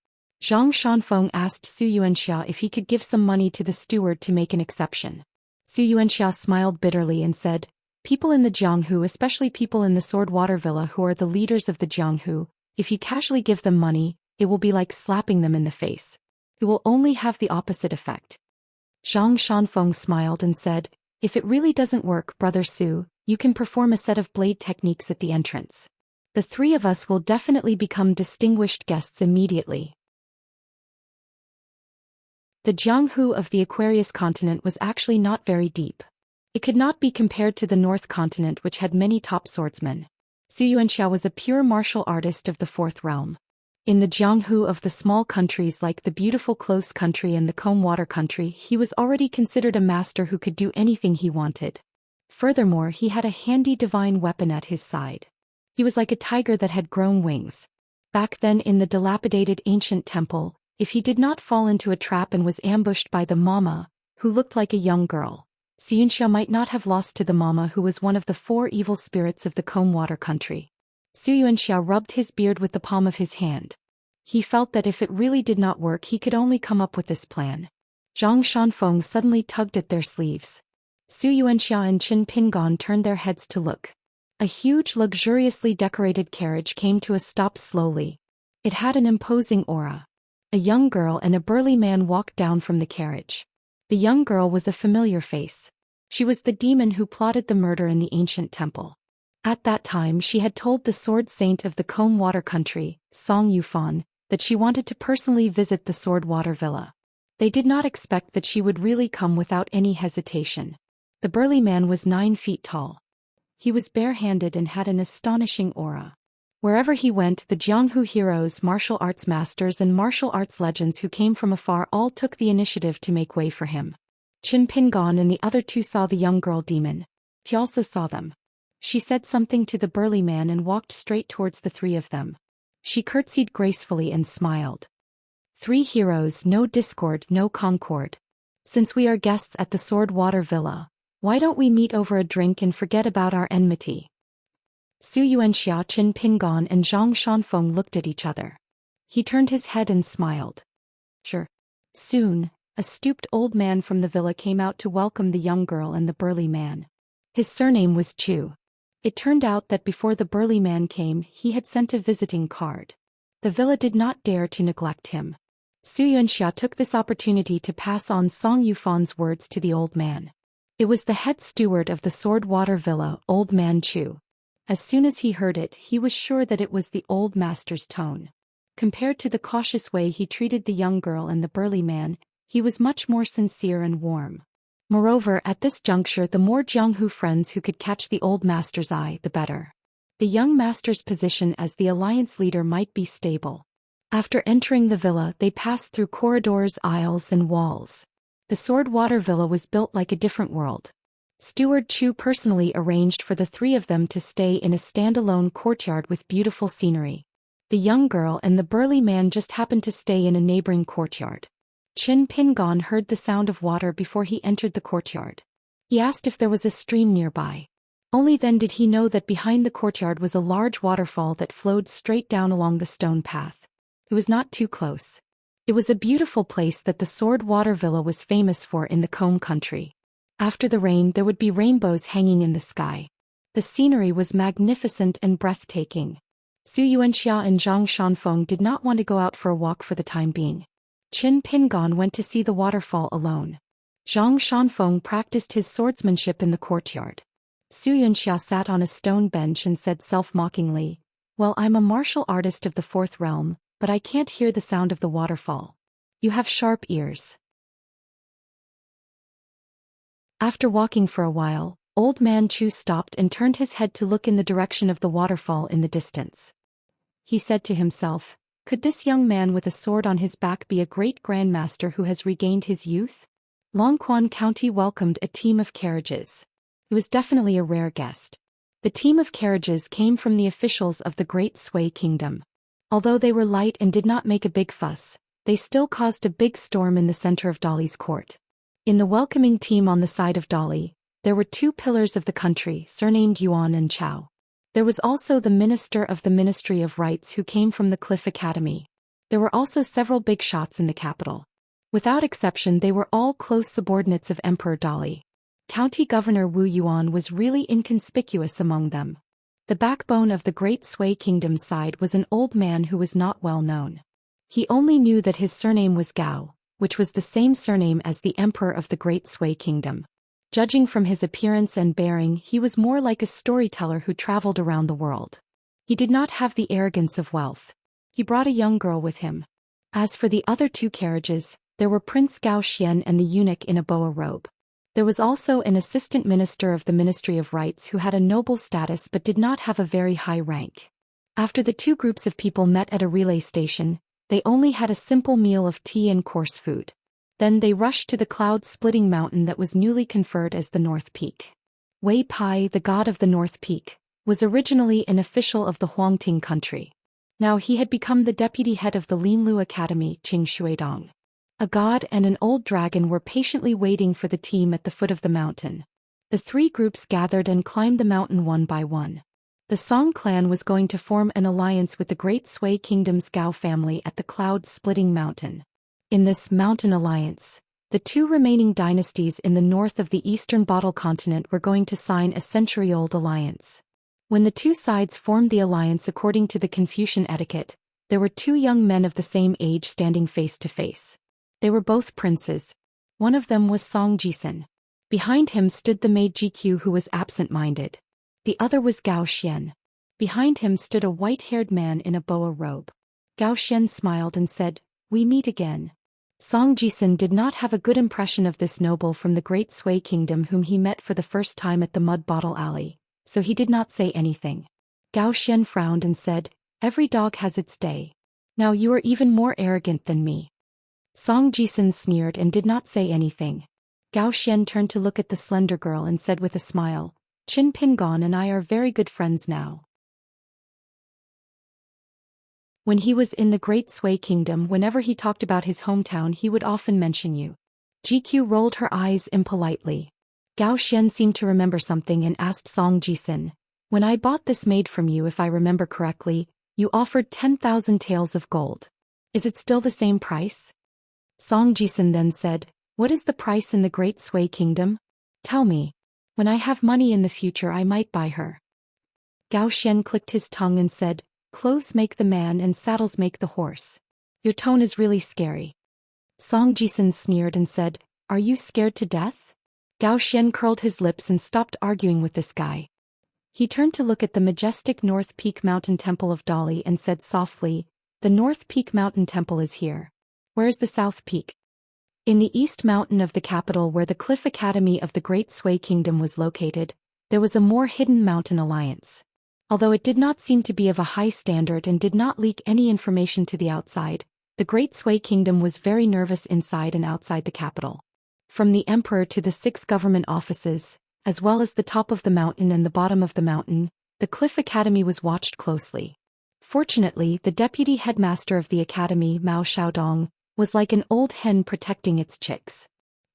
Zhang Shanfeng asked Su Yuanxia if he could give some money to the steward to make an exception. Su Yuanxia smiled bitterly and said, "People in the Jianghu, especially people in the Sword Water Villa who are the leaders of the Jianghu, if you casually give them money, it will be like slapping them in the face. It will only have the opposite effect." Zhang Shanfeng smiled and said, "If it really doesn't work, Brother Su, you can perform a set of blade techniques at the entrance. The 3 of us will definitely become distinguished guests immediately." The Jianghu of the Aquarius continent was actually not very deep. It could not be compared to the North continent, which had many top swordsmen. Su Yuanxia was a pure martial artist of the 4th realm. In the Jianghu of the small countries like the beautiful Close country and the Comb Water country, he was already considered a master who could do anything he wanted. Furthermore, he had a handy divine weapon at his side. He was like a tiger that had grown wings. Back then in the dilapidated ancient temple, if he did not fall into a trap and was ambushed by the mama, who looked like a young girl, Xianxia might not have lost to the mama, who was one of the 4 evil spirits of the Comb Water country. Su Yuanxia rubbed his beard with the palm of his hand. He felt that if it really did not work, he could only come up with this plan. Zhang Shanfeng suddenly tugged at their sleeves. Su Yuanxia and Qin Pingan turned their heads to look. A huge, luxuriously decorated carriage came to a stop slowly. It had an imposing aura. A young girl and a burly man walked down from the carriage. The young girl was a familiar face. She was the demon who plotted the murder in the ancient temple. At that time, she had told the sword saint of the Comb Water country, Song Yufan, that she wanted to personally visit the Sword Water Villa. They did not expect that she would really come without any hesitation. The burly man was 9 feet tall. He was barehanded and had an astonishing aura. Wherever he went, the Jianghu heroes, martial arts masters and martial arts legends who came from afar all took the initiative to make way for him. Qin Pingan and the other 2 saw the young girl demon. He also saw them. She said something to the burly man and walked straight towards the 3 of them. She curtsied gracefully and smiled. 3 heroes, no discord, no concord. Since we are guests at the Sword Water Villa, why don't we meet over a drink and forget about our enmity? Su Yuanxia, Qin Pingan and Zhang Shanfeng looked at each other. He turned his head and smiled. Sure. Soon, a stooped old man from the villa came out to welcome the young girl and the burly man. His surname was Chu. It turned out that before the burly man came, he had sent a visiting card. The villa did not dare to neglect him. Xianxia took this opportunity to pass on Song Yufan's words to the old man. It was the head steward of the Sword Water Villa, Old Man Chu. As soon as he heard it, he was sure that it was the old master's tone. Compared to the cautious way he treated the young girl and the burly man, he was much more sincere and warm. Moreover, at this juncture, the more Jianghu friends who could catch the old master's eye, the better. The young master's position as the alliance leader might be stable. After entering the villa, they passed through corridors, aisles, and walls. The Sword Water Villa was built like a different world. Steward Chu personally arranged for the three of them to stay in a standalone courtyard with beautiful scenery. The young girl and the burly man just happened to stay in a neighboring courtyard. Qin Pingon heard the sound of water before he entered the courtyard. He asked if there was a stream nearby. Only then did he know that behind the courtyard was a large waterfall that flowed straight down along the stone path. It was not too close. It was a beautiful place that the Sword Water Villa was famous for in the Combe country. After the rain, there would be rainbows hanging in the sky. The scenery was magnificent and breathtaking. Xianxia and Zhang Shanfeng did not want to go out for a walk for the time being. Qin Pingon went to see the waterfall alone. Zhang Shanfeng practiced his swordsmanship in the courtyard. Xianxia sat on a stone bench and said self-mockingly, "Well, I'm a martial artist of the fourth realm, but I can't hear the sound of the waterfall. You have sharp ears." After walking for a while, Old Man Chu stopped and turned his head to look in the direction of the waterfall in the distance. He said to himself, "Could this young man with a sword on his back be a great grandmaster who has regained his youth?" Longquan County welcomed a team of carriages. It was definitely a rare guest. The team of carriages came from the officials of the Great Sui Kingdom. Although they were light and did not make a big fuss, they still caused a big storm in the center of Dali's court. In the welcoming team on the side of Dali, there were two pillars of the country, surnamed Yuan and Chao. There was also the minister of the Ministry of Rights who came from the Cliff Academy. There were also several big shots in the capital. Without exception, they were all close subordinates of Emperor Dali. County Governor Wu Yuan was really inconspicuous among them. The backbone of the Great Sui Kingdom's side was an old man who was not well known. He only knew that his surname was Gao, which was the same surname as the Emperor of the Great Sui Kingdom. Judging from his appearance and bearing, he was more like a storyteller who traveled around the world. He did not have the arrogance of wealth. He brought a young girl with him. As for the other two carriages, there were Prince Zhou Xian and the eunuch in a boa robe. There was also an assistant minister of the Ministry of Rights who had a noble status but did not have a very high rank. After the two groups of people met at a relay station, they only had a simple meal of tea and coarse food. Then they rushed to the cloud-splitting mountain that was newly conferred as the North Peak. Wei Pai, the god of the North Peak, was originally an official of the Huangting country. Now he had become the deputy head of the Linlu Academy, Qing. A god and an old dragon were patiently waiting for the team at the foot of the mountain. The three groups gathered and climbed the mountain one by one. The Song clan was going to form an alliance with the Great Sui Kingdom's Gao family at the cloud-splitting mountain. In this mountain alliance, the two remaining dynasties in the north of the eastern Bottle continent were going to sign a century-old alliance. When the two sides formed the alliance according to the Confucian etiquette, there were two young men of the same age standing face to face. They were both princes. One of them was Song Jisan. Behind him stood the maid GQ who was absent-minded. The other was Zhou Xian. Behind him stood a white-haired man in a boa robe. Zhou Xian smiled and said, "We meet again." Song Jisan did not have a good impression of this noble from the Great Sui Kingdom whom he met for the first time at the Mud Bottle Alley, so he did not say anything. Zhou Xian frowned and said, "Every dog has its day. Now you are even more arrogant than me." Song Jisan sneered and did not say anything. Zhou Xian turned to look at the slender girl and said with a smile, "Qin Pingon and I are very good friends now." When he was in the Great Sui Kingdom, whenever he talked about his hometown he would often mention you. GQ rolled her eyes impolitely. Zhou Xian seemed to remember something and asked Song Jisan, "When I bought this maid from you, if I remember correctly, you offered 10,000 taels of gold. Is it still the same price?" Song Jisan then said, "What is the price in the Great Sui Kingdom? Tell me. When I have money in the future I might buy her." Zhou Xian clicked his tongue and said, "Clothes make the man and saddles make the horse. Your tone is really scary. Song Jisun sneered and said, Are you scared to death? Zhou Xian curled his lips and stopped arguing with this guy. He turned to look at the majestic North Peak Mountain Temple of Dali and said softly, The North Peak Mountain Temple is here. Where's the South Peak? In the East Mountain of the capital where the Cliff Academy of the Great Sui Kingdom was located, there was a more hidden mountain alliance. Although it did not seem to be of a high standard and did not leak any information to the outside, the Great Sui Kingdom was very nervous inside and outside the capital. From the emperor to the 6 government offices, as well as the top of the mountain and the bottom of the mountain, the Cliff Academy was watched closely. Fortunately, the deputy headmaster of the academy, Mao Xiaodong, was like an old hen protecting its chicks.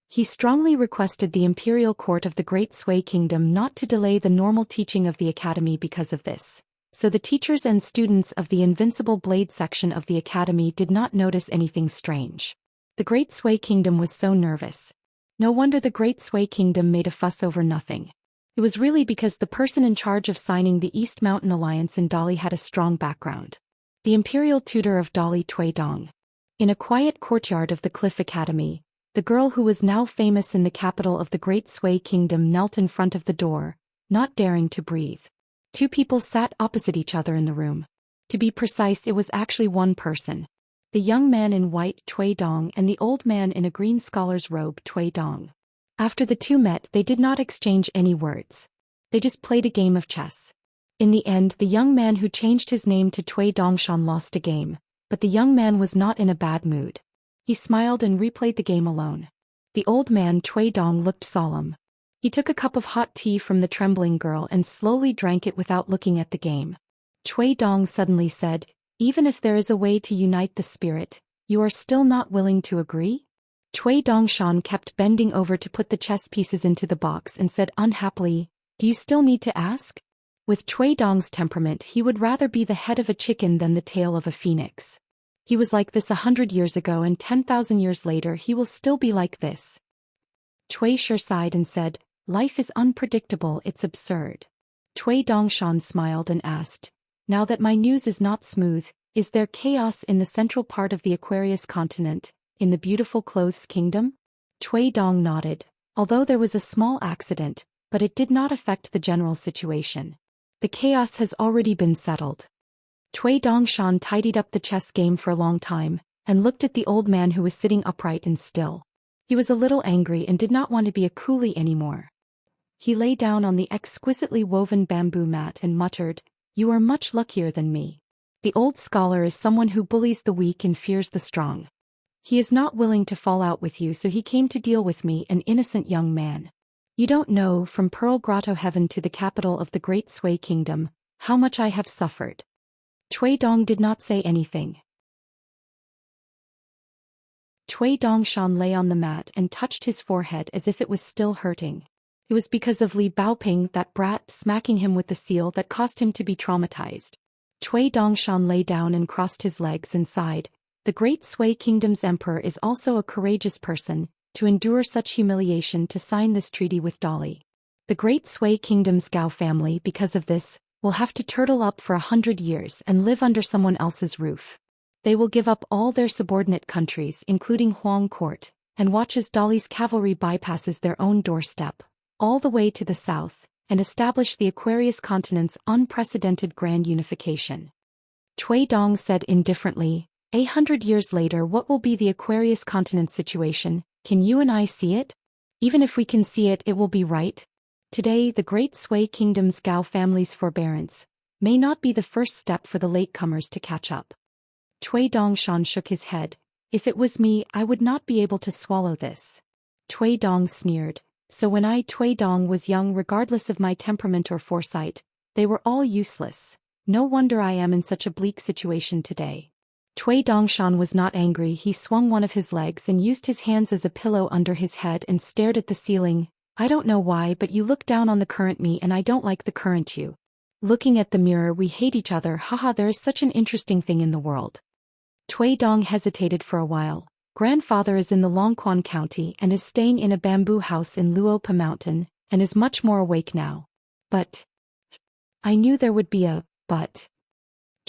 He strongly requested the imperial court of the Great Sui Kingdom not to delay the normal teaching of the academy because of this. So the teachers and students of the Invincible Blade section of the academy did not notice anything strange. The Great Sui Kingdom was so nervous. No wonder the Great Sui Kingdom made a fuss over nothing. It was really because the person in charge of signing the East Mountain Alliance in Dali had a strong background. The imperial tutor of Dali, Tui Dong. In a quiet courtyard of the Cliff Academy, the girl who was now famous in the capital of the Great Sui Kingdom knelt in front of the door, not daring to breathe. 2 people sat opposite each other in the room. To be precise, it was actually one person. The young man in white, Tui Dong, and the old man in a green scholar's robe, Tui Dong. After the 2 met, they did not exchange any words. They just played a game of chess. In the end, the young man who changed his name to Tui Dongshan lost a game. But the young man was not in a bad mood. He smiled and replayed the game alone. The old man, Tui Dong, looked solemn. He took a cup of hot tea from the trembling girl and slowly drank it without looking at the game. Tui Dong suddenly said, Even if there is a way to unite the spirit, you are still not willing to agree? Tui Dongshan kept bending over to put the chess pieces into the box and said unhappily, Do you still need to ask? With Tui Dong's temperament, he would rather be the head of a chicken than the tail of a phoenix. He was like this 100 years ago, and 10,000 years later he will still be like this. Tui Shi sighed and said, Life is unpredictable, it's absurd. Tui Dongshan smiled and asked, Now that my news is not smooth, is there chaos in the central part of the Aquarius continent, in the beautiful Clothes Kingdom? Tui Dong nodded, although there was a small accident, but it did not affect the general situation. The chaos has already been settled. Tui Dongshan tidied up the chess game for a long time, and looked at the old man who was sitting upright and still. He was a little angry and did not want to be a coolie anymore. He lay down on the exquisitely woven bamboo mat and muttered, You are much luckier than me. The old scholar is someone who bullies the weak and fears the strong. He is not willing to fall out with you, so he came to deal with me, an innocent young man. You don't know, from Pearl Grotto Heaven to the capital of the Great Sui Kingdom, how much I have suffered. Tui Dong did not say anything. Tui Dongshan lay on the mat and touched his forehead as if it was still hurting. It was because of Li Baoping, that brat, smacking him with the seal that caused him to be traumatized. Tui Dongshan lay down and crossed his legs and sighed. The Great Sui Kingdom's emperor is also a courageous person, to endure such humiliation to sign this treaty with Dali. The Great Sui Kingdom's Gao family, because of this, will have to turtle up for 100 years and live under someone else's roof. They will give up all their subordinate countries, including Huang Court, and watch as Dali's cavalry bypasses their own doorstep, all the way to the south, and establish the Aquarius continent's unprecedented grand unification. Tui Dong said indifferently, 100 years later, what will be the Aquarius continent situation? Can you and I see it? Even if we can see it, it will be right. Today, the Great Sui Kingdom's Gao family's forbearance may not be the first step for the latecomers to catch up. Tui Dongshan shook his head. If it was me, I would not be able to swallow this. Tui Dong sneered. So when I, Tui Dong, was young, regardless of my temperament or foresight, they were all useless. No wonder I am in such a bleak situation today. Tui Dongshan was not angry. He swung one of his legs and used his hands as a pillow under his head and stared at the ceiling. I don't know why, but you look down on the current me and I don't like the current you. Looking at the mirror, we hate each other. Haha, there is such an interesting thing in the world. Tui Dong hesitated for a while. Grandfather is in the Longquan County and is staying in a bamboo house in Luopa Mountain, and is much more awake now. But I knew there would be a but.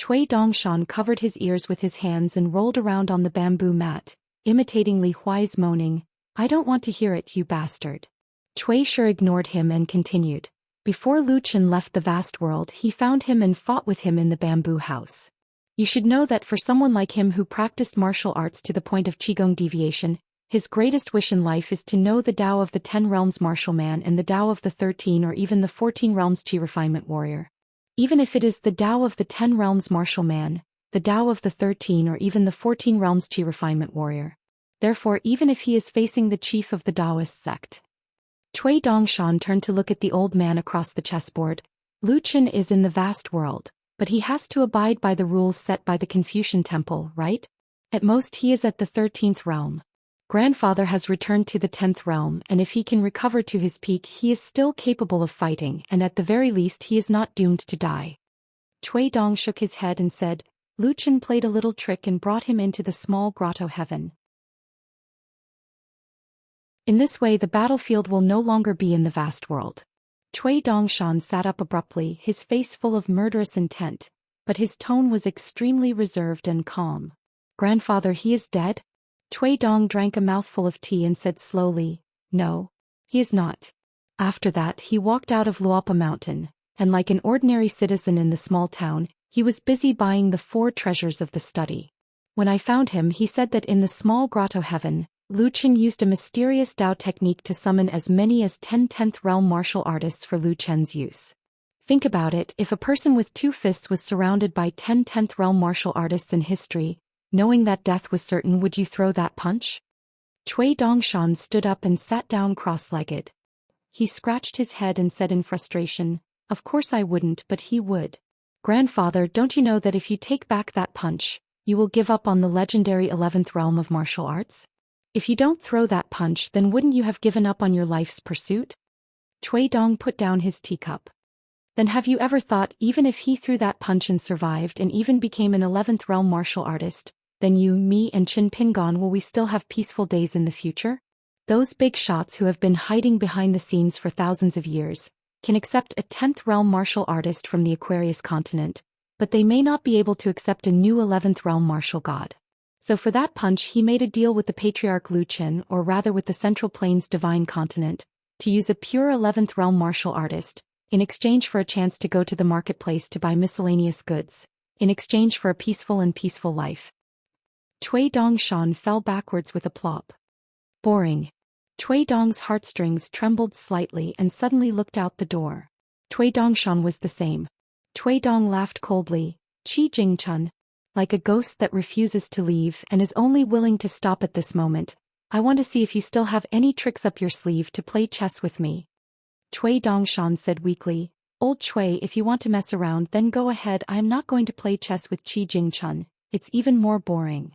Cui Dongshan covered his ears with his hands and rolled around on the bamboo mat, imitating Li Huai's moaning, "I don't want to hear it, you bastard." Cui Shi ignored him and continued. Before Lu Chen left the vast world, he found him and fought with him in the bamboo house. You should know that for someone like him who practiced martial arts to the point of Qigong deviation, his greatest wish in life is to know the Tao of the 10 realms martial man and the Tao of the 13 or even the 14 realms Qi refinement warrior. Even if it is the Tao of the 10 realms martial man, the Tao of the 13 or even the 14 realms Qi refinement warrior. Therefore, even if he is facing the chief of the Taoist sect. Cui Dongshan turned to look at the old man across the chessboard. Lu Chen is in the vast world, but he has to abide by the rules set by the Confucian temple, right? At most he is at the 13th realm. Grandfather has returned to the 10th realm, and if he can recover to his peak, he is still capable of fighting, and at the very least he is not doomed to die. Cui Dong shook his head and said, Lu Chen played a little trick and brought him into the small grotto heaven. In this way the battlefield will no longer be in the vast world. Cui Dongshan sat up abruptly, his face full of murderous intent, but his tone was extremely reserved and calm. Grandfather, he is dead? Cui Dong drank a mouthful of tea and said slowly, No, he is not. After that he walked out of Luopa Mountain, and like an ordinary citizen in the small town, he was busy buying the 4 treasures of the study. When I found him, he said that in the small grotto heaven, Lu Chen used a mysterious Dao technique to summon as many as 10 10th realm martial artists for Lu Chen's use. Think about it, if a person with 2 fists was surrounded by 10 10th realm martial artists in history, knowing that death was certain, would you throw that punch? Cui Dongshan stood up and sat down cross-legged. He scratched his head and said in frustration, Of course I wouldn't, but he would. Grandfather, don't you know that if you take back that punch, you will give up on the legendary 11th realm of martial arts? If you don't throw that punch, then wouldn't you have given up on your life's pursuit? Cui Dong put down his teacup. Then have you ever thought, even if he threw that punch and survived and even became an 11th realm martial artist, then you, me and Qin Pingan, will we still have peaceful days in the future? Those big shots who have been hiding behind the scenes for thousands of years can accept a 10th realm martial artist from the Aquarius continent, but they may not be able to accept a new 11th realm martial god. So for that punch he made a deal with the patriarch Lu Chen, or rather with the Central Plains divine continent, to use a pure 11th realm martial artist, in exchange for a chance to go to the marketplace to buy miscellaneous goods, in exchange for a peaceful life. Cui Dongshan fell backwards with a plop. Boring. Cui Dong's heartstrings trembled slightly and suddenly looked out the door. Cui Dongshan was the same. Cui Dong laughed coldly, Qi Jingchun. Like a ghost that refuses to leave and is only willing to stop at this moment, I want to see if you still have any tricks up your sleeve to play chess with me. Cui Dongshan said weakly, Old Cui, if you want to mess around then go ahead, I am not going to play chess with Qi Jingchun, it's even more boring.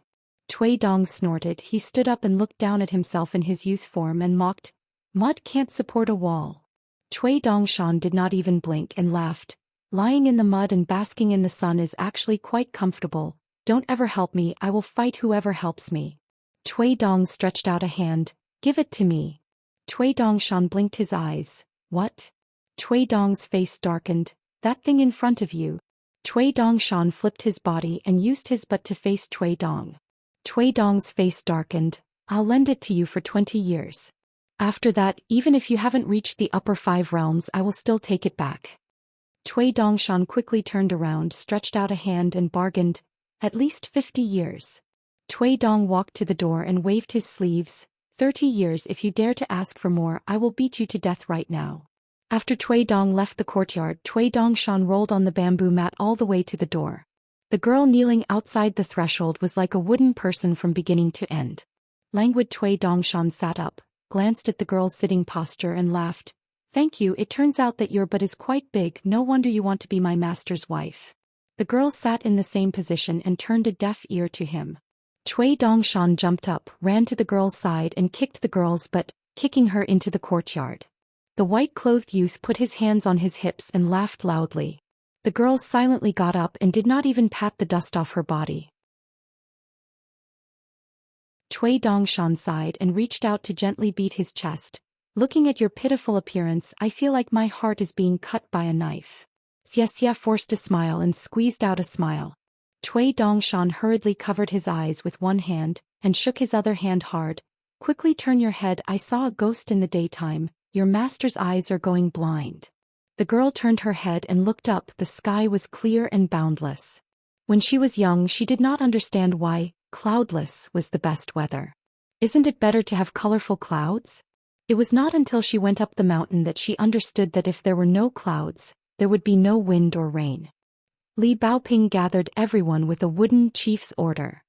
Cui Dong snorted, he stood up and looked down at himself in his youth form and mocked, Mud can't support a wall. Cui Dongshan did not even blink and laughed. Lying in the mud and basking in the sun is actually quite comfortable. Don't ever help me, I will fight whoever helps me. Cui Dong stretched out a hand, Give it to me. Cui Dongshan blinked his eyes. What? Cui Dong's face darkened. That thing in front of you. Cui Dongshan flipped his body and used his butt to face Cui Dong. Cui Dong's face darkened. I'll lend it to you for 20 years. After that, even if you haven't reached the upper 5 realms, I will still take it back. Cui Dongshan quickly turned around, stretched out a hand and bargained, At least 50 years. Cui Dong walked to the door and waved his sleeves, 30 years, if you dare to ask for more, I will beat you to death right now. After Cui Dong left the courtyard, Cui Dongshan rolled on the bamboo mat all the way to the door. The girl kneeling outside the threshold was like a wooden person from beginning to end. Languid Cui Dongshan sat up, glanced at the girl's sitting posture and laughed. Thank you, it turns out that your butt is quite big, no wonder you want to be my master's wife. The girl sat in the same position and turned a deaf ear to him. Cui Dongshan jumped up, ran to the girl's side and kicked the girl's butt, kicking her into the courtyard. The white-clothed youth put his hands on his hips and laughed loudly. The girl silently got up and did not even pat the dust off her body. Cui Dongshan sighed and reached out to gently beat his chest. Looking at your pitiful appearance, I feel like my heart is being cut by a knife. Xianxia forced a smile and squeezed out a smile. Cui Dongshan hurriedly covered his eyes with one hand, and shook his other hand hard. Quickly turn your head, I saw a ghost in the daytime, your master's eyes are going blind. The girl turned her head and looked up, the sky was clear and boundless. When she was young she did not understand why cloudless was the best weather. Isn't it better to have colorful clouds? It was not until she went up the mountain that she understood that if there were no clouds, there would be no wind or rain. Li Baoping gathered everyone with a wooden chief's order.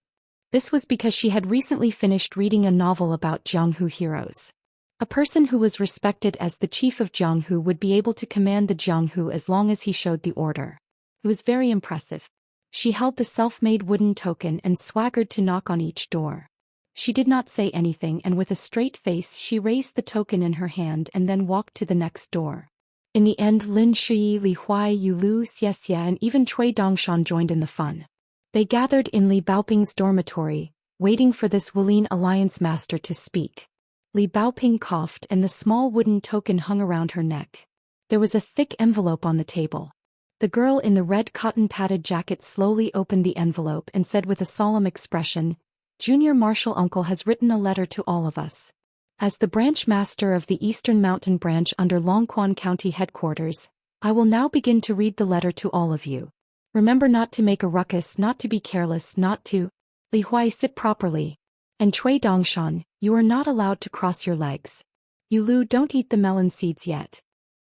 This was because she had recently finished reading a novel about Jianghu heroes. A person who was respected as the chief of Jianghu would be able to command the Jianghu as long as he showed the order. It was very impressive. She held the self-made wooden token and swaggered to knock on each door. She did not say anything, and with a straight face she raised the token in her hand and then walked to the next door. In the end, Lin Shui, Li Huai, Yulu, Xianxia and even Cui Dongshan joined in the fun. They gathered in Li Baoping's dormitory, waiting for this Wulian alliance master to speak. Li Baoping coughed and the small wooden token hung around her neck. There was a thick envelope on the table. The girl in the red cotton-padded jacket slowly opened the envelope and said with a solemn expression, Junior Marshal Uncle has written a letter to all of us. As the branch master of the Eastern Mountain Branch under Longquan County headquarters, I will now begin to read the letter to all of you. Remember not to make a ruckus, not to be careless, not to... Li Huai, sit properly. And Cui Dongshan, you are not allowed to cross your legs. Yulu, don't eat the melon seeds yet.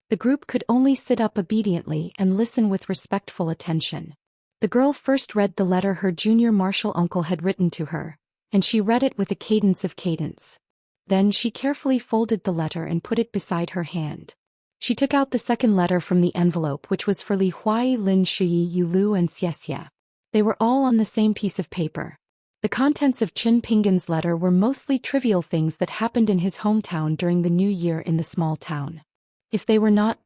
The group could only sit up obediently and listen with respectful attention. The girl first read the letter her junior marshal uncle had written to her, and she read it with a cadence. Then she carefully folded the letter and put it beside her hand. She took out the second letter from the envelope, which was for Li Huai, Lin Shui, Yulu and Xianxia. They were all on the same piece of paper. The contents of Qin Pingan's letter were mostly trivial things that happened in his hometown during the new year in the small town. If they were not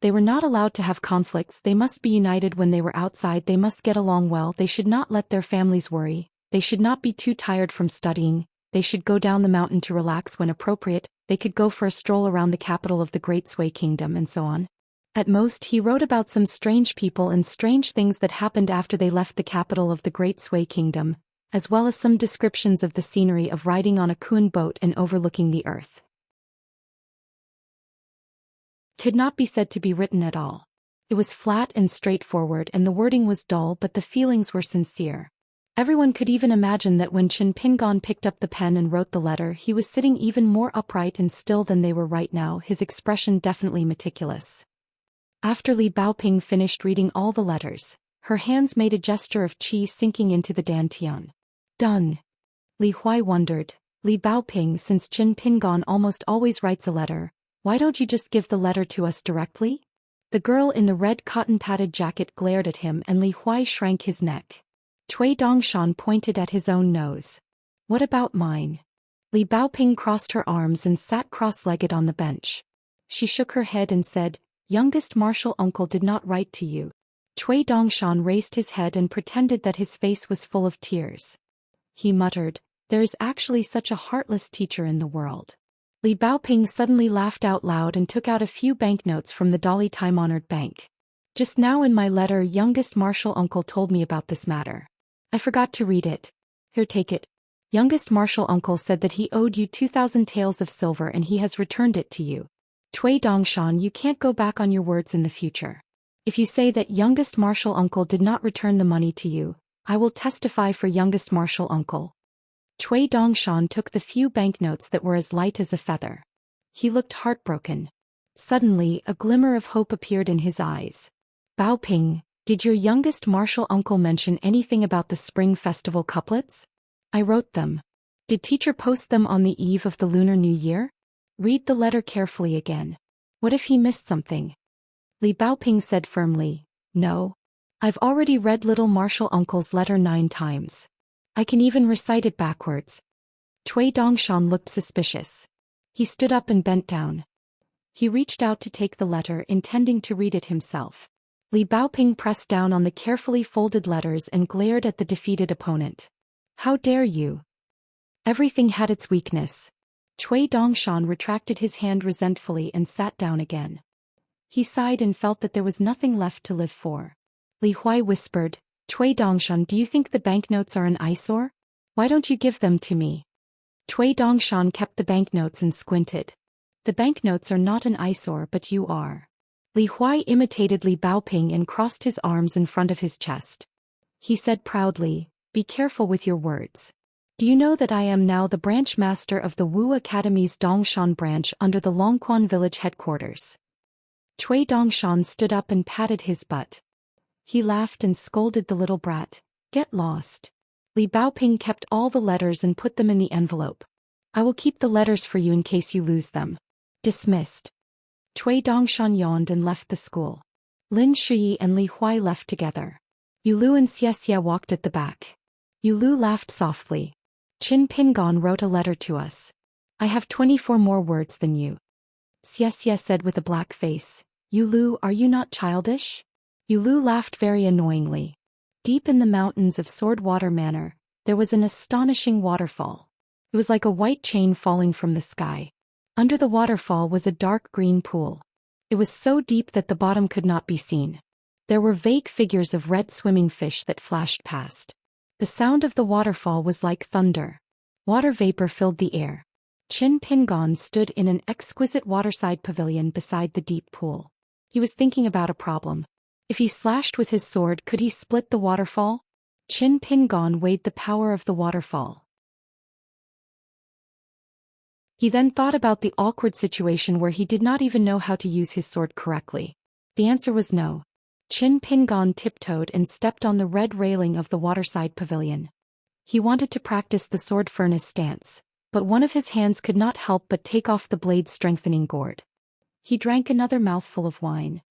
allowed to have conflicts, they must be united when they were outside, they must get along well, they should not let their families worry, they should not be too tired from studying, they should go down the mountain to relax when appropriate, they could go for a stroll around the capital of the Great Sui Kingdom and so on. At most he wrote about some strange people and strange things that happened after they left the capital of the Great Sui Kingdom, as well as some descriptions of the scenery of riding on a Kun boat and overlooking the earth. Could not be said to be written at all. It was flat and straightforward and the wording was dull, but the feelings were sincere. Everyone could even imagine that when Qin Pingan picked up the pen and wrote the letter, he was sitting even more upright and still than they were right now, his expression definitely meticulous. After Li Baoping finished reading all the letters, her hands made a gesture of qi sinking into the dantian. Done. Li Huai wondered, Li Baoping, since Qin Pingan almost always writes a letter, why don't you just give the letter to us directly? The girl in the red cotton-padded jacket glared at him and Li Huai shrank his neck. Cui Dongshan pointed at his own nose. What about mine? Li Baoping crossed her arms and sat cross-legged on the bench. She shook her head and said, Youngest marshal uncle did not write to you. Cui Dongshan raised his head and pretended that his face was full of tears. He muttered, there is actually such a heartless teacher in the world. Li Baoping suddenly laughed out loud and took out a few banknotes from the Dolly time-honored bank. Just now in my letter, youngest marshal uncle told me about this matter. I forgot to read it. Here, take it. Youngest marshal uncle said that he owed you 2,000 taels of silver and he has returned it to you. Cui Dongshan, you can't go back on your words in the future. If you say that youngest marshal uncle did not return the money to you, I will testify for youngest marshal uncle. Cui Dongshan took the few banknotes that were as light as a feather. He looked heartbroken. Suddenly, a glimmer of hope appeared in his eyes. Baoping, did your youngest marshal uncle mention anything about the spring festival couplets? I wrote them. Did teacher post them on the eve of the Lunar New Year? Read the letter carefully again. What if he missed something? Li Baoping said firmly, no. I've already read little marshal uncle's letter 9 times. I can even recite it backwards. Cui Dongshan looked suspicious. He stood up and bent down. He reached out to take the letter, intending to read it himself. Li Baoping pressed down on the carefully folded letters and glared at the defeated opponent. How dare you? Everything had its weakness. Cui Dongshan retracted his hand resentfully and sat down again. He sighed and felt that there was nothing left to live for. Li Huai whispered, Cui Dongshan, do you think the banknotes are an eyesore? Why don't you give them to me? Cui Dongshan kept the banknotes and squinted. The banknotes are not an eyesore, but you are. Li Huai imitated Li Baoping and crossed his arms in front of his chest. He said proudly, be careful with your words. Do you know that I am now the branch master of the Wu Academy's Dongshan branch under the Longquan village headquarters? Cui Dongshan stood up and patted his butt. He laughed and scolded the little brat, get lost. Li Baoping kept all the letters and put them in the envelope. I will keep the letters for you in case you lose them. Dismissed. Cui Dongshan yawned and left the school. Lin Shui and Li Huai left together. Yulu and Xianxia walked at the back. Yulu laughed softly. Qin Pingon wrote a letter to us. I have 24 more words than you. Xianxia said with a black face. Yulu, are you not childish? Yulu laughed very annoyingly. Deep in the mountains of Swordwater Manor, there was an astonishing waterfall. It was like a white chain falling from the sky. Under the waterfall was a dark green pool. It was so deep that the bottom could not be seen. There were vague figures of red swimming fish that flashed past. The sound of the waterfall was like thunder. Water vapor filled the air. Qin Pingon stood in an exquisite waterside pavilion beside the deep pool. He was thinking about a problem. If he slashed with his sword, could he split the waterfall? Qin Pingon weighed the power of the waterfall. He then thought about the awkward situation where he did not even know how to use his sword correctly. The answer was no. Qin Pingon tiptoed and stepped on the red railing of the waterside pavilion. He wanted to practice the sword furnace stance, but one of his hands could not help but take off the blade's strengthening gourd. He drank another mouthful of wine.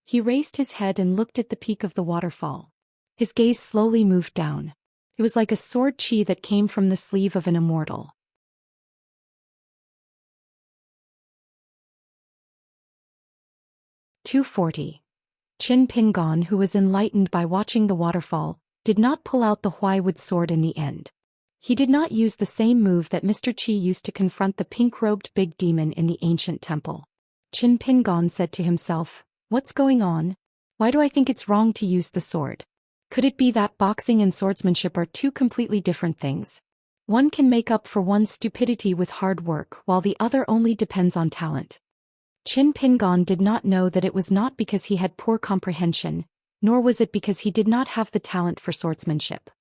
He raised his head and looked at the peak of the waterfall. His gaze slowly moved down. It was like a sword chi that came from the sleeve of an immortal. "240. Qin Pingon, who was enlightened by watching the waterfall, did not pull out the Huaiwood sword in the end. He did not use the same move that Mr. Qi used to confront the pink-robed big demon in the ancient temple. Qin Pingon said to himself, what's going on? Why do I think it's wrong to use the sword? Could it be that boxing and swordsmanship are two completely different things? One can make up for one's stupidity with hard work while the other only depends on talent. Qin Pingon did not know that it was not because he had poor comprehension, nor was it because he did not have the talent for swordsmanship.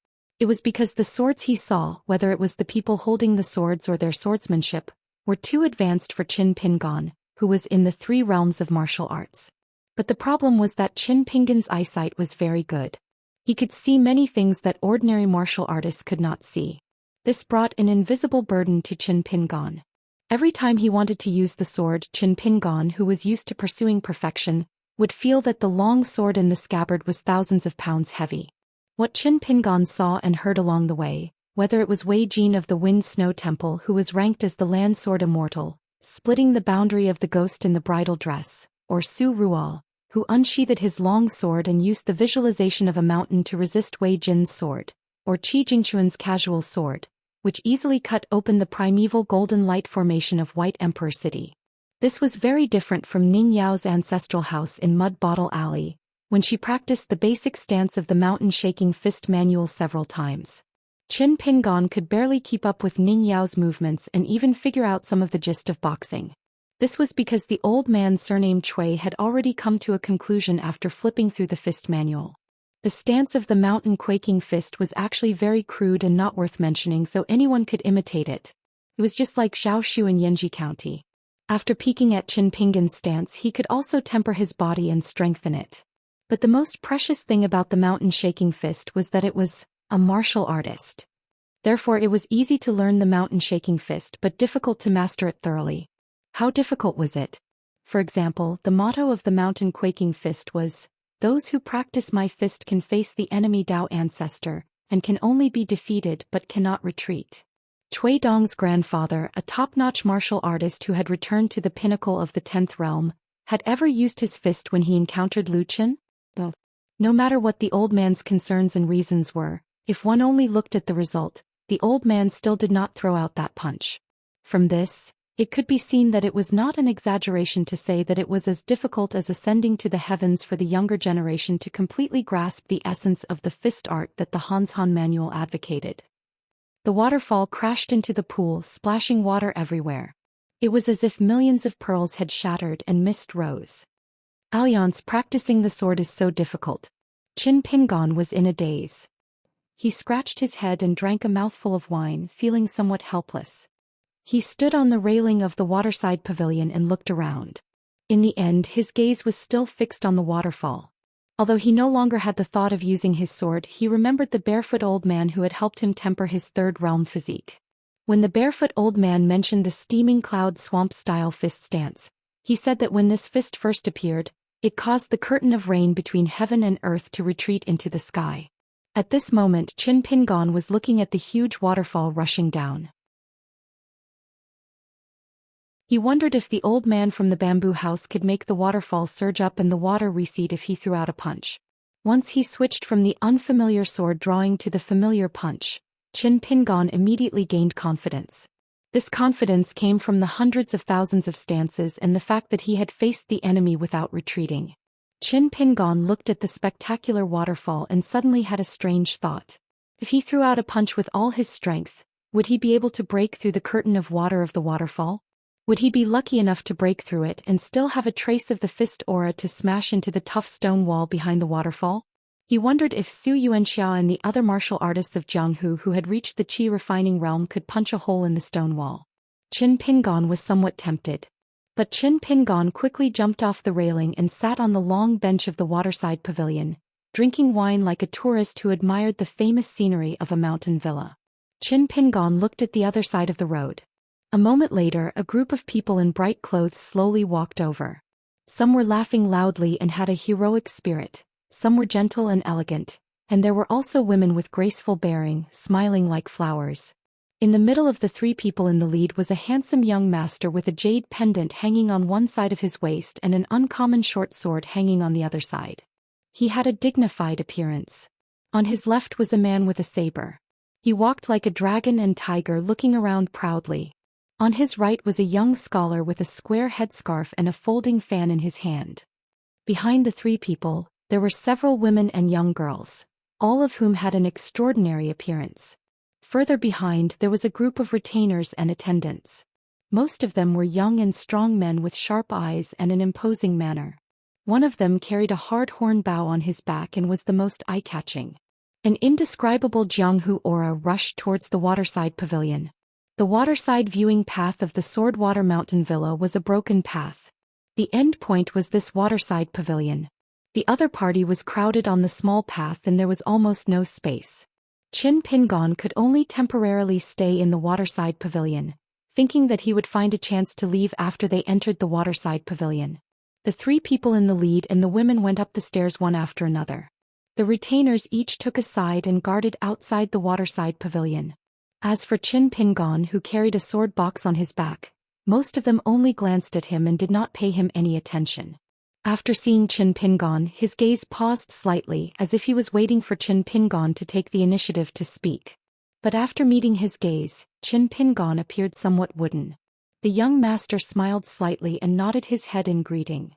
It was because the swords he saw, whether it was the people holding the swords or their swordsmanship, were too advanced for Qin Pingon, who was in the 3 realms of martial arts. But the problem was that Qin Pingon's eyesight was very good. He could see many things that ordinary martial artists could not see. This brought an invisible burden to Qin Pingon. Every time he wanted to use the sword, Qin Pingon, who was used to pursuing perfection, would feel that the long sword in the scabbard was thousands of pounds heavy. What Qin Pingon saw and heard along the way, whether it was Wei Jin of the Wind Snow Temple, who was ranked as the land sword immortal, splitting the boundary of the ghost in the bridal dress, or Su Rual, who unsheathed his long sword and used the visualization of a mountain to resist Wei Jin's sword, or Qi Jingquan's casual sword, which easily cut open the primeval golden light formation of White Emperor City. This was very different from Ning Yao's ancestral house in Mud Bottle Alley, when she practiced the basic stance of the mountain-shaking fist manual several times. Qin Pingon could barely keep up with Ning Yao's movements and even figure out some of the gist of boxing. This was because the old man surnamed Cui had already come to a conclusion after flipping through the fist manual. The stance of the mountain-quaking fist was actually very crude and not worth mentioning, so anyone could imitate it. It was just like Xiaoshu in Yanji County. After peeking at Qin Pingon's stance, he could also temper his body and strengthen it. But the most precious thing about the mountain-shaking fist was that it was a martial artist. Therefore it was easy to learn the mountain-shaking fist but difficult to master it thoroughly. How difficult was it? For example, the motto of the mountain-quaking fist was, "Those who practice my fist can face the enemy Dao ancestor, and can only be defeated but cannot retreat." Cui Dong's grandfather, a top-notch martial artist who had returned to the pinnacle of the 10th realm, had ever used his fist when he encountered Lu Chen? No matter what the old man's concerns and reasons were, if one only looked at the result, the old man still did not throw out that punch. From this, It could be seen that it was not an exaggeration to say that it was as difficult as ascending to the heavens for the younger generation to completely grasp the essence of the fist art that the Hanshan manual advocated. The waterfall crashed into the pool, splashing water everywhere. It was as if millions of pearls had shattered and mist rose. Alliance, practicing the sword is so difficult. Qin Pingon was in a daze. He scratched his head and drank a mouthful of wine, feeling somewhat helpless. He stood on the railing of the waterside pavilion and looked around. In the end, his gaze was still fixed on the waterfall. Although he no longer had the thought of using his sword, he remembered the barefoot old man who had helped him temper his third realm physique. When the barefoot old man mentioned the steaming cloud swamp-style fist stance, he said that when this fist first appeared, it caused the curtain of rain between heaven and earth to retreat into the sky. At this moment, Qin Pingon was looking at the huge waterfall rushing down. He wondered if the old man from the bamboo house could make the waterfall surge up and the water recede if he threw out a punch. Once he switched from the unfamiliar sword drawing to the familiar punch, Qin Pingon immediately gained confidence. This confidence came from the hundreds of thousands of stances and the fact that he had faced the enemy without retreating. Qin Pingon looked at the spectacular waterfall and suddenly had a strange thought. If he threw out a punch with all his strength, would he be able to break through the curtain of water of the waterfall? Would he be lucky enough to break through it and still have a trace of the fist aura to smash into the tough stone wall behind the waterfall? He wondered if Xianxia and the other martial artists of Jianghu who had reached the qi refining realm could punch a hole in the stone wall. Qin Pingon was somewhat tempted. But Qin Pingon quickly jumped off the railing and sat on the long bench of the waterside pavilion, drinking wine like a tourist who admired the famous scenery of a mountain villa. Qin Pingon looked at the other side of the road. A moment later, a group of people in bright clothes slowly walked over. Some were laughing loudly and had a heroic spirit, some were gentle and elegant, and there were also women with graceful bearing, smiling like flowers. In the middle of the three people in the lead was a handsome young master with a jade pendant hanging on one side of his waist and an uncommon short sword hanging on the other side. He had a dignified appearance. On his left was a man with a saber. He walked like a dragon and tiger, looking around proudly. On his right was a young scholar with a square headscarf and a folding fan in his hand. Behind the three people, there were several women and young girls, all of whom had an extraordinary appearance. Further behind there was a group of retainers and attendants. Most of them were young and strong men with sharp eyes and an imposing manner. One of them carried a hard-horn bow on his back and was the most eye-catching. An indescribable Jianghu aura rushed towards the waterside pavilion. The waterside viewing path of the Swordwater Mountain Villa was a broken path. The end point was this waterside pavilion. The other party was crowded on the small path and there was almost no space. Qin Pingon could only temporarily stay in the waterside pavilion, thinking that he would find a chance to leave after they entered the waterside pavilion. The three people in the lead and the women went up the stairs one after another. The retainers each took a side and guarded outside the waterside pavilion. As for Qin Pingon, who carried a sword box on his back, most of them only glanced at him and did not pay him any attention. After seeing Qin Pingon, his gaze paused slightly as if he was waiting for Qin Pingon to take the initiative to speak. But after meeting his gaze, Qin Pingon appeared somewhat wooden. The young master smiled slightly and nodded his head in greeting.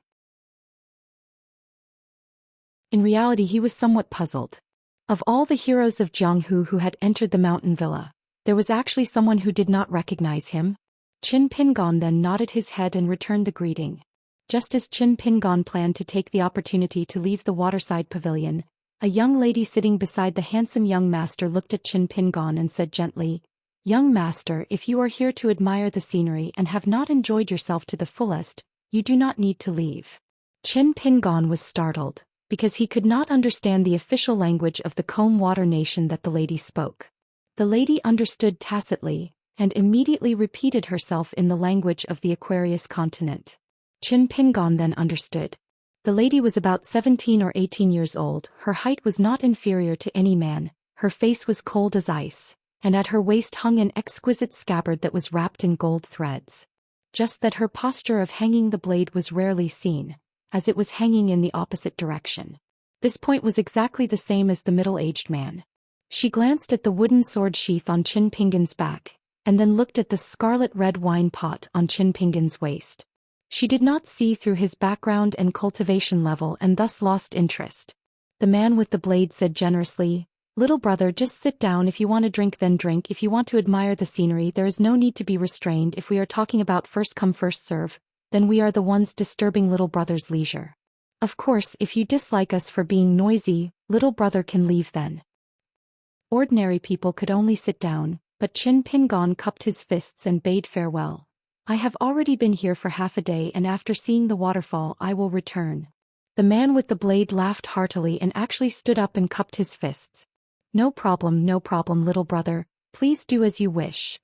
In reality, he was somewhat puzzled. Of all the heroes of Jianghu who had entered the mountain villa, there was actually someone who did not recognize him. Qin Pingon then nodded his head and returned the greeting. Just as Qin Pingon planned to take the opportunity to leave the waterside pavilion, a young lady sitting beside the handsome young master looked at Qin Pingon and said gently, "Young master, if you are here to admire the scenery and have not enjoyed yourself to the fullest, you do not need to leave." Qin Pingon was startled, because he could not understand the official language of the Comb Water Nation that the lady spoke. The lady understood tacitly, and immediately repeated herself in the language of the Aquarius continent. Qin Pingon then understood. The lady was about 17 or 18 years old, her height was not inferior to any man, her face was cold as ice, and at her waist hung an exquisite scabbard that was wrapped in gold threads. Just that her posture of hanging the blade was rarely seen, as it was hanging in the opposite direction. This point was exactly the same as the middle-aged man. She glanced at the wooden sword sheath on Qin Pingon's back, and then looked at the scarlet-red wine pot on Qin Pingan's waist. She did not see through his background and cultivation level and thus lost interest. The man with the blade said generously, "Little brother, just sit down. If you want to drink, then drink. If you want to admire the scenery, there is no need to be restrained. If we are talking about first come first serve, then we are the ones disturbing little brother's leisure. Of course, if you dislike us for being noisy, little brother can leave then." Ordinary people could only sit down, but Qin Pingan cupped his fists and bade farewell. "I have already been here for half a day, and after seeing the waterfall I will return." The man with the blade laughed heartily and actually stood up and cupped his fists. No problem, little brother, please do as you wish."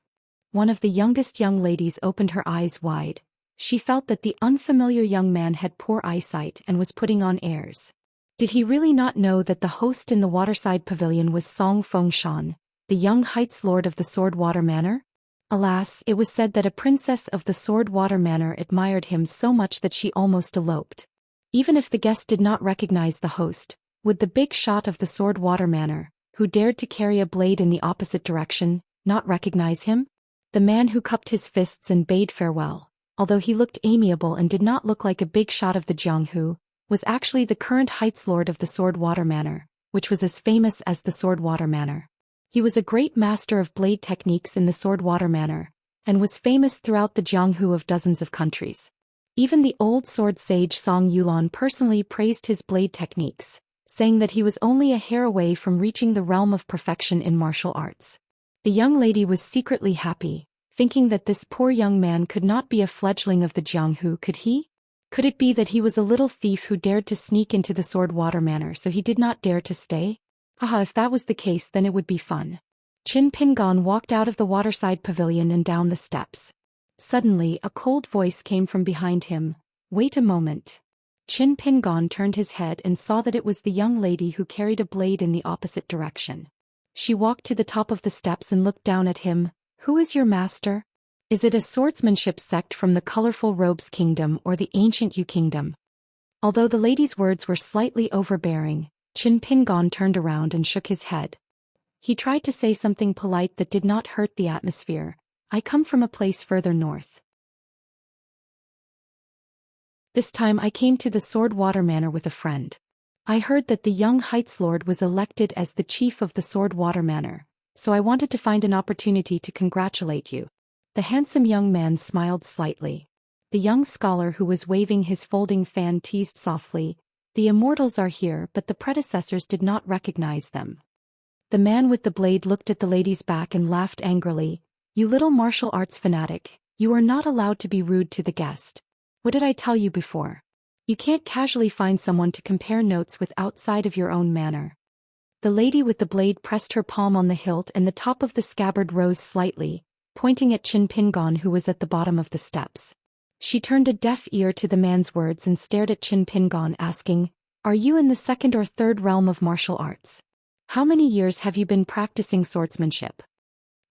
One of the youngest young ladies opened her eyes wide. She felt that the unfamiliar young man had poor eyesight and was putting on airs. Did he really not know that the host in the waterside pavilion was Song Fengshan, the young Heights Lord of the Sword Water Manor? Alas, it was said that a princess of the Sword Water Manor admired him so much that she almost eloped. Even if the guest did not recognize the host, would the big shot of the Sword Water Manor, who dared to carry a blade in the opposite direction, not recognize him? The man who cupped his fists and bade farewell, although he looked amiable and did not look like a big shot of the Jianghu, was actually the current Heights Lord of the Sword Water Manor, which was as famous as the Sword Water Manor. He was a great master of blade techniques in the Sword Water Manor, and was famous throughout the Jianghu of dozens of countries. Even the old sword sage Song Yulan personally praised his blade techniques, saying that he was only a hair away from reaching the realm of perfection in martial arts. The young lady was secretly happy, thinking that this poor young man could not be a fledgling of the Jianghu, could he? Could it be that he was a little thief who dared to sneak into the Sword Water Manor so he did not dare to stay? Haha, if that was the case then it would be fun. Qin Pingan walked out of the waterside pavilion and down the steps. Suddenly a cold voice came from behind him. "Wait a moment." Qin Pingan turned his head and saw that it was the young lady who carried a blade in the opposite direction. She walked to the top of the steps and looked down at him. "Who is your master? Is it a swordsmanship sect from the Colorful Robes Kingdom or the Ancient Yu Kingdom?" Although the lady's words were slightly overbearing, Qin Pingan turned around and shook his head. He tried to say something polite that did not hurt the atmosphere. "I come from a place further north. This time I came to the Sword Water Manor with a friend. I heard that the young Heights Lord was elected as the chief of the Sword Water Manor, so I wanted to find an opportunity to congratulate you." The handsome young man smiled slightly. The young scholar who was waving his folding fan teased softly, "The immortals are here, but the predecessors did not recognize them." The man with the blade looked at the lady's back and laughed angrily. "You little martial arts fanatic, you are not allowed to be rude to the guest. What did I tell you before? You can't casually find someone to compare notes with outside of your own manor." The lady with the blade pressed her palm on the hilt and the top of the scabbard rose slightly, pointing at Qin Pingan who was at the bottom of the steps. She turned a deaf ear to the man's words and stared at Qin Pingan asking, "Are you in the second or third realm of martial arts? How many years have you been practicing swordsmanship?"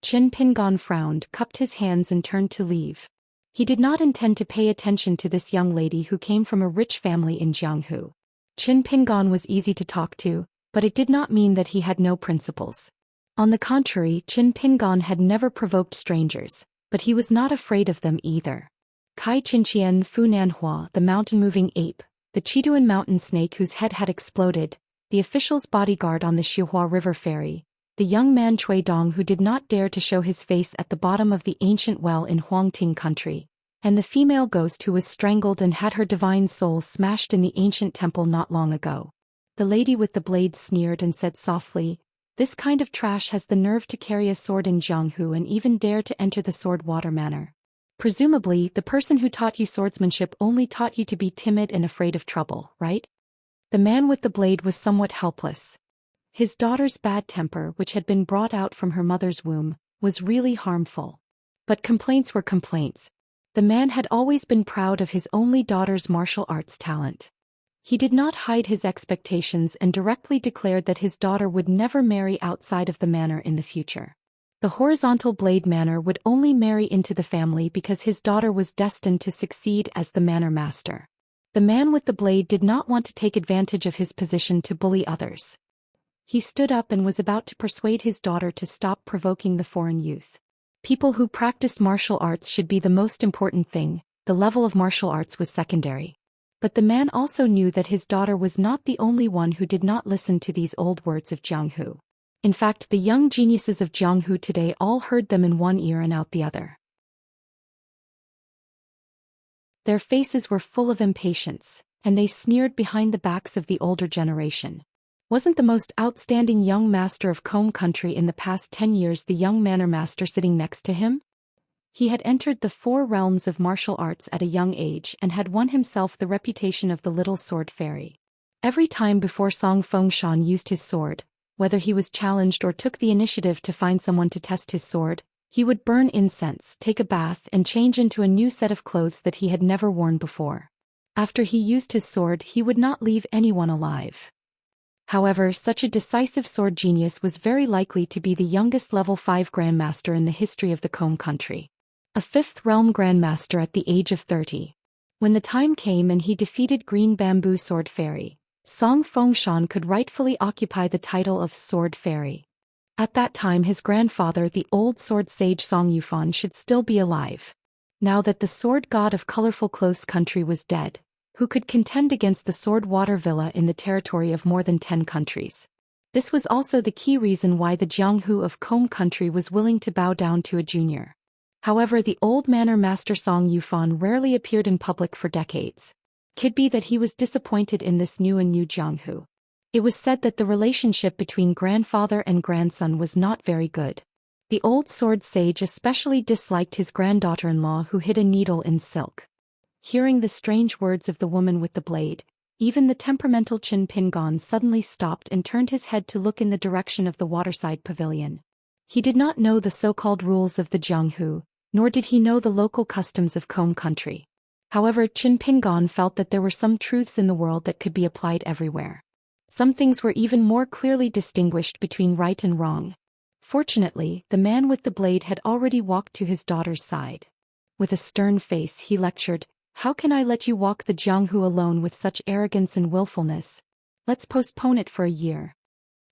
Qin Pingan frowned, cupped his hands and turned to leave. He did not intend to pay attention to this young lady who came from a rich family in Jianghu. Qin Pingan was easy to talk to, but it did not mean that he had no principles. On the contrary, Qin Pingan had never provoked strangers, but he was not afraid of them either. Kai Qinqian Fu Nanhua, the mountain-moving ape, the Chiduan mountain snake whose head had exploded, the official's bodyguard on the Xihua River ferry, the young man Cui Dong who did not dare to show his face at the bottom of the ancient well in Huangting country, and the female ghost who was strangled and had her divine soul smashed in the ancient temple not long ago. The lady with the blade sneered and said softly, "This kind of trash has the nerve to carry a sword in Jianghu and even dare to enter the Sword Water Manor. Presumably, the person who taught you swordsmanship only taught you to be timid and afraid of trouble, right?" The man with the blade was somewhat helpless. His daughter's bad temper, which had been brought out from her mother's womb, was really harmful. But complaints were complaints. The man had always been proud of his only daughter's martial arts talent. He did not hide his expectations and directly declared that his daughter would never marry outside of the manor in the future. The horizontal blade manor would only marry into the family because his daughter was destined to succeed as the manor master. The man with the blade did not want to take advantage of his position to bully others. He stood up and was about to persuade his daughter to stop provoking the foreign youth. People who practiced martial arts should be the most important thing, the level of martial arts was secondary. But the man also knew that his daughter was not the only one who did not listen to these old words of Jianghu. In fact, the young geniuses of Jianghu today all heard them in one ear and out the other. Their faces were full of impatience, and they sneered behind the backs of the older generation. Wasn't the most outstanding young master of Combe country in the past 10 years the young manor master sitting next to him? He had entered the 4 realms of martial arts at a young age and had won himself the reputation of the little sword fairy. Every time before Song Fengshan used his sword, whether he was challenged or took the initiative to find someone to test his sword, he would burn incense, take a bath, and change into a new set of clothes that he had never worn before. After he used his sword, he would not leave anyone alive. However, such a decisive sword genius was very likely to be the youngest level 5 grandmaster in the history of the Combe country. A 5th realm grandmaster at the age of 30. When the time came and he defeated Green Bamboo Sword Fairy, Song Fengshan could rightfully occupy the title of Sword Fairy. At that time his grandfather, the old sword sage Song Yufan, should still be alive. Now that the sword god of colorful clothes country was dead, who could contend against the sword water villa in the territory of more than 10 countries? This was also the key reason why the Jianghu of Combe country was willing to bow down to a junior. However, the old manor master Song Yufan rarely appeared in public for decades. Could be that he was disappointed in this new Jianghu. It was said that the relationship between grandfather and grandson was not very good. The old sword sage especially disliked his granddaughter-in-law who hid a needle in silk. Hearing the strange words of the woman with the blade, even the temperamental Qin Pingan suddenly stopped and turned his head to look in the direction of the waterside pavilion. He did not know the so-called rules of the Jianghu, nor did he know the local customs of Combe country. However, Qin Pingan felt that there were some truths in the world that could be applied everywhere. Some things were even more clearly distinguished between right and wrong. Fortunately, the man with the blade had already walked to his daughter's side. With a stern face he lectured, "How can I let you walk the Jianghu alone with such arrogance and willfulness? Let's postpone it for a year."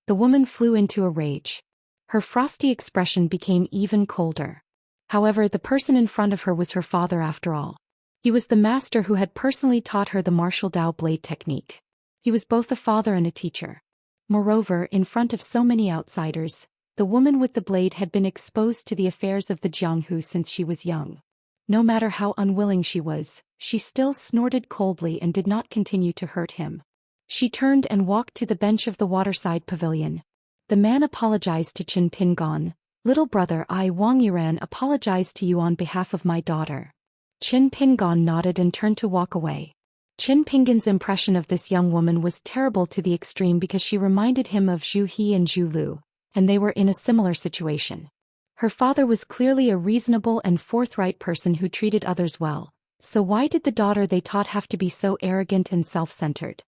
The woman flew into a rage. Her frosty expression became even colder. However, the person in front of her was her father after all. He was the master who had personally taught her the martial Dao blade technique. He was both a father and a teacher. Moreover, in front of so many outsiders, the woman with the blade had been exposed to the affairs of the Jianghu since she was young. No matter how unwilling she was, she still snorted coldly and did not continue to hurt him. She turned and walked to the bench of the waterside pavilion. The man apologized to Qin Pingan. "Little brother, I, Wang Yiran, apologize to you on behalf of my daughter." Qin Pingan nodded and turned to walk away. Qin Pingan's impression of this young woman was terrible to the extreme because she reminded him of Zhu He and Zhu Lu, and they were in a similar situation. Her father was clearly a reasonable and forthright person who treated others well, so why did the daughter they taught have to be so arrogant and self-centered?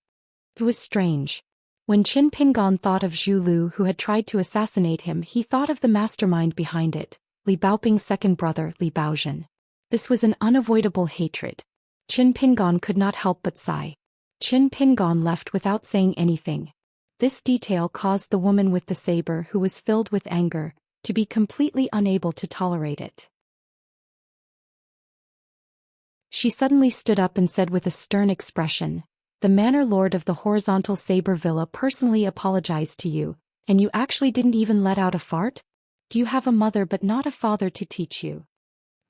It was strange. When Qin Pingan thought of Zhu Lu who had tried to assassinate him, he thought of the mastermind behind it, Li Baoping's second brother, Li Baozhen. This was an unavoidable hatred. Qin Pingan could not help but sigh. Qin Pingan left without saying anything. This detail caused the woman with the saber, who was filled with anger, to be completely unable to tolerate it. She suddenly stood up and said with a stern expression, "The manor lord of the horizontal saber villa personally apologized to you, and you actually didn't even let out a fart? Do you have a mother but not a father to teach you?"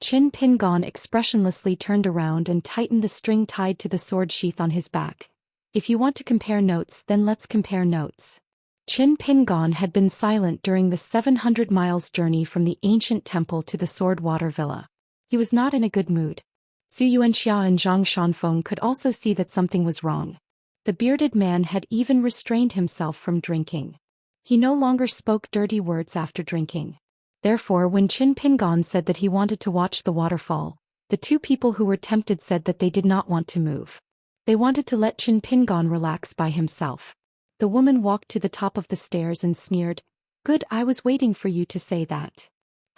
Qin Pingan expressionlessly turned around and tightened the string tied to the sword sheath on his back. "If you want to compare notes, then let's compare notes." Qin Pingan had been silent during the 700 miles journey from the ancient temple to the sword water villa. He was not in a good mood. Su Yuanxia and Zhang Shanfeng could also see that something was wrong. The bearded man had even restrained himself from drinking. He no longer spoke dirty words after drinking. Therefore, when Qin Pingan said that he wanted to watch the waterfall, the two people who were tempted said that they did not want to move. They wanted to let Qin Pingan relax by himself. The woman walked to the top of the stairs and sneered, "Good, I was waiting for you to say that."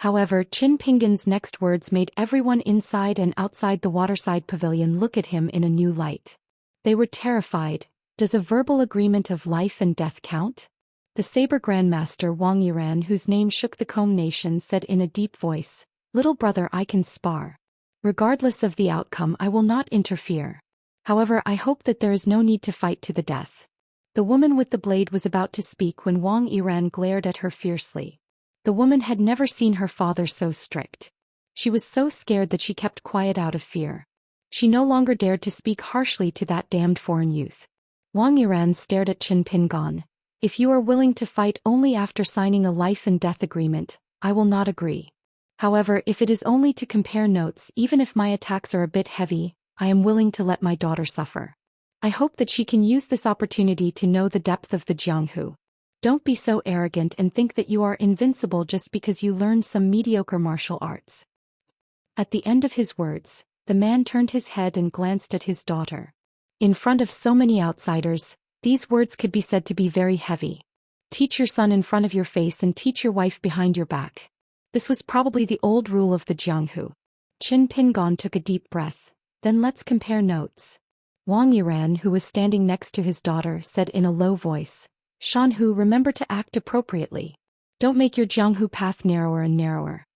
However, Qin Pingan's next words made everyone inside and outside the waterside pavilion look at him in a new light. They were terrified. Does a verbal agreement of life and death count? The saber grandmaster Wang Yiran, whose name shook the Comb nation, said in a deep voice, "Little brother, I can spar. Regardless of the outcome, I will not interfere. However, I hope that there is no need to fight to the death." The woman with the blade was about to speak when Wang Yiran glared at her fiercely. The woman had never seen her father so strict. She was so scared that she kept quiet out of fear. She no longer dared to speak harshly to that damned foreign youth. Wang Yiran stared at Qin Pingan. "If you are willing to fight only after signing a life and death agreement, I will not agree. However, if it is only to compare notes, even if my attacks are a bit heavy, I am willing to let my daughter suffer. I hope that she can use this opportunity to know the depth of the Jianghu. Don't be so arrogant and think that you are invincible just because you learned some mediocre martial arts." At the end of his words, the man turned his head and glanced at his daughter. In front of so many outsiders, these words could be said to be very heavy. Teach your son in front of your face and teach your wife behind your back. This was probably the old rule of the Jianghu. Qin Pingan took a deep breath. "Then let's compare notes." Wang Yiran, who was standing next to his daughter, said in a low voice, "Shanhu, remember to act appropriately. Don't make your Jianghu path narrower and narrower."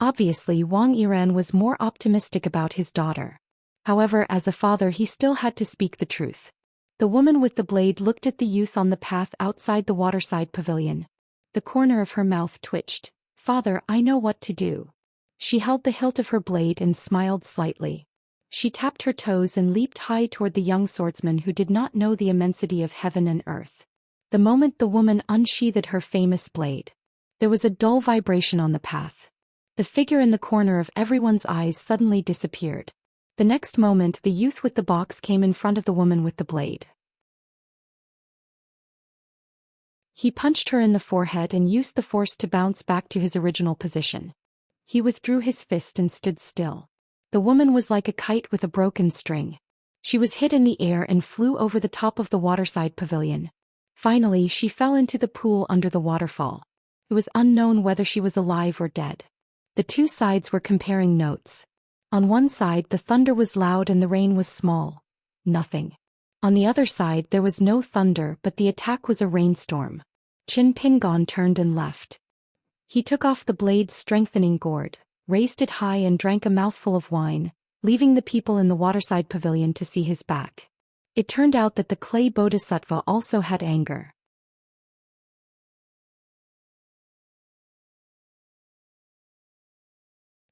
Obviously, Wang Yiran was more optimistic about his daughter. However, as a father, he still had to speak the truth. The woman with the blade looked at the youth on the path outside the waterside pavilion. The corner of her mouth twitched. "Father, I know what to do." She held the hilt of her blade and smiled slightly. She tapped her toes and leaped high toward the young swordsman who did not know the immensity of heaven and earth. The moment the woman unsheathed her famous blade, there was a dull vibration on the path. The figure in the corner of everyone's eyes suddenly disappeared. The next moment, the youth with the box came in front of the woman with the blade. He punched her in the forehead and used the force to bounce back to his original position. He withdrew his fist and stood still. The woman was like a kite with a broken string. She was hit in the air and flew over the top of the waterside pavilion. Finally, she fell into the pool under the waterfall. It was unknown whether she was alive or dead. The two sides were comparing notes. On one side, the thunder was loud and the rain was small. Nothing. On the other side, there was no thunder, but the attack was a rainstorm. Qin Pingan turned and left. He took off the blade's strengthening gourd, raised it high and drank a mouthful of wine, leaving the people in the waterside pavilion to see his back. It turned out that the clay bodhisattva also had anger.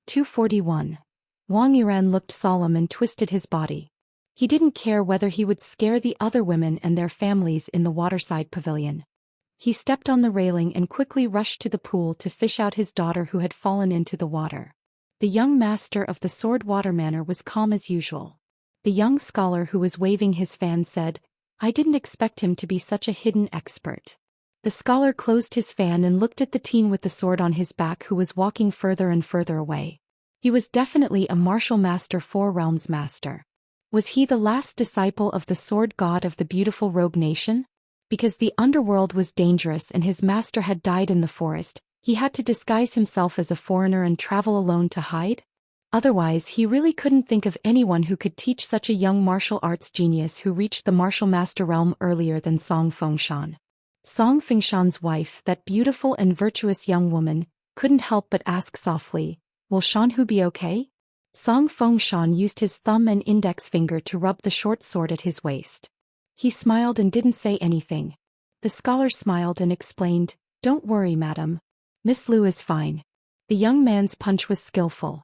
(241) Wang Yiran looked solemn and twisted his body. He didn't care whether he would scare the other women and their families in the waterside pavilion. He stepped on the railing and quickly rushed to the pool to fish out his daughter who had fallen into the water. The young master of the Sword Water Manor was calm as usual. The young scholar who was waving his fan said, "I didn't expect him to be such a hidden expert." The scholar closed his fan and looked at the teen with the sword on his back who was walking further and further away. He was definitely a martial master, Four Realms master. Was he the last disciple of the sword god of the beautiful robe nation? Because the underworld was dangerous and his master had died in the forest, he had to disguise himself as a foreigner and travel alone to hide? Otherwise, he really couldn't think of anyone who could teach such a young martial arts genius who reached the martial master realm earlier than Song Fengshan. Song Fengshan's wife, that beautiful and virtuous young woman, couldn't help but ask softly, "Will Shanhu be okay?" Song Fengshan used his thumb and index finger to rub the short sword at his waist. He smiled and didn't say anything. The scholar smiled and explained, "Don't worry, madam. Miss Liu is fine." The young man's punch was skillful.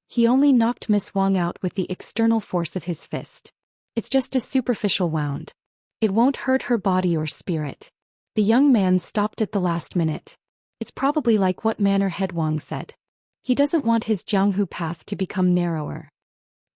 He only knocked Miss Wang out with the external force of his fist. It's just a superficial wound. It won't hurt her body or spirit. The young man stopped at the last minute. It's probably like what Manor Head Wang said. He doesn't want his Jianghu path to become narrower.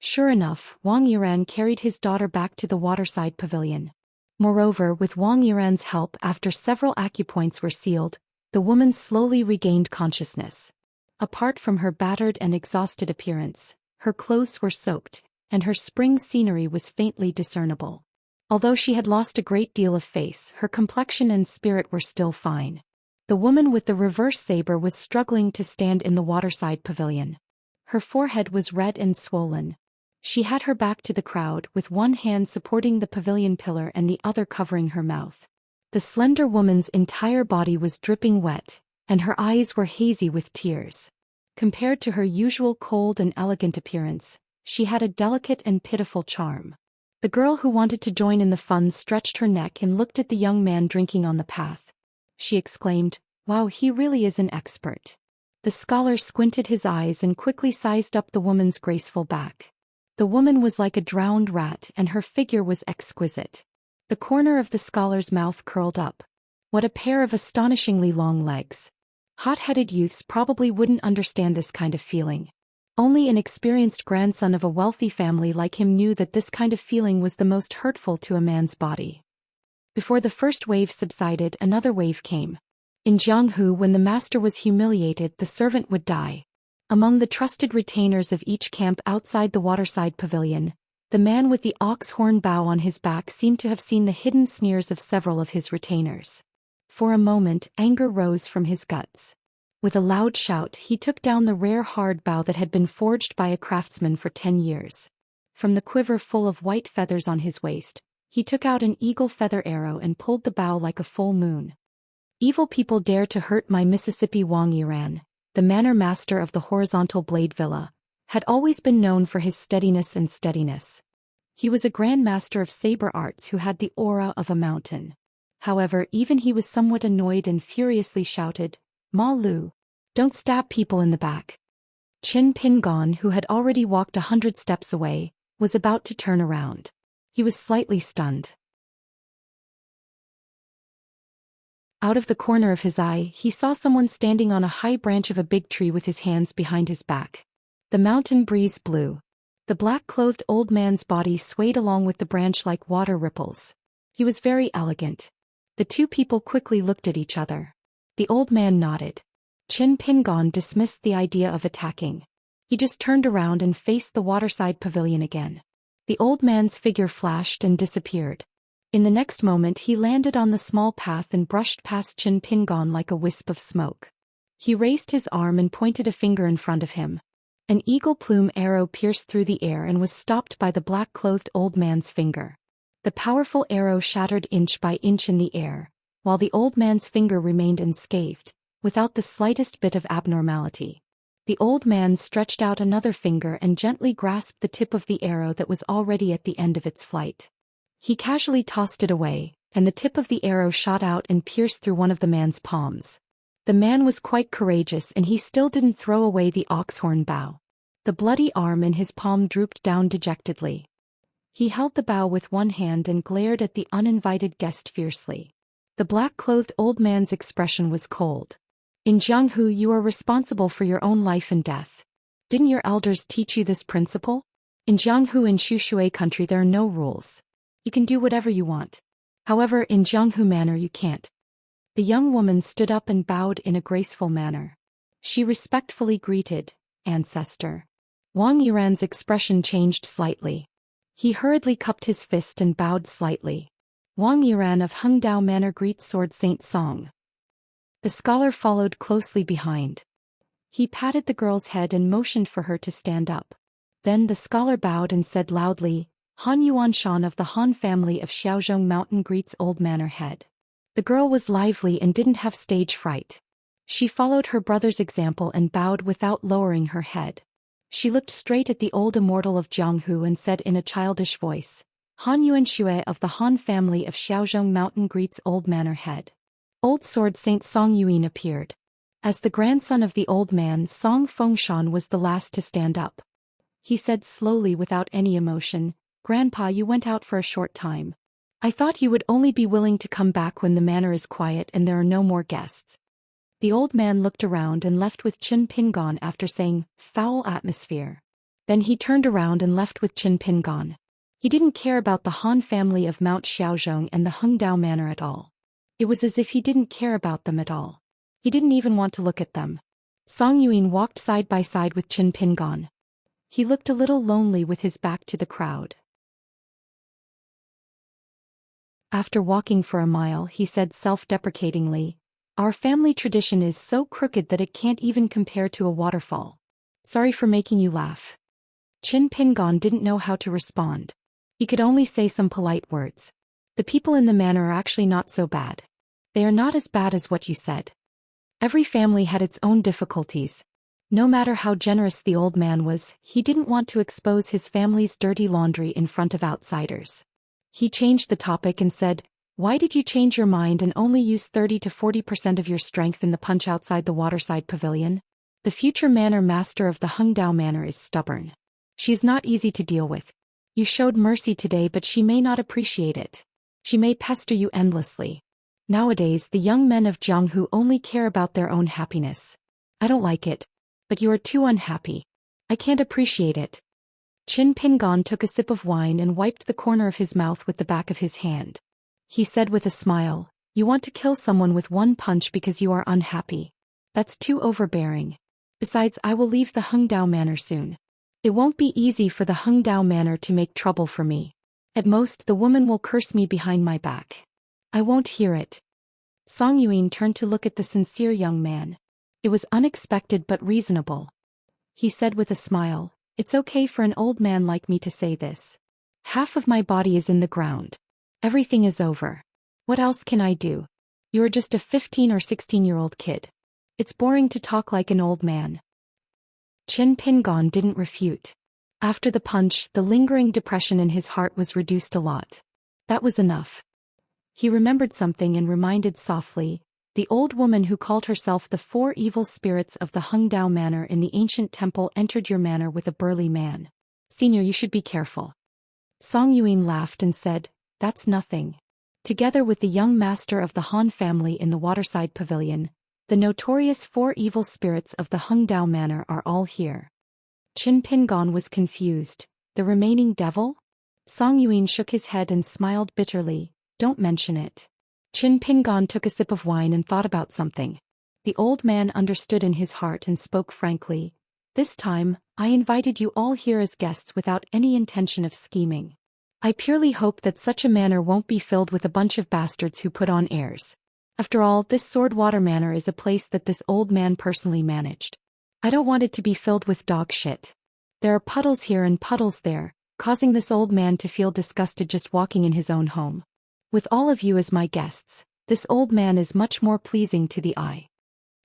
Sure enough, Wang Yiran carried his daughter back to the waterside pavilion. Moreover, with Wang Yiran's help, after several acupoints were sealed, the woman slowly regained consciousness. Apart from her battered and exhausted appearance, her clothes were soaked, and her spring scenery was faintly discernible. Although she had lost a great deal of face, her complexion and spirit were still fine. The woman with the reverse saber was struggling to stand in the waterside pavilion. Her forehead was red and swollen. She had her back to the crowd, with one hand supporting the pavilion pillar and the other covering her mouth. The slender woman's entire body was dripping wet, and her eyes were hazy with tears. Compared to her usual cold and elegant appearance, she had a delicate and pitiful charm. The girl who wanted to join in the fun stretched her neck and looked at the young man drinking on the path. She exclaimed, "Wow, he really is an expert." The scholar squinted his eyes and quickly sized up the woman's graceful back. The woman was like a drowned rat and her figure was exquisite. The corner of the scholar's mouth curled up. What a pair of astonishingly long legs. Hot-headed youths probably wouldn't understand this kind of feeling. Only an experienced grandson of a wealthy family like him knew that this kind of feeling was the most hurtful to a man's body. Before the first wave subsided, another wave came. In Jianghu, when the master was humiliated, the servant would die. Among the trusted retainers of each camp outside the waterside pavilion, the man with the ox horn bow on his back seemed to have seen the hidden sneers of several of his retainers. For a moment, anger rose from his guts. With a loud shout, he took down the rare hard bow that had been forged by a craftsman for 10 years. From the quiver full of white feathers on his waist, he took out an eagle feather arrow and pulled the bow like a full moon. "Evil people dare to hurt my Mississippi." Wang Yiran, the manor master of the horizontal blade villa, had always been known for his steadiness. He was a grand master of saber arts who had the aura of a mountain. However, even he was somewhat annoyed and furiously shouted, "Ma Lu, don't stab people in the back." Qin Pingon, who had already walked 100 steps away, was about to turn around. He was slightly stunned. Out of the corner of his eye, he saw someone standing on a high branch of a big tree with his hands behind his back. The mountain breeze blew. The black-clothed old man's body swayed along with the branch like water ripples. He was very elegant. The two people quickly looked at each other. The old man nodded. Qin Pingon dismissed the idea of attacking. He just turned around and faced the waterside pavilion again. The old man's figure flashed and disappeared. In the next moment he landed on the small path and brushed past Qin Pingon like a wisp of smoke. He raised his arm and pointed a finger in front of him. An eagle plume arrow pierced through the air and was stopped by the black-clothed old man's finger. The powerful arrow shattered inch by inch in the air, while the old man's finger remained unscathed, without the slightest bit of abnormality. The old man stretched out another finger and gently grasped the tip of the arrow that was already at the end of its flight. He casually tossed it away, and the tip of the arrow shot out and pierced through one of the man's palms. The man was quite courageous and he still didn't throw away the oxhorn bow. The bloody arm in his palm drooped down dejectedly. He held the bow with one hand and glared at the uninvited guest fiercely. The black-clothed old man's expression was cold. "In Jianghu, you are responsible for your own life and death. Didn't your elders teach you this principle? In Jianghu and Shushui country there are no rules. You can do whatever you want. However, in Jianghu manor you can't." The young woman stood up and bowed in a graceful manner. She respectfully greeted, "Ancestor." Wang Yiran's expression changed slightly. He hurriedly cupped his fist and bowed slightly. "Wang Yiran of Hengdao Manor greets Sword Saint Song." The scholar followed closely behind. He patted the girl's head and motioned for her to stand up. Then the scholar bowed and said loudly, "Han Yuanshan of the Han family of Xiaozhong Mountain greets Old Manor Head." The girl was lively and didn't have stage fright. She followed her brother's example and bowed without lowering her head. She looked straight at the old immortal of Jianghu and said in a childish voice, "Han Yuanshui of the Han family of Xiaozhong Mountain greets Old Manor Head." Old Sword Saint Song Yuan appeared. As the grandson of the old man, Song Fengshan was the last to stand up. He said slowly without any emotion, "Grandpa, you went out for a short time. I thought you would only be willing to come back when the manor is quiet and there are no more guests." The old man looked around and left with Qin Pingon after saying, "Foul atmosphere." Then he turned around and left with Qin Pingon. He didn't care about the Han family of Mount Xiaozhong and the Hengdao Manor at all. It was as if he didn't care about them at all. He didn't even want to look at them. Song Yuan walked side by side with Qin Pingon. He looked a little lonely with his back to the crowd. After walking for a mile, he said self-deprecatingly, "Our family tradition is so crooked that it can't even compare to a waterfall. Sorry for making you laugh." Qin Pingon didn't know how to respond. He could only say some polite words. The people in the manor are actually not so bad. They are not as bad as what you said. Every family had its own difficulties. No matter how generous the old man was, he didn't want to expose his family's dirty laundry in front of outsiders. He changed the topic and said, "Why did you change your mind and only use 30 to 40% of your strength in the punch outside the waterside pavilion? The future manor master of the Hengdao Manor is stubborn. She is not easy to deal with. You showed mercy today, but she may not appreciate it. She may pester you endlessly. Nowadays, the young men of Jianghu only care about their own happiness. I don't like it. But you are too unhappy. I can't appreciate it." Qin Pingan took a sip of wine and wiped the corner of his mouth with the back of his hand. He said with a smile, "You want to kill someone with one punch because you are unhappy. That's too overbearing. Besides, I will leave the Hengdao Manor soon. It won't be easy for the Hengdao Manor to make trouble for me. At most, the woman will curse me behind my back. I won't hear it." Song Yuan turned to look at the sincere young man. It was unexpected but reasonable. He said with a smile, "It's okay for an old man like me to say this. Half of my body is in the ground. Everything is over. What else can I do? You are just a 15 or 16-year-old kid. It's boring to talk like an old man." Qin Pingan didn't refute. After the punch, the lingering depression in his heart was reduced a lot. That was enough. He remembered something and reminded softly, "The old woman who called herself the four evil spirits of the Hengdao Manor in the ancient temple entered your manor with a burly man. Senior, you should be careful." Song Yuan laughed and said, "That's nothing. Together with the young master of the Han family in the waterside pavilion, the notorious four evil spirits of the Hengdao Manor are all here." Qin Pingan was confused. The remaining devil? Song Yuan shook his head and smiled bitterly. "Don't mention it." Qin Pingan took a sip of wine and thought about something. The old man understood in his heart and spoke frankly. "This time, I invited you all here as guests without any intention of scheming. I purely hope that such a manor won't be filled with a bunch of bastards who put on airs. After all, this Swordwater Manor is a place that this old man personally managed. I don't want it to be filled with dog shit. There are puddles here and puddles there, causing this old man to feel disgusted just walking in his own home. With all of you as my guests, this old man is much more pleasing to the eye."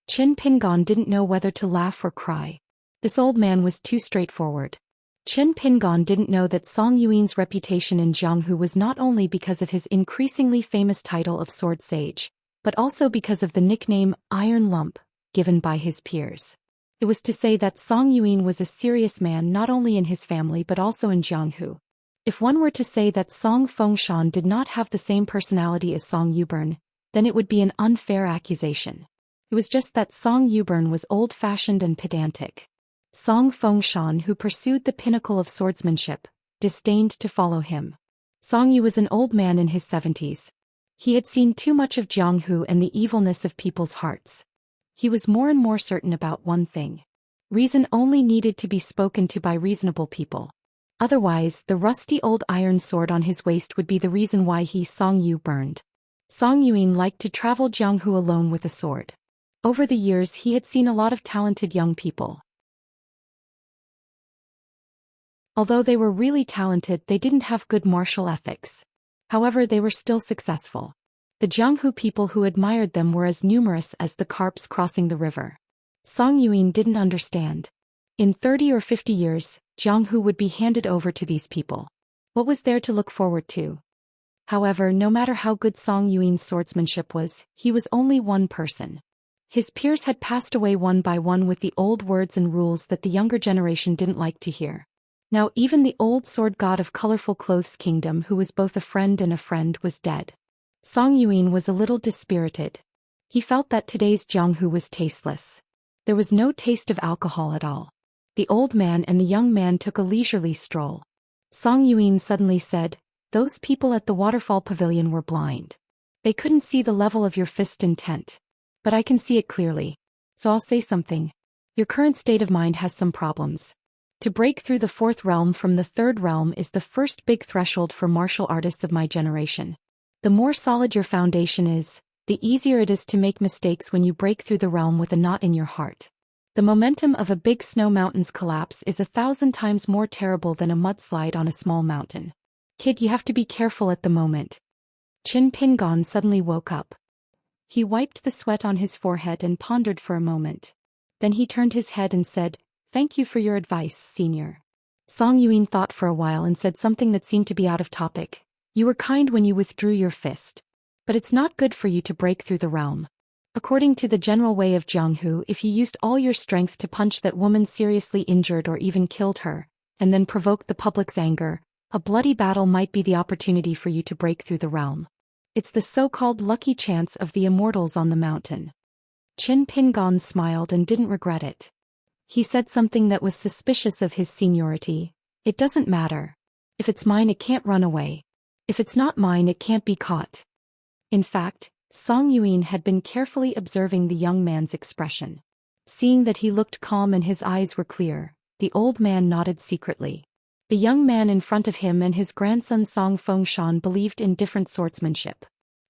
Qin Pingan didn't know whether to laugh or cry. This old man was too straightforward. Qin Pingan didn't know that Song Yuan's reputation in Jianghu was not only because of his increasingly famous title of Sword Sage, but also because of the nickname Iron Lump, given by his peers. It was to say that Song Yuan was a serious man not only in his family but also in Jianghu. If one were to say that Song Fengshan did not have the same personality as Song Yubern, then it would be an unfair accusation. It was just that Song Yubern was old-fashioned and pedantic. Song Fengshan, who pursued the pinnacle of swordsmanship, disdained to follow him. Song Yu was an old man in his 70s. He had seen too much of Jianghu and the evilness of people's hearts. He was more and more certain about one thing. Reason only needed to be spoken to by reasonable people. Otherwise, the rusty old iron sword on his waist would be the reason why he, Song Yu, burned. Song Yuan liked to travel Jianghu alone with a sword. Over the years he had seen a lot of talented young people. Although they were really talented, they didn't have good martial ethics. However, they were still successful. The Jianghu people who admired them were as numerous as the carps crossing the river. Song Yuan didn't understand. In 30 or 50 years, Jianghu would be handed over to these people. What was there to look forward to? However, no matter how good Song Yuan's swordsmanship was, he was only one person. His peers had passed away one by one with the old words and rules that the younger generation didn't like to hear. Now even the old sword god of colorful clothes kingdom, who was both a friend and a friend, was dead. Song Yuan was a little dispirited. He felt that today's Jianghu was tasteless. There was no taste of alcohol at all. The old man and the young man took a leisurely stroll. Song Yuan suddenly said, "Those people at the waterfall pavilion were blind. They couldn't see the level of your fist intent. But I can see it clearly. So I'll say something. Your current state of mind has some problems. To break through the fourth realm from the third realm is the first big threshold for martial artists of my generation. The more solid your foundation is, the easier it is to make mistakes when you break through the realm with a knot in your heart. The momentum of a big snow mountain's collapse is 1,000 times more terrible than a mudslide on a small mountain. Kid, you have to be careful at the moment. Qin Pingon suddenly woke up. He wiped the sweat on his forehead and pondered for a moment. Then he turned his head and said, "Thank you for your advice, senior." Song Yuan thought for a while and said something that seemed to be out of topic. "You were kind when you withdrew your fist. But it's not good for you to break through the realm. According to the general way of Jianghu, if you used all your strength to punch that woman seriously injured or even killed her, and then provoked the public's anger, a bloody battle might be the opportunity for you to break through the realm. It's the so-called lucky chance of the immortals on the mountain." Qin Pingon smiled and didn't regret it. He said something that was suspicious of his seniority. "It doesn't matter. If it's mine, it can't run away. If it's not mine, it can't be caught." In fact, Song Yuan had been carefully observing the young man's expression. Seeing that he looked calm and his eyes were clear, the old man nodded secretly. The young man in front of him and his grandson Song Fengshan believed in different swordsmanship.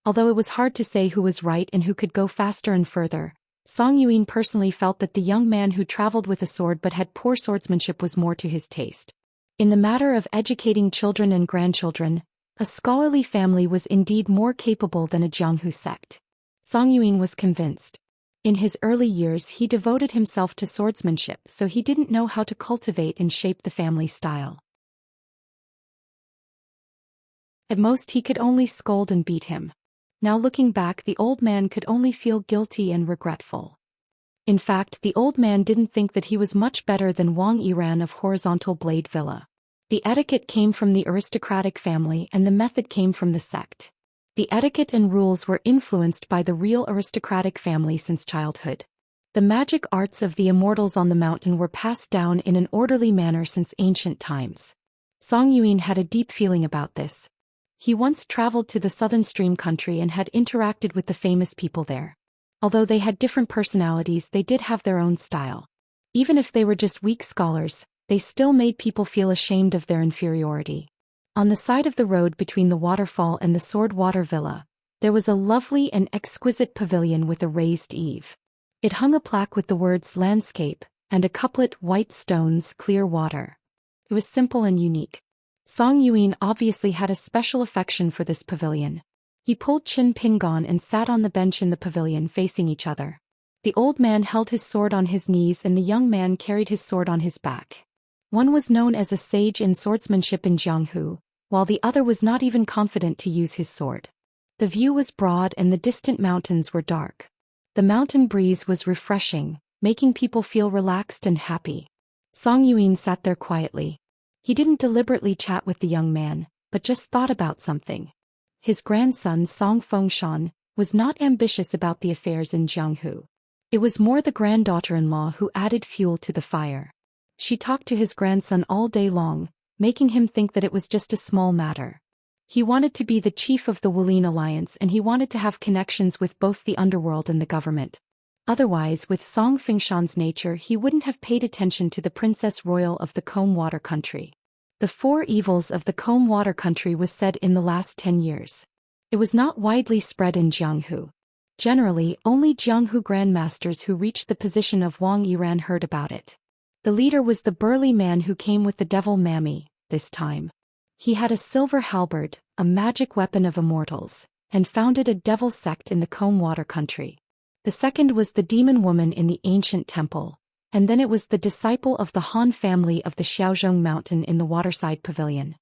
Although it was hard to say who was right and who could go faster and further, Song Yuan personally felt that the young man who traveled with a sword but had poor swordsmanship was more to his taste. In the matter of educating children and grandchildren, a scholarly family was indeed more capable than a Jianghu sect. Song Yuan was convinced. In his early years he devoted himself to swordsmanship, so he didn't know how to cultivate and shape the family style. At most he could only scold and beat him. Now looking back, the old man could only feel guilty and regretful. In fact, the old man didn't think that he was much better than Wang Yiran of Horizontal Blade Villa. The etiquette came from the aristocratic family and the method came from the sect. The etiquette and rules were influenced by the real aristocratic family since childhood. The magic arts of the immortals on the mountain were passed down in an orderly manner since ancient times. Song Yuan had a deep feeling about this. He once traveled to the southern stream country and had interacted with the famous people there. Although they had different personalities, they did have their own style. Even if they were just weak scholars, they still made people feel ashamed of their inferiority. On the side of the road between the waterfall and the Sword Water Villa, there was a lovely and exquisite pavilion with a raised eave. It hung a plaque with the words "Landscape" and a couplet "White stones, clear water." It was simple and unique. Song Yuan obviously had a special affection for this pavilion. He pulled Qin Pingon and sat on the bench in the pavilion facing each other. The old man held his sword on his knees and the young man carried his sword on his back. One was known as a sage in swordsmanship in Jianghu, while the other was not even confident to use his sword. The view was broad and the distant mountains were dark. The mountain breeze was refreshing, making people feel relaxed and happy. Song Yuan sat there quietly. He didn't deliberately chat with the young man, but just thought about something. His grandson Song Fengshan was not ambitious about the affairs in Jianghu. It was more the granddaughter-in-law who added fuel to the fire. She talked to his grandson all day long, making him think that it was just a small matter. He wanted to be the chief of the Wulin Alliance and he wanted to have connections with both the underworld and the government. Otherwise, with Song Fengshan's nature, he wouldn't have paid attention to the Princess Royal of the Comb Water Country. The four evils of the Comb Water Country was said in the last 10 years. It was not widely spread in Jianghu. Generally, only Jianghu grandmasters who reached the position of Wang Yiran heard about it. The leader was the burly man who came with the devil Mammy, this time. He had a silver halberd, a magic weapon of immortals, and founded a devil sect in the Comb Water Country. The second was the demon woman in the ancient temple, and then it was the disciple of the Han family of the Xiaozhong mountain in the waterside pavilion.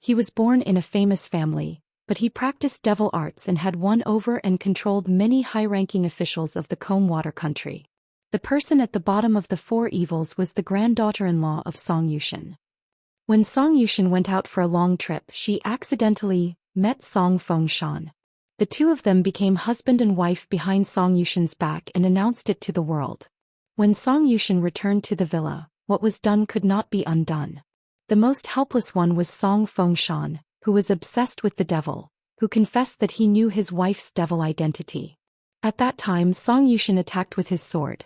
He was born in a famous family, but he practiced devil arts and had won over and controlled many high-ranking officials of the Comb Water Country. The person at the bottom of the four evils was the granddaughter-in-law of Song Yuxian. When Song Yuxian went out for a long trip, she accidentally met Song Fengshan. The two of them became husband and wife behind Song Yuxian's back and announced it to the world. When Song Yuxian returned to the villa, what was done could not be undone. The most helpless one was Song Fengshan, who was obsessed with the devil, who confessed that he knew his wife's devil identity. At that time Song Yuxian attacked with his sword.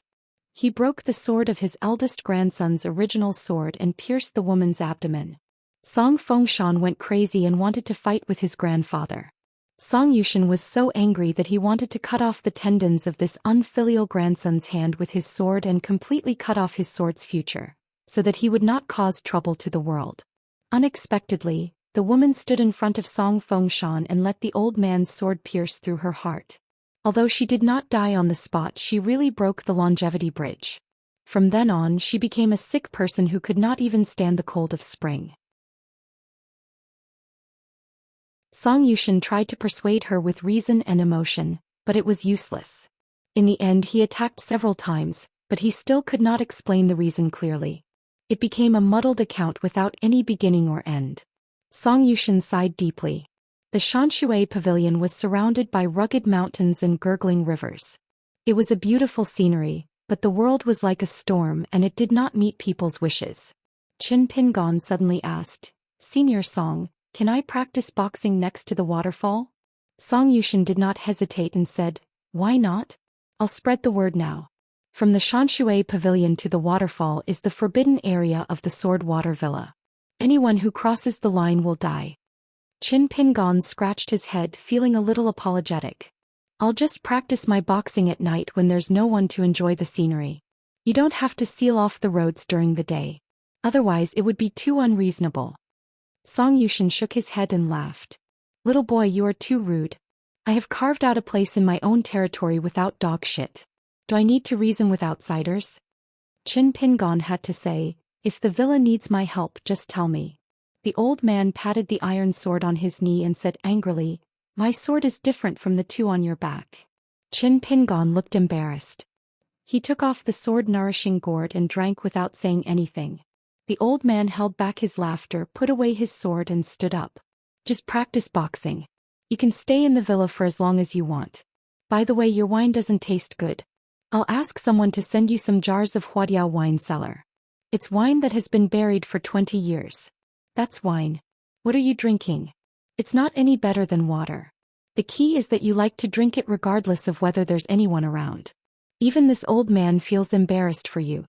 He broke the sword of his eldest grandson's original sword and pierced the woman's abdomen. Song Fengshan went crazy and wanted to fight with his grandfather. Song Yuxian was so angry that he wanted to cut off the tendons of this unfilial grandson's hand with his sword and completely cut off his sword's future, so that he would not cause trouble to the world. Unexpectedly, The woman stood in front of Song Fengshan and let the old man's sword pierce through her heart. Although she did not die on the spot, she really broke the longevity bridge. From then on, she became a sick person who could not even stand the cold of spring. Song Xian tried to persuade her with reason and emotion, but it was useless. In the end, he attacked several times, but he still could not explain the reason clearly. It became a muddled account without any beginning or end. Song Xian sighed deeply. The Xianxia pavilion was surrounded by rugged mountains and gurgling rivers. It was a beautiful scenery, but the world was like a storm and it did not meet people's wishes. Qin Pingon suddenly asked, "Senior Song, can I practice boxing next to the waterfall?" Song Xian did not hesitate and said, "Why not? I'll spread the word now. From the Xianxia pavilion to the waterfall is the forbidden area of the Sword Water Villa. Anyone who crosses the line will die." Qin Pingon scratched his head, feeling a little apologetic. "I'll just practice my boxing at night when there's no one to enjoy the scenery. You don't have to seal off the roads during the day. Otherwise it would be too unreasonable." Song Xian shook his head and laughed. "Little boy, you are too rude. I have carved out a place in my own territory without dog shit. Do I need to reason with outsiders?" Qin Pingon had to say, "If the villa needs my help, just tell me." The old man patted the iron sword on his knee and said angrily, "My sword is different from the two on your back." Qin Pingon looked embarrassed. He took off the sword-nourishing gourd and drank without saying anything. The old man held back his laughter, put away his sword and stood up. "Just practice boxing. You can stay in the villa for as long as you want. By the way, your wine doesn't taste good. I'll ask someone to send you some jars of Huadiao wine cellar. It's wine that has been buried for 20 years. That's wine. What are you drinking? It's not any better than water. The key is that you like to drink it regardless of whether there's anyone around. Even this old man feels embarrassed for you."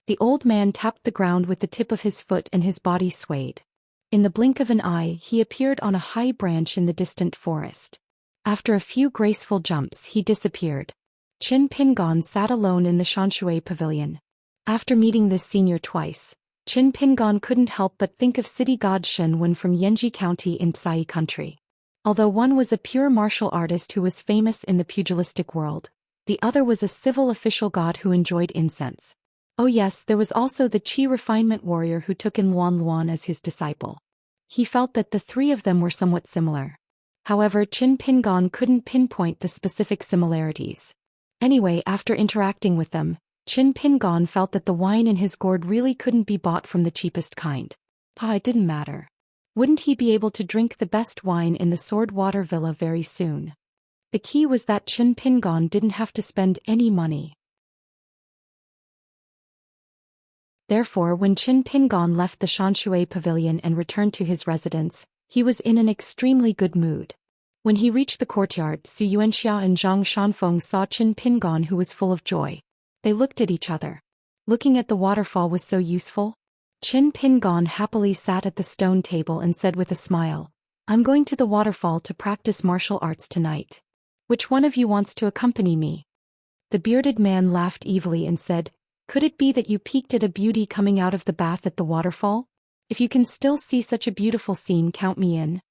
The old man tapped the ground with the tip of his foot and his body swayed. In the blink of an eye, he appeared on a high branch in the distant forest. After a few graceful jumps, he disappeared. Qin Pingon sat alone in the Xianxia pavilion. After meeting this senior twice, Qin Pingon couldn't help but think of city god Shen Wen from Yanji County in Tsai country. Although one was a pure martial artist who was famous in the pugilistic world, the other was a civil official god who enjoyed incense. Oh yes, there was also the Qi refinement warrior who took in Luan Luan as his disciple. He felt that the three of them were somewhat similar. However, Qin Pingon couldn't pinpoint the specific similarities. Anyway, after interacting with them, Qin Pingon felt that the wine in his gourd really couldn't be bought from the cheapest kind. It didn't matter. Wouldn't he be able to drink the best wine in the Sword Water Villa very soon? The key was that Qin Pingon didn't have to spend any money. Therefore, when Qin Pingon left the Xianxia pavilion and returned to his residence, he was in an extremely good mood. When he reached the courtyard, Xianxia and Zhang Shanfeng saw Qin Pingon, who was full of joy. They looked at each other. Looking at the waterfall was so useful. Qin Pingon happily sat at the stone table and said with a smile, "I'm going to the waterfall to practice martial arts tonight. Which one of you wants to accompany me?" The bearded man laughed evilly and said, "Could it be that you peeked at a beauty coming out of the bath at the waterfall? If you can still see such a beautiful scene, count me in."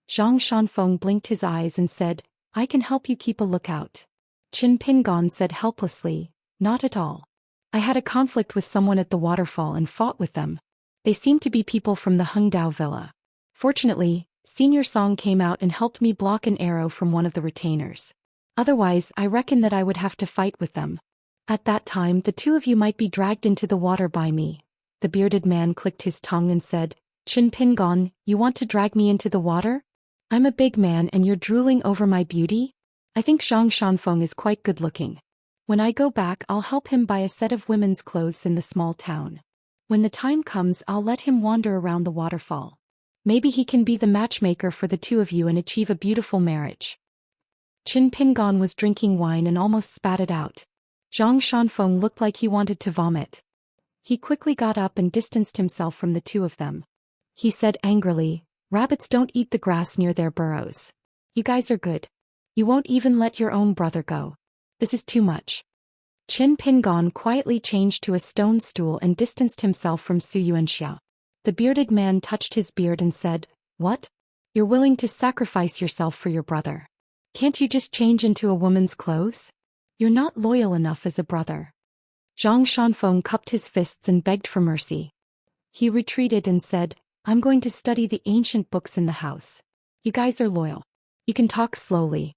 Zhang Shanfeng blinked his eyes and said, "I can help you keep a lookout." Qin Pingon said helplessly, "Not at all. I had a conflict with someone at the waterfall and fought with them. They seemed to be people from the Hengdao villa. Fortunately, Senior Song came out and helped me block an arrow from one of the retainers. Otherwise, I reckon that I would have to fight with them. At that time, the two of you might be dragged into the water by me." The bearded man clicked his tongue and said, "Qin Pingon, you want to drag me into the water? I'm a big man and you're drooling over my beauty? I think Zhang Shanfeng is quite good looking. When I go back, I'll help him buy a set of women's clothes in the small town. When the time comes, I'll let him wander around the waterfall. Maybe he can be the matchmaker for the two of you and achieve a beautiful marriage." Qin Pingon was drinking wine and almost spat it out. Zhang Shanfeng looked like he wanted to vomit. He quickly got up and distanced himself from the two of them. He said angrily, "Rabbits don't eat the grass near their burrows. You guys are good. You won't even let your own brother go. This is too much." Qin Pingon quietly changed to a stone stool and distanced himself from Xianxia. The bearded man touched his beard and said, "What? You're willing to sacrifice yourself for your brother? Can't you just change into a woman's clothes? You're not loyal enough as a brother." Zhang Shanfeng cupped his fists and begged for mercy. He retreated and said, "I'm going to study the ancient books in the house. You guys are loyal. You can talk slowly."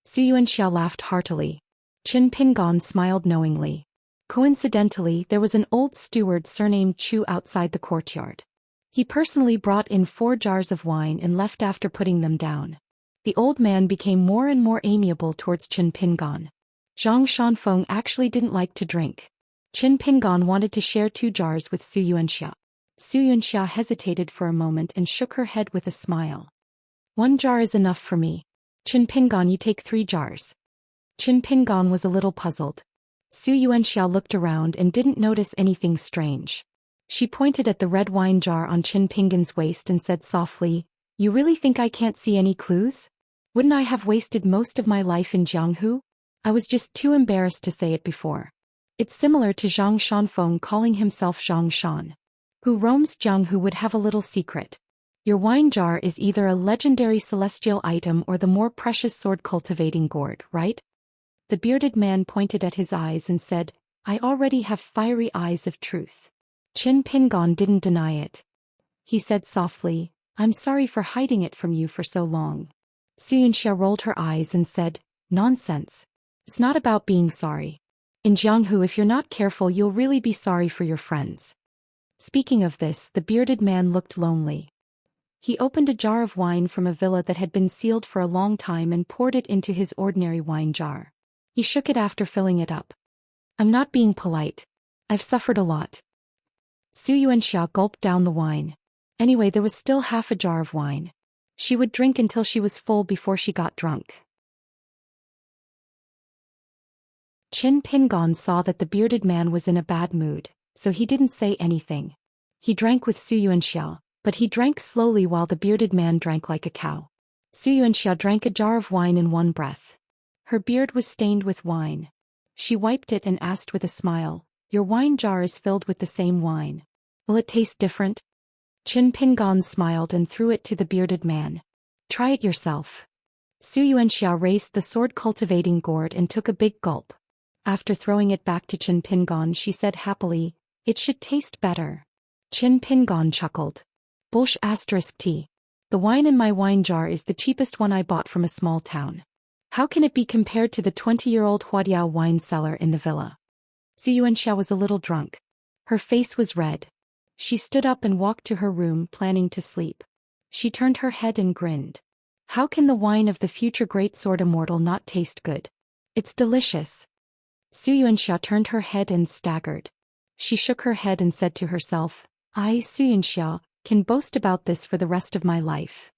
Xianxia laughed heartily. Qin Pingon smiled knowingly. Coincidentally, there was an old steward surnamed Chu outside the courtyard. He personally brought in 4 jars of wine and left after putting them down. The old man became more and more amiable towards Qin Pingon. Zhang Shanfeng actually didn't like to drink. Qin Pingon wanted to share 2 jars with Xianxia. Xianxia hesitated for a moment and shook her head with a smile. "1 jar is enough for me. Qin Pingon, you take 3 jars. Qin Pingon was a little puzzled. Xianxia looked around and didn't notice anything strange. She pointed at the red wine jar on Qin Pingon's waist and said softly, "You really think I can't see any clues? Wouldn't I have wasted most of my life in Jianghu? I was just too embarrassed to say it before." It's similar to Zhang Shanfeng calling himself Zhang Shan. Who roams Jianghu would have a little secret. Your wine jar is either a legendary celestial item or the more precious sword cultivating gourd, right? The bearded man pointed at his eyes and said, "I already have fiery eyes of truth." Qin Pingon didn't deny it. He said softly, "I'm sorry for hiding it from you for so long." Xianxia rolled her eyes and said, "Nonsense. It's not about being sorry. In Jianghu, if you're not careful, you'll really be sorry for your friends." Speaking of this, the bearded man looked lonely. He opened a jar of wine from a villa that had been sealed for a long time and poured it into his ordinary wine jar. He shook it after filling it up. "I'm not being polite. I've suffered a lot." Xianxia gulped down the wine. Anyway, there was still half a jar of wine. She would drink until she was full before she got drunk. Qin Pingon saw that the bearded man was in a bad mood, so he didn't say anything. He drank with Xianxia, but he drank slowly while the bearded man drank like a cow. Xianxia drank a jar of wine in one breath. Her beard was stained with wine. She wiped it and asked with a smile, "Your wine jar is filled with the same wine. Will it taste different?" Qin Pingon smiled and threw it to the bearded man. "Try it yourself." Xianxia raised the sword cultivating gourd and took a big gulp. After throwing it back to Qin Pingon, she said happily, "It should taste better." Qin Pingon chuckled. "Bullsh *T. The wine in my wine jar is the cheapest one I bought from a small town. How can it be compared to the 20-year-old Huadiao wine cellar in the villa?" Xianxia was a little drunk. Her face was red. She stood up and walked to her room, planning to sleep. She turned her head and grinned. "How can the wine of the future great sword immortal not taste good? It's delicious." Xianxia turned her head and staggered. She shook her head and said to herself, "I, Xianxia, can boast about this for the rest of my life."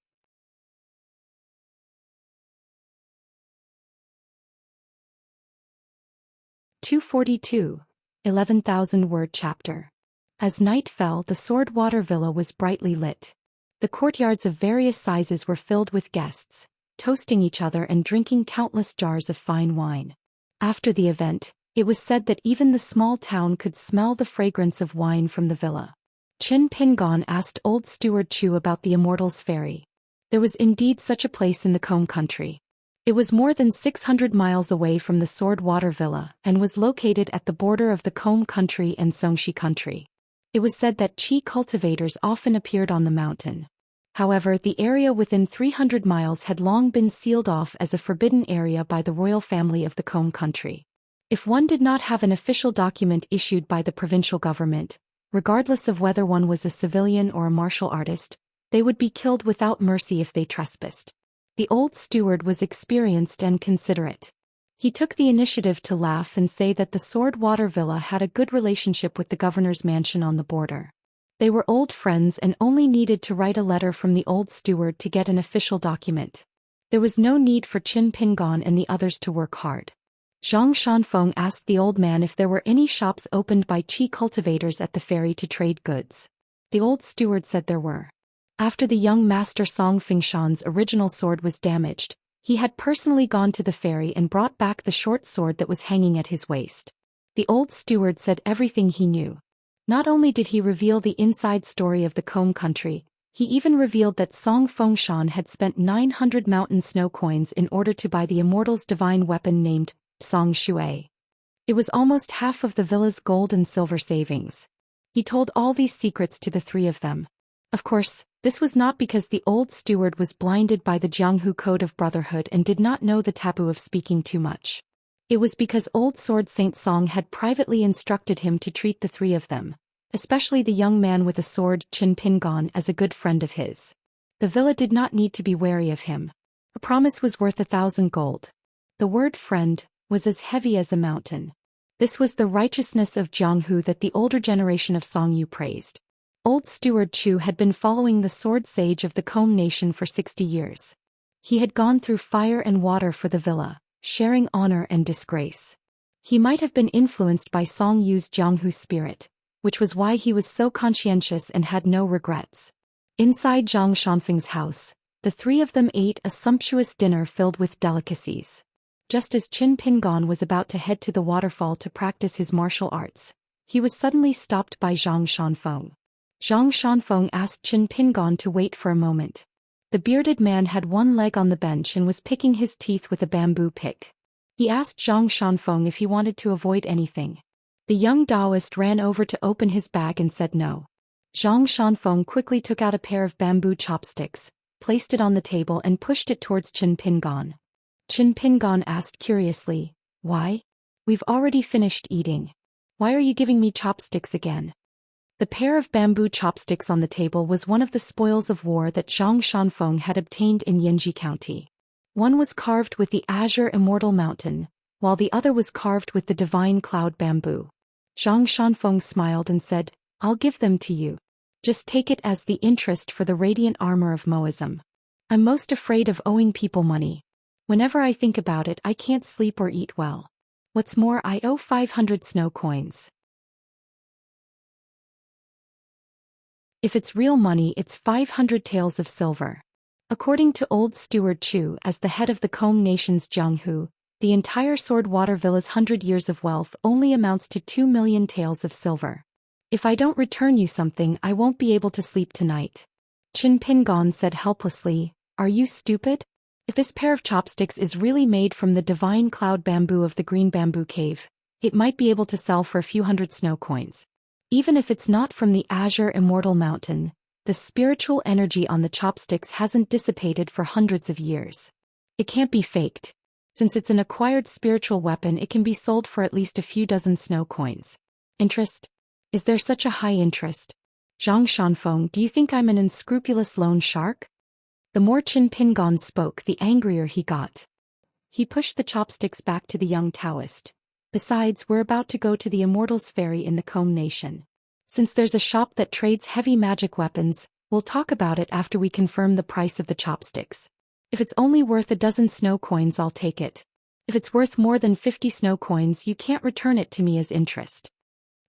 (242) 11,000-word chapter. As night fell, the Sword Water Villa was brightly lit. The courtyards of various sizes were filled with guests, toasting each other and drinking countless jars of fine wine. After the event, it was said that even the small town could smell the fragrance of wine from the villa. Qin Pingon asked old steward Chu about the Immortals Ferry. There was indeed such a place in the Combe country. It was more than 600 miles away from the Sword Water Villa and was located at the border of the Combe country and Xianxia country. It was said that qi cultivators often appeared on the mountain. However, the area within 300 miles had long been sealed off as a forbidden area by the royal family of the Combe country. If one did not have an official document issued by the provincial government, regardless of whether one was a civilian or a martial artist, they would be killed without mercy if they trespassed. The old steward was experienced and considerate. He took the initiative to laugh and say that the Sword Water Villa had a good relationship with the governor's mansion on the border. They were old friends and only needed to write a letter from the old steward to get an official document. There was no need for Qin Pingon and the others to work hard. Zhang Shanfeng asked the old man if there were any shops opened by qi cultivators at the ferry to trade goods. The old steward said there were. After the young master Song Fingshan's original sword was damaged, he had personally gone to the ferry and brought back the short sword that was hanging at his waist. The old steward said everything he knew. Not only did he reveal the inside story of the Combe country, he even revealed that Song Fengshan had spent 900 mountain snow coins in order to buy the immortal's divine weapon named Song Shui. It was almost half of the villa's gold and silver savings. He told all these secrets to the three of them. Of course, this was not because the old steward was blinded by the Jianghu Code of Brotherhood and did not know the taboo of speaking too much. It was because Old Sword Saint Song had privately instructed him to treat the three of them, especially the young man with a sword Qin Pingon, as a good friend of his. The villa did not need to be wary of him. A promise was worth 1,000 gold. The word friend was as heavy as a mountain. This was the righteousness of Jianghu that the older generation of Songyu praised. Old Steward Chu had been following the sword sage of the Combe nation for 60 years. He had gone through fire and water for the villa, sharing honor and disgrace. He might have been influenced by Songyu's Jianghu spirit, which was why he was so conscientious and had no regrets. Inside Zhang Shanfeng's house, the three of them ate a sumptuous dinner filled with delicacies. Just as Qin Pingon was about to head to the waterfall to practice his martial arts, he was suddenly stopped by Zhang Shanfeng. Zhang Shanfeng asked Qin Pingon to wait for a moment. The bearded man had one leg on the bench and was picking his teeth with a bamboo pick. He asked Zhang Shanfeng if he wanted to avoid anything. The young Taoist ran over to open his bag and said no. Zhang Shanfeng quickly took out a pair of bamboo chopsticks, placed it on the table and pushed it towards Qin Pingon. Qin Pingon asked curiously, "Why? We've already finished eating. Why are you giving me chopsticks again?" The pair of bamboo chopsticks on the table was one of the spoils of war that Zhang Shanfeng had obtained in Yanji County. One was carved with the azure immortal mountain, while the other was carved with the divine cloud bamboo. Zhang Shanfeng smiled and said, "I'll give them to you. Just take it as the interest for the radiant armor of Moism. I'm most afraid of owing people money. Whenever I think about it, I can't sleep or eat well. What's more, I owe 500 snow coins. If it's real money, it's 500 taels of silver." According to Old Steward Chu, as the head of the Combe nation's Jianghu, the entire Sword Water Villa's 100 years of wealth only amounts to 2 million taels of silver. "If I don't return you something, I won't be able to sleep tonight." Qin Pingon said helplessly, "Are you stupid? If this pair of chopsticks is really made from the divine cloud bamboo of the Green Bamboo Cave, it might be able to sell for a few hundred snow coins. Even if it's not from the azure immortal mountain, the spiritual energy on the chopsticks hasn't dissipated for hundreds of years. It can't be faked. Since it's an acquired spiritual weapon, it can be sold for at least a few dozen snow coins. Interest? Is there such a high interest? Zhang Shanfeng, do you think I'm an unscrupulous loan shark?" The more Qin Pingon spoke, the angrier he got. He pushed the chopsticks back to the young Taoist. "Besides, we're about to go to the Immortals Ferry in the Combe Nation. Since there's a shop that trades heavy magic weapons, we'll talk about it after we confirm the price of the chopsticks. If it's only worth a dozen snow coins, I'll take it. If it's worth more than 50 snow coins, you can't return it to me as interest."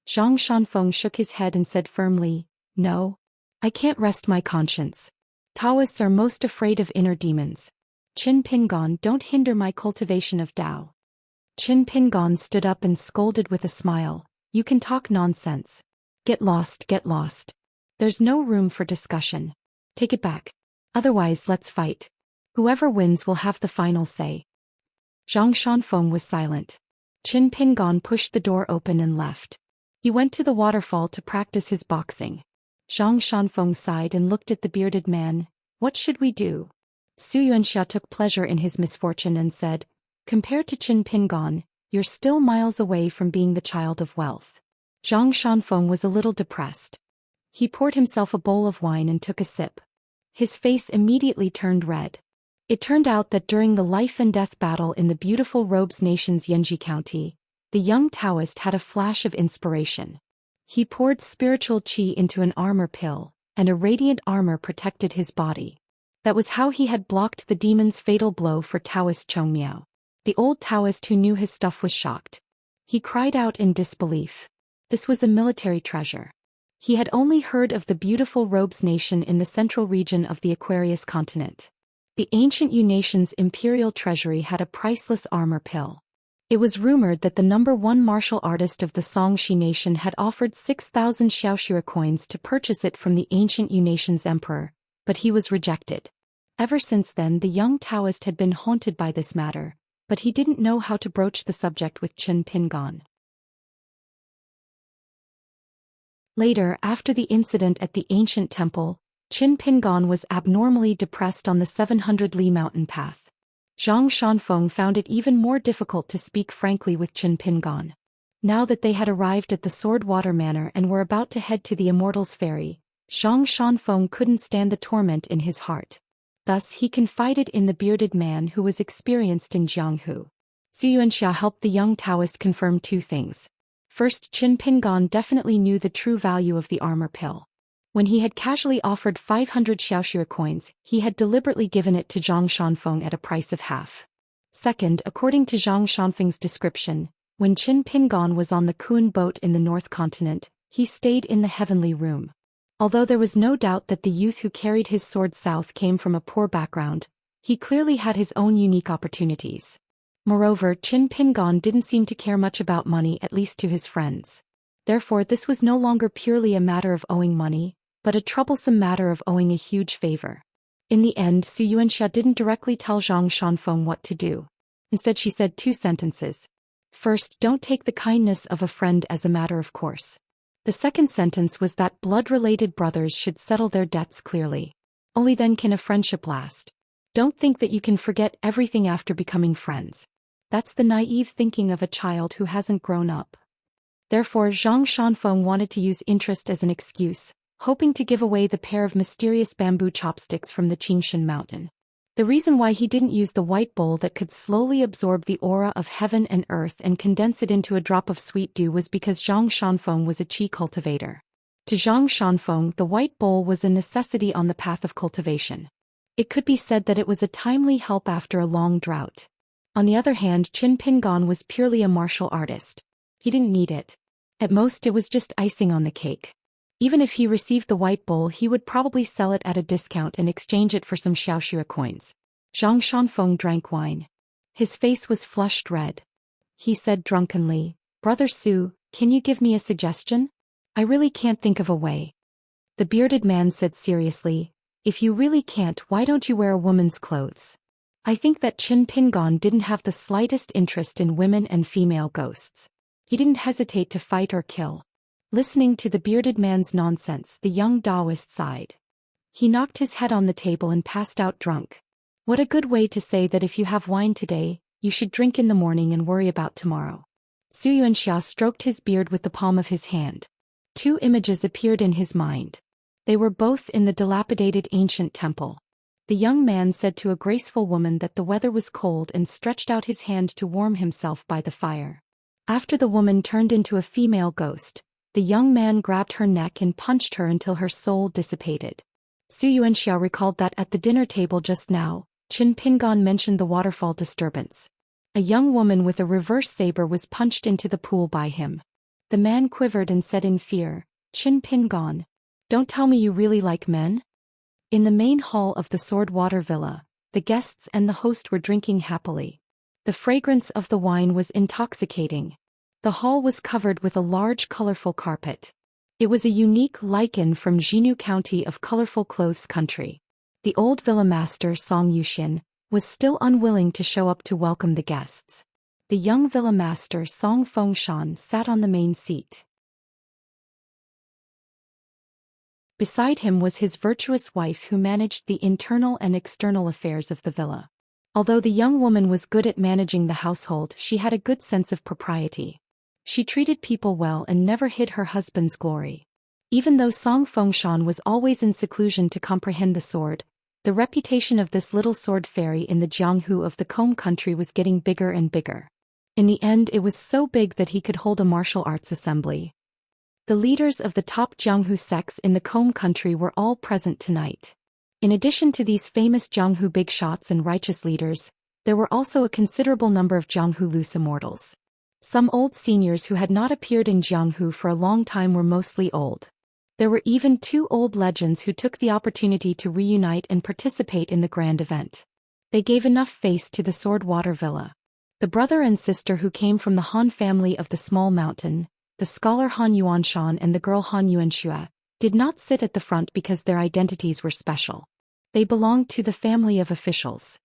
Zhang Shanfeng shook his head and said firmly, "No. I can't rest my conscience. Taoists are most afraid of inner demons. Qin Pingon, don't hinder my cultivation of Tao." Qin Pingon stood up and scolded with a smile, "You can talk nonsense. Get lost, get lost. There's no room for discussion. Take it back. Otherwise, let's fight. Whoever wins will have the final say." Zhang Shanfeng was silent. Qin Pingon pushed the door open and left. He went to the waterfall to practice his boxing. Zhang Shanfeng sighed and looked at the bearded man. "What should we do?" Xianxia took pleasure in his misfortune and said, "Compared to Qin Pingon, you're still miles away from being the child of wealth." Zhang Shanfeng was a little depressed. He poured himself a bowl of wine and took a sip. His face immediately turned red. It turned out that during the life and death battle in the beautiful Robes Nation's Yanji County, the young Taoist had a flash of inspiration. He poured spiritual qi into an armor pill, and a radiant armor protected his body. That was how he had blocked the demon's fatal blow for Taoist Chongmiao. The old Taoist who knew his stuff was shocked. He cried out in disbelief. This was a military treasure. He had only heard of the beautiful Robes Nation in the central region of the Aquarius continent. The ancient Yu Nation's imperial treasury had a priceless armor pill. It was rumored that the #1 martial artist of the Xianxia nation had offered 6,000 Xiaoxia coins to purchase it from the ancient Yu nation's emperor, but he was rejected. Ever since then the young Taoist had been haunted by this matter, but he didn't know how to broach the subject with Qin Pingan. Later, after the incident at the ancient temple, Qin Pingan was abnormally depressed on the 700 Li mountain path. Zhang Shanfeng found it even more difficult to speak frankly with Qin Pingan. Now that they had arrived at the Sword Water Manor and were about to head to the Immortals' Ferry, Zhang Shanfeng couldn't stand the torment in his heart. Thus he confided in the bearded man who was experienced in Jianghu. Xianxia helped the young Taoist confirm two things. First, Qin Pingan definitely knew the true value of the armor pill. When he had casually offered 500 Xiaoxia coins, he had deliberately given it to Zhang Shanfeng at a price of half. Second, according to Zhang Shanfeng's description, when Qin Pingan was on the Kun boat in the North Continent, he stayed in the heavenly room. Although there was no doubt that the youth who carried his sword south came from a poor background, he clearly had his own unique opportunities. Moreover, Qin Pingan didn't seem to care much about money, at least to his friends. Therefore this was no longer purely a matter of owing money, but a troublesome matter of owing a huge favor. In the end, Xianxia didn't directly tell Zhang Shanfeng what to do. Instead she said two sentences. First, don't take the kindness of a friend as a matter of course. The second sentence was that blood-related brothers should settle their debts clearly. Only then can a friendship last. Don't think that you can forget everything after becoming friends. That's the naive thinking of a child who hasn't grown up. Therefore Zhang Shanfeng wanted to use interest as an excuse, hoping to give away the pair of mysterious bamboo chopsticks from the Qingshan mountain. The reason why he didn't use the white bowl that could slowly absorb the aura of heaven and earth and condense it into a drop of sweet dew was because Zhang Shanfeng was a qi cultivator. To Zhang Shanfeng, the white bowl was a necessity on the path of cultivation. It could be said that it was a timely help after a long drought. On the other hand, Qin Pingan was purely a martial artist. He didn't need it. At most it was just icing on the cake. Even if he received the white bowl, he would probably sell it at a discount and exchange it for some Xiaoxia coins. Zhang Shanfeng drank wine. His face was flushed red. He said drunkenly, "Brother Su, can you give me a suggestion? I really can't think of a way." The bearded man said seriously, "If you really can't, why don't you wear a woman's clothes?" I think that Qin Pingan didn't have the slightest interest in women and female ghosts. He didn't hesitate to fight or kill. Listening to the bearded man's nonsense, the young Taoist sighed. He knocked his head on the table and passed out drunk. What a good way to say that if you have wine today, you should drink in the morning and worry about tomorrow. Xianxia stroked his beard with the palm of his hand. Two images appeared in his mind. They were both in the dilapidated ancient temple. The young man said to a graceful woman that the weather was cold and stretched out his hand to warm himself by the fire. After the woman turned into a female ghost, the young man grabbed her neck and punched her until her soul dissipated. Xianxia recalled that at the dinner table just now, Qin Pingan mentioned the waterfall disturbance. A young woman with a reverse saber was punched into the pool by him. The man quivered and said in fear, "Qin Pingan, don't tell me you really like men?" In the main hall of the Sword Water Villa, the guests and the host were drinking happily. The fragrance of the wine was intoxicating. The hall was covered with a large colorful carpet. It was a unique lichen from Zhou County of colorful clothes country. The old villa master Zhou Xian was still unwilling to show up to welcome the guests. The young villa master Song Fengshan sat on the main seat. Beside him was his virtuous wife who managed the internal and external affairs of the villa. Although the young woman was good at managing the household, she had a good sense of propriety. She treated people well and never hid her husband's glory. Even though Song Fengshan was always in seclusion to comprehend the sword, the reputation of this little sword fairy in the Jianghu of the Combe country was getting bigger and bigger. In the end, it was so big that he could hold a martial arts assembly. The leaders of the top Jianghu sects in the Combe country were all present tonight. In addition to these famous Jianghu big shots and righteous leaders, there were also a considerable number of Jianghu loose immortals. Some old seniors who had not appeared in Jianghu for a long time were mostly old. There were even two old legends who took the opportunity to reunite and participate in the grand event. They gave enough face to the Sword Water Villa. The brother and sister who came from the Han family of the small mountain, the scholar Han Yuanshan and the girl Han Yuanxia, did not sit at the front because their identities were special. They belonged to the family of officials.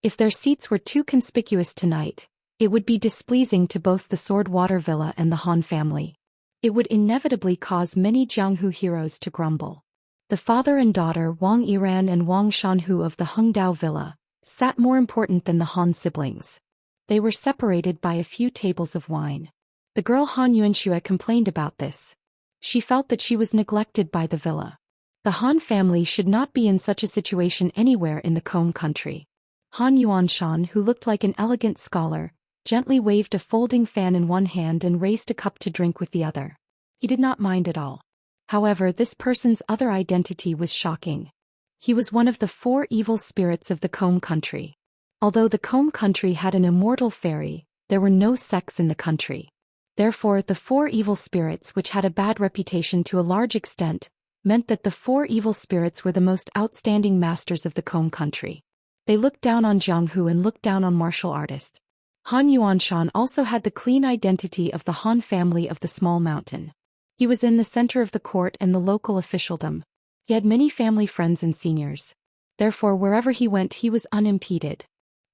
If their seats were too conspicuous tonight, it would be displeasing to both the Sword Water Villa and the Han family. It would inevitably cause many Jianghu heroes to grumble. The father and daughter Wang Yiran and Wang Shanhu of the Hengdao Villa sat more important than the Han siblings. They were separated by a few tables of wine. The girl Han Yuanxue complained about this. She felt that she was neglected by the villa. The Han family should not be in such a situation anywhere in the Kong country. Han Yuanshan, who looked like an elegant scholar, gently waved a folding fan in one hand and raised a cup to drink with the other. He did not mind at all. However, this person's other identity was shocking. He was one of the 4 evil spirits of the Kong country. Although the Kong country had an immortal fairy, there were no sects in the country. Therefore, the 4 evil spirits, which had a bad reputation to a large extent, meant that the 4 evil spirits were the most outstanding masters of the Kong country. They looked down on Jianghu and looked down on martial artists. Han Yuanshan also had the clean identity of the Han family of the small mountain. He was in the center of the court and the local officialdom. He had many family friends and seniors. Therefore, wherever he went, he was unimpeded.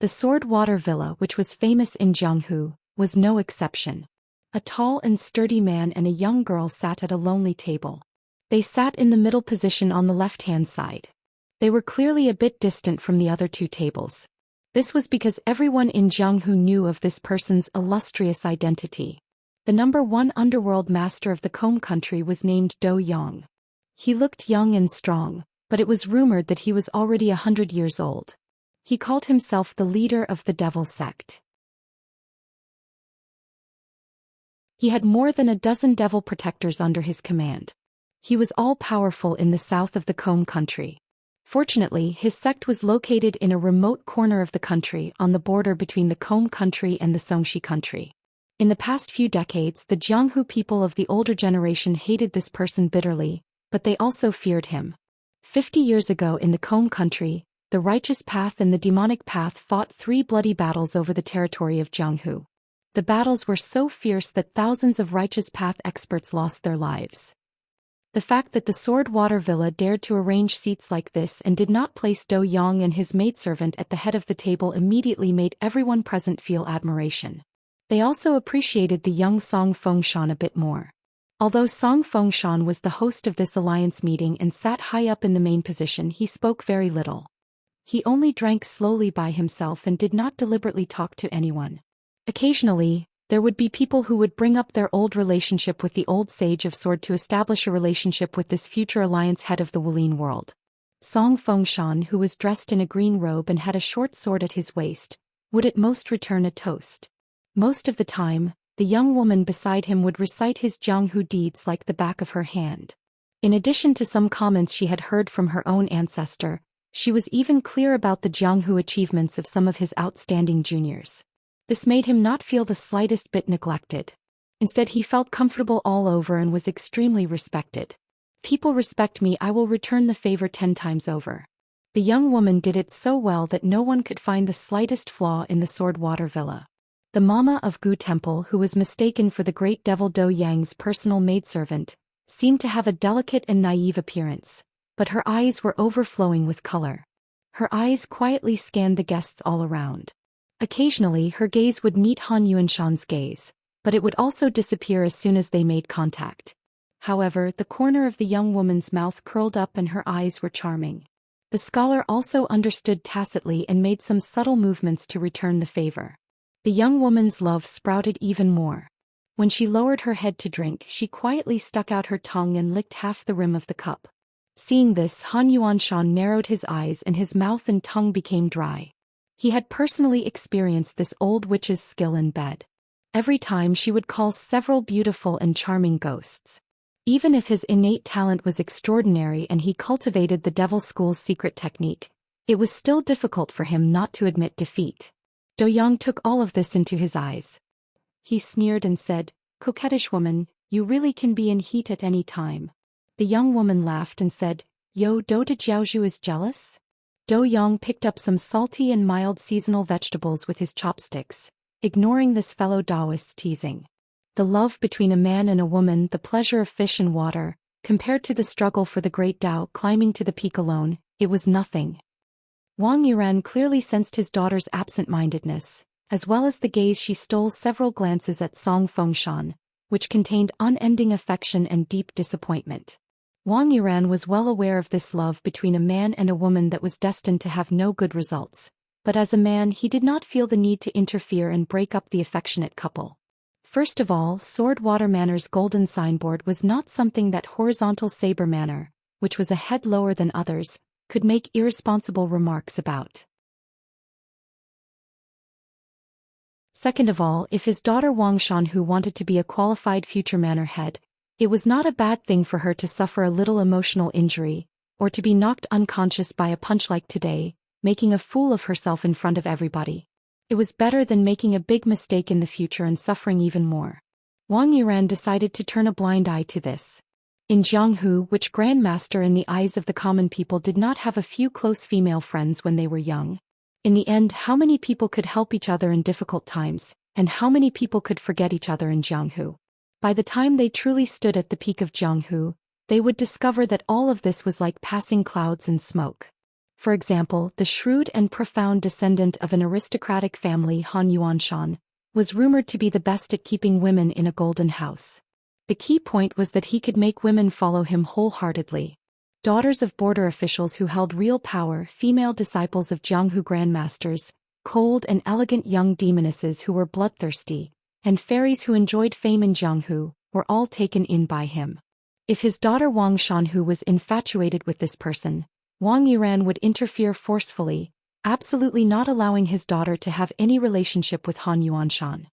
The Sword Water Villa, which was famous in Jianghu, was no exception. A tall and sturdy man and a young girl sat at a lonely table. They sat in the middle position on the left-hand side. They were clearly a bit distant from the other 2 tables. This was because everyone in Jianghu knew of this person's illustrious identity. The number 1 underworld master of the Kong country was named Zhou Xian. He looked young and strong, but it was rumored that he was already 100 years old. He called himself the leader of the devil sect. He had more than a dozen devil protectors under his command. He was all-powerful in the south of the Kong country. Fortunately, his sect was located in a remote corner of the country on the border between the Kong country and the Xianxia country. In the past few decades, the Jianghu people of the older generation hated this person bitterly, but they also feared him. 50 years ago in the Kong country, the righteous path and the demonic path fought 3 bloody battles over the territory of Jianghu. The battles were so fierce that thousands of righteous path experts lost their lives. The fact that the Sword Water Villa dared to arrange seats like this and did not place Zhou Yang and his maidservant at the head of the table immediately made everyone present feel admiration. They also appreciated the young Song Fengshan a bit more. Although Song Fengshan was the host of this alliance meeting and sat high up in the main position, he spoke very little. He only drank slowly by himself and did not deliberately talk to anyone. Occasionally, there would be people who would bring up their old relationship with the old sage of sword to establish a relationship with this future alliance head of the Wulin world. Song Fengshan, who was dressed in a green robe and had a short sword at his waist, would at most return a toast. Most of the time, the young woman beside him would recite his Jianghu deeds like the back of her hand. In addition to some comments she had heard from her own ancestor, she was even clear about the Jianghu achievements of some of his outstanding juniors. This made him not feel the slightest bit neglected. Instead, he felt comfortable all over and was extremely respected. People respect me, I will return the favor 10 times over. The young woman did it so well that no one could find the slightest flaw in the Sword Water Villa. The Mama of Gu Temple, who was mistaken for the great devil Dou Yang's personal maidservant, seemed to have a delicate and naive appearance, but her eyes were overflowing with color. Her eyes quietly scanned the guests all around. Occasionally her gaze would meet Han Yuanshan's gaze, but it would also disappear as soon as they made contact. However, the corner of the young woman's mouth curled up and her eyes were charming. The scholar also understood tacitly and made some subtle movements to return the favor. The young woman's love sprouted even more. When she lowered her head to drink, she quietly stuck out her tongue and licked half the rim of the cup. Seeing this, Han Yuanshan narrowed his eyes and his mouth and tongue became dry. He had personally experienced this old witch's skill in bed. Every time she would call several beautiful and charming ghosts. Even if his innate talent was extraordinary and he cultivated the Devil School's secret technique, it was still difficult for him not to admit defeat. Dou Yang took all of this into his eyes. He sneered and said, "Coquettish woman, you really can be in heat at any time." The young woman laughed and said, "Yo, Dou de Jiaozhu is jealous?" Dou Yang picked up some salty and mild seasonal vegetables with his chopsticks. ignoring this fellow Taoist's teasing. The love between a man and a woman, the pleasure of fish and water, compared to the struggle for the great Tao climbing to the peak alone, it was nothing. Wang Yuran clearly sensed his daughter's absent-mindedness, as well as the gaze she stole several glances at Song Fengshan, which contained unending affection and deep disappointment. Wang Yuran was well aware of this love between a man and a woman that was destined to have no good results, but as a man he did not feel the need to interfere and break up the affectionate couple. First of all, Sword Water Manor's golden signboard was not something that Horizontal Saber Manor, which was a head lower than others, could make irresponsible remarks about. Second of all, if his daughter Wang Shanhu wanted to be a qualified future manor head, it was not a bad thing for her to suffer a little emotional injury, or to be knocked unconscious by a punch like today, making a fool of herself in front of everybody. It was better than making a big mistake in the future and suffering even more. Wang Yuran decided to turn a blind eye to this. In Jianghu, which grandmaster in the eyes of the common people did not have a few close female friends when they were young? In the end, how many people could help each other in difficult times, and how many people could forget each other in Jianghu? By the time they truly stood at the peak of Jianghu, they would discover that all of this was like passing clouds and smoke. For example, the shrewd and profound descendant of an aristocratic family, Han Yuanshan, was rumored to be the best at keeping women in a golden house. The key point was that he could make women follow him wholeheartedly. Daughters of border officials who held real power, female disciples of Jianghu grandmasters, cold and elegant young demonesses who were bloodthirsty, and fairies who enjoyed fame in Jianghu, were all taken in by him. If his daughter Wang Shanhu was infatuated with this person, Wang Yuran would interfere forcefully, absolutely not allowing his daughter to have any relationship with Han Yuanshan.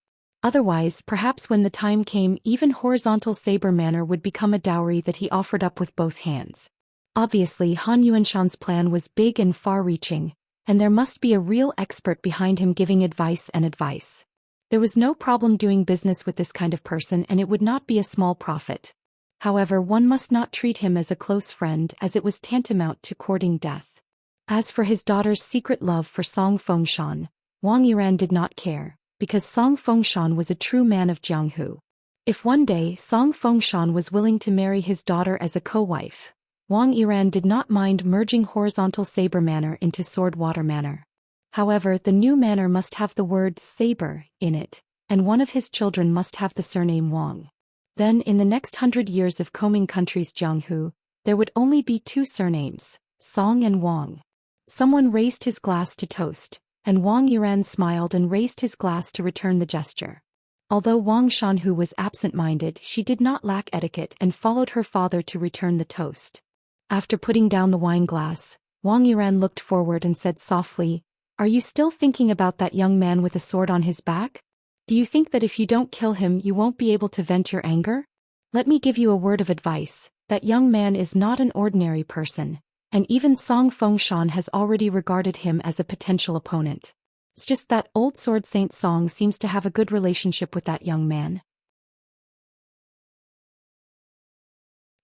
Otherwise, perhaps when the time came, even Horizontal Saber Manor would become a dowry that he offered up with both hands. Obviously, Han Yuanshan's plan was big and far-reaching, and there must be a real expert behind him giving advice and advice. There was no problem doing business with this kind of person, and it would not be a small profit. However, one must not treat him as a close friend, as it was tantamount to courting death. As for his daughter's secret love for Song Fengshan, Wang Yuran did not care, because Song Fengshan was a true man of Jianghu. If one day Song Fengshan was willing to marry his daughter as a co-wife, Wang Yuran did not mind merging Horizontal Saber Manor into Sword Water Manor. However, the new manor must have the word saber in it, and one of his children must have the surname Wang. Then, in the next 100 years of combing country's Jianghu, there would only be two surnames, Song and Wang. Someone raised his glass to toast, and Wang Yuran smiled and raised his glass to return the gesture. Although Wang Shanhu was absent-minded, she did not lack etiquette and followed her father to return the toast. After putting down the wine glass, Wang Yuran looked forward and said softly, "Are you still thinking about that young man with a sword on his back? Do you think that if you don't kill him you won't be able to vent your anger? Let me give you a word of advice, that young man is not an ordinary person, and even Song Fengshan has already regarded him as a potential opponent. It's just that old sword Saint Song seems to have a good relationship with that young man."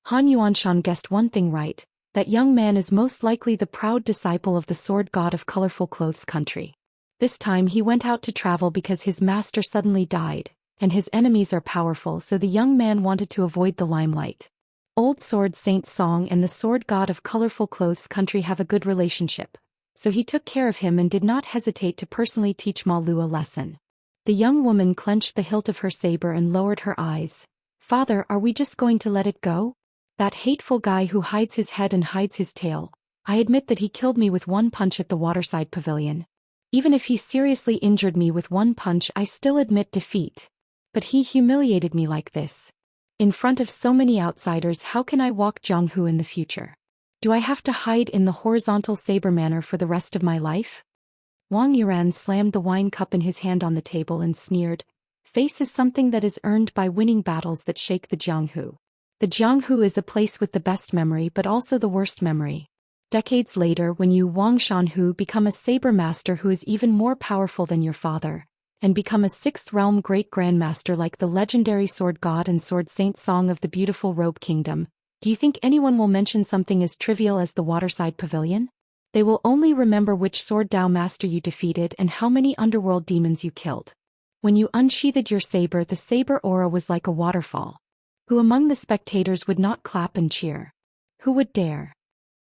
Han Yuanshan guessed one thing right, that young man is most likely the proud disciple of the sword god of colorful clothes country. This time he went out to travel because his master suddenly died, and his enemies are powerful, so the young man wanted to avoid the limelight. Old sword Saint Song and the sword god of colorful clothes country have a good relationship, so he took care of him and did not hesitate to personally teach Ma Lu a lesson. The young woman clenched the hilt of her saber and lowered her eyes. "Father, are we just going to let it go? That hateful guy who hides his head and hides his tail, I admit that he killed me with one punch at the waterside pavilion. Even if he seriously injured me with one punch, I still admit defeat. But he humiliated me like this. In front of so many outsiders, how can I walk Jianghu in the future? Do I have to hide in the Horizontal Saber Manor for the rest of my life?" Wang Yuran slammed the wine cup in his hand on the table and sneered, "Face is something that is earned by winning battles that shake the Jianghu. The Jianghu is a place with the best memory but also the worst memory. Decades later, when you, Wang Shanhu, become a saber master who is even more powerful than your father, and become a sixth realm great grandmaster like the legendary sword god and sword saint Song of the beautiful robe kingdom, do you think anyone will mention something as trivial as the waterside pavilion? They will only remember which sword Dao master you defeated and how many underworld demons you killed. When you unsheathed your saber, the saber aura was like a waterfall. Who among the spectators would not clap and cheer? Who would dare?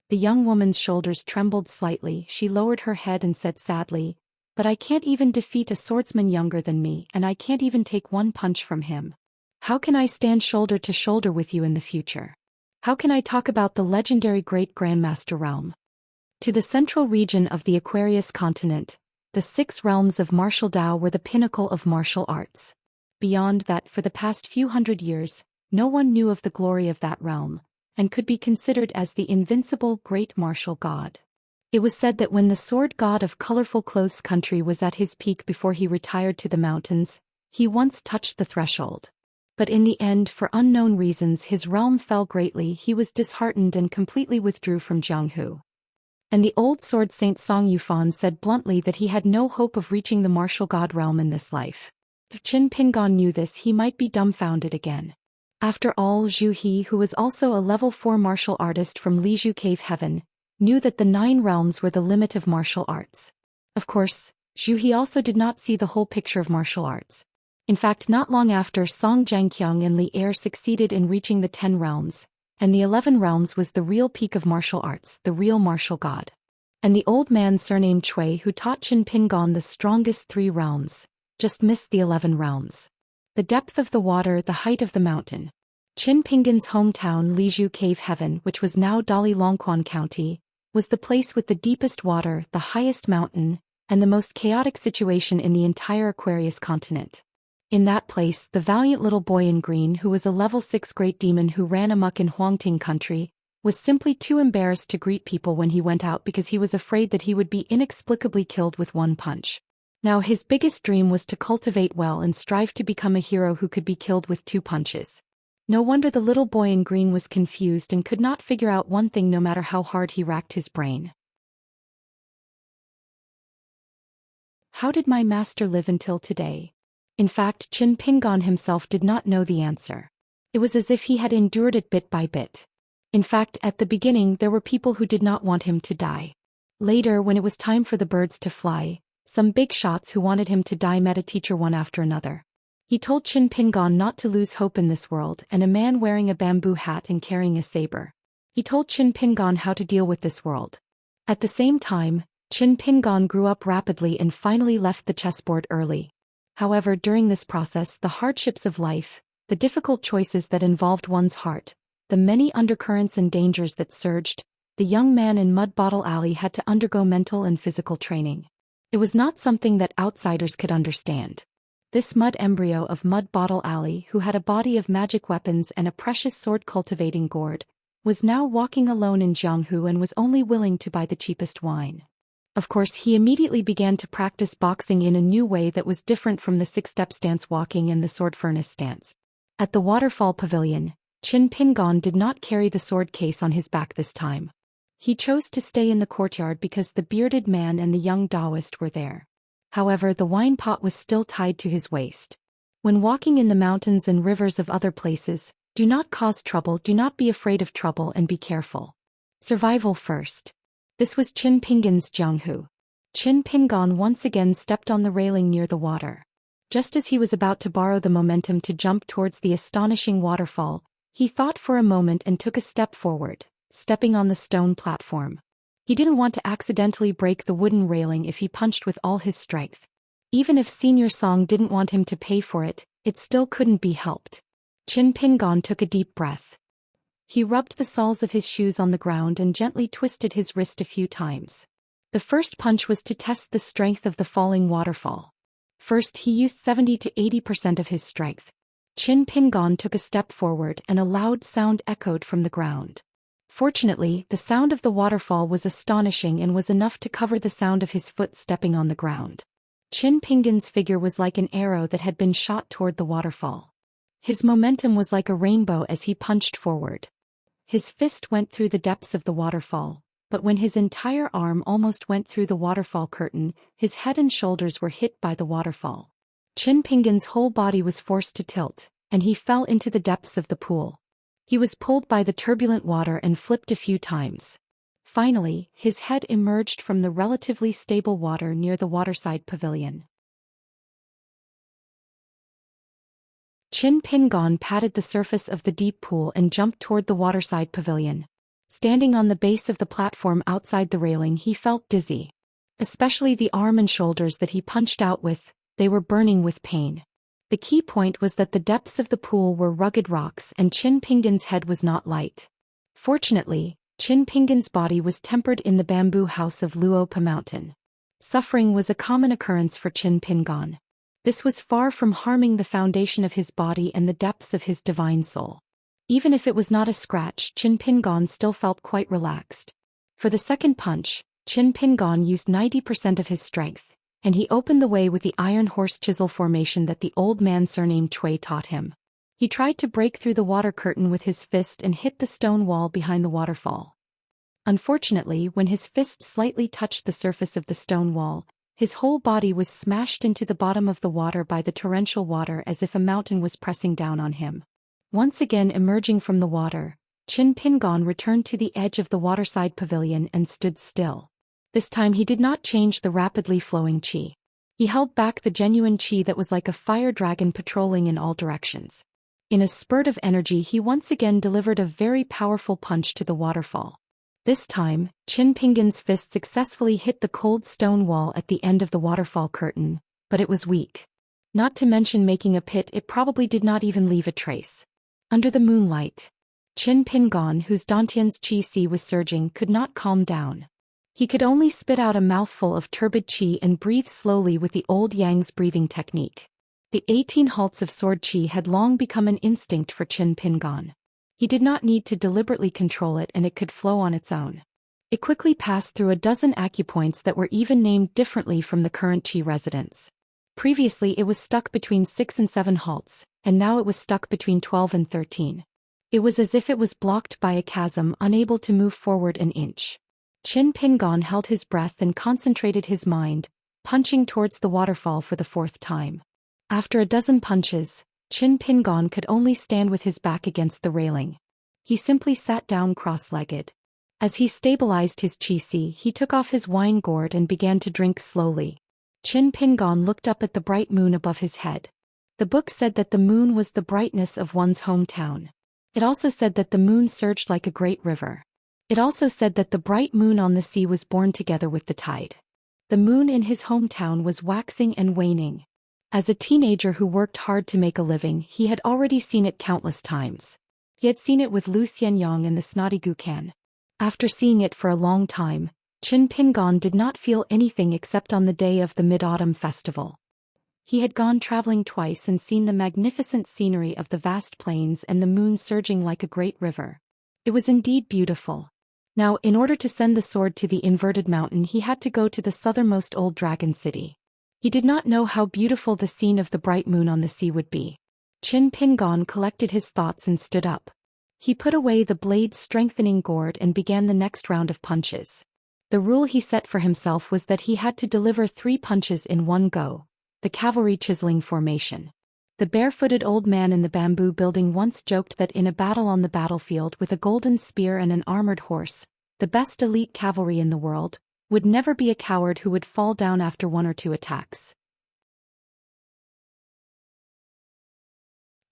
The young woman's shoulders trembled slightly. She lowered her head and said sadly, "But I can't even defeat a swordsman younger than me, and I can't even take one punch from him. How can I stand shoulder to shoulder with you in the future? How can I talk about the legendary Great Grandmaster realm?" To the central region of the Aquarius continent, the 6 realms of martial Dao were the pinnacle of martial arts. Beyond that, for the past few hundred years, no one knew of the glory of that realm, and could be considered as the invincible great martial god. It was said that when the sword god of colorful clothes country was at his peak before he retired to the mountains, he once touched the threshold. But in the end, for unknown reasons, his realm fell greatly. He was disheartened and completely withdrew from Jianghu. And the old sword saint Song Yufan said bluntly that he had no hope of reaching the martial god realm in this life. If Qin Pingan knew this, he might be dumbfounded again. After all, Zhu He, who was also a level 4 martial artist from Lizhu Cave Heaven, knew that the 9 realms were the limit of martial arts. Of course, Zhu He also did not see the whole picture of martial arts. In fact, not long after, Song Zhangqiang and Li Er succeeded in reaching the 10 realms, and the 11 realms was the real peak of martial arts, the real martial god. And the old man surnamed Cui, who taught Qin Pingan the strongest 3 realms, just missed the 11 realms. The depth of the water, the height of the mountain. Qin Pingan's hometown, Lizhu Cave Heaven, which was now Dali Longquan County, was the place with the deepest water, the highest mountain, and the most chaotic situation in the entire Aquarius continent. In that place, the valiant little boy in green, who was a level 6 great demon who ran amok in Huangting country, was simply too embarrassed to greet people when he went out because he was afraid that he would be inexplicably killed with one punch. Now his biggest dream was to cultivate well and strive to become a hero who could be killed with 2 punches. No wonder the little boy in green was confused and could not figure out one thing no matter how hard he racked his brain. How did my master live until today? In fact, Qin Pingan himself did not know the answer. It was as if he had endured it bit by bit. In fact, at the beginning there were people who did not want him to die. Later, when it was time for the birds to fly, some big shots who wanted him to die met a teacher one after another. He told Qin Pingan not to lose hope in this world, and a man wearing a bamboo hat and carrying a saber. He told Qin Pingan how to deal with this world. At the same time, Qin Pingan grew up rapidly and finally left the chessboard early. However, during this process, the hardships of life, the difficult choices that involved one's heart, the many undercurrents and dangers that surged, the young man in Mud Bottle Alley had to undergo mental and physical training. It was not something that outsiders could understand. This mud embryo of Mud Bottle Alley, who had a body of magic weapons and a precious sword-cultivating gourd, was now walking alone in Jianghu and was only willing to buy the cheapest wine. Of course, he immediately began to practice boxing in a new way that was different from the 6-step stance walking and the sword furnace stance. At the waterfall pavilion, Qin Pingan did not carry the sword case on his back this time. He chose to stay in the courtyard because the bearded man and the young Taoist were there. However, the wine pot was still tied to his waist. When walking in the mountains and rivers of other places, do not cause trouble, do not be afraid of trouble, and be careful. Survival first. This was Qin Pingan's Jianghu. Qin Pingan once again stepped on the railing near the water. Just as he was about to borrow the momentum to jump towards the astonishing waterfall, he thought for a moment and took a step forward, stepping on the stone platform. He didn't want to accidentally break the wooden railing if he punched with all his strength. Even if Senior Song didn't want him to pay for it, it still couldn't be helped. Qin Pingan took a deep breath. He rubbed the soles of his shoes on the ground and gently twisted his wrist a few times. The first punch was to test the strength of the falling waterfall. First, he used 70 to 80% of his strength. Qin Pingan took a step forward and a loud sound echoed from the ground. Fortunately, the sound of the waterfall was astonishing and was enough to cover the sound of his foot stepping on the ground. Qin Pingan's figure was like an arrow that had been shot toward the waterfall. His momentum was like a rainbow as he punched forward. His fist went through the depths of the waterfall, but when his entire arm almost went through the waterfall curtain, his head and shoulders were hit by the waterfall. Qin Pingan's whole body was forced to tilt, and he fell into the depths of the pool. He was pulled by the turbulent water and flipped a few times. Finally, his head emerged from the relatively stable water near the waterside pavilion. Qin Pingon patted the surface of the deep pool and jumped toward the waterside pavilion. Standing on the base of the platform outside the railing, he felt dizzy. Especially the arm and shoulders that he punched out with, they were burning with pain. The key point was that the depths of the pool were rugged rocks and Qin Pingon's head was not light. Fortunately, Qin Pingon's body was tempered in the bamboo house of Luopa Mountain. Suffering was a common occurrence for Qin Pingon. This was far from harming the foundation of his body and the depths of his divine soul. Even if it was not a scratch, Qin Pingon still felt quite relaxed. For the second punch, Qin Pingon used 90% of his strength, and he opened the way with the iron horse chisel formation that the old man surnamed Cui taught him. He tried to break through the water curtain with his fist and hit the stone wall behind the waterfall. Unfortunately, when his fist slightly touched the surface of the stone wall, his whole body was smashed into the bottom of the water by the torrential water as if a mountain was pressing down on him. Once again emerging from the water, Qin Pingon returned to the edge of the waterside pavilion and stood still. This time he did not change the rapidly flowing qi. He held back the genuine qi that was like a fire dragon patrolling in all directions. In a spurt of energy he once again delivered a very powerful punch to the waterfall. This time, Qin Pingon's fist successfully hit the cold stone wall at the end of the waterfall curtain, but it was weak. Not to mention making a pit, it probably did not even leave a trace. Under the moonlight, Qin Pingon, whose Dantian's qi was surging, could not calm down. He could only spit out a mouthful of turbid qi and breathe slowly with the old Yang's breathing technique. The 18 halts of sword qi had long become an instinct for Qin Pingon. He did not need to deliberately control it and it could flow on its own. It quickly passed through a dozen acupoints that were even named differently from the current qi residents. Previously it was stuck between 6 and 7 halts, and now it was stuck between 12 and 13. It was as if it was blocked by a chasm, unable to move forward an inch. Qin Pingon held his breath and concentrated his mind, punching towards the waterfall for the 4th time. After a dozen punches, Qin Pingon could only stand with his back against the railing. He simply sat down cross-legged. As he stabilized his qi, he took off his wine gourd and began to drink slowly. Qin Pingon looked up at the bright moon above his head. The book said that the moon was the brightness of one's hometown. It also said that the moon surged like a great river. It also said that the bright moon on the sea was born together with the tide. The moon in his hometown was waxing and waning. As a teenager who worked hard to make a living, he had already seen it countless times. He had seen it with Lu Xianyang and the snotty Gukan. After seeing it for a long time, Qin Pingon did not feel anything except on the day of the Mid-Autumn Festival. He had gone traveling twice and seen the magnificent scenery of the vast plains and the moon surging like a great river. It was indeed beautiful. Now, in order to send the sword to the inverted mountain, he had to go to the southernmost old dragon city. He did not know how beautiful the scene of the bright moon on the sea would be. Qin Pingon collected his thoughts and stood up. He put away the blade-strengthening gourd and began the next round of punches. The rule he set for himself was that he had to deliver 3 punches in one go, the cavalry chiseling formation. The barefooted old man in the bamboo building once joked that in a battle on the battlefield with a golden spear and an armored horse, the best elite cavalry in the world would never be a coward who would fall down after 1 or 2 attacks.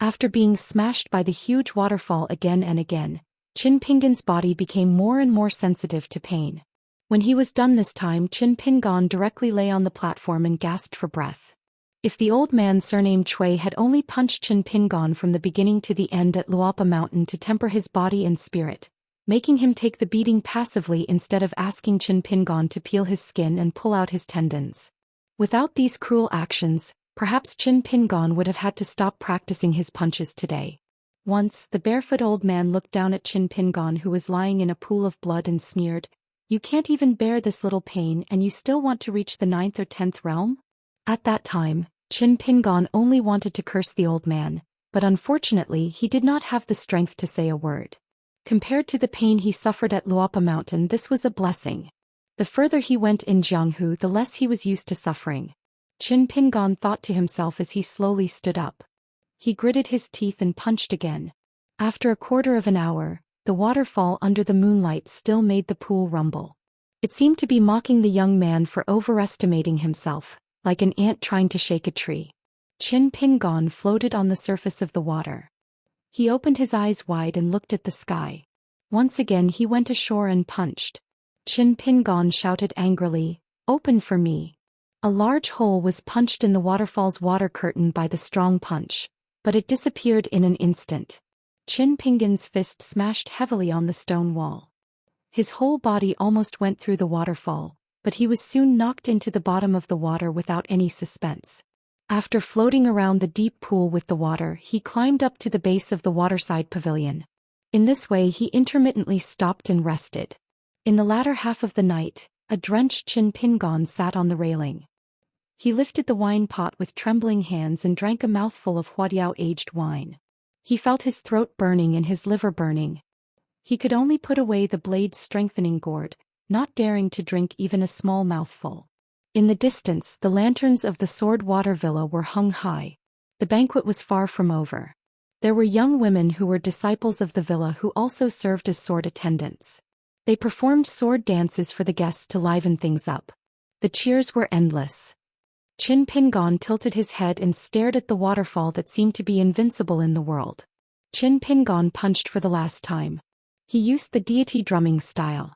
After being smashed by the huge waterfall again and again, Qin Pingon's body became more and more sensitive to pain. When he was done this time, Qin Pingon directly lay on the platform and gasped for breath. If the old man surnamed Cui had only punched Qin Pingon from the beginning to the end at Luopa Mountain to temper his body and spirit, making him take the beating passively instead of asking Qin Pingon to peel his skin and pull out his tendons. Without these cruel actions, perhaps Qin Pingon would have had to stop practicing his punches today. Once, the barefoot old man looked down at Qin Pingon, who was lying in a pool of blood, and sneered, "You can't even bear this little pain and you still want to reach the 9th or 10th realm?" At that time, Qin Pingon only wanted to curse the old man, but unfortunately he did not have the strength to say a word. Compared to the pain he suffered at Luopa Mountain, this was a blessing. The further he went in Jianghu, the less he was used to suffering. Qin Pingon thought to himself as he slowly stood up. He gritted his teeth and punched again. After a quarter of an hour, the waterfall under the moonlight still made the pool rumble. It seemed to be mocking the young man for overestimating himself, like an ant trying to shake a tree. Qin Pingon floated on the surface of the water. He opened his eyes wide and looked at the sky. Once again he went ashore and punched. Qin Pingon shouted angrily, "Open for me." A large hole was punched in the waterfall's water curtain by the strong punch, but it disappeared in an instant. Qin Pingon's fist smashed heavily on the stone wall. His whole body almost went through the waterfall, but he was soon knocked into the bottom of the water without any suspense. After floating around the deep pool with the water, he climbed up to the base of the waterside pavilion. In this way he intermittently stopped and rested. In the latter half of the night, a drenched Qin Pingon sat on the railing. He lifted the wine pot with trembling hands and drank a mouthful of Huadiao aged wine. He felt his throat burning and his liver burning. He could only put away the blade-strengthening gourd, not daring to drink even a small mouthful. In the distance, the lanterns of the Sword Water Villa were hung high. The banquet was far from over. There were young women who were disciples of the villa who also served as sword attendants. They performed sword dances for the guests to liven things up. The cheers were endless. Qin Pingon tilted his head and stared at the waterfall that seemed to be invincible in the world. Qin Pingon punched for the last time. He used the deity drumming style.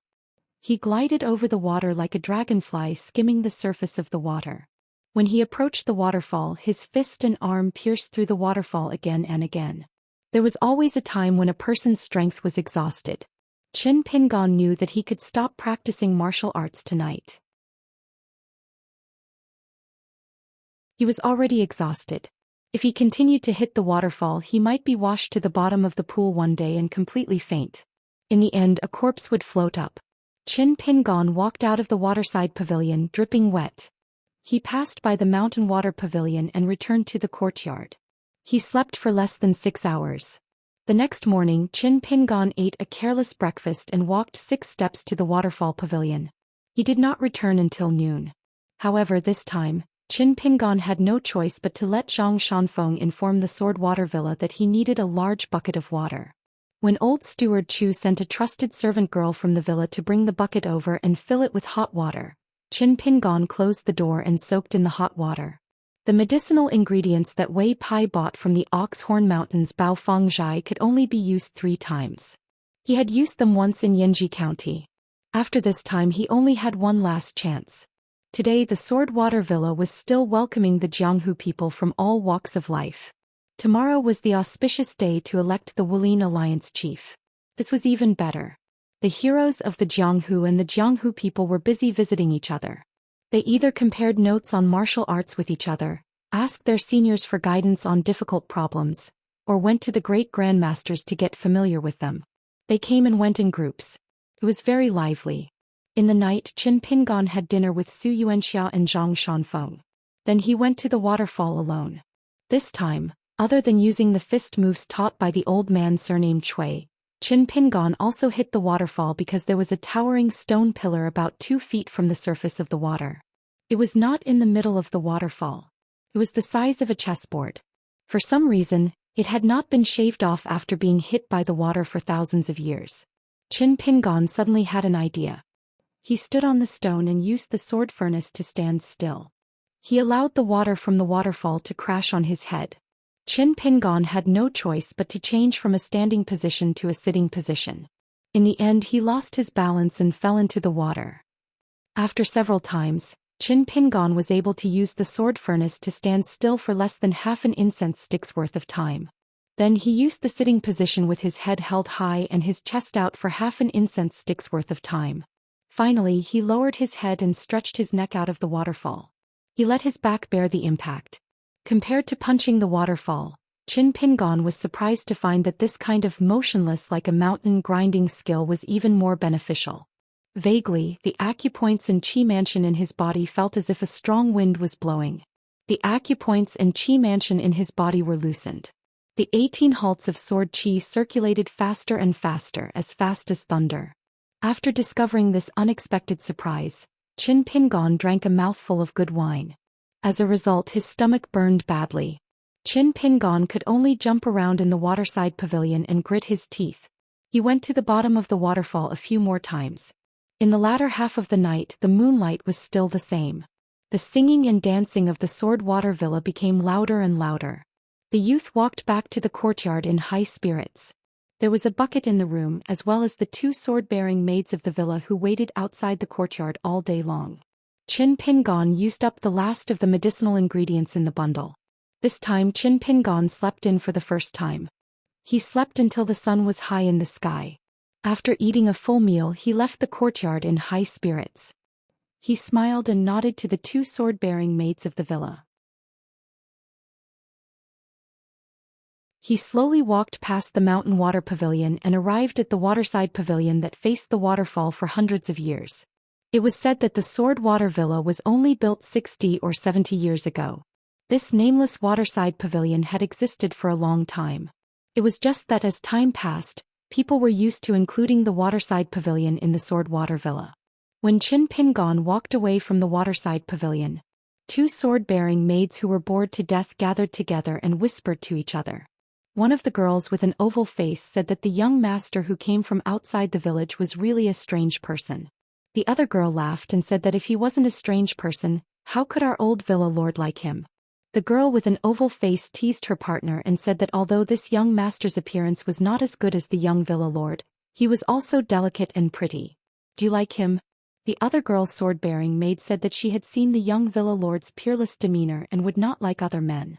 He glided over the water like a dragonfly skimming the surface of the water. When he approached the waterfall, his fist and arm pierced through the waterfall again and again. There was always a time when a person's strength was exhausted. Qin Pingon knew that he could stop practicing martial arts tonight. He was already exhausted. If he continued to hit the waterfall, he might be washed to the bottom of the pool one day and completely faint. In the end, a corpse would float up. Qin Pingon walked out of the waterside pavilion, dripping wet. He passed by the mountain water pavilion and returned to the courtyard. He slept for less than 6 hours. The next morning, Qin Pingon ate a careless breakfast and walked 6 steps to the waterfall pavilion. He did not return until noon. However, this time, Qin Pingon had no choice but to let Zhang Shanfeng inform the Sword Water Villa that he needed a large bucket of water. When old steward Chu sent a trusted servant girl from the villa to bring the bucket over and fill it with hot water, Qin Pingon closed the door and soaked in the hot water. The medicinal ingredients that Wei Pai bought from the Oxhorn Mountains Baofengzhai could only be used 3 times. He had used them once in Yanji County. After this time he only had one last chance. Today the Sword Water Villa was still welcoming the Jianghu people from all walks of life. Tomorrow was the auspicious day to elect the Wulin Alliance chief. This was even better. The heroes of the Jianghu and the Jianghu people were busy visiting each other. They either compared notes on martial arts with each other, asked their seniors for guidance on difficult problems, or went to the great grandmasters to get familiar with them. They came and went in groups. It was very lively. In the night, Qin Pingon had dinner with Su Yuanxia and Zhang Shanfeng. Then he went to the waterfall alone. This time, other than using the fist moves taught by the old man surnamed Chui, Qin Pingon also hit the waterfall because there was a towering stone pillar about 2 feet from the surface of the water. It was not in the middle of the waterfall. It was the size of a chessboard. For some reason, it had not been shaved off after being hit by the water for thousands of years. Qin Pingon suddenly had an idea. He stood on the stone and used the sword furnace to stand still. He allowed the water from the waterfall to crash on his head. Qin Pingon had no choice but to change from a standing position to a sitting position. In the end he lost his balance and fell into the water. After several times, Qin Pingon was able to use the sword furnace to stand still for less than half an incense stick's worth of time. Then he used the sitting position with his head held high and his chest out for half an incense stick's worth of time. Finally he lowered his head and stretched his neck out of the waterfall. He let his back bear the impact. Compared to punching the waterfall, Qin Pingon was surprised to find that this kind of motionless like a mountain grinding skill was even more beneficial. Vaguely, the acupoints and qi mansion in his body felt as if a strong wind was blowing. The acupoints and qi mansion in his body were loosened. The 18 halts of sword qi circulated faster and faster, as fast as thunder. After discovering this unexpected surprise, Qin Pingon drank a mouthful of good wine. As a result, his stomach burned badly. Qin Pingon could only jump around in the waterside pavilion and grit his teeth. He went to the bottom of the waterfall a few more times. In the latter half of the night, the moonlight was still the same. The singing and dancing of the sword water villa became louder and louder. The youth walked back to the courtyard in high spirits. There was a bucket in the room as well as the two sword-bearing maids of the villa who waited outside the courtyard all day long. Qin Pingon used up the last of the medicinal ingredients in the bundle. This time Qin Pingon slept in for the first time. He slept until the sun was high in the sky. After eating a full meal he left the courtyard in high spirits. He smiled and nodded to the two sword-bearing maids of the villa. He slowly walked past the mountain water pavilion and arrived at the waterside pavilion that faced the waterfall for hundreds of years. It was said that the sword water villa was only built 60 or 70 years ago. This nameless waterside pavilion had existed for a long time. It was just that as time passed, people were used to including the waterside pavilion in the sword water villa. When Qin Pingon walked away from the waterside pavilion, two sword-bearing maids who were bored to death gathered together and whispered to each other. One of the girls with an oval face said that the young master who came from outside the village was really a strange person. The other girl laughed and said that if he wasn't a strange person, how could our old villa lord like him? The girl with an oval face teased her partner and said that although this young master's appearance was not as good as the young villa lord, he was also delicate and pretty. Do you like him? The other girl's sword-bearing maid said that she had seen the young villa lord's peerless demeanor and would not like other men.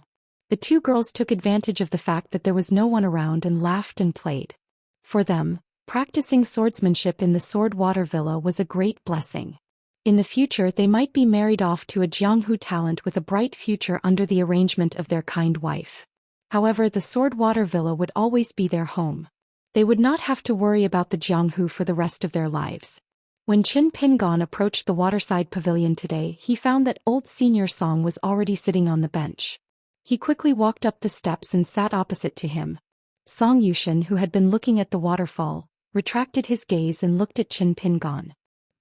The two girls took advantage of the fact that there was no one around and laughed and played. For them, practicing swordsmanship in the sword water villa was a great blessing. In the future they might be married off to a Jianghu talent with a bright future under the arrangement of their kind wife. However, the sword water villa would always be their home. They would not have to worry about the Jianghu for the rest of their lives. When Qin Pingon approached the waterside pavilion today, he found that old Senior Song was already sitting on the bench. He quickly walked up the steps and sat opposite to him. Song Yushin, who had been looking at the waterfall, retracted his gaze and looked at Qin Pingon.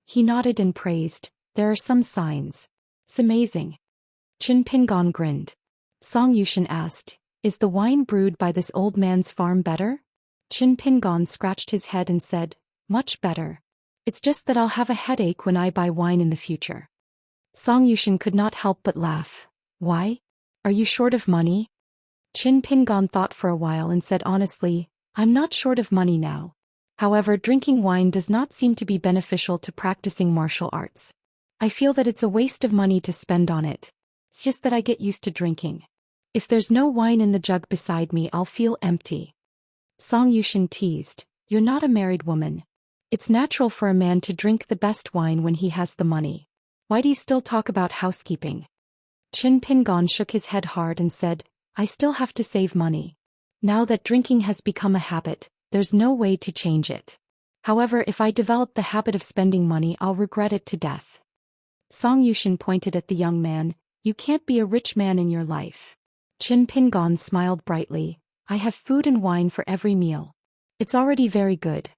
He nodded and praised, "There are some signs. It's amazing." Qin Pingon grinned. Song Yushin asked, "Is the wine brewed by this old man's farm better?" Qin Pingon scratched his head and said, "Much better. It's just that I'll have a headache when I buy wine in the future." Song Yushin could not help but laugh. "Why? Are you short of money?" Qin Pingon thought for a while and said honestly, "I'm not short of money now. However, drinking wine does not seem to be beneficial to practicing martial arts. I feel that it's a waste of money to spend on it. It's just that I get used to drinking. If there's no wine in the jug beside me, I'll feel empty." Song Yushin teased, "You're not a married woman. It's natural for a man to drink the best wine when he has the money. Why do you still talk about housekeeping?" Qin Pingon shook his head hard and said, "I still have to save money. Now that drinking has become a habit, there's no way to change it. However, if I develop the habit of spending money, I'll regret it to death." Song Yushin pointed at the young man, "You can't be a rich man in your life." Qin Pingon smiled brightly, "I have food and wine for every meal. It's already very good."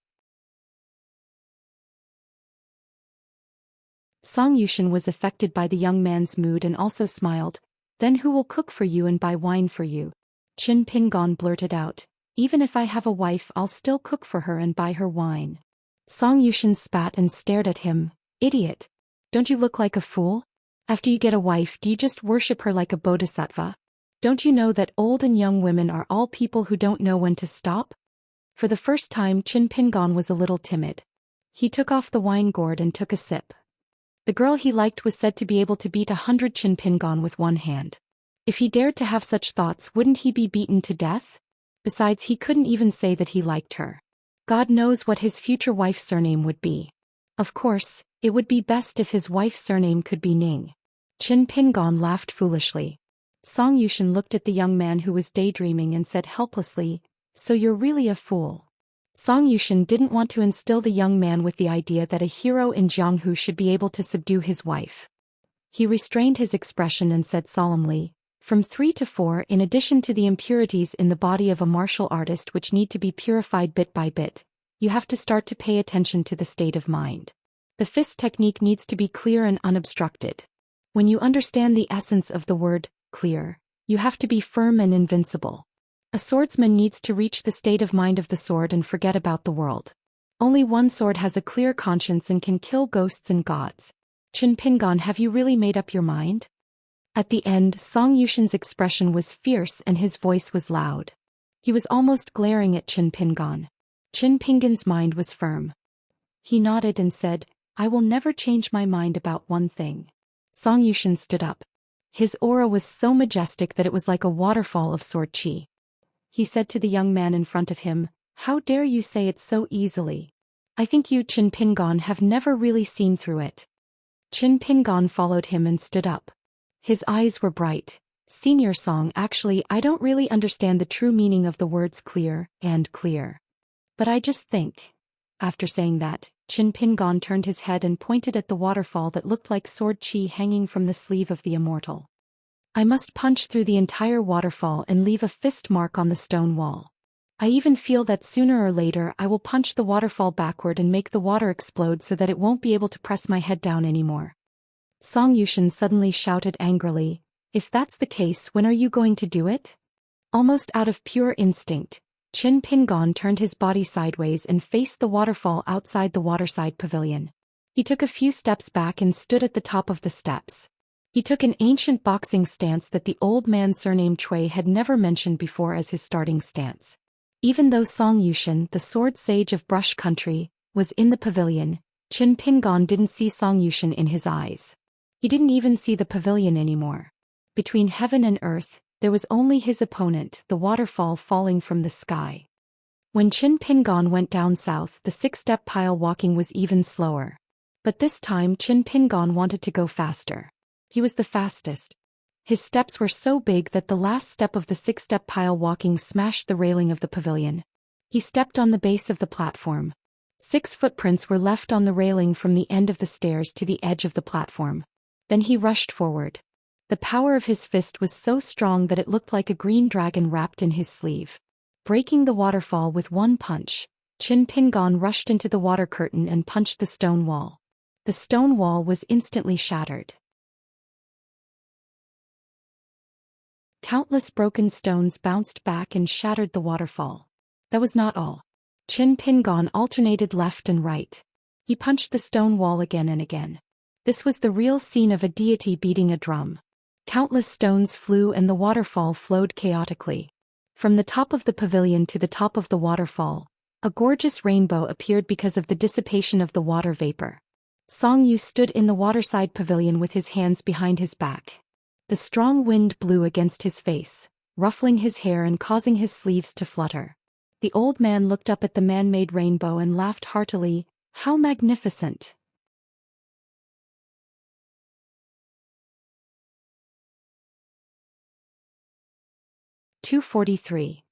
Song Yushin was affected by the young man's mood and also smiled. "Then who will cook for you and buy wine for you?" Qin Pingon blurted out, "Even if I have a wife, I'll still cook for her and buy her wine." Song Yushin spat and stared at him. "Idiot. Don't you look like a fool? After you get a wife, do you just worship her like a bodhisattva? Don't you know that old and young women are all people who don't know when to stop?" For the first time Qin Pingon was a little timid. He took off the wine gourd and took a sip. The girl he liked was said to be able to beat 100 Qin Pingon with one hand. If he dared to have such thoughts, wouldn't he be beaten to death? Besides, he couldn't even say that he liked her. God knows what his future wife's surname would be. Of course, it would be best if his wife's surname could be Ning. Qin Pingon laughed foolishly. Song Yushin looked at the young man who was daydreaming and said helplessly, "So you're really a fool." Song Yushin didn't want to instill the young man with the idea that a hero in Jianghu should be able to subdue his wife. He restrained his expression and said solemnly, "From 3 to 4, in addition to the impurities in the body of a martial artist which need to be purified bit by bit, you have to start to pay attention to the state of mind. The fist technique needs to be clear and unobstructed. When you understand the essence of the word, clear, you have to be firm and invincible. A swordsman needs to reach the state of mind of the sword and forget about the world. Only one sword has a clear conscience and can kill ghosts and gods. Qin Pingon, have you really made up your mind? At the end, Song Yuxian's expression was fierce and his voice was loud. He was almost glaring at Qin Pingon. Qin Pingon's mind was firm. He nodded and said, I will never change my mind about one thing. Song Yuxian stood up. His aura was so majestic that it was like a waterfall of sword qi. He said to the young man in front of him, How dare you say it so easily? I think you, Qin Pingon, have never really seen through it. Qin Pingon followed him and stood up. His eyes were bright. Senior Song, actually, I don't really understand the true meaning of the words clear and clear. But I just think. After saying that, Qin Pingon turned his head and pointed at the waterfall that looked like sword qi hanging from the sleeve of the immortal. I must punch through the entire waterfall and leave a fist mark on the stone wall. I even feel that sooner or later I will punch the waterfall backward and make the water explode so that it won't be able to press my head down anymore. Song Yuxian suddenly shouted angrily, If that's the case, when are you going to do it? Almost out of pure instinct, Qin Pingon turned his body sideways and faced the waterfall outside the waterside pavilion. He took a few steps back and stood at the top of the steps. He took an ancient boxing stance that the old man surnamed Cui had never mentioned before as his starting stance. Even though Song Yuxian, the sword sage of Brush Country, was in the pavilion, Qin Pingon didn't see Song Yuxian in his eyes. He didn't even see the pavilion anymore. Between heaven and earth, there was only his opponent, the waterfall falling from the sky. When Qin Pingon went down south, the 6-step pile walking was even slower. But this time Qin Pingon wanted to go faster. He was the fastest. His steps were so big that the last step of the 6-step pile walking smashed the railing of the pavilion. He stepped on the base of the platform. 6 footprints were left on the railing from the end of the stairs to the edge of the platform. Then he rushed forward. The power of his fist was so strong that it looked like a green dragon wrapped in his sleeve. Breaking the waterfall with one punch, Qin Pingon rushed into the water curtain and punched the stone wall. The stone wall was instantly shattered. Countless broken stones bounced back and shattered the waterfall. That was not all. Qin Pingon alternated left and right. He punched the stone wall again and again. This was the real scene of a deity beating a drum. Countless stones flew and the waterfall flowed chaotically. From the top of the pavilion to the top of the waterfall, a gorgeous rainbow appeared because of the dissipation of the water vapor. Song Yu stood in the waterside pavilion with his hands behind his back. The strong wind blew against his face, ruffling his hair and causing his sleeves to flutter. The old man looked up at the man-made rainbow and laughed heartily. How magnificent! (243)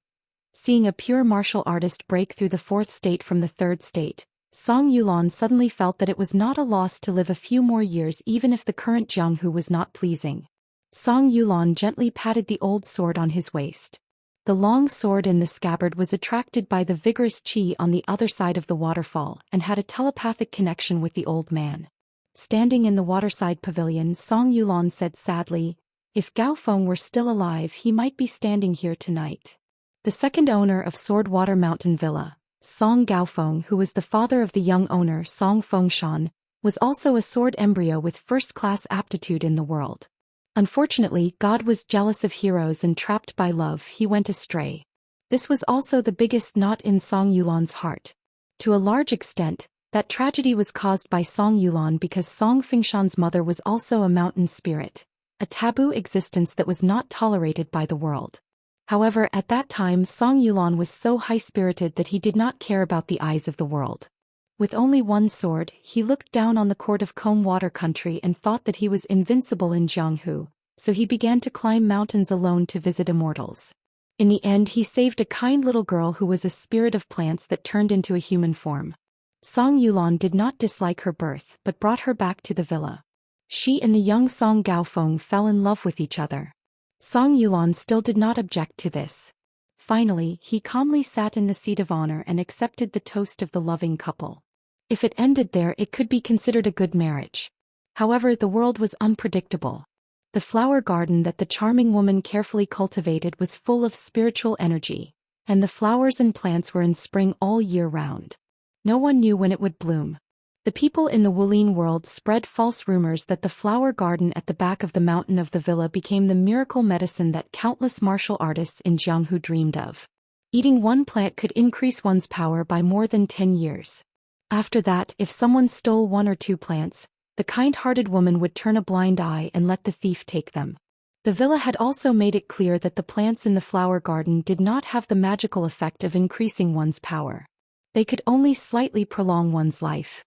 Seeing a pure martial artist break through the 4th state from the 3rd state, Song Yulan suddenly felt that it was not a loss to live a few more years even if the current Jianghu was not pleasing. Song Yulan gently patted the old sword on his waist. The long sword in the scabbard was attracted by the vigorous qi on the other side of the waterfall and had a telepathic connection with the old man. Standing in the waterside pavilion, Song Yulan said sadly, If Gao Feng were still alive, he might be standing here tonight. The second owner of Sword Water Mountain Villa, Song Gaofeng, who was the father of the young owner Song Fengshan, was also a sword embryo with first-class aptitude in the world. Unfortunately, God was jealous of heroes and trapped by love, he went astray. This was also the biggest knot in Song Yulan's heart. To a large extent, that tragedy was caused by Song Yulan because Song Fengshan's mother was also a mountain spirit, a taboo existence that was not tolerated by the world. However, at that time Song Yulan was so high-spirited that he did not care about the eyes of the world. With only one sword, he looked down on the court of Combe Water Country and thought that he was invincible in Jianghu, so he began to climb mountains alone to visit immortals. In the end, he saved a kind little girl who was a spirit of plants that turned into a human form. Song Yulan did not dislike her birth but brought her back to the villa. She and the young Song Gaofeng fell in love with each other. Song Yulan still did not object to this. Finally, he calmly sat in the seat of honor and accepted the toast of the loving couple. If it ended there, it could be considered a good marriage. However, the world was unpredictable. The flower garden that the charming woman carefully cultivated was full of spiritual energy, and the flowers and plants were in spring all year round. No one knew when it would bloom. The people in the Wulin world spread false rumors that the flower garden at the back of the mountain of the villa became the miracle medicine that countless martial artists in Jianghu dreamed of. Eating one plant could increase one's power by more than 10 years. After that, if someone stole 1 or 2 plants, the kind-hearted woman would turn a blind eye and let the thief take them. The villa had also made it clear that the plants in the flower garden did not have the magical effect of increasing one's power. They could only slightly prolong one's life.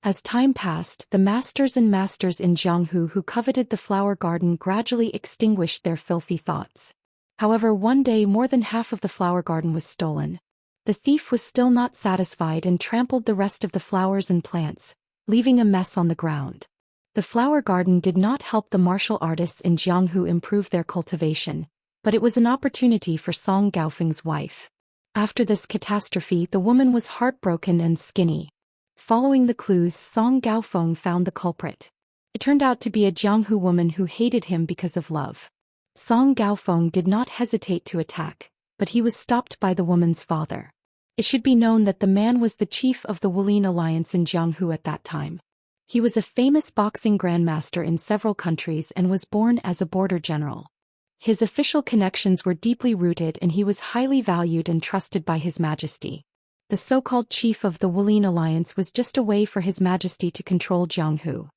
As time passed, the masters and masters in Jianghu who coveted the flower garden gradually extinguished their filthy thoughts. However, one day more than half of the flower garden was stolen. The thief was still not satisfied and trampled the rest of the flowers and plants, leaving a mess on the ground. The flower garden did not help the martial artists in Jianghu improve their cultivation, but it was an opportunity for Song Gaofeng's wife. After this catastrophe, the woman was heartbroken and skinny. Following the clues, Song Gaofeng found the culprit. It turned out to be a Jianghu woman who hated him because of love. Song Gaofeng did not hesitate to attack, but he was stopped by the woman's father. It should be known that the man was the chief of the Wulin alliance in Jianghu at that time. He was a famous boxing grandmaster in several countries and was born as a border general. His official connections were deeply rooted and he was highly valued and trusted by His Majesty. The so-called chief of the Wulin alliance was just a way for His Majesty to control Jianghu.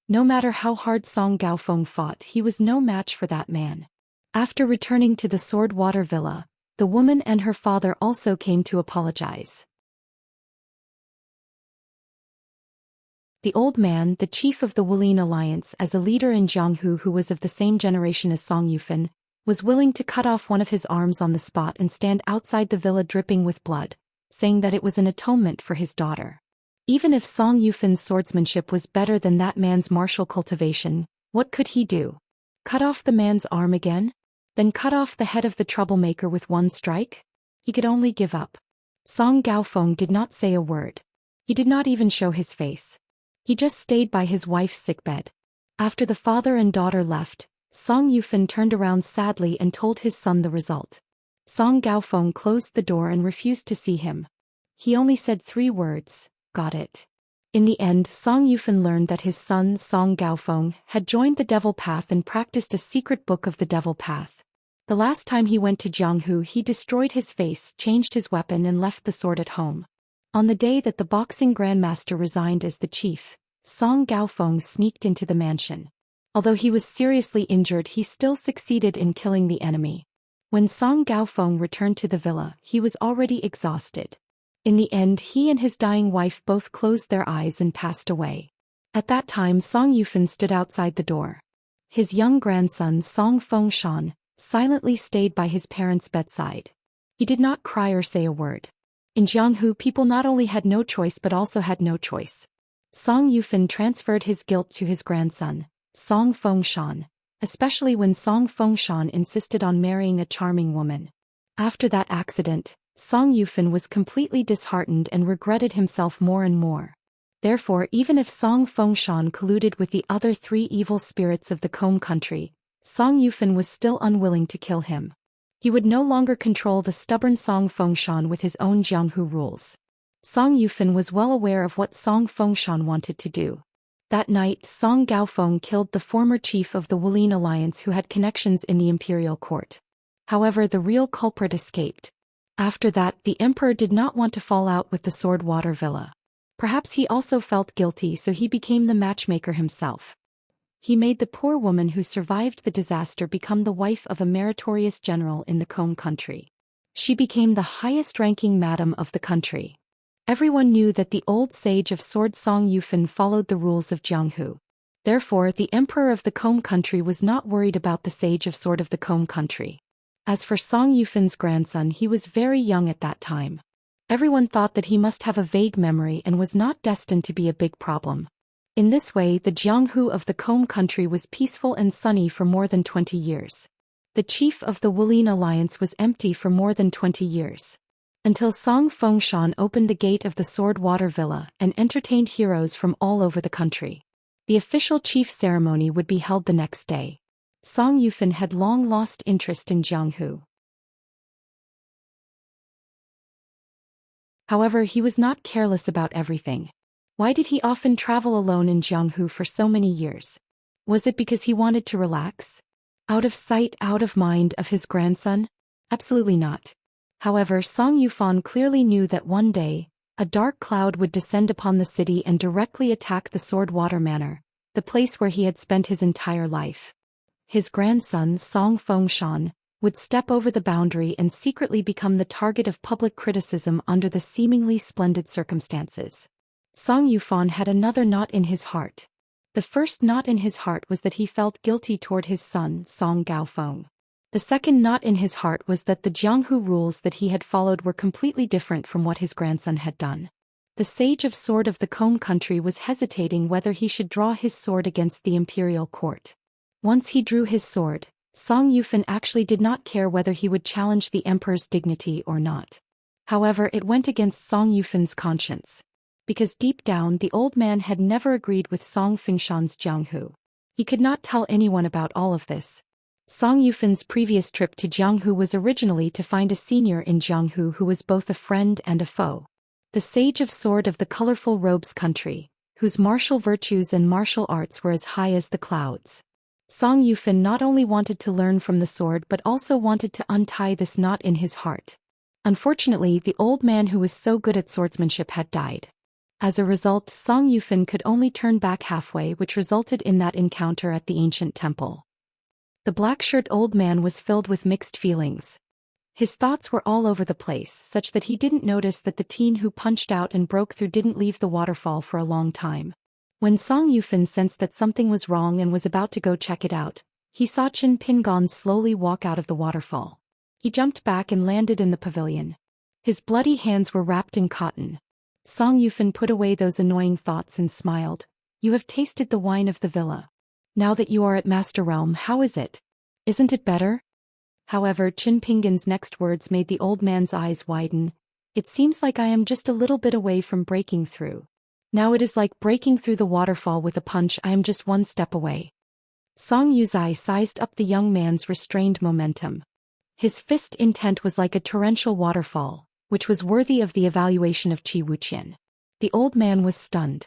No matter how hard Song Gaofeng fought, he was no match for that man. After returning to the Sword Water Villa, the woman and her father also came to apologize. The old man, the chief of the Wulin alliance as a leader in Jianghu who was of the same generation as Song Yufan, was willing to cut off one of his arms on the spot and stand outside the villa dripping with blood, saying that it was an atonement for his daughter. Even if Song Yufan's swordsmanship was better than that man's martial cultivation, what could he do? Cut off the man's arm again? Then cut off the head of the troublemaker with one strike? He could only give up. Song Gaofeng did not say a word. He did not even show his face. He just stayed by his wife's sickbed. After the father and daughter left, Song Yufan turned around sadly and told his son the result. Song Gaofeng closed the door and refused to see him. He only said 3 words, "Got it." In the end, Song Yufan learned that his son, Song Gaofeng, had joined the Devil Path and practiced a secret book of the Devil Path. The last time he went to Jianghu, he destroyed his face, changed his weapon and left the sword at home. On the day that the boxing grandmaster resigned as the chief, Song Gaofeng sneaked into the mansion. Although he was seriously injured, he still succeeded in killing the enemy. When Song Gaofeng returned to the villa, he was already exhausted. In the end, he and his dying wife both closed their eyes and passed away. At that time, Song Yufan stood outside the door. His young grandson, Song Fengshan, silently stayed by his parents' bedside. He did not cry or say a word. In Jianghu, people not only had no choice but also had no choice. Song Yufan transferred his guilt to his grandson, Song Fengshan, especially when Song Fengshan insisted on marrying a charming woman. After that accident, Song Yufan was completely disheartened and regretted himself more and more. Therefore, even if Song Fengshan colluded with the other 3 evil spirits of the Combe country, Song Yufan was still unwilling to kill him. He would no longer control the stubborn Song Fengshan with his own Jianghu rules. Song Yufan was well aware of what Song Fengshan wanted to do. That night, Song Gaofeng killed the former chief of the Wulin alliance who had connections in the imperial court. However, the real culprit escaped. After that, the emperor did not want to fall out with the Sword Water Villa. Perhaps he also felt guilty, so he became the matchmaker himself. He made the poor woman who survived the disaster become the wife of a meritorious general in the Combe country. She became the highest-ranking madam of the country. Everyone knew that the old sage of sword Song Yufan followed the rules of Jianghu. Therefore, the emperor of the Combe country was not worried about the sage of sword of the Combe country. As for Song Yufan's grandson, he was very young at that time. Everyone thought that he must have a vague memory and was not destined to be a big problem. In this way, the Jianghu of the Combe country was peaceful and sunny for more than 20 years. The chief of the Wulin alliance was empty for more than 20 years. Until Song Fengshan opened the gate of the Sword Water Villa and entertained heroes from all over the country. The official chief ceremony would be held the next day. Song Yufan had long lost interest in Jianghu. However, he was not careless about everything. Why did he often travel alone in Jianghu for so many years? Was it because he wanted to relax? Out of sight, out of mind of his grandson? Absolutely not. However, Song Yufan clearly knew that one day, a dark cloud would descend upon the city and directly attack the Sword Water Manor, the place where he had spent his entire life. His grandson, Song Fengshan, would step over the boundary and secretly become the target of public criticism under the seemingly splendid circumstances. Song Yufan had another knot in his heart. The first knot in his heart was that he felt guilty toward his son, Song Gaofeng. The second knot in his heart was that the Jianghu rules that he had followed were completely different from what his grandson had done. The sage of sword of the Kong country was hesitating whether he should draw his sword against the imperial court. Once he drew his sword, Song Yufan actually did not care whether he would challenge the emperor's dignity or not. However, it went against Song Yufan's conscience. Because deep down the old man had never agreed with Song Fengshan's Jianghu. He could not tell anyone about all of this. Song Yufan's previous trip to Jianghu was originally to find a senior in Jianghu who was both a friend and a foe. The sage of sword of the colorful robes country, whose martial virtues and martial arts were as high as the clouds. Song Yufan not only wanted to learn from the sword but also wanted to untie this knot in his heart. Unfortunately, the old man who was so good at swordsmanship had died. As a result, Song Yufan could only turn back halfway, which resulted in that encounter at the ancient temple. The black-shirt old man was filled with mixed feelings. His thoughts were all over the place, such that he didn't notice that the teen who punched out and broke through didn't leave the waterfall for a long time. When Song Yufan sensed that something was wrong and was about to go check it out, he saw Qin Pingon slowly walk out of the waterfall. He jumped back and landed in the pavilion. His bloody hands were wrapped in cotton. Song Yufan put away those annoying thoughts and smiled. You have tasted the wine of the villa. Now that you are at Master Realm, how is it? Isn't it better? However, Qin Pingon's next words made the old man's eyes widen. It seems like I am just a little bit away from breaking through. Now it is like breaking through the waterfall with a punch. I am just one step away. Song Yuzai sized up the young man's restrained momentum. His fist intent was like a torrential waterfall, which was worthy of the evaluation of Qi Wuqian. The old man was stunned.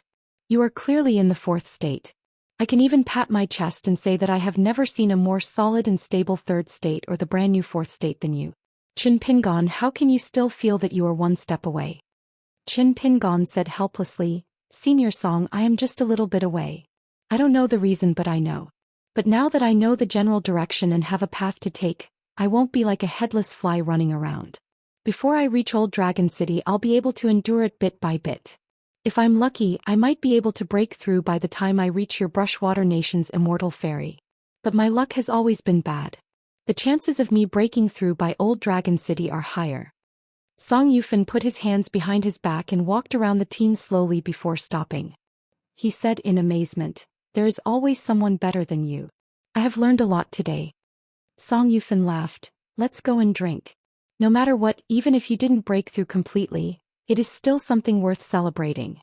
You are clearly in the fourth state. I can even pat my chest and say that I have never seen a more solid and stable third state or the brand new fourth state than you. Qin Pingon, how can you still feel that you are one step away? Qin Pingon said helplessly, Senior Song, I am just a little bit away. I don't know the reason, but I know. But now that I know the general direction and have a path to take, I won't be like a headless fly running around. Before I reach Old Dragon City, I'll be able to endure it bit by bit. If I'm lucky, I might be able to break through by the time I reach your Brushwater Nation's immortal fairy. But my luck has always been bad. The chances of me breaking through by Old Dragon City are higher. Song Yufan put his hands behind his back and walked around the teen slowly before stopping. He said in amazement, There is always someone better than you. I have learned a lot today. Song Yufan laughed, Let's go and drink. No matter what, even if you didn't break through completely, it is still something worth celebrating.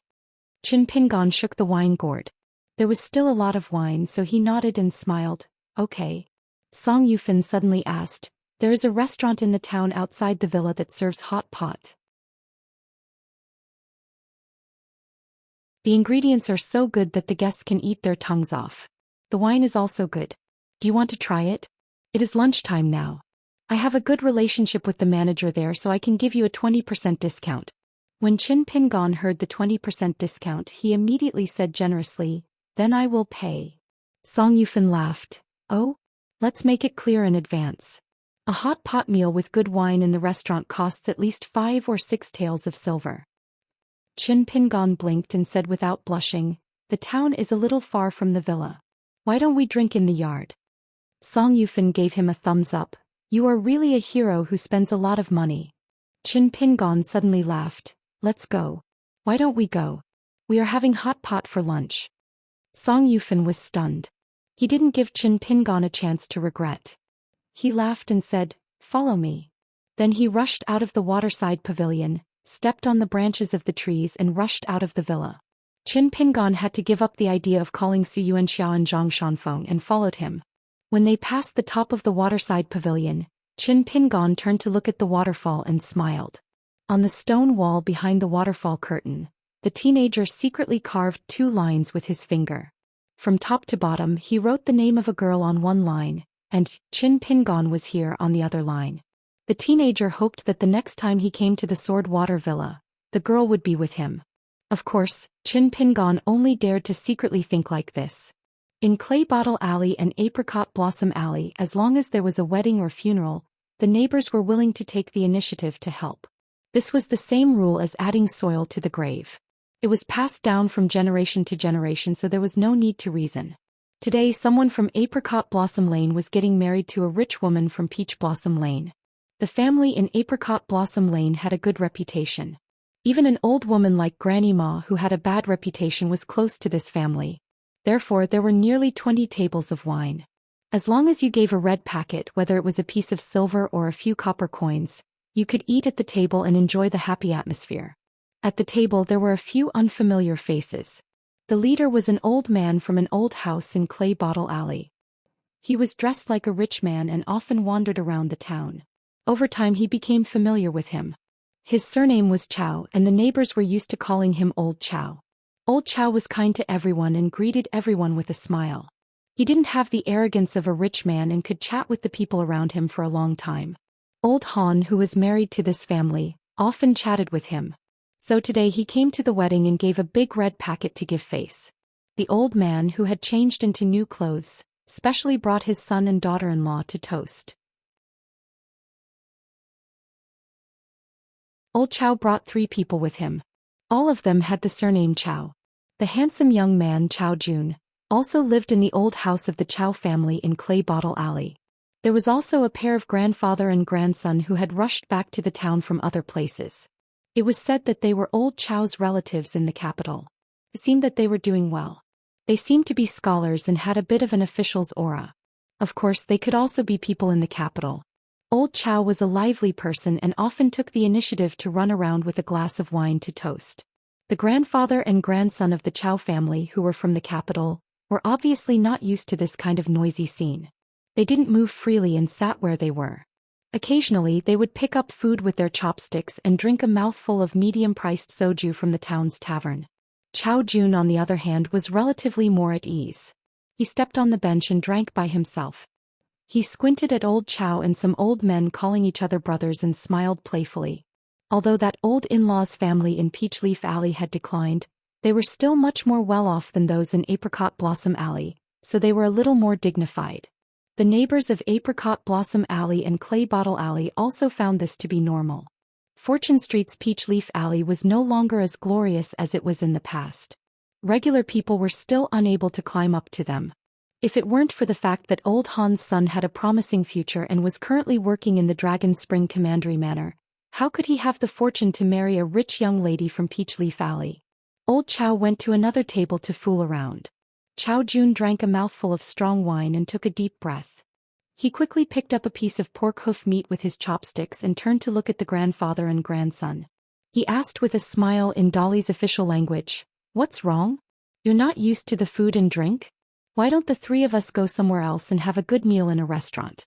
Qin Pingon shook the wine gourd. There was still a lot of wine, so he nodded and smiled. Okay. Song Yufan suddenly asked, There is a restaurant in the town outside the villa that serves hot pot. The ingredients are so good that the guests can eat their tongues off. The wine is also good. Do you want to try it? It is lunchtime now. I have a good relationship with the manager there, so I can give you a 20% discount. When Qin Pingon heard the 20% discount, he immediately said generously, Then I will pay. Song Yufan laughed. Oh? Let's make it clear in advance. A hot pot meal with good wine in the restaurant costs at least 5 or 6 taels of silver. Qin Pingon blinked and said without blushing, The town is a little far from the villa. Why don't we drink in the yard? Song Yufan gave him a thumbs up. You are really a hero who spends a lot of money. Qin Pingon suddenly laughed. Let's go. Why don't we go? We are having hot pot for lunch. Song Yufan was stunned. He didn't give Qin Pingon a chance to regret. He laughed and said, Follow me. Then he rushed out of the waterside pavilion, stepped on the branches of the trees and rushed out of the villa. Qin Pingon had to give up the idea of calling Su Yuanxiao and Zhang Shanfeng and followed him. When they passed the top of the waterside pavilion, Qin Pingon turned to look at the waterfall and smiled. On the stone wall behind the waterfall curtain, The teenager secretly carved 2 lines with his finger. From top to bottom he wrote the name of a girl on one line, and Qin Pingon was here on the other line. The teenager hoped that the next time he came to the Sword Water Villa, the girl would be with him. Of course, Qin Pingon only dared to secretly think like this. In Clay Bottle Alley and Apricot Blossom Alley, as long as there was a wedding or funeral, the neighbors were willing to take the initiative to help. This was the same rule as adding soil to the grave. It was passed down from generation to generation, so there was no need to reason. Today someone from Apricot Blossom Lane was getting married to a rich woman from Peach Blossom Lane. The family in Apricot Blossom Lane had a good reputation. Even an old woman like Granny Ma who had a bad reputation was close to this family. Therefore there were nearly 20 tables of wine. As long as you gave a red packet, whether it was a piece of silver or a few copper coins, you could eat at the table and enjoy the happy atmosphere. At the table there were a few unfamiliar faces. The leader was an old man from an old house in Clay Bottle Alley. He was dressed like a rich man and often wandered around the town. Over time he became familiar with him. His surname was Chow, and the neighbors were used to calling him Old Chow. Old Chow was kind to everyone and greeted everyone with a smile. He didn't have the arrogance of a rich man and could chat with the people around him for a long time. Old Han, who was married to this family, often chatted with him. So today he came to the wedding and gave a big red packet to give face. The old man, who had changed into new clothes, specially brought his son and daughter-in-law to toast. Old Chow brought 3 people with him. All of them had the surname Chow. The handsome young man Chow Jun also lived in the old house of the Chow family in Clay Bottle Alley. There was also a pair of grandfather and grandson who had rushed back to the town from other places. It was said that they were old Chow's relatives in the capital. It seemed that they were doing well. They seemed to be scholars and had a bit of an official's aura. Of course, they could also be people in the capital. Old Chow was a lively person and often took the initiative to run around with a glass of wine to toast. The grandfather and grandson of the Chow family, who were from the capital, were obviously not used to this kind of noisy scene. They didn't move freely and sat where they were. Occasionally they would pick up food with their chopsticks and drink a mouthful of medium-priced soju from the town's tavern. Chow Jun, on the other hand, was relatively more at ease. He stepped on the bench and drank by himself. He squinted at Old Chow and some old men calling each other brothers and smiled playfully. Although that old in-law's family in Peach Leaf Alley had declined, they were still much more well-off than those in Apricot Blossom Alley, so they were a little more dignified. The neighbors of Apricot Blossom Alley and Clay Bottle Alley also found this to be normal. Fortune Street's Peach Leaf Alley was no longer as glorious as it was in the past. Regular people were still unable to climb up to them. If it weren't for the fact that Old Han's son had a promising future and was currently working in the Dragon Spring Commandery Manor, how could he have the fortune to marry a rich young lady from Peach Leaf Alley? Old Chow went to another table to fool around. Chow Jun drank a mouthful of strong wine and took a deep breath. He quickly picked up a piece of pork hoof meat with his chopsticks and turned to look at the grandfather and grandson. He asked with a smile in Dolly's official language, "What's wrong? You're not used to the food and drink? Why don't the 3 of us go somewhere else and have a good meal in a restaurant?"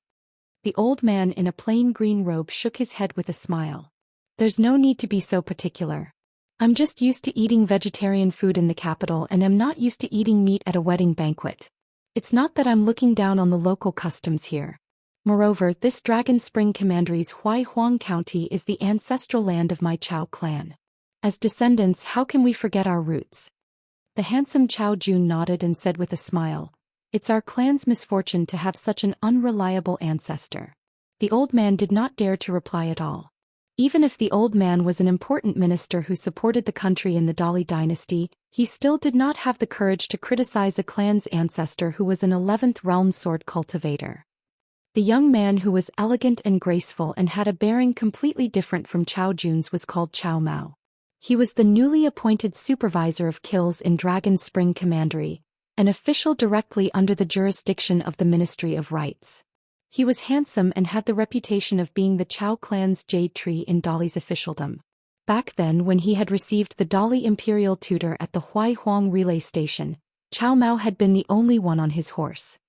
The old man in a plain green robe shook his head with a smile. "There's no need to be so particular. I'm just used to eating vegetarian food in the capital and am not used to eating meat at a wedding banquet. It's not that I'm looking down on the local customs here. Moreover, this Dragon Spring Commandery's Huang County is the ancestral land of my Chow clan. As descendants, how can we forget our roots?" The handsome Chow Jun nodded and said with a smile, "It's our clan's misfortune to have such an unreliable ancestor." The old man did not dare to reply at all. Even if the old man was an important minister who supported the country in the Dolly dynasty, he still did not have the courage to criticize a clan's ancestor who was an 11th realm sword cultivator. The young man, who was elegant and graceful and had a bearing completely different from Chow Jun's, was called Chow Mao. He was the newly appointed supervisor of kills in Dragon Spring Commandery, an official directly under the jurisdiction of the Ministry of Rights. He was handsome and had the reputation of being the Chow clan's jade tree in Dolly's officialdom. Back then, when he had received the Dolly imperial tutor at the Huang relay station, Chow Mao had been the only one on his horse.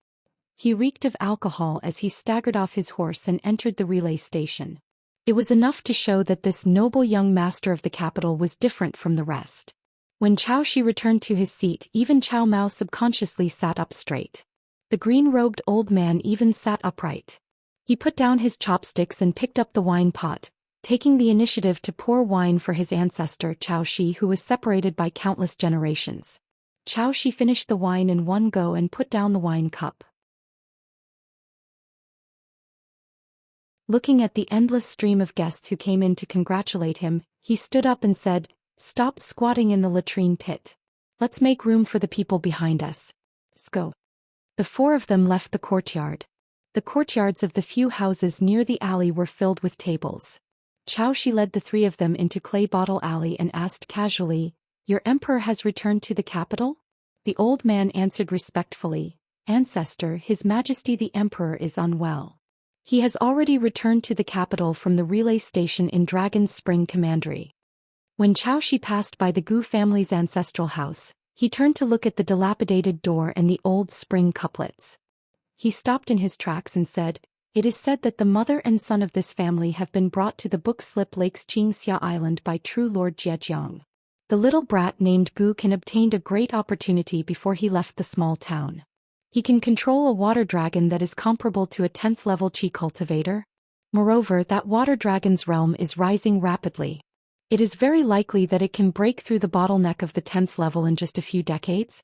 He reeked of alcohol as he staggered off his horse and entered the relay station. It was enough to show that this noble young master of the capital was different from the rest. When Chao Shi returned to his seat, even Chao Mao subconsciously sat up straight. The green-robed old man even sat upright. He put down his chopsticks and picked up the wine pot, taking the initiative to pour wine for his ancestor Chao Shi, who was separated by countless generations. Chao Shi finished the wine in one go and put down the wine cup. Looking at the endless stream of guests who came in to congratulate him, he stood up and said, "Stop squatting in the latrine pit. Let's make room for the people behind us. Let's go." The four of them left the courtyard. The courtyards of the few houses near the alley were filled with tables. Chao Shi led the three of them into Clay Bottle Alley and asked casually, "Your emperor has returned to the capital?" The old man answered respectfully, "Ancestor, His Majesty the Emperor is unwell. He has already returned to the capital from the relay station in Dragon's Spring Commandery." When Chao Shi passed by the Gu family's ancestral house, he turned to look at the dilapidated door and the old spring couplets. He stopped in his tracks and said, "It is said that the mother and son of this family have been brought to the Book Slip Lake's Xianxia Island by true Lord Jiejiang. The little brat named Gu can obtained a great opportunity before he left the small town. He can control a water dragon that is comparable to a 10th level Qi cultivator. Moreover, that water dragon's realm is rising rapidly. It is very likely that it can break through the bottleneck of the 10th level in just a few decades."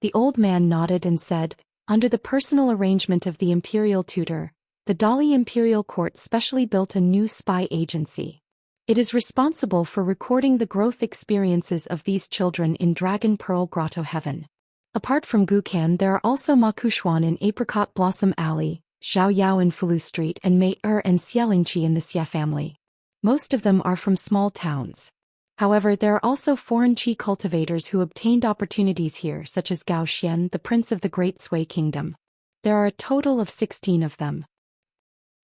The old man nodded and said, "Under the personal arrangement of the imperial tutor, the Dali Imperial Court specially built a new spy agency. It is responsible for recording the growth experiences of these children in Dragon Pearl Grotto Heaven. Apart from Gukan, there are also Ma Kushuan in Apricot Blossom Alley, Zhao Yao in Fulu Street, and Mei and Xialingqi in the Xia family. Most of them are from small towns. However, there are also foreign Qi cultivators who obtained opportunities here, such as Zhou Xian, the prince of the Great Sui Kingdom. There are a total of 16 of them."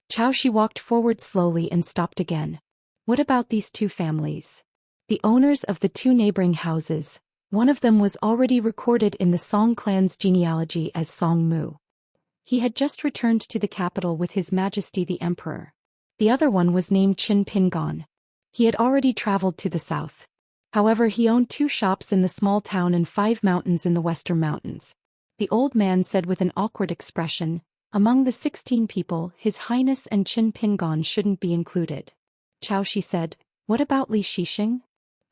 Chao Shi walked forward slowly and stopped again. "What about these two families? The owners of the two neighboring houses. One of them was already recorded in the Song clan's genealogy as Song Mu. He had just returned to the capital with His Majesty the Emperor. The other one was named Qin Pingon. He had already traveled to the south. However, he owned 2 shops in the small town and 5 mountains in the western mountains." The old man said with an awkward expression, "Among the 16 people, His Highness and Qin Pingon shouldn't be included." Chao Shi said, "What about Li Shixing?"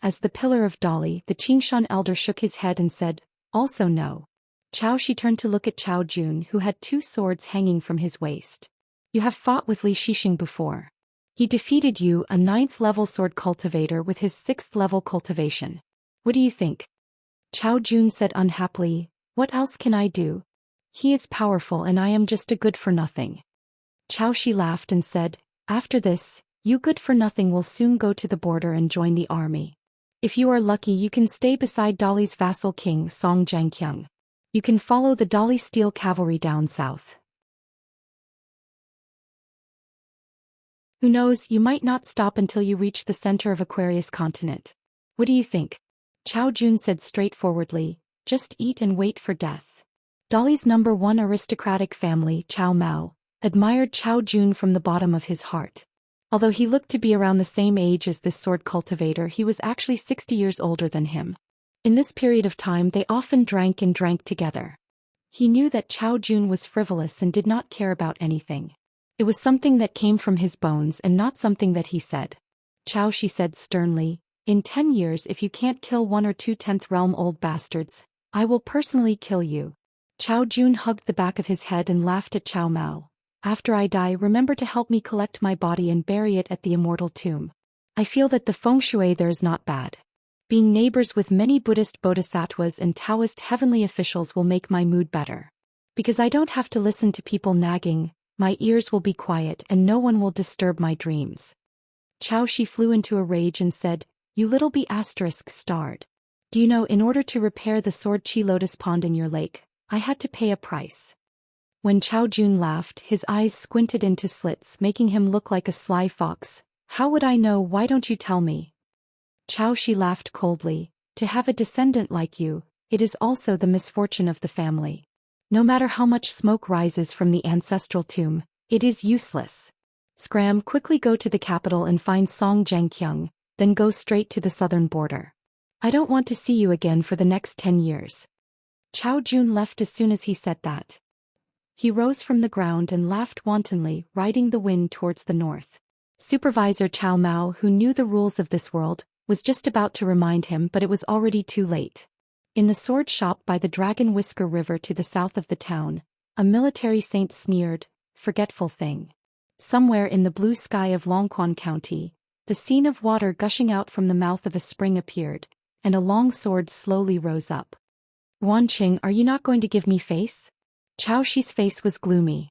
As the pillar of Dali, the Qingshan elder shook his head and said, "Also no." Chao Shi turned to look at Chao Jun, who had 2 swords hanging from his waist. "You have fought with Li Shixing before. He defeated you, a 9th level sword cultivator with his 6th level cultivation. What do you think?" Chao Jun said unhappily, "What else can I do? He is powerful and I am just a good-for-nothing." Chao Shi laughed and said, "After this, you good-for-nothing will soon go to the border and join the army. If you are lucky, you can stay beside Dali's vassal king Song Zhangqiang. You can follow the Dali Steel Cavalry down south. Who knows, you might not stop until you reach the center of Aquarius continent. What do you think?" Chao Jun said straightforwardly, "Just eat and wait for death." Dali's #1 aristocratic family, Chao Mao, admired Chao Jun from the bottom of his heart. Although he looked to be around the same age as this sword cultivator, he was actually 60 years older than him. In this period of time, they often drank together. He knew that Chao Jun was frivolous and did not care about anything. It was something that came from his bones and not something that he said. Chao Shi said sternly, "In 10 years, if you can't kill 1 or 2 10th realm old bastards, I will personally kill you." Chao Jun hugged the back of his head and laughed at Chao Mao. "After I die, remember to help me collect my body and bury it at the immortal tomb. I feel that the feng shui there is not bad. Being neighbors with many Buddhist bodhisattvas and Taoist heavenly officials will make my mood better. Because I don't have to listen to people nagging, my ears will be quiet and no one will disturb my dreams." Chao Shi flew into a rage and said, "You little bee asterisk starred. Do you know, in order to repair the sword Chi Lotus Pond in your lake, I had to pay a price." When Chao Jun laughed, his eyes squinted into slits, making him look like a sly fox. "How would I know? Why don't you tell me?" Chao Shi laughed coldly. "To have a descendant like you, it is also the misfortune of the family. No matter how much smoke rises from the ancestral tomb, it is useless. Scram, quickly go to the capital and find Song Zhangqiang, then go straight to the southern border. I don't want to see you again for the next 10 years. Chao Jun left as soon as he said that. He rose from the ground and laughed wantonly, riding the wind towards the north. Supervisor Chao Mao, who knew the rules of this world, was just about to remind him, but it was already too late. In the sword shop by the Dragon Whisker River to the south of the town, a military saint sneered, "Forgetful thing." Somewhere in the blue sky of Longquan County, the scene of water gushing out from the mouth of a spring appeared, and a long sword slowly rose up. "Wanqing, are you not going to give me face?" Chao Shi's face was gloomy.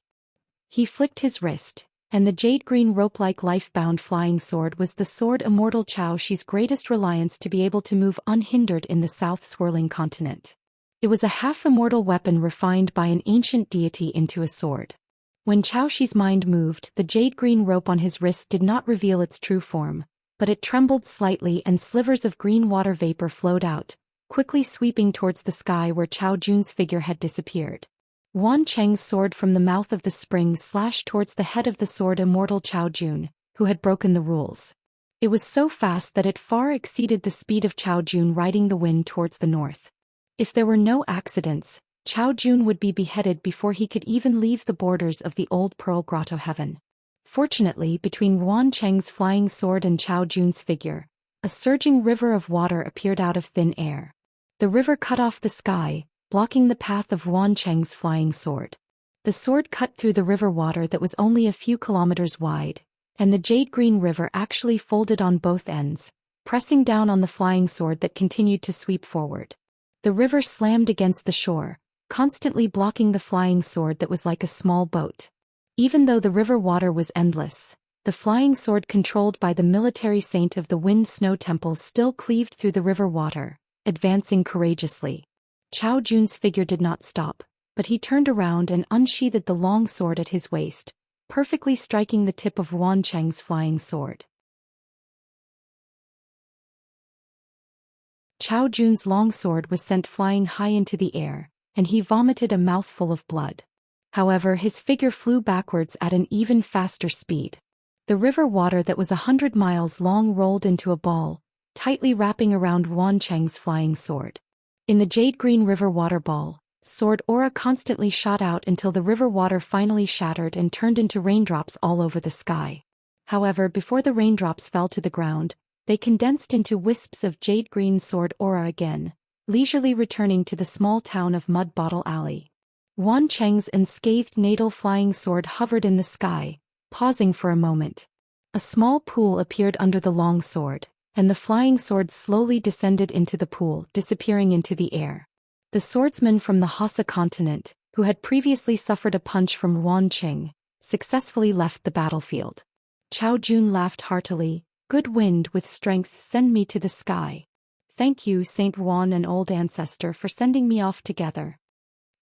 He flicked his wrist, and the jade-green rope-like life-bound flying sword was the sword immortal Chao Shi's greatest reliance to be able to move unhindered in the south-swirling continent. It was a half-immortal weapon refined by an ancient deity into a sword. When Chao Shi's mind moved, the jade-green rope on his wrist did not reveal its true form, but it trembled slightly and slivers of green water vapor flowed out, quickly sweeping towards the sky where Chao Jun's figure had disappeared. Wan Cheng's sword from the mouth of the spring slashed towards the head of the sword immortal Chao Jun, who had broken the rules. It was so fast that it far exceeded the speed of Chao Jun riding the wind towards the north. If there were no accidents, Chao Jun would be beheaded before he could even leave the borders of the old Pearl Grotto heaven. Fortunately, between Wan Cheng's flying sword and Chao Jun's figure, a surging river of water appeared out of thin air. The river cut off the sky, blocking the path of Wan Cheng's flying sword. The sword cut through the river water that was only a few kilometers wide, and the jade-green river actually folded on both ends, pressing down on the flying sword that continued to sweep forward. The river slammed against the shore, constantly blocking the flying sword that was like a small boat. Even though the river water was endless, the flying sword controlled by the military saint of the Wind Snow Temple still cleaved through the river water, advancing courageously. Chao Jun's figure did not stop, but he turned around and unsheathed the long sword at his waist, perfectly striking the tip of Wan Cheng's flying sword. Chao Jun's long sword was sent flying high into the air, and he vomited a mouthful of blood. However, his figure flew backwards at an even faster speed. The river water that was 100 miles long rolled into a ball, tightly wrapping around Wan Cheng's flying sword. In the jade-green river water ball, sword aura constantly shot out until the river water finally shattered and turned into raindrops all over the sky. However, before the raindrops fell to the ground, they condensed into wisps of jade-green sword aura again, leisurely returning to the small town of Mud Bottle Alley. Wan Cheng's unscathed natal flying sword hovered in the sky, pausing for a moment. A small pool appeared under the long sword, and the flying sword slowly descended into the pool, disappearing into the air. The swordsman from the Hassa continent, who had previously suffered a punch from Wan Cheng, successfully left the battlefield. Chao Jun laughed heartily. "Good wind with strength, send me to the sky. Thank you, Saint Wan and Old Ancestor, for sending me off together."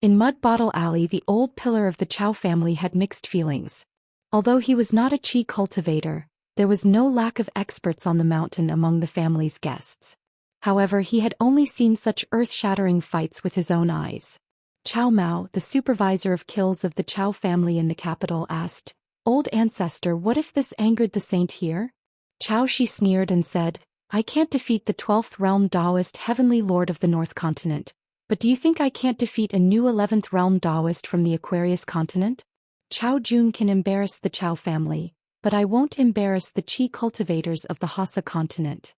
In Mud Bottle Alley, the old pillar of the Chao family had mixed feelings. Although he was not a qi cultivator, there was no lack of experts on the mountain among the family's guests. However, he had only seen such earth-shattering fights with his own eyes. Chao Mao, the supervisor of kills of the Chao family in the capital, asked, "Old Ancestor, what if this angered the saint here?" Chao Shi sneered and said, "I can't defeat the 12th realm Taoist heavenly lord of the North Continent, but do you think I can't defeat a new 11th realm Taoist from the Aquarius continent? Chao Jun can embarrass the Chao family, but I won't embarrass the qi cultivators of the Hassa continent."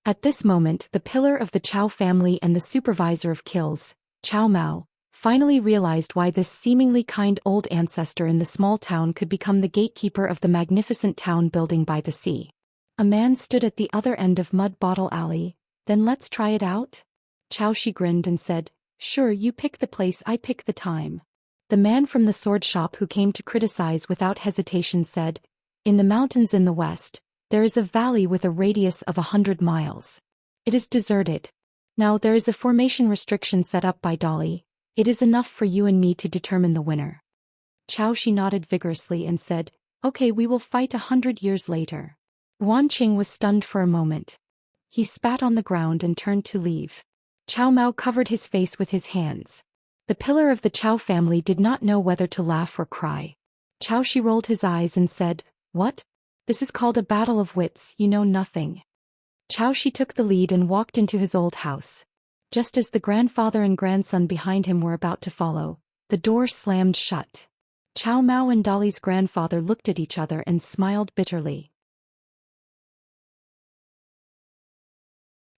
At this moment, the pillar of the Chao family and the supervisor of kills, Chao Mao, finally realized why this seemingly kind old ancestor in the small town could become the gatekeeper of the magnificent town building by the sea. A man stood at the other end of Mud Bottle Alley. "Then let's try it out?" Chao Shi grinned and said, "Sure, you pick the place, I pick the time." The man from the sword shop who came to criticize without hesitation said, "In the mountains in the west, there is a valley with a radius of 100 miles. It is deserted. Now there is a formation restriction set up by Dolly. It is enough for you and me to determine the winner." Chao Shi nodded vigorously and said, "Okay, we will fight 100 years later." Wan Qing was stunned for a moment. He spat on the ground and turned to leave. Chao Mao covered his face with his hands. The pillar of the Chao family did not know whether to laugh or cry. Chao Shi rolled his eyes and said, "What? This is called a battle of wits, you know nothing." Xiaoxi took the lead and walked into his old house. Just as the grandfather and grandson behind him were about to follow, the door slammed shut. Chow Mao and Dolly's grandfather looked at each other and smiled bitterly.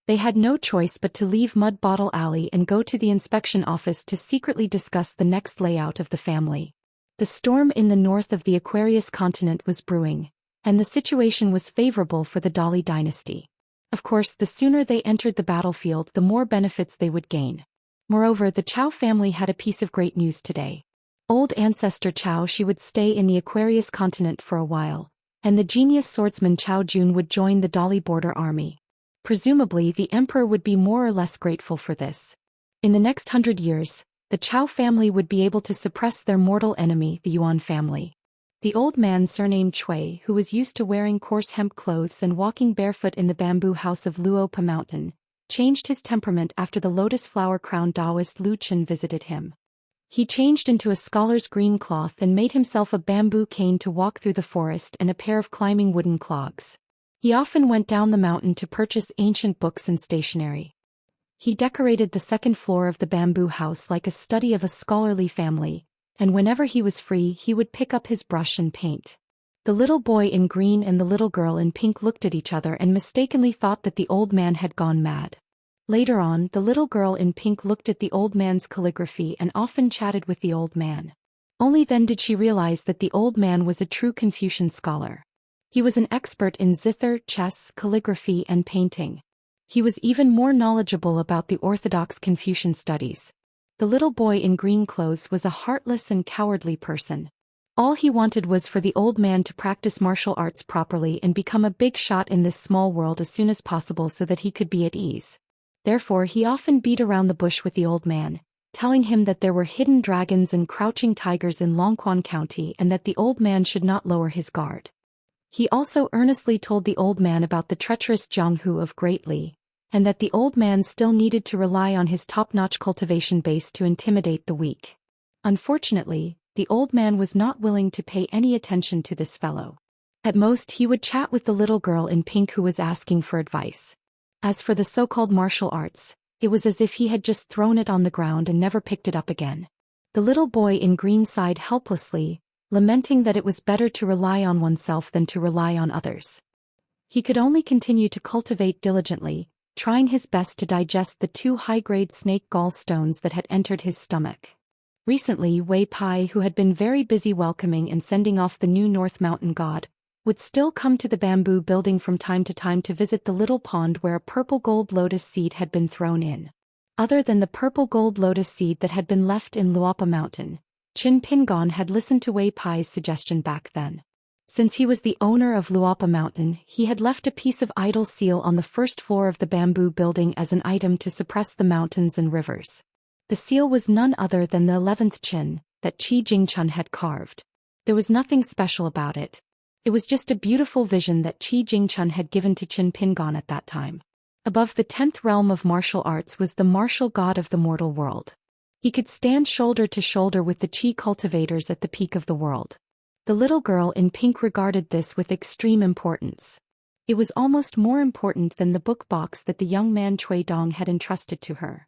They had no choice but to leave Mud Bottle Alley and go to the inspection office to secretly discuss the next layout of the family. The storm in the north of the Aquarius continent was brewing, and the situation was favorable for the Dolly dynasty. Of course, the sooner they entered the battlefield, the more benefits they would gain. Moreover, the Chow family had a piece of great news today. Old ancestor Xiaoxi would stay in the Aquarius continent for a while, and the genius swordsman Xiao Jun would join the Dolly border army. Presumably, the emperor would be more or less grateful for this. In the next 100 years, the Chow family would be able to suppress their mortal enemy, the Yuan family. The old man surnamed Cui, who was used to wearing coarse hemp clothes and walking barefoot in the bamboo house of Luopa Mountain, changed his temperament after the lotus flower-crowned Taoist Lu Chen visited him. He changed into a scholar's green cloth and made himself a bamboo cane to walk through the forest and a pair of climbing wooden clogs. He often went down the mountain to purchase ancient books and stationery. He decorated the second floor of the bamboo house like a study of a scholarly family, and whenever he was free he would pick up his brush and paint. The little boy in green and the little girl in pink looked at each other and mistakenly thought that the old man had gone mad. Later on, the little girl in pink looked at the old man's calligraphy and often chatted with the old man. Only then did she realize that the old man was a true Confucian scholar. He was an expert in zither, chess, calligraphy, and painting. He was even more knowledgeable about the orthodox Confucian studies. The little boy in green clothes was a heartless and cowardly person. All he wanted was for the old man to practice martial arts properly and become a big shot in this small world as soon as possible so that he could be at ease. Therefore, he often beat around the bush with the old man, telling him that there were hidden dragons and crouching tigers in Longquan County and that the old man should not lower his guard. He also earnestly told the old man about the treacherous Jiang Hu of Great Li, and that the old man still needed to rely on his top-notch cultivation base to intimidate the weak. Unfortunately, the old man was not willing to pay any attention to this fellow. At most, he would chat with the little girl in pink who was asking for advice. As for the so-called martial arts, it was as if he had just thrown it on the ground and never picked it up again. The little boy in green sighed helplessly, lamenting that it was better to rely on oneself than to rely on others. He could only continue to cultivate diligently, trying his best to digest the 2 high-grade snake gall stones that had entered his stomach. Recently, Wei Pai, who had been very busy welcoming and sending off the new North Mountain god, would still come to the bamboo building from time to time to visit the little pond where a purple gold lotus seed had been thrown in. Other than the purple gold lotus seed that had been left in Luopa Mountain, Qin Pingon had listened to Wei Pai's suggestion back then. Since he was the owner of Luopa Mountain, he had left a piece of idol seal on the first floor of the bamboo building as an item to suppress the mountains and rivers. The seal was none other than the 11th Qin that Qi Jingchun had carved. There was nothing special about it. It was just a beautiful vision that Qi Jingchun had given to Qin Pingon at that time. Above the 10th realm of martial arts was the martial god of the mortal world. He could stand shoulder to shoulder with the Qi cultivators at the peak of the world. The little girl in pink regarded this with extreme importance. It was almost more important than the book box that the young man Cui Dong had entrusted to her.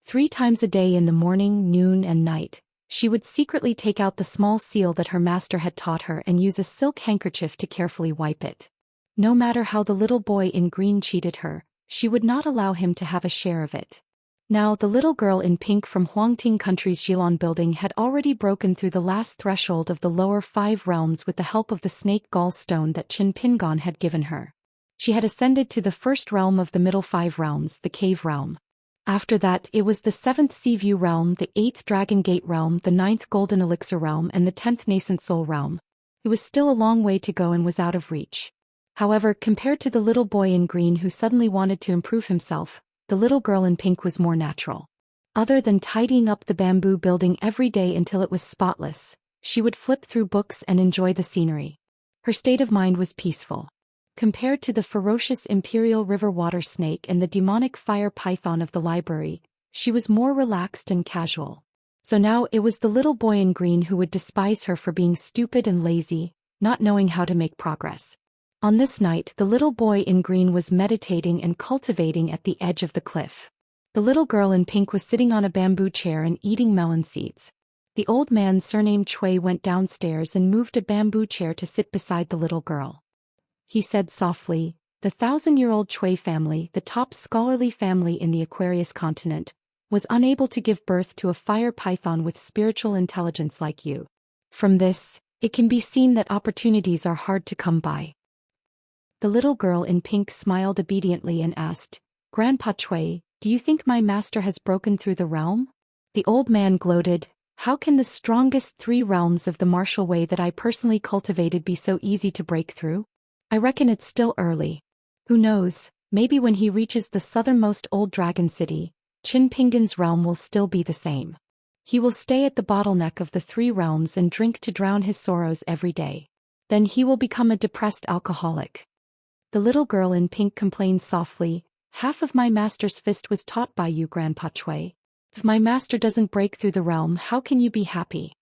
3 times a day in the morning, noon, and night, she would secretly take out the small seal that her master had taught her and use a silk handkerchief to carefully wipe it. No matter how the little boy in green cheated her, she would not allow him to have a share of it. Now the little girl in pink from Huangting Country's Jilon building had already broken through the last threshold of the lower 5 realms with the help of the snake gall stone that Qin Pingon had given her. She had ascended to the first realm of the middle 5 realms, the cave realm. After that, it was the 7th Seaview realm, the 8th Dragon Gate realm, the 9th Golden Elixir realm, and the 10th Nascent Soul realm. It was still a long way to go and was out of reach. However, compared to the little boy in green who suddenly wanted to improve himself, the little girl in pink was more natural. Other than tidying up the bamboo building every day until it was spotless, she would flip through books and enjoy the scenery. Her state of mind was peaceful. Compared to the ferocious imperial river water snake and the demonic fire python of the library, she was more relaxed and casual. So now it was the little boy in green who would despise her for being stupid and lazy, not knowing how to make progress. On this night, the little boy in green was meditating and cultivating at the edge of the cliff. The little girl in pink was sitting on a bamboo chair and eating melon seeds. The old man surnamed Chui went downstairs and moved a bamboo chair to sit beside the little girl. He said softly, "The 1,000-year-old Chui family, the top scholarly family in the Aquarius continent, was unable to give birth to a fire python with spiritual intelligence like you. From this, it can be seen that opportunities are hard to come by." The little girl in pink smiled obediently and asked, "Grandpa Chui, do you think my master has broken through the realm?" The old man gloated, "How can the strongest 3 realms of the martial way that I personally cultivated be so easy to break through? I reckon it's still early. Who knows, maybe when he reaches the southernmost old dragon city, Qin Pingan's realm will still be the same. He will stay at the bottleneck of the 3 realms and drink to drown his sorrows every day. Then he will become a depressed alcoholic." The little girl in pink complained softly, "Half of my master's fist was taught by you, Grandpa Chui. If my master doesn't break through the realm, how can you be happy?"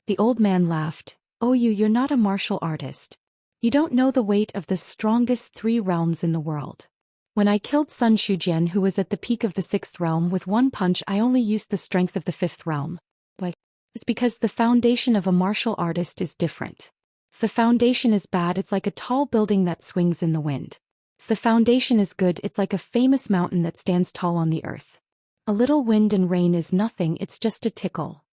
The old man laughed, "Oh, you're not a martial artist. You don't know the weight of the strongest 3 realms in the world. When I killed Sun Shujian, who was at the peak of the 6th realm, with one punch I only used the strength of the 5th realm. Why? It's because the foundation of a martial artist is different. If the foundation is bad, it's like a tall building that swings in the wind. If the foundation is good, it's like a famous mountain that stands tall on the earth. A little wind and rain is nothing, it's just a tickle."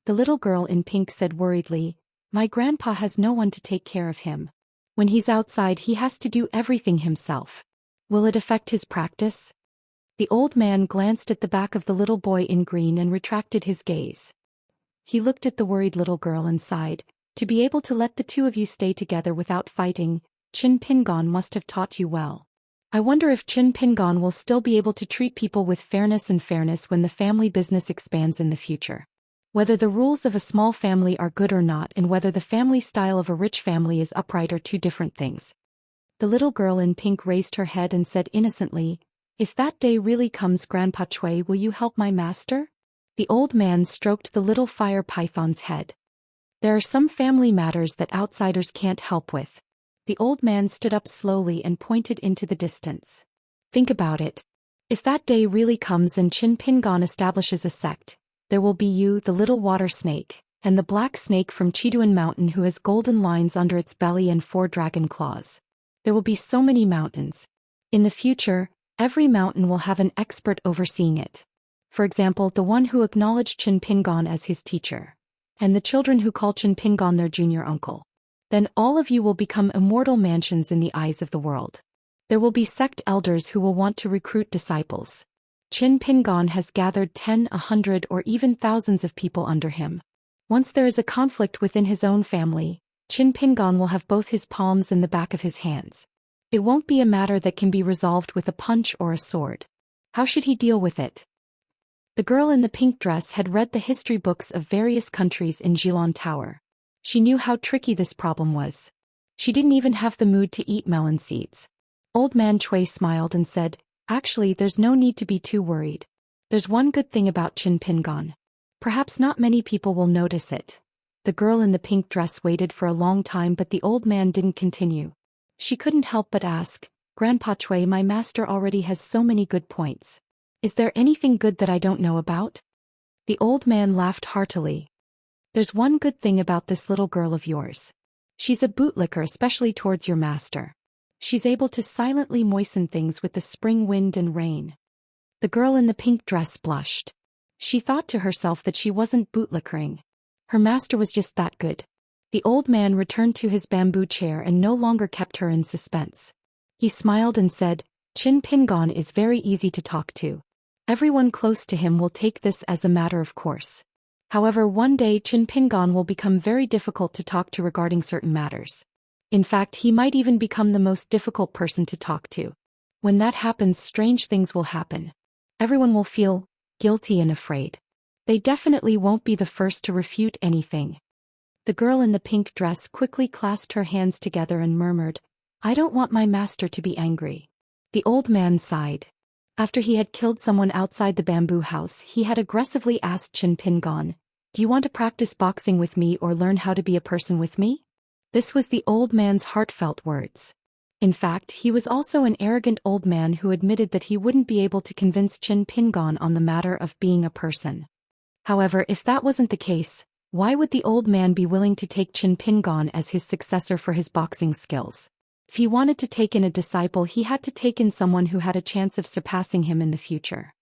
The little girl in pink said worriedly, "My grandpa has no one to take care of him. When he's outside, he has to do everything himself. Will it affect his practice?" The old man glanced at the back of the little boy in green and retracted his gaze. He looked at the worried little girl and sighed, "To be able to let the 2 of you stay together without fighting, Qin Pingan must have taught you well. I wonder if Qin Pingan will still be able to treat people with fairness when the family business expands in the future. Whether the rules of a small family are good or not, and whether the family style of a rich family is upright, are 2 different things." The little girl in pink raised her head and said innocently, "If that day really comes, Grandpa Chui, will you help my master?" The old man stroked the little fire python's head. "There are some family matters that outsiders can't help with." The old man stood up slowly and pointed into the distance. "Think about it. If that day really comes and Qin Pingan establishes a sect, there will be you, the little water snake, and the black snake from Chiduan Mountain who has golden lines under its belly and 4 dragon claws. There will be so many mountains. In the future, every mountain will have an expert overseeing it. For example, the one who acknowledged Qin Pingan as his teacher, and the children who call Qin Pingan their junior uncle. Then all of you will become immortal mansions in the eyes of the world. There will be sect elders who will want to recruit disciples. Qin Pingan has gathered 10, 100, or even thousands of people under him. Once there is a conflict within his own family, Qin Pingan will have both his palms and the back of his hands. It won't be a matter that can be resolved with a punch or a sword. How should he deal with it?" The girl in the pink dress had read the history books of various countries in Jilan Tower. She knew how tricky this problem was. She didn't even have the mood to eat melon seeds. Old man Chui smiled and said, "Actually, there's no need to be too worried. There's one good thing about Qin Pingan. Perhaps not many people will notice it." The girl in the pink dress waited for a long time, but the old man didn't continue. She couldn't help but ask, "Grandpa Chui, my master already has so many good points. Is there anything good that I don't know about?" The old man laughed heartily. "There's one good thing about this little girl of yours. She's a bootlicker, especially towards your master. She's able to silently moisten things with the spring wind and rain." The girl in the pink dress blushed. She thought to herself that she wasn't bootlickering. Her master was just that good. The old man returned to his bamboo chair and no longer kept her in suspense. He smiled and said, "Qin Pingan is very easy to talk to. Everyone close to him will take this as a matter of course. However, one day Qin Pingan will become very difficult to talk to regarding certain matters. In fact, he might even become the most difficult person to talk to. When that happens, strange things will happen. Everyone will feel guilty and afraid. They definitely won't be the first to refute anything." The girl in the pink dress quickly clasped her hands together and murmured, "I don't want my master to be angry." The old man sighed. After he had killed someone outside the bamboo house, he had aggressively asked Qin Pingan, Do you want to practice boxing with me or learn how to be a person with me? This was the old man's heartfelt words. In fact, he was also an arrogant old man who admitted that he wouldn't be able to convince Qin Pingan on the matter of being a person. However, if that wasn't the case, why would the old man be willing to take Qin Pingan as his successor for his boxing skills? If he wanted to take in a disciple, he had to take in someone who had a chance of surpassing him in the future.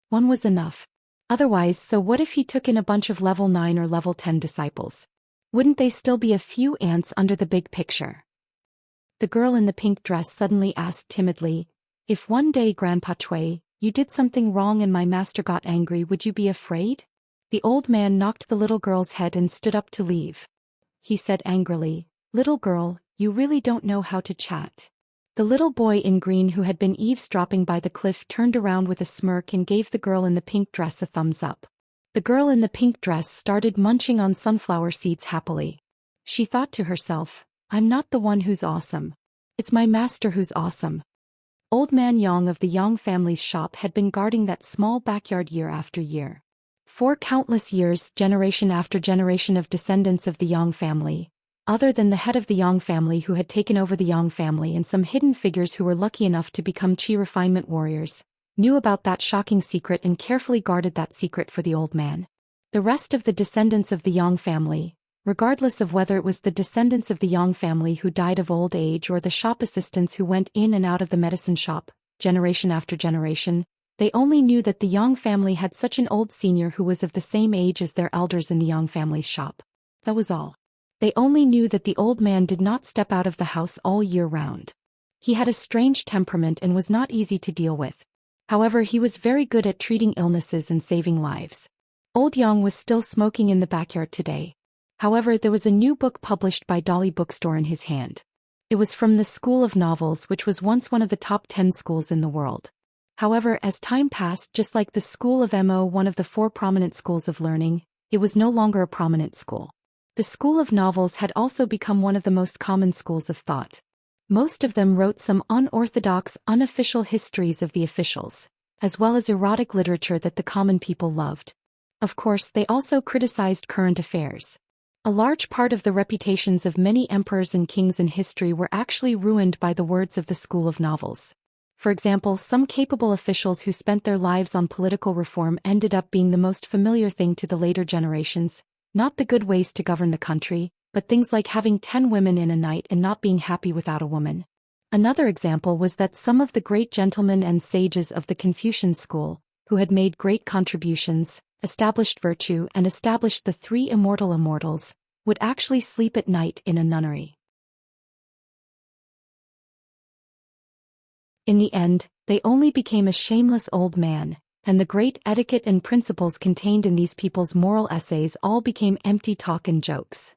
One was enough. Otherwise, so what if he took in a bunch of level 9 or level 10 disciples? Wouldn't they still be a few ants under the big picture? The girl in the pink dress suddenly asked timidly, "If one day, Grandpa Cui, you did something wrong and my master got angry, would you be afraid?" The old man knocked the little girl's head and stood up to leave. He said angrily, "Little girl, you really don't know how to chat." The little boy in green who had been eavesdropping by the cliff turned around with a smirk and gave the girl in the pink dress a thumbs up. The girl in the pink dress started munching on sunflower seeds happily. She thought to herself, "I'm not the one who's awesome. It's my master who's awesome." Old Man Yang of the Yang family's shop had been guarding that small backyard year after year. For countless years, generation after generation of descendants of the Yang family, other than the head of the Yang family who had taken over the Yang family and some hidden figures who were lucky enough to become Qi refinement warriors, knew about that shocking secret and carefully guarded that secret for the old man. The rest of the descendants of the Yang family, regardless of whether it was the descendants of the Yang family who died of old age or the shop assistants who went in and out of the medicine shop, generation after generation, they only knew that the Yang family had such an old senior who was of the same age as their elders in the Yang family's shop. That was all. They only knew that the old man did not step out of the house all year round. He had a strange temperament and was not easy to deal with. However, he was very good at treating illnesses and saving lives. Old Yang was still smoking in the backyard today. However, there was a new book published by Dolly Bookstore in his hand. It was from the School of Novels, which was once one of the top 10 schools in the world. However, as time passed, just like the School of Mo, one of the 4 prominent schools of learning, it was no longer a prominent school. The School of Novels had also become one of the most common schools of thought. Most of them wrote some unorthodox, unofficial histories of the officials, as well as erotic literature that the common people loved. Of course, they also criticized current affairs. A large part of the reputations of many emperors and kings in history were actually ruined by the words of the School of Novels. For example, some capable officials who spent their lives on political reform ended up being the most familiar thing to the later generations. Not the good ways to govern the country, but things like having 10 women in a night and not being happy without a woman. Another example was that some of the great gentlemen and sages of the Confucian school, who had made great contributions, established virtue and established the 3 immortal immortals, would actually sleep at night in a nunnery. In the end, they only became a shameless old man, and the great etiquette and principles contained in these people's moral essays all became empty talk and jokes.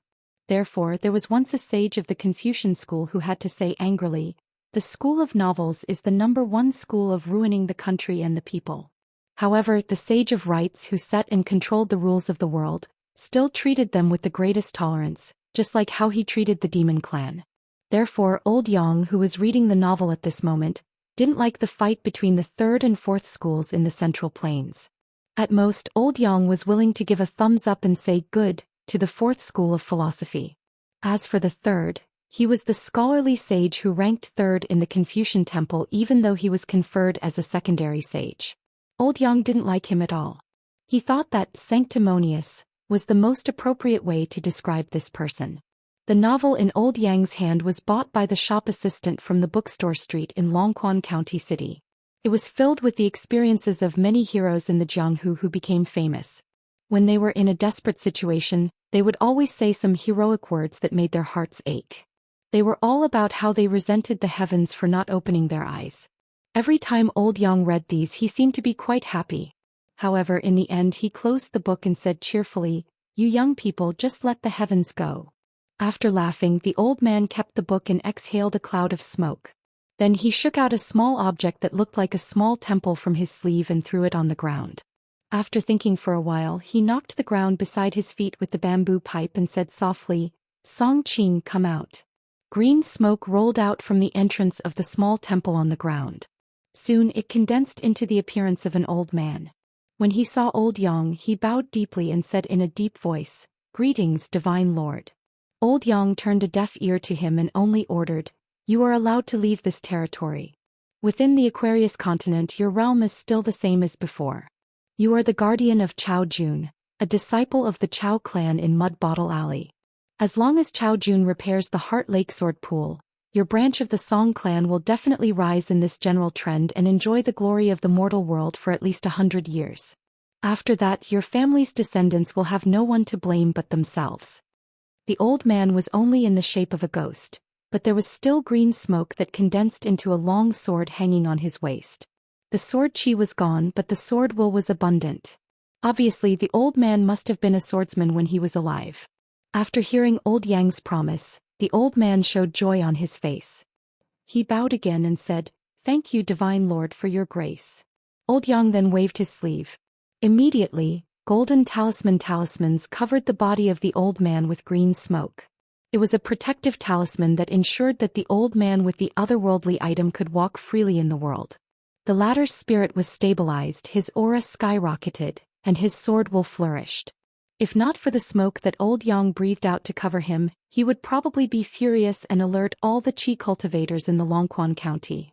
Therefore, there was once a sage of the Confucian school who had to say angrily, "The School of Novels is the #1 school of ruining the country and the people." However, the sage of rights who set and controlled the rules of the world, still treated them with the greatest tolerance, just like how he treated the demon clan. Therefore, old Yang, who was reading the novel at this moment, didn't like the fight between the 3rd and 4th schools in the Central Plains. At most, old Yang was willing to give a thumbs up and say good to the 4th school of philosophy. As for the 3rd, he was the scholarly sage who ranked 3rd in the Confucian temple even though he was conferred as a secondary sage. Old Yang didn't like him at all. He thought that sanctimonious was the most appropriate way to describe this person. The novel in Old Yang's hand was bought by the shop assistant from the bookstore street in Longquan County City. It was filled with the experiences of many heroes in the Jianghu who became famous. When they were in a desperate situation, they would always say some heroic words that made their hearts ache. They were all about how they resented the heavens for not opening their eyes. Every time old Yang read these, he seemed to be quite happy. However, in the end he closed the book and said cheerfully, "You young people, just let the heavens go." After laughing, the old man kept the book and exhaled a cloud of smoke. Then he shook out a small object that looked like a small temple from his sleeve and threw it on the ground. After thinking for a while, he knocked the ground beside his feet with the bamboo pipe and said softly, "Song Qing, come out." Green smoke rolled out from the entrance of the small temple on the ground. Soon it condensed into the appearance of an old man. When he saw Old Yang, he bowed deeply and said in a deep voice, "Greetings, Divine Lord." Old Yang turned a deaf ear to him and only ordered, "You are allowed to leave this territory. Within the Aquarius continent your realm is still the same as before. You are the guardian of Chao Jun, a disciple of the Chao clan in Mud Bottle Alley. As long as Chao Jun repairs the Heart Lake Sword Pool, your branch of the Song clan will definitely rise in this general trend and enjoy the glory of the mortal world for at least 100 years. After that, your family's descendants will have no one to blame but themselves." The old man was only in the shape of a ghost, but there was still green smoke that condensed into a long sword hanging on his waist. The sword chi was gone, but the sword will was abundant. Obviously, the old man must have been a swordsman when he was alive. After hearing Old Yang's promise, the old man showed joy on his face. He bowed again and said, "Thank you, Divine Lord, for your grace." Old Yang then waved his sleeve. Immediately, golden talismans covered the body of the old man with green smoke. It was a protective talisman that ensured that the old man with the otherworldly item could walk freely in the world. The latter's spirit was stabilized, his aura skyrocketed, and his sword will flourished. If not for the smoke that Old Yang breathed out to cover him, he would probably be furious and alert all the Qi cultivators in the Longquan County.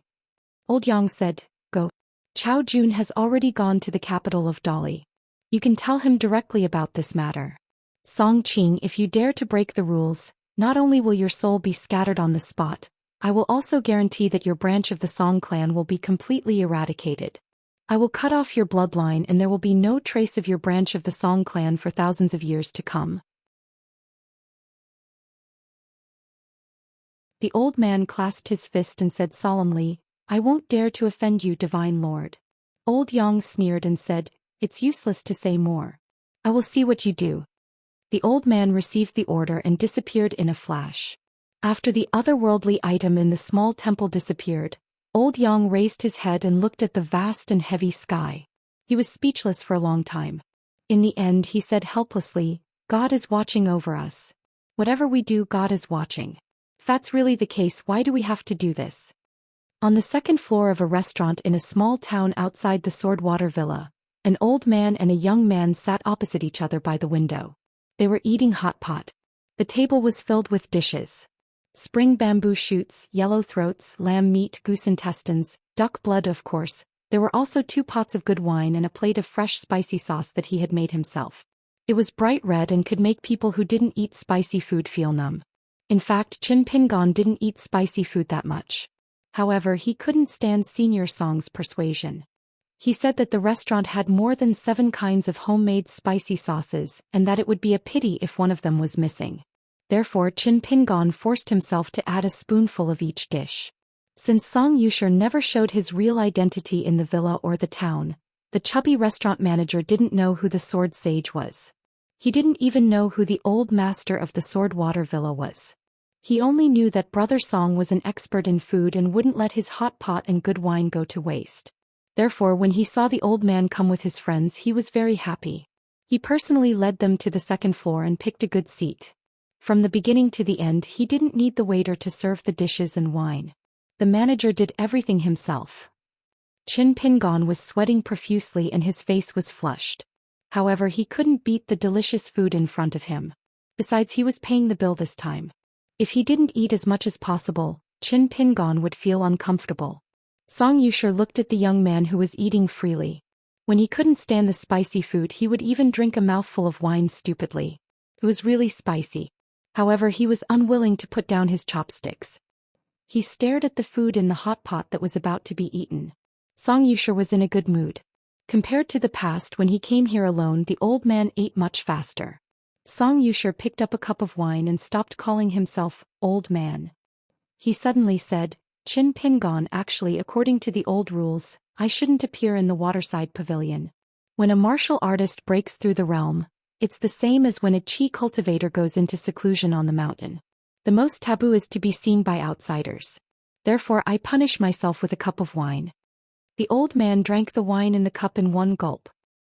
Old Yang said, "Go. Chao Jun has already gone to the capital of Dali. You can tell him directly about this matter. Song Qing, if you dare to break the rules, not only will your soul be scattered on the spot, I will also guarantee that your branch of the Song clan will be completely eradicated. I will cut off your bloodline and there will be no trace of your branch of the Song clan for thousands of years to come." The old man clasped his fist and said solemnly, "I won't dare to offend you, Divine Lord." Old Yang sneered and said, "It's useless to say more. I will see what you do." The old man received the order and disappeared in a flash. After the otherworldly item in the small temple disappeared, Old Yang raised his head and looked at the vast and heavy sky. He was speechless for a long time. In the end he said helplessly, "God is watching over us. Whatever we do, God is watching. If that's really the case, why do we have to do this?" On the second floor of a restaurant in a small town outside the Swordwater Villa, an old man and a young man sat opposite each other by the window. They were eating hot pot. The table was filled with dishes. Spring bamboo shoots, yellow throats, lamb meat, goose intestines, duck blood of course. There were also 2 pots of good wine and a plate of fresh spicy sauce that he had made himself. It was bright red and could make people who didn't eat spicy food feel numb. In fact, Qin Pingon didn't eat spicy food that much. However, he couldn't stand Senior Song's persuasion. He said that the restaurant had more than 7 kinds of homemade spicy sauces and that it would be a pity if one of them was missing. Therefore, Qin Pingon forced himself to add a spoonful of each dish. Since Song Yusher never showed his real identity in the villa or the town, the chubby restaurant manager didn't know who the sword sage was. He didn't even know who the old master of the Swordwater Villa was. He only knew that Brother Song was an expert in food and wouldn't let his hot pot and good wine go to waste. Therefore, when he saw the old man come with his friends, he was very happy. He personally led them to the second floor and picked a good seat. From the beginning to the end, he didn't need the waiter to serve the dishes and wine. The manager did everything himself. Qin Pingon was sweating profusely and his face was flushed. However, he couldn't beat the delicious food in front of him. Besides, he was paying the bill this time. If he didn't eat as much as possible, Qin Pingon would feel uncomfortable. Song Yusher looked at the young man who was eating freely. When he couldn't stand the spicy food, he would even drink a mouthful of wine stupidly. It was really spicy. However, he was unwilling to put down his chopsticks. He stared at the food in the hot pot that was about to be eaten. Song Yusher was in a good mood. Compared to the past when he came here alone, the old man ate much faster. Song Yusher picked up a cup of wine and stopped calling himself old man. He suddenly said, "Qin Pingon, actually, according to the old rules, I shouldn't appear in the waterside pavilion. When a martial artist breaks through the realm, it's the same as when a Qi cultivator goes into seclusion on the mountain. The most taboo is to be seen by outsiders. Therefore, I punish myself with a cup of wine." The old man drank the wine in the cup in one gulp.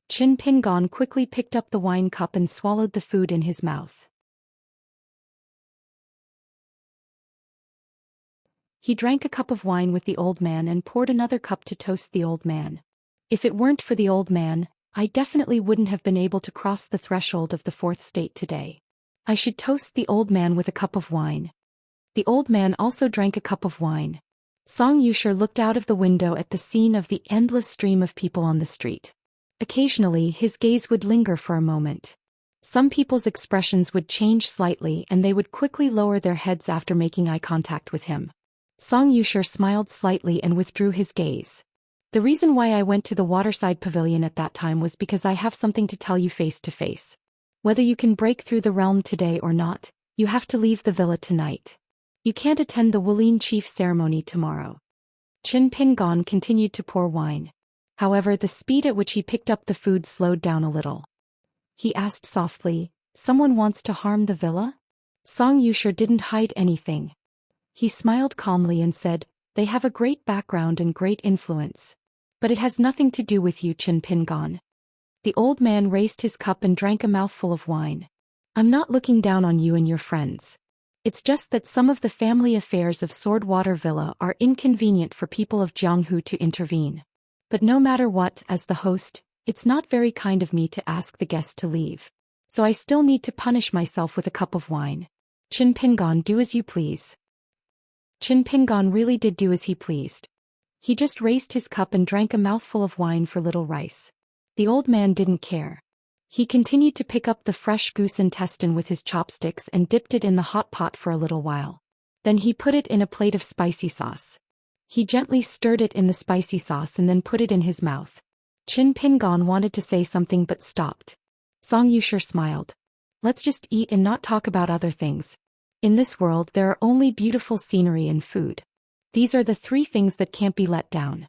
Qin Pingon quickly picked up the wine cup and swallowed the food in his mouth. He drank a cup of wine with the old man and poured another cup to toast the old man. If it weren't for the old man, I definitely wouldn't have been able to cross the threshold of the fourth state today. I should toast the old man with a cup of wine. The old man also drank a cup of wine. Song Yusher looked out of the window at the scene of the endless stream of people on the street. Occasionally his gaze would linger for a moment. Some people's expressions would change slightly and they would quickly lower their heads after making eye contact with him. Song Yusher smiled slightly and withdrew his gaze. The reason why I went to the waterside pavilion at that time was because I have something to tell you face to face. Whether you can break through the realm today or not, you have to leave the villa tonight. You can't attend the Wulin chief ceremony tomorrow. Qin Pingon continued to pour wine. However, the speed at which he picked up the food slowed down a little. He asked softly, "Someone wants to harm the villa?" Song Yusher didn't hide anything. He smiled calmly and said, "They have a great background and great influence. But it has nothing to do with you, Qin Pingon." The old man raised his cup and drank a mouthful of wine. "I'm not looking down on you and your friends. It's just that some of the family affairs of Swordwater Villa are inconvenient for people of Jianghu to intervene. But no matter what, as the host, it's not very kind of me to ask the guest to leave. So I still need to punish myself with a cup of wine. Qin Pingon, do as you please." Qin Pingon really did do as he pleased. He just raised his cup and drank a mouthful of wine for little rice. The old man didn't care. He continued to pick up the fresh goose intestine with his chopsticks and dipped it in the hot pot for a little while. Then he put it in a plate of spicy sauce. He gently stirred it in the spicy sauce and then put it in his mouth. Qin Pingon wanted to say something but stopped. Song Yusher smiled. "Let's just eat and not talk about other things. In this world there are only beautiful scenery and food. These are the three things that can't be let down."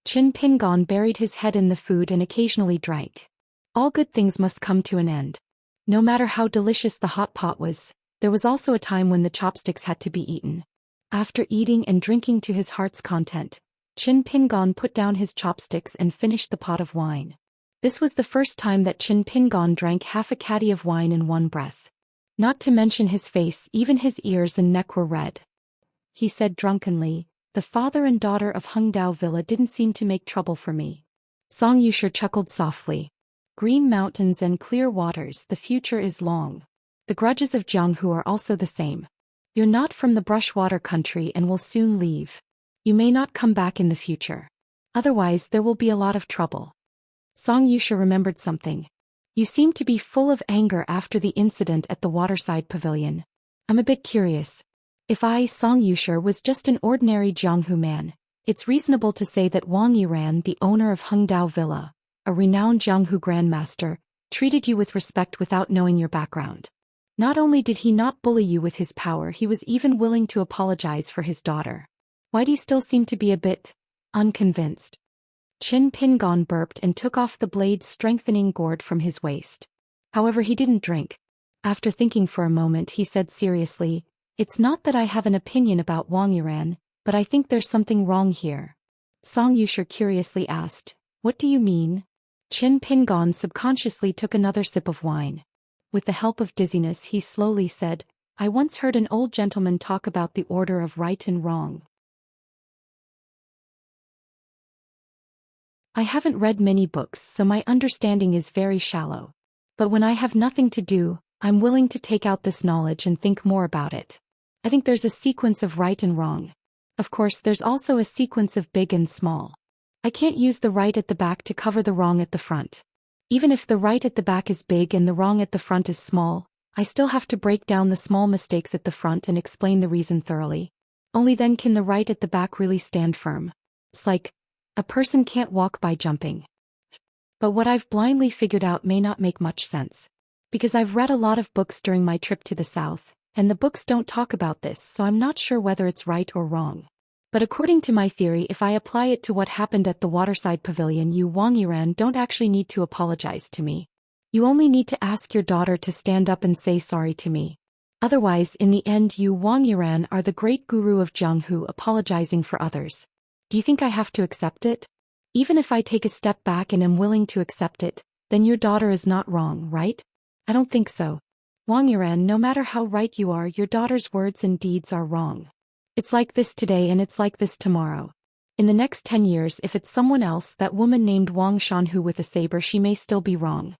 Qin Pingon buried his head in the food and occasionally drank. All good things must come to an end. No matter how delicious the hot pot was, there was also a time when the chopsticks had to be eaten. After eating and drinking to his heart's content, Qin Pingon put down his chopsticks and finished the pot of wine. This was the first time that Qin Pingon drank half a caddy of wine in one breath. Not to mention his face, even his ears and neck were red. He said drunkenly, "The father and daughter of Hengdao Villa didn't seem to make trouble for me." Song Yusher chuckled softly. "Green mountains and clear waters, the future is long. The grudges of Jianghu are also the same. You're not from the brushwater country and will soon leave. You may not come back in the future. Otherwise there will be a lot of trouble." Song Yusher remembered something. "You seem to be full of anger after the incident at the waterside pavilion. I'm a bit curious. If I, Song Yusher, was just an ordinary Jianghu man, it's reasonable to say that Wang Yiran, the owner of Hengdao Villa, a renowned Jianghu grandmaster, treated you with respect without knowing your background. Not only did he not bully you with his power, he was even willing to apologize for his daughter. Why do you still seem to be a bit unconvinced?" Qin Pingon burped and took off the blade-strengthening gourd from his waist. However, he didn't drink. After thinking for a moment, he said seriously, "It's not that I have an opinion about Wang Yiran, but I think there's something wrong here." Song Yusher curiously asked, "What do you mean?" Qin Pingon subconsciously took another sip of wine. With the help of dizziness, he slowly said, "I once heard an old gentleman talk about the order of right and wrong. I haven't read many books, so my understanding is very shallow. But when I have nothing to do, I'm willing to take out this knowledge and think more about it. I think there's a sequence of right and wrong. Of course, there's also a sequence of big and small. I can't use the right at the back to cover the wrong at the front. Even if the right at the back is big and the wrong at the front is small, I still have to break down the small mistakes at the front and explain the reason thoroughly. Only then can the right at the back really stand firm. It's like, a person can't walk by jumping. But what I've blindly figured out may not make much sense. Because I've read a lot of books during my trip to the south, and the books don't talk about this, so I'm not sure whether it's right or wrong. But according to my theory, if I apply it to what happened at the waterside pavilion, you Wang Yiran don't actually need to apologize to me. You only need to ask your daughter to stand up and say sorry to me. Otherwise, in the end, you Wang Yiran are the great guru of Jianghu apologizing for others. Do you think I have to accept it? Even if I take a step back and am willing to accept it, then your daughter is not wrong, right? I don't think so. Wang Yiran, no matter how right you are, your daughter's words and deeds are wrong. It's like this today and it's like this tomorrow. In the next 10 years, if it's someone else, that woman named Wang Shanhu with a saber, she may still be wrong.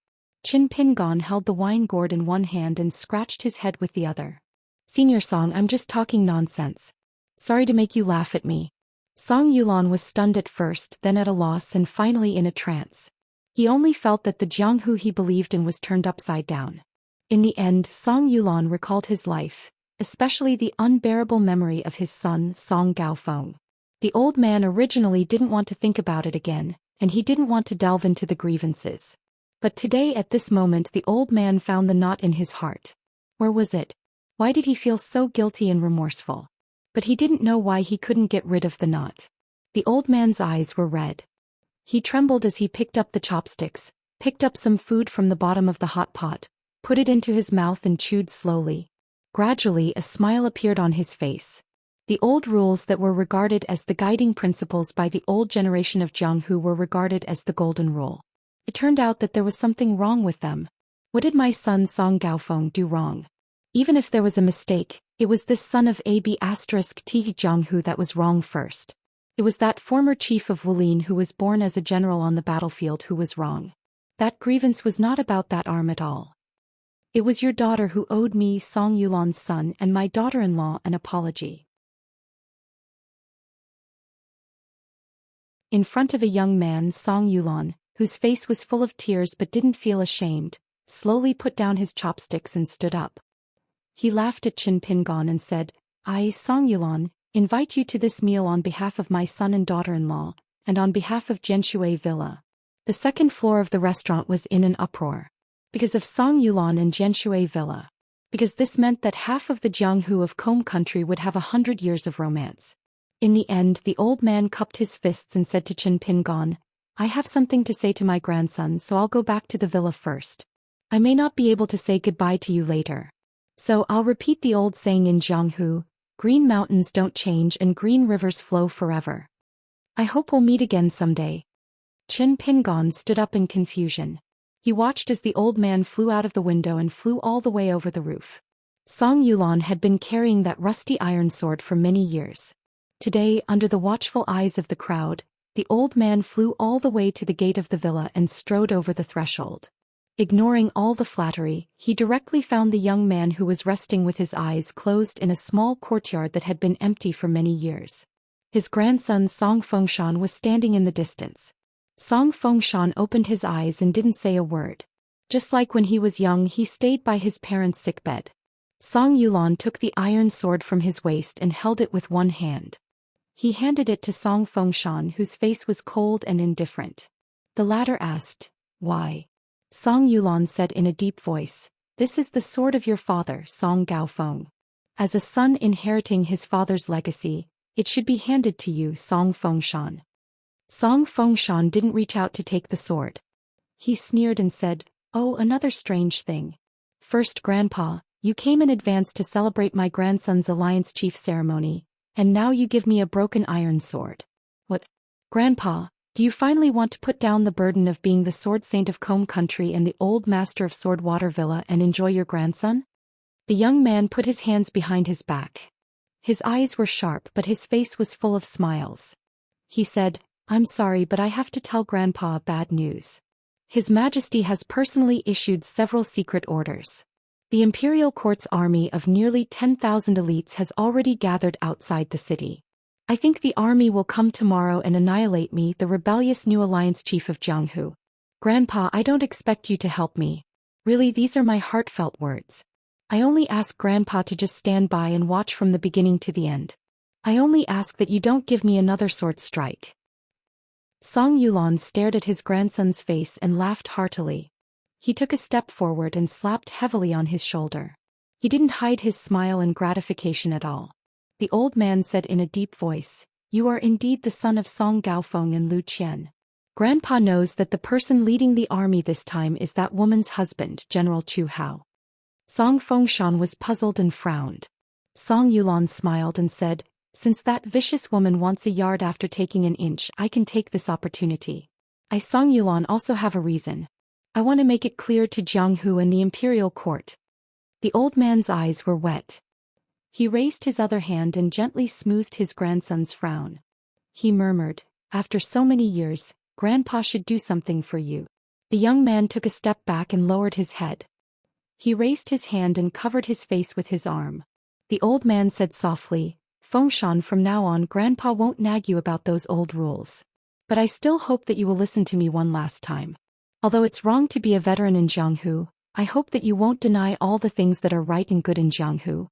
Qin Pingon held the wine gourd in one hand and scratched his head with the other. Senior Song, I'm just talking nonsense. Sorry to make you laugh at me. Song Yulan was stunned at first, then at a loss, and finally in a trance. He only felt that the Jianghu he believed in was turned upside down. In the end, Song Yulan recalled his life, especially the unbearable memory of his son, Song Gaofeng. The old man originally didn't want to think about it again, and he didn't want to delve into the grievances. But today, at this moment, the old man found the knot in his heart. Where was it? Why did he feel so guilty and remorseful? But he didn't know why he couldn't get rid of the knot. The old man's eyes were red. He trembled as he picked up the chopsticks, picked up some food from the bottom of the hot pot, put it into his mouth and chewed slowly. Gradually, a smile appeared on his face. The old rules that were regarded as the guiding principles by the old generation of Jianghu were regarded as the golden rule. It turned out that there was something wrong with them. What did my son Song Gaofeng do wrong? Even if there was a mistake, it was this son of Ab*T Jianghu that was wrong first. It was that former chief of Wulin who was born as a general on the battlefield who was wrong. That grievance was not about that arm at all. It was your daughter who owed me, Song Yulan's son, and my daughter-in-law an apology. In front of a young man, Song Yulan, whose face was full of tears but didn't feel ashamed, slowly put down his chopsticks and stood up. He laughed at Qin Pingon and said, I, Song Yulan, invite you to this meal on behalf of my son and daughter-in-law, and on behalf of Jianshui Villa. The second floor of the restaurant was in an uproar. Because of Song Yulan and Jianshui Villa. Because this meant that half of the Jianghu of Combe country would have 100 years of romance. In the end, the old man cupped his fists and said to Qin Pingon, I have something to say to my grandson, so I'll go back to the villa first. I may not be able to say goodbye to you later. So I'll repeat the old saying in Jianghu, green mountains don't change and green rivers flow forever. I hope we'll meet again someday. Qin Pingon stood up in confusion. He watched as the old man flew out of the window and flew all the way over the roof. Song Yulan had been carrying that rusty iron sword for many years. Today, under the watchful eyes of the crowd, the old man flew all the way to the gate of the villa and strode over the threshold. Ignoring all the flattery, he directly found the young man who was resting with his eyes closed in a small courtyard that had been empty for many years. His grandson Song Fengshan was standing in the distance. Song Fengshan opened his eyes and didn't say a word. Just like when he was young, he stayed by his parents' sickbed. Song Yulan took the iron sword from his waist and held it with one hand. He handed it to Song Fengshan, whose face was cold and indifferent. The latter asked, Why? Song Yulan said in a deep voice, This is the sword of your father, Song Gaofeng. As a son inheriting his father's legacy, it should be handed to you, Song Fengshan. Song Fengshan didn't reach out to take the sword. He sneered and said, Oh, another strange thing. First, Grandpa, you came in advance to celebrate my grandson's alliance chief ceremony, and now you give me a broken iron sword. What? Grandpa, do you finally want to put down the burden of being the sword saint of Combe country and the old master of Swordwater Villa and enjoy your grandson? The young man put his hands behind his back. His eyes were sharp but his face was full of smiles. He said, I'm sorry, but I have to tell Grandpa bad news. His Majesty has personally issued several secret orders. The Imperial Court's army of nearly 10,000 elites has already gathered outside the city. I think the army will come tomorrow and annihilate me, the rebellious new alliance chief of Jianghu. Grandpa, I don't expect you to help me. Really, these are my heartfelt words. I only ask Grandpa to just stand by and watch from the beginning to the end. I only ask that you don't give me another sword strike. Song Yulan stared at his grandson's face and laughed heartily. He took a step forward and slapped heavily on his shoulder. He didn't hide his smile and gratification at all. The old man said in a deep voice, You are indeed the son of Song Gaofeng and Zhou Xian. Grandpa knows that the person leading the army this time is that woman's husband, General Chu Hao. Song Fengshan was puzzled and frowned. Song Yulan smiled and said, Since that vicious woman wants a yard after taking an inch, I can take this opportunity. I, Song Yulan, also have a reason. I want to make it clear to Jianghu and the Imperial Court. The old man's eyes were wet. He raised his other hand and gently smoothed his grandson's frown. He murmured, "After so many years, Grandpa should do something for you." The young man took a step back and lowered his head. He raised his hand and covered his face with his arm. The old man said softly, "Fengshan, from now on Grandpa won't nag you about those old rules. But I still hope that you will listen to me one last time. Although it's wrong to be a veteran in Jianghu, I hope that you won't deny all the things that are right and good in Jianghu."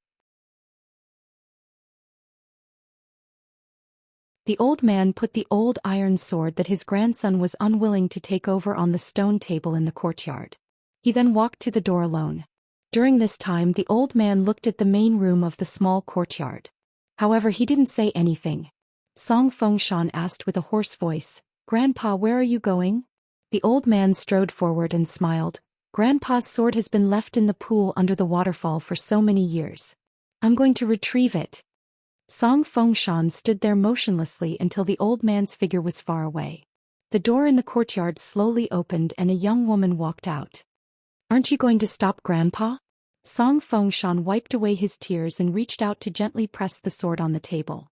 The old man put the old iron sword that his grandson was unwilling to take over on the stone table in the courtyard. He then walked to the door alone. During this time the old man looked at the main room of the small courtyard. However, he didn't say anything. Song Fengshan asked with a hoarse voice, "Grandpa, where are you going?" The old man strode forward and smiled. "Grandpa's sword has been left in the pool under the waterfall for so many years. I'm going to retrieve it." Song Fengshan stood there motionlessly until the old man's figure was far away. The door in the courtyard slowly opened and a young woman walked out. "Aren't you going to stop Grandpa?" Song Fengshan wiped away his tears and reached out to gently press the sword on the table.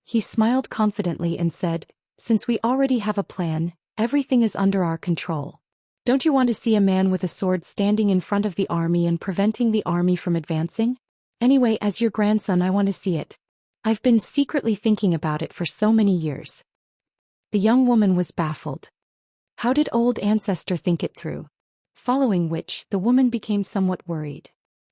He smiled confidently and said, "Since we already have a plan, everything is under our control. Don't you want to see a man with a sword standing in front of the army and preventing the army from advancing? Anyway, as your grandson, I want to see it. I've been secretly thinking about it for so many years." The young woman was baffled. How did old ancestor think it through? Following which, the woman became somewhat worried.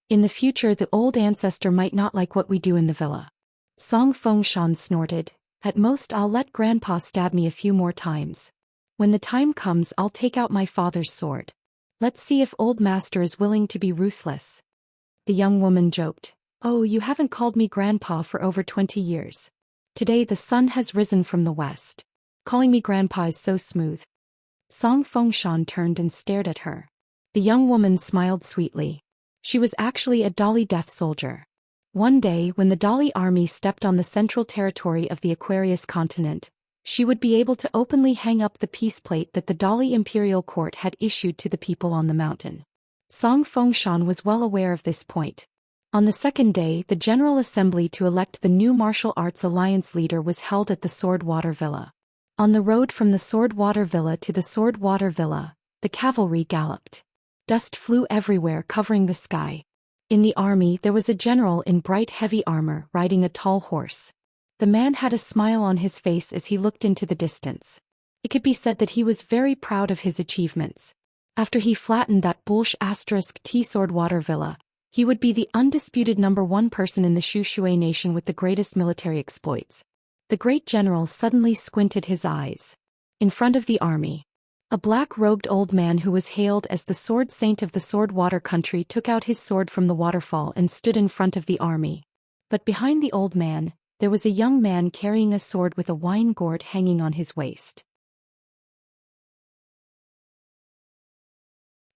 In the future, the old ancestor might not like what we do in the villa. Song Fengshan snorted, "At most I'll let Grandpa stab me a few more times. When the time comes, I'll take out my father's sword. Let's see if old master is willing to be ruthless." The young woman joked, "Oh, you haven't called me Grandpa for over 20 years. Today the sun has risen from the west. Calling me Grandpa is so smooth." Song Fengshan turned and stared at her. The young woman smiled sweetly. She was actually a Dali death soldier. One day, when the Dali army stepped on the central territory of the Aquarius continent, she would be able to openly hang up the peace plate that the Dali imperial court had issued to the people on the mountain. Song Fengshan was well aware of this point. On the second day, the General Assembly to elect the new martial arts alliance leader was held at the Sword Water Villa. On the road from the Sword Water Villa to the Sword Water Villa, the cavalry galloped. Dust flew everywhere, covering the sky. In the army, there was a general in bright heavy armor riding a tall horse. The man had a smile on his face as he looked into the distance. It could be said that he was very proud of his achievements. After he flattened that *T Sword Water Villa, he would be the undisputed #1 person in the Shui nation with the greatest military exploits. The great general suddenly squinted his eyes. In front of the army, a black-robed old man who was hailed as the sword saint of the Sword Water country took out his sword from the waterfall and stood in front of the army. But behind the old man, there was a young man carrying a sword with a wine gourd hanging on his waist.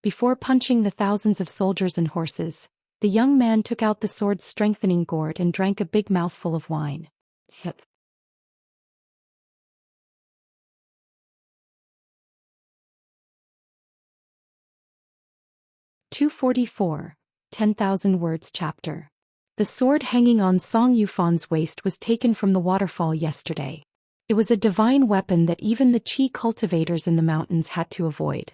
Before punching the thousands of soldiers and horses, the young man took out the sword's strengthening gourd and drank a big mouthful of wine. 244, 10,000 Words Chapter. The sword hanging on Song Yufan's waist was taken from the waterfall yesterday. It was a divine weapon that even the Qi cultivators in the mountains had to avoid.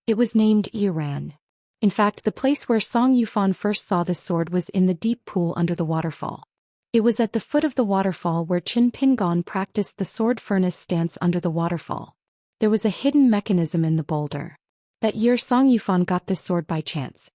It was named Iran. In fact, the place where Song Yufan first saw this sword was in the deep pool under the waterfall. It was at the foot of the waterfall where Qin Pingon practiced the sword furnace stance under the waterfall. There was a hidden mechanism in the boulder. That year Song Yufan got this sword by chance.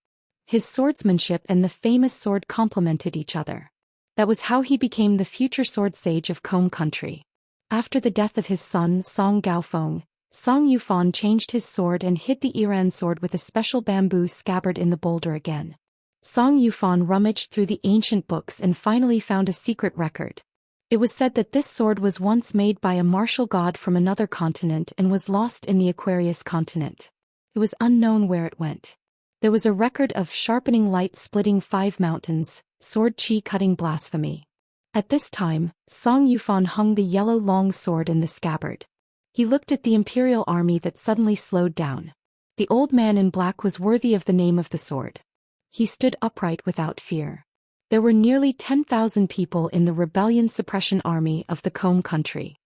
His swordsmanship and the famous sword complemented each other. That was how he became the future sword sage of Kong country. After the death of his son Song Gaofeng, Song Yufan changed his sword and hid the Iran sword with a special bamboo scabbard in the boulder again. Song Yufan rummaged through the ancient books and finally found a secret record. It was said that this sword was once made by a martial god from another continent and was lost in the Aquarius continent. It was unknown where it went. There was a record of sharpening light splitting 5 mountains, sword chi cutting blasphemy. At this time, Song Yufan hung the yellow long sword in the scabbard. He looked at the imperial army that suddenly slowed down. The old man in black was worthy of the name of the sword. He stood upright without fear. There were nearly 10,000 people in the rebellion suppression army of the Kome country.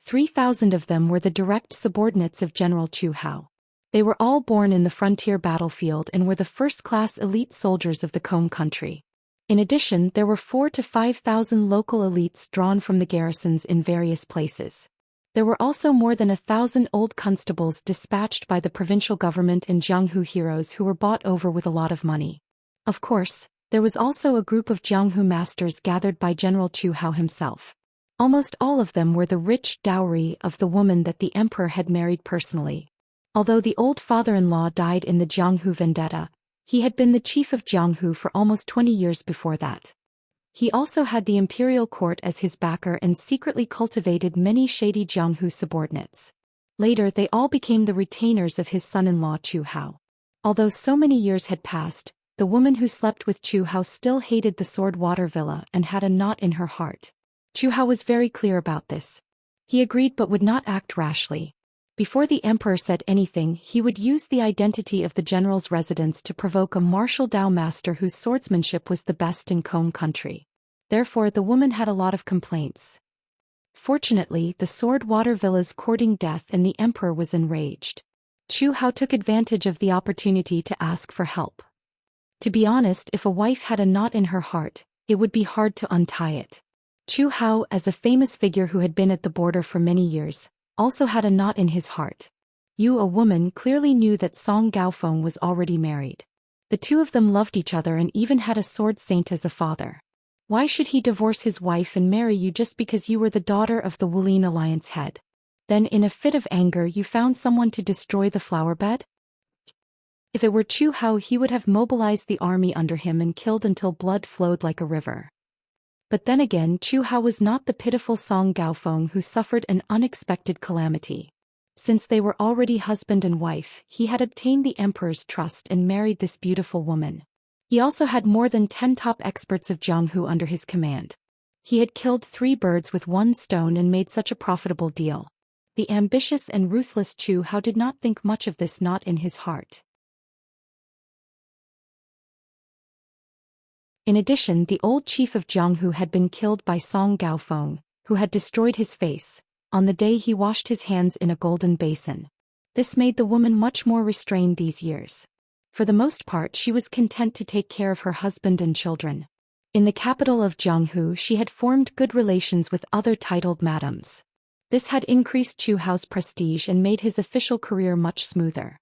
3,000 of them were the direct subordinates of General Zhou Xian. They were all born in the frontier battlefield and were the first-class elite soldiers of the Kome country. In addition, there were 4,000 to 5,000 local elites drawn from the garrisons in various places. There were also more than 1,000 old constables dispatched by the provincial government and Jianghu heroes who were bought over with a lot of money. Of course, there was also a group of Jianghu masters gathered by General Zhou Xian himself. Almost all of them were the rich dowry of the woman that the emperor had married personally. Although the old father-in-law died in the Jianghu vendetta, he had been the chief of Jianghu for almost 20 years before that. He also had the imperial court as his backer and secretly cultivated many shady Jianghu subordinates. Later they all became the retainers of his son-in-law Zhu Hao. Although so many years had passed, the woman who slept with Zhu Hao still hated the Sword Water Villa and had a knot in her heart. Zhu Hao was very clear about this. He agreed but would not act rashly. Before the emperor said anything, he would use the identity of the general's residence to provoke a martial Dao master whose swordsmanship was the best in Kome country. Therefore the woman had a lot of complaints. Fortunately, the Sword Water Villa's courting death and the emperor was enraged. Zhu Hao took advantage of the opportunity to ask for help. To be honest, if a wife had a knot in her heart, it would be hard to untie it. Zhu Hao, as a famous figure who had been at the border for many years, also had a knot in his heart. Yu, a woman, clearly knew that Song Gaofeng was already married. The two of them loved each other and even had a sword saint as a father. Why should he divorce his wife and marry you just because you were the daughter of the Wulin Alliance head? Then in a fit of anger you found someone to destroy the flower bed? If it were Zhu Hao, he would have mobilized the army under him and killed until blood flowed like a river. But then again, Zhu Hao was not the pitiful Song Gaofeng who suffered an unexpected calamity. Since they were already husband and wife, he had obtained the emperor's trust and married this beautiful woman. He also had more than 10 top experts of Jianghu under his command. He had killed 3 birds with 1 stone and made such a profitable deal. The ambitious and ruthless Zhu Hao did not think much of this knot in his heart. In addition, the old chief of Jianghu had been killed by Song Gaofeng, who had destroyed his face, on the day he washed his hands in a golden basin. This made the woman much more restrained these years. For the most part, she was content to take care of her husband and children. In the capital of Jianghu, she had formed good relations with other titled madams. This had increased Zhu Hao's prestige and made his official career much smoother.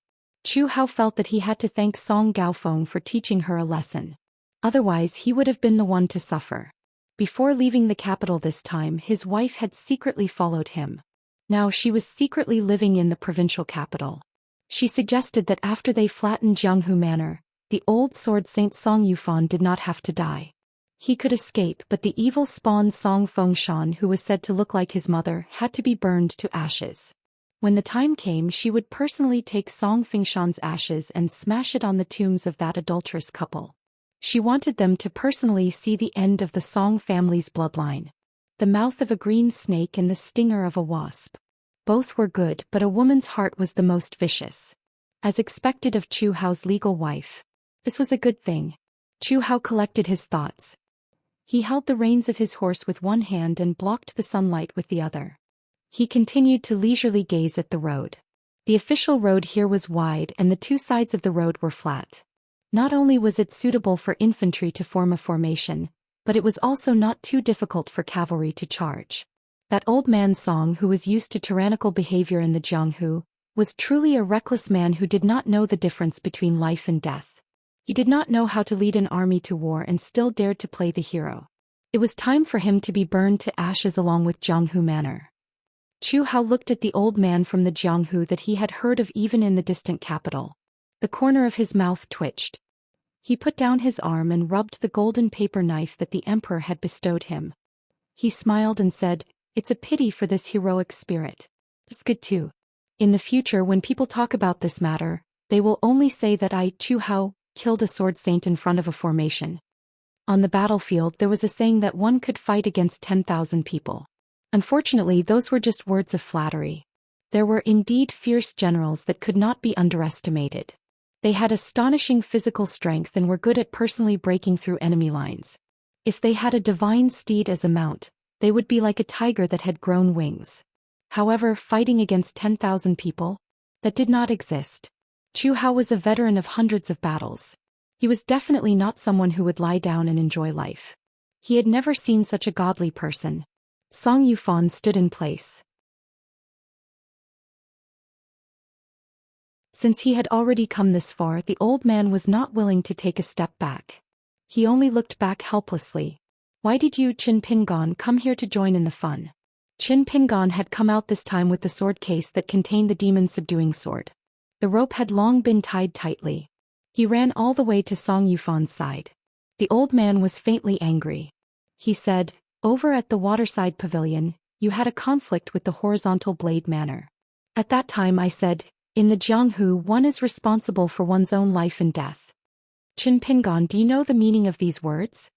Zhu Hao felt that he had to thank Song Gaofeng for teaching her a lesson. Otherwise, he would have been the one to suffer. Before leaving the capital this time, his wife had secretly followed him. Now she was secretly living in the provincial capital. She suggested that after they flattened Jianghu Manor, the old sword saint Song Yufan did not have to die. He could escape, but the evil spawn Song Fengshan, who was said to look like his mother, had to be burned to ashes. When the time came, she would personally take Song Fengshan's ashes and smash it on the tombs of that adulterous couple. She wanted them to personally see the end of the Song family's bloodline. The mouth of a green snake and the stinger of a wasp. Both were good, but a woman's heart was the most vicious. As expected of Zhu Hao's legal wife. This was a good thing. Zhu Hao collected his thoughts. He held the reins of his horse with one hand and blocked the sunlight with the other. He continued to leisurely gaze at the road. The official road here was wide and the 2 sides of the road were flat. Not only was it suitable for infantry to form a formation, but it was also not too difficult for cavalry to charge. That old man Song, who was used to tyrannical behavior in the Jianghu, was truly a reckless man who did not know the difference between life and death. He did not know how to lead an army to war and still dared to play the hero. It was time for him to be burned to ashes along with Jianghu Manor. Zhu Hao looked at the old man from the Jianghu that he had heard of even in the distant capital. The corner of his mouth twitched. He put down his arm and rubbed the golden paper knife that the emperor had bestowed him. He smiled and said, "It's a pity for this heroic spirit. It's good too. In the future, when people talk about this matter, they will only say that I, Zhu Hao, killed a sword saint in front of a formation." On the battlefield, there was a saying that one could fight against 10,000 people. Unfortunately, those were just words of flattery. There were indeed fierce generals that could not be underestimated. They had astonishing physical strength and were good at personally breaking through enemy lines. If they had a divine steed as a mount, they would be like a tiger that had grown wings. However, fighting against 10,000 people? That did not exist. Chu Hao was a veteran of hundreds of battles. He was definitely not someone who would lie down and enjoy life. He had never seen such a godly person. Song Yufan stood in place. Since he had already come this far, the old man was not willing to take a step back. He only looked back helplessly. Why did you, Qin Pingon, come here to join in the fun? Qin Pingon had come out this time with the sword case that contained the demon-subduing sword. The rope had long been tied tightly. He ran all the way to Song Yufan's side. The old man was faintly angry. He said, "Over at the waterside pavilion, you had a conflict with the horizontal blade manor. At that time I said, in the Jianghu one is responsible for one's own life and death." Qin Pingon, do you know the meaning of these words?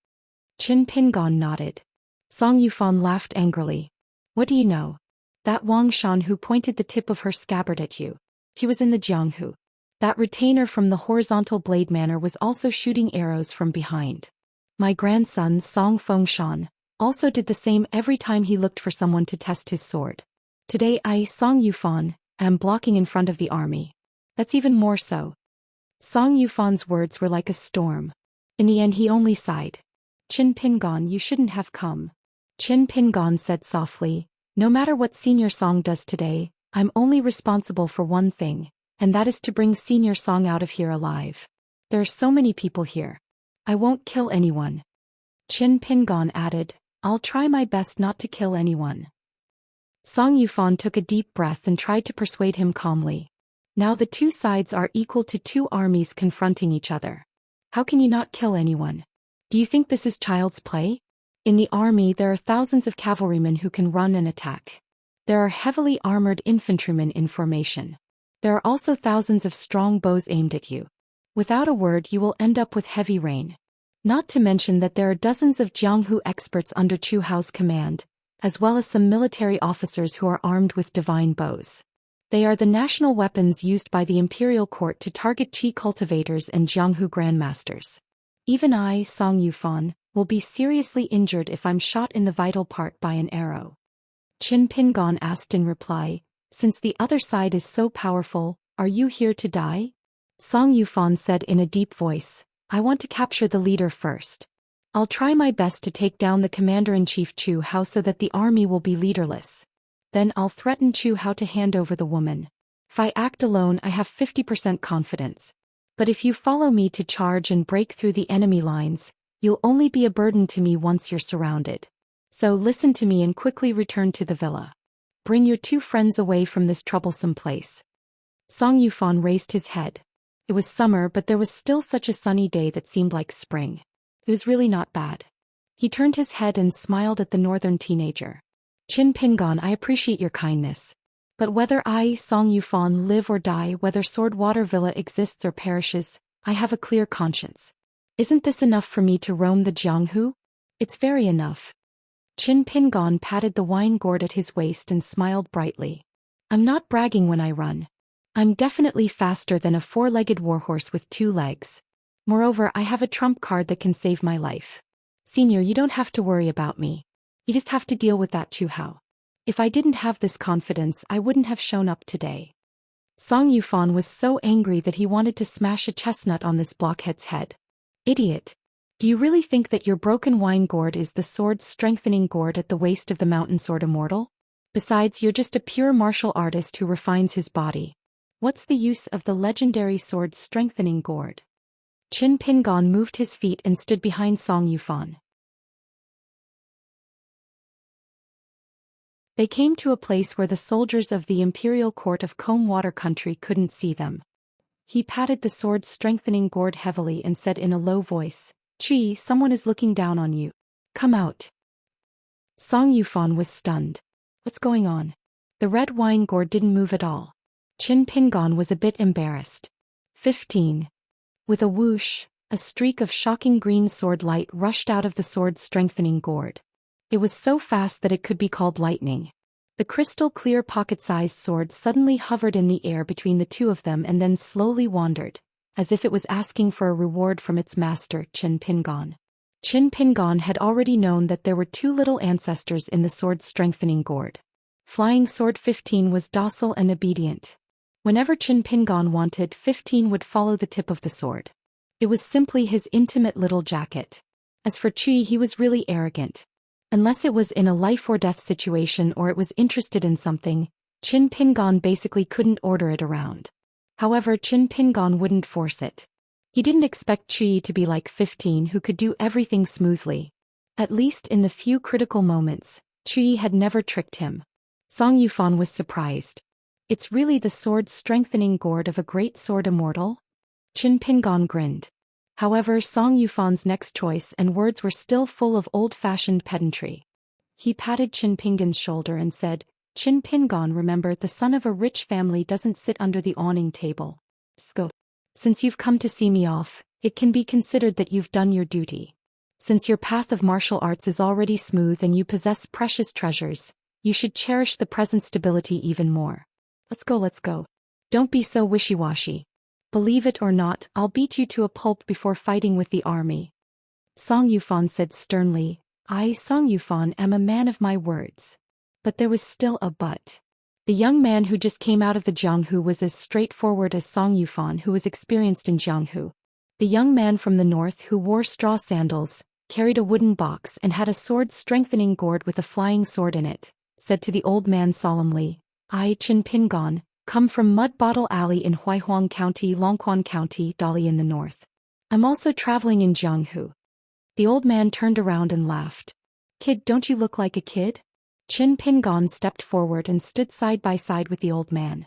Qin Pingon nodded. Song Yufan laughed angrily. What do you know? That Wang Shan who pointed the tip of her scabbard at you. He was in the Jianghu. That retainer from the horizontal blade manor was also shooting arrows from behind. My grandson, Song Fengshan, also did the same every time he looked for someone to test his sword. Today I, Song Yufan, am blocking in front of the army. That's even more so. Song Yufan's words were like a storm. In the end he only sighed. Qin Pingon, you shouldn't have come. Qin Pingon said softly, no matter what Senior Song does today, I'm only responsible for one thing, and that is to bring Senior Song out of here alive. There are so many people here. I won't kill anyone. Qin Pingon added, I'll try my best not to kill anyone. Song Yufan took a deep breath and tried to persuade him calmly. Now the two sides are equal to two armies confronting each other. How can you not kill anyone? Do you think this is child's play? In the army there are thousands of cavalrymen who can run and attack. There are heavily armored infantrymen in formation. There are also thousands of strong bows aimed at you. Without a word you will end up with heavy rain. Not to mention that there are dozens of Jianghu experts under Chu Hao's command, as well as some military officers who are armed with divine bows. They are the national weapons used by the imperial court to target qi cultivators and Jianghu grandmasters. Even I, Song Yufan, will be seriously injured if I'm shot in the vital part by an arrow. Qin Pingon asked in reply, since the other side is so powerful, are you here to die? Song Yufan said in a deep voice, I want to capture the leader first. I'll try my best to take down the commander-in-chief Chu Hao so that the army will be leaderless. Then I'll threaten Chu Hao to hand over the woman. If I act alone I have 50% confidence. But if you follow me to charge and break through the enemy lines, you'll only be a burden to me once you're surrounded. So listen to me and quickly return to the villa. Bring your two friends away from this troublesome place. Song Yufan raised his head. It was summer, but there was still such a sunny day that seemed like spring. It was really not bad. He turned his head and smiled at the northern teenager. Qin Pingon, I appreciate your kindness. But whether I, Song Yufan, live or die, whether Sword Water Villa exists or perishes, I have a clear conscience. Isn't this enough for me to roam the Jianghu? It's very enough. Qin Pingon patted the wine gourd at his waist and smiled brightly. I'm not bragging when I run. I'm definitely faster than a four-legged warhorse with two legs. Moreover, I have a trump card that can save my life. Senior, you don't have to worry about me. You just have to deal with that Chu Hao. If I didn't have this confidence, I wouldn't have shown up today. Song Yufan was so angry that he wanted to smash a chestnut on this blockhead's head. Idiot! Do you really think that your broken wine gourd is the sword-strengthening gourd at the waist of the mountain sword immortal? Besides, you're just a pure martial artist who refines his body. What's the use of the legendary sword-strengthening gourd? Qin Pingon moved his feet and stood behind Song Yufan. They came to a place where the soldiers of the imperial court of Comb Water Country couldn't see them. He patted the sword-strengthening gourd heavily and said in a low voice, Chi, someone is looking down on you. Come out. Song Yufan was stunned. What's going on? The red wine gourd didn't move at all. Qin Pingon was a bit embarrassed. 15. With a whoosh, a streak of shocking green sword light rushed out of the sword-strengthening gourd. It was so fast that it could be called lightning. The crystal-clear pocket-sized sword suddenly hovered in the air between the two of them and then slowly wandered, as if it was asking for a reward from its master, Qin Pingon. Qin Pingon had already known that there were two little ancestors in the sword-strengthening gourd. Flying Sword 15 was docile and obedient. Whenever Qin Pingon wanted, 15 would follow the tip of the sword. It was simply his intimate little jacket. As for Qi, he was really arrogant. Unless it was in a life-or-death situation or it was interested in something, Qin Pingon basically couldn't order it around. However, Qin Pingon wouldn't force it. He didn't expect Qi to be like 15 who could do everything smoothly. At least in the few critical moments, Qi had never tricked him. Song Yufan was surprised. It's really the sword-strengthening gourd of a great sword immortal? Qin Pingon grinned. However, Song Yufan's next choice and words were still full of old-fashioned pedantry. He patted Qin Pingon's shoulder and said, Qin Pingon, remember, the son of a rich family doesn't sit under the awning table. Sco. Since you've come to see me off, it can be considered that you've done your duty. Since your path of martial arts is already smooth and you possess precious treasures, you should cherish the present stability even more. Let's go. Don't be so wishy-washy. Believe it or not, I'll beat you to a pulp before fighting with the army. Song Yufan said sternly, I, Song Yufan, am a man of my words. But there was still a but. The young man who just came out of the Jianghu was as straightforward as Song Yufan, who was experienced in Jianghu. The young man from the north who wore straw sandals, carried a wooden box and had a sword-strengthening gourd with a flying sword in it, said to the old man solemnly, I, Qin Pingon, come from Mud Bottle Alley in Huaihuang County, Longquan County, Dali in the north. I'm also traveling in Jianghu. The old man turned around and laughed. Kid, don't you look like a kid? Qin Pingon stepped forward and stood side by side with the old man.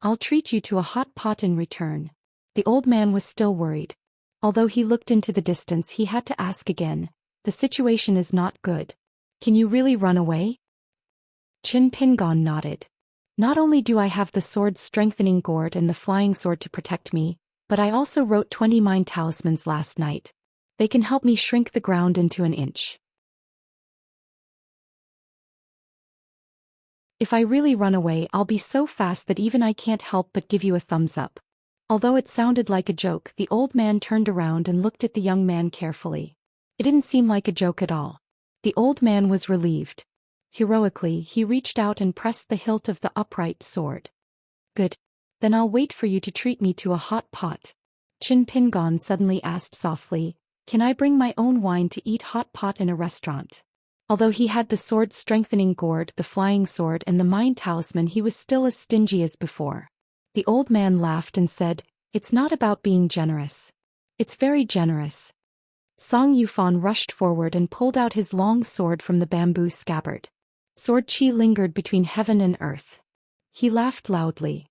I'll treat you to a hot pot in return. The old man was still worried. Although he looked into the distance, he had to ask again, the situation is not good. Can you really run away? Qin Pingon nodded. Not only do I have the sword-strengthening gourd and the flying sword to protect me, but I also wrote 20 mind talismans last night. They can help me shrink the ground into an inch. If I really run away, I'll be so fast that even I can't help but give you a thumbs up. Although it sounded like a joke, the old man turned around and looked at the young man carefully. It didn't seem like a joke at all. The old man was relieved. Heroically, he reached out and pressed the hilt of the upright sword. Good. Then I'll wait for you to treat me to a hot pot. Qin Pingon suddenly asked softly, Can I bring my own wine to eat hot pot in a restaurant? Although he had the sword-strengthening gourd, the flying sword and the mind talisman, he was still as stingy as before. The old man laughed and said, It's not about being generous. It's very generous. Song Yufan rushed forward and pulled out his long sword from the bamboo scabbard. Sword Qi lingered between heaven and earth. He laughed loudly.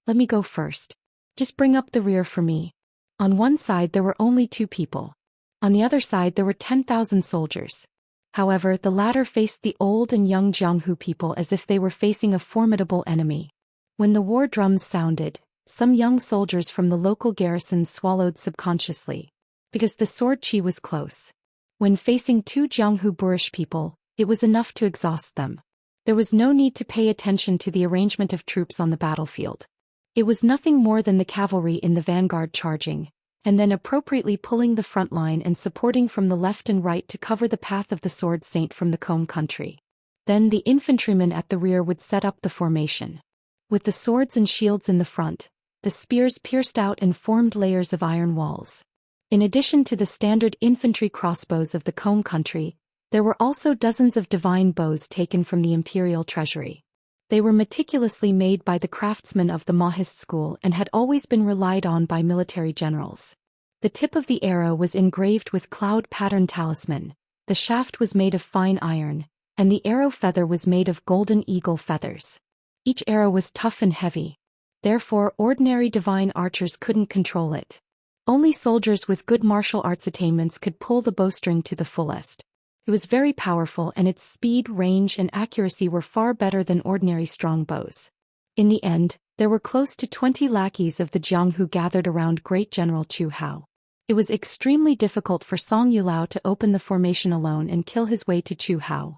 Let me go first. Just bring up the rear for me. On one side there were only 2 people. On the other side there were 10,000 soldiers. However, the latter faced the old and young Jianghu people as if they were facing a formidable enemy. When the war drums sounded, some young soldiers from the local garrison swallowed subconsciously. Because the sword Qi was close. When facing 2 Jianghu boorish people, it was enough to exhaust them. There was no need to pay attention to the arrangement of troops on the battlefield. It was nothing more than the cavalry in the vanguard charging, and then appropriately pulling the front line and supporting from the left and right to cover the path of the sword saint from the Combe country. Then the infantrymen at the rear would set up the formation. With the swords and shields in the front, the spears pierced out and formed layers of iron walls. In addition to the standard infantry crossbows of the Combe country, there were also dozens of divine bows taken from the imperial treasury. They were meticulously made by the craftsmen of the Mahist school and had always been relied on by military generals. The tip of the arrow was engraved with cloud pattern talisman, the shaft was made of fine iron, and the arrow feather was made of golden eagle feathers. Each arrow was tough and heavy. Therefore, ordinary divine archers couldn't control it. Only soldiers with good martial arts attainments could pull the bowstring to the fullest. It was very powerful, and its speed, range, and accuracy were far better than ordinary strong bows. In the end, there were close to 20 lackeys of the Jianghu gathered around Great General Chu Hao. It was extremely difficult for Song Yulao to open the formation alone and kill his way to Chu Hao.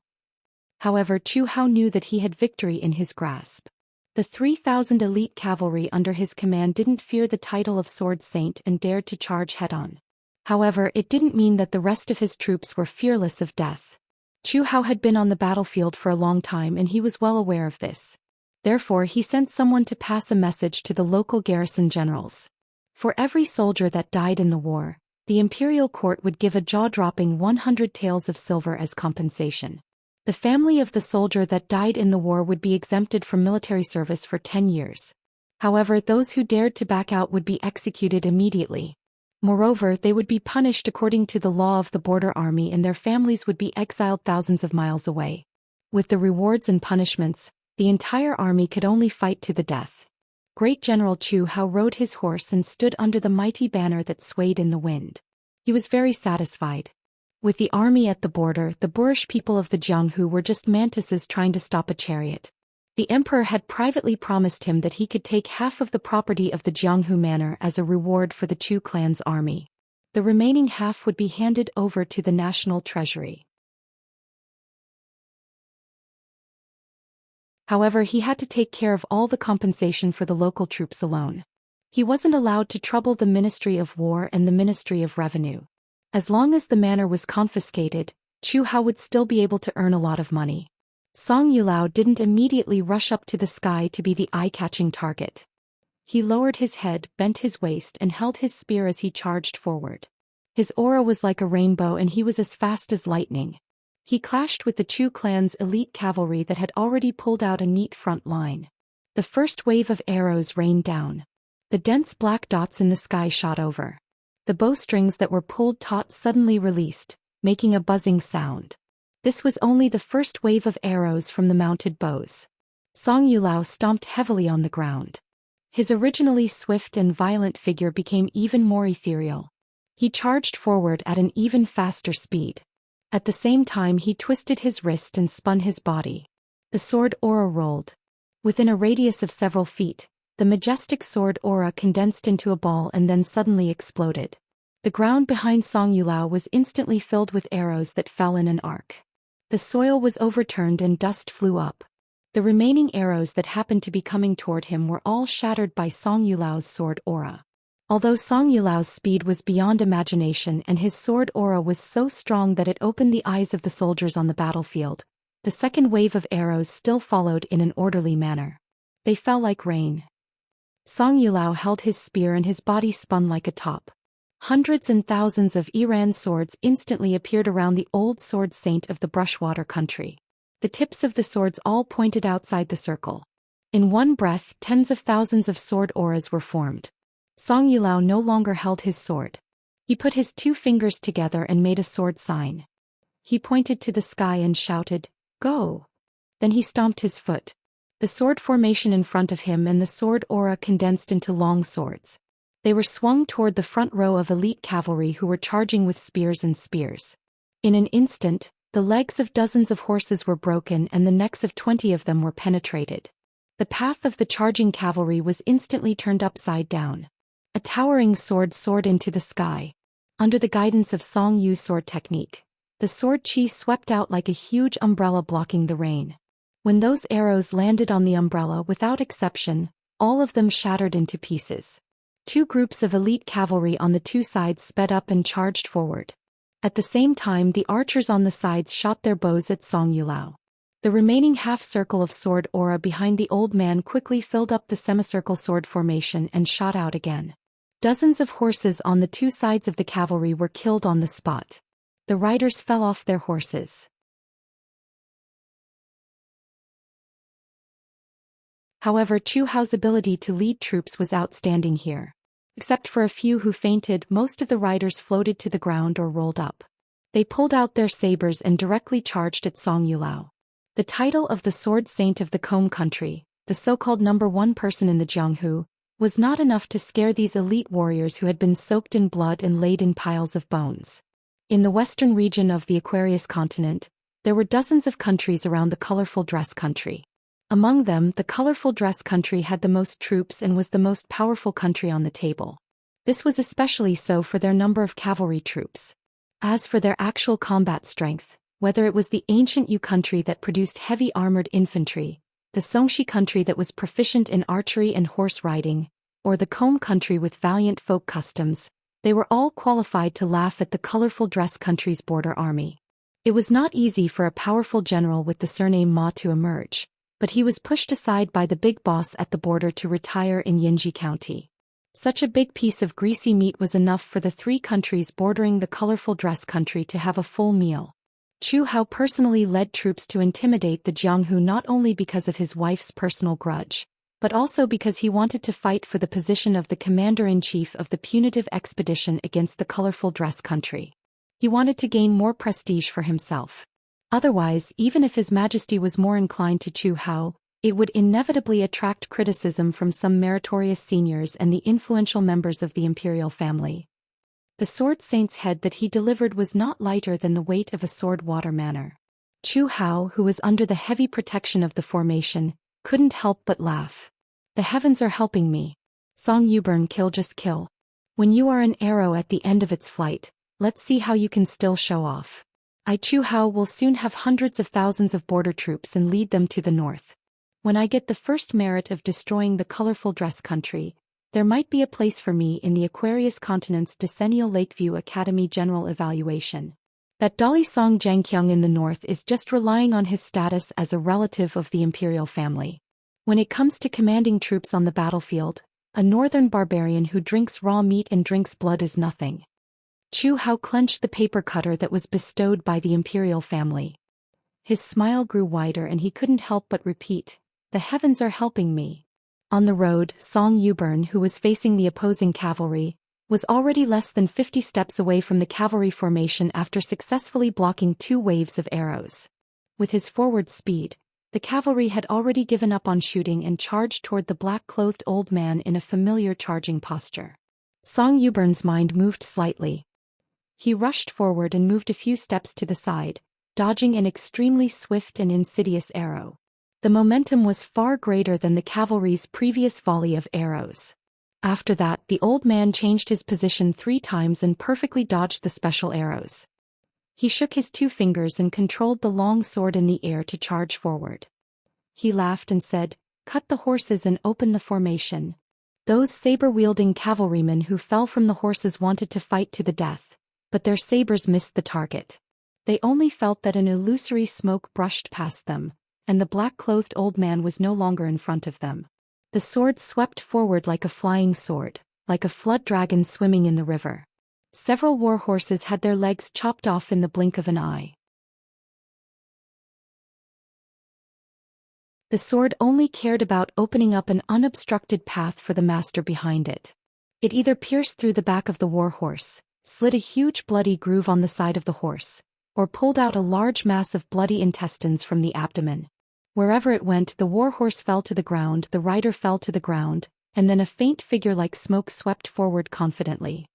However, Chu Hao knew that he had victory in his grasp. The 3,000 elite cavalry under his command didn't fear the title of Sword Saint and dared to charge head-on. However, it didn't mean that the rest of his troops were fearless of death. Chu Hao had been on the battlefield for a long time and he was well aware of this. Therefore, he sent someone to pass a message to the local garrison generals. For every soldier that died in the war, the imperial court would give a jaw-dropping 100 taels of silver as compensation. The family of the soldier that died in the war would be exempted from military service for 10 years. However, those who dared to back out would be executed immediately. Moreover, they would be punished according to the law of the border army and their families would be exiled thousands of miles away. With the rewards and punishments, the entire army could only fight to the death. Great General Chu Hao rode his horse and stood under the mighty banner that swayed in the wind. He was very satisfied. With the army at the border, the boorish people of the Jianghu were just mantises trying to stop a chariot. The emperor had privately promised him that he could take half of the property of the Jianghu manor as a reward for the Chu clan's army. The remaining half would be handed over to the national treasury. However, he had to take care of all the compensation for the local troops alone. He wasn't allowed to trouble the Ministry of War and the Ministry of Revenue. As long as the manor was confiscated, Chu Hao would still be able to earn a lot of money. Song Yulao didn't immediately rush up to the sky to be the eye-catching target. He lowered his head, bent his waist and held his spear as he charged forward. His aura was like a rainbow and he was as fast as lightning. He clashed with the Chu clan's elite cavalry that had already pulled out a neat front line. The first wave of arrows rained down. The dense black dots in the sky shot over. The bowstrings that were pulled taut suddenly released, making a buzzing sound. This was only the first wave of arrows from the mounted bows. Song Yulao stomped heavily on the ground. His originally swift and violent figure became even more ethereal. He charged forward at an even faster speed. At the same time he twisted his wrist and spun his body. The sword aura rolled. Within a radius of several feet, the majestic sword aura condensed into a ball and then suddenly exploded. The ground behind Song Yulao was instantly filled with arrows that fell in an arc. The soil was overturned and dust flew up. The remaining arrows that happened to be coming toward him were all shattered by Song Yulao's sword aura. Although Song Yulao's speed was beyond imagination and his sword aura was so strong that it opened the eyes of the soldiers on the battlefield, the second wave of arrows still followed in an orderly manner. They fell like rain. Song Yulao held his spear and his body spun like a top. Hundreds and thousands of Iran swords instantly appeared around the old sword saint of the brushwater country. The tips of the swords all pointed outside the circle. In one breath, tens of thousands of sword auras were formed. Song Yulao no longer held his sword. He put his two fingers together and made a sword sign. He pointed to the sky and shouted, "Go!" Then he stomped his foot. The sword formation in front of him and the sword aura condensed into long swords. They were swung toward the front row of elite cavalry who were charging with spears and spears. In an instant, the legs of dozens of horses were broken and the necks of 20 of them were penetrated. The path of the charging cavalry was instantly turned upside down. A towering sword soared into the sky. Under the guidance of Song Yu's sword technique, the sword chi swept out like a huge umbrella blocking the rain. When those arrows landed on the umbrella without exception, all of them shattered into pieces. Two groups of elite cavalry on the two sides sped up and charged forward. At the same time, the archers on the sides shot their bows at Song Yulao. The remaining half-circle of sword aura behind the old man quickly filled up the semicircle sword formation and shot out again. Dozens of horses on the two sides of the cavalry were killed on the spot. The riders fell off their horses. However, Chu Hao's ability to lead troops was outstanding here. Except for a few who fainted, most of the riders floated to the ground or rolled up. They pulled out their sabers and directly charged at Song Yulao. The title of the Sword Saint of the Combe Country, the so-called #1 person in the Jianghu, was not enough to scare these elite warriors who had been soaked in blood and laid in piles of bones. In the western region of the Aquarius continent, there were dozens of countries around the colorful dress country. Among them, the colorful dress country had the most troops and was the most powerful country on the table. This was especially so for their number of cavalry troops. As for their actual combat strength, whether it was the ancient Yu country that produced heavy armored infantry, the Xianxia country that was proficient in archery and horse riding, or the Combe country with valiant folk customs, They were all qualified to laugh at the colorful dress country's border army. It was not easy for a powerful general with the surname Ma to emerge, but he was pushed aside by the big boss at the border to retire in Yinji County. Such a big piece of greasy meat was enough for the 3 countries bordering the colorful dress country to have a full meal. Chu Hao personally led troops to intimidate the Jianghu not only because of his wife's personal grudge, but also because he wanted to fight for the position of the commander-in-chief of the punitive expedition against the colorful dress country. He wanted to gain more prestige for himself. Otherwise, even if His Majesty was more inclined to Chu Hao, it would inevitably attract criticism from some meritorious seniors and the influential members of the imperial family. The sword saint's head that he delivered was not lighter than the weight of a sword water manor. Chu Hao, who was under the heavy protection of the formation, couldn't help but laugh. The heavens are helping me. Song Yuburn, kill, just kill. When you are an arrow at the end of its flight, let's see how you can still show off. Chu Hao will soon have hundreds of thousands of border troops and lead them to the north. When I get the first merit of destroying the colorful dress country, there might be a place for me in the Aquarius Continent's Decennial Lakeview Academy General Evaluation. That Dali Song Zhangqiang in the north is just relying on his status as a relative of the imperial family. When it comes to commanding troops on the battlefield, a northern barbarian who drinks raw meat and drinks blood is nothing. Chu Hao clenched the paper cutter that was bestowed by the imperial family. His smile grew wider and he couldn't help but repeat, "The heavens are helping me." On the road, Song Yuburn, who was facing the opposing cavalry, was already less than 50 steps away from the cavalry formation after successfully blocking 2 waves of arrows. With his forward speed, the cavalry had already given up on shooting and charged toward the black-clothed old man in a familiar charging posture. Song Yuburn's mind moved slightly. He rushed forward and moved a few steps to the side, dodging an extremely swift and insidious arrow. The momentum was far greater than the cavalry's previous volley of arrows. After that, the old man changed his position 3 times and perfectly dodged the special arrows. He shook his 2 fingers and controlled the long sword in the air to charge forward. He laughed and said, "Cut the horses and open the formation." Those saber-wielding cavalrymen who fell from the horses wanted to fight to the death, but their sabers missed the target. They only felt that an illusory smoke brushed past them, and the black-clothed old man was no longer in front of them. The sword swept forward like a flying sword, like a flood dragon swimming in the river. Several war horses had their legs chopped off in the blink of an eye. The sword only cared about opening up an unobstructed path for the master behind it. It either pierced through the back of the war horse, slit a huge bloody groove on the side of the horse, or pulled out a large mass of bloody intestines from the abdomen. Wherever it went, the war horse fell to the ground, the rider fell to the ground, and then a faint figure like smoke swept forward confidently.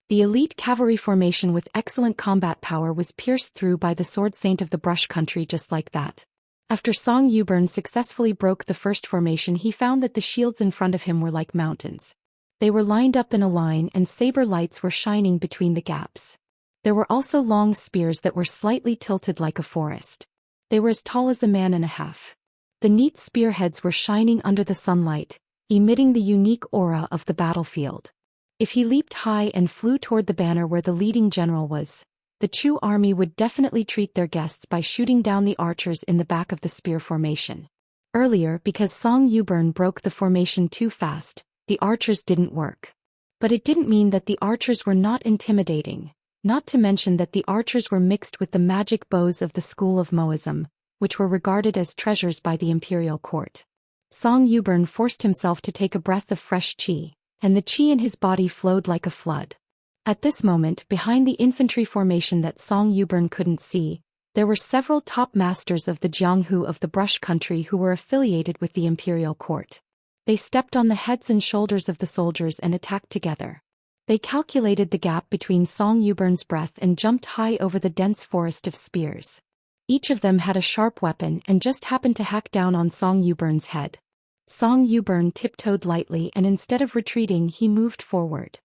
The elite cavalry formation with excellent combat power was pierced through by the sword saint of the brush country just like that. After Song Yuburn successfully broke the first formation, he found that the shields in front of him were like mountains. They were lined up in a line and saber lights were shining between the gaps. There were also long spears that were slightly tilted like a forest. They were as tall as a man and a half. The neat spearheads were shining under the sunlight, emitting the unique aura of the battlefield. If he leaped high and flew toward the banner where the leading general was, the Chu army would definitely treat their guests by shooting down the archers in the back of the spear formation. Earlier, because Song Yuburn broke the formation too fast, the archers didn't work. But it didn't mean that the archers were not intimidating. Not to mention that the archers were mixed with the magic bows of the school of Moism, which were regarded as treasures by the imperial court. Song Yuburn forced himself to take a breath of fresh qi, and the qi in his body flowed like a flood. At this moment, behind the infantry formation that Song Yuburn couldn't see, there were several top masters of the Jianghu of the brush country who were affiliated with the imperial court. They stepped on the heads and shoulders of the soldiers and attacked together. They calculated the gap between Song Yuburn's breath and jumped high over the dense forest of spears. Each of them had a sharp weapon and just happened to hack down on Song Yuburn's head. Song Yuburn tiptoed lightly and instead of retreating he moved forward.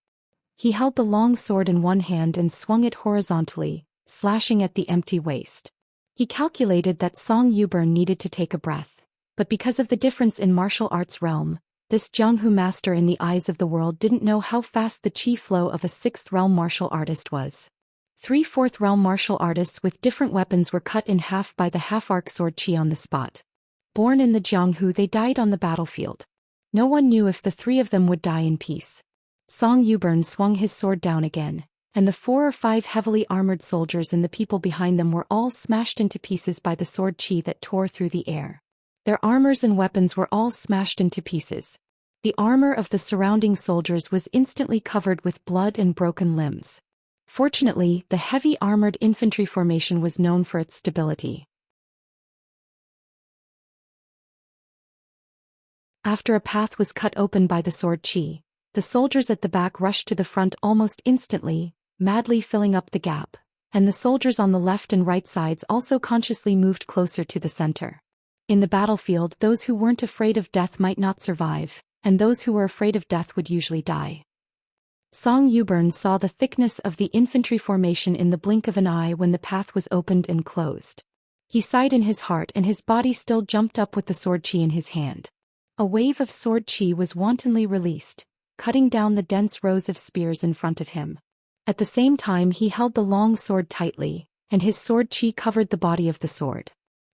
He held the long sword in one hand and swung it horizontally, slashing at the empty waist. He calculated that Song Yuburn needed to take a breath, but because of the difference in martial arts realm, This Jianghu master in the eyes of the world didn't know how fast the chi flow of a 6th realm martial artist was. 3 4th realm martial artists with different weapons were cut in half by the half-arc sword chi on the spot. Born in the Jianghu, they died on the battlefield. No one knew if the 3 of them would die in peace. Song Yubern swung his sword down again, and the 4 or 5 heavily armored soldiers and the people behind them were all smashed into pieces by the sword chi that tore through the air. Their armors and weapons were all smashed into pieces. The armor of the surrounding soldiers was instantly covered with blood and broken limbs. Fortunately, the heavy armored infantry formation was known for its stability. After a path was cut open by the sword chi, the soldiers at the back rushed to the front almost instantly, madly filling up the gap, and the soldiers on the left and right sides also consciously moved closer to the center. In the battlefield, those who weren't afraid of death might not survive, and those who were afraid of death would usually die. Song Yubern saw the thickness of the infantry formation in the blink of an eye when the path was opened and closed. He sighed in his heart, and his body still jumped up with the sword chi in his hand. A wave of sword chi was wantonly released, cutting down the dense rows of spears in front of him. At the same time, he held the long sword tightly, and his sword chi covered the body of the sword.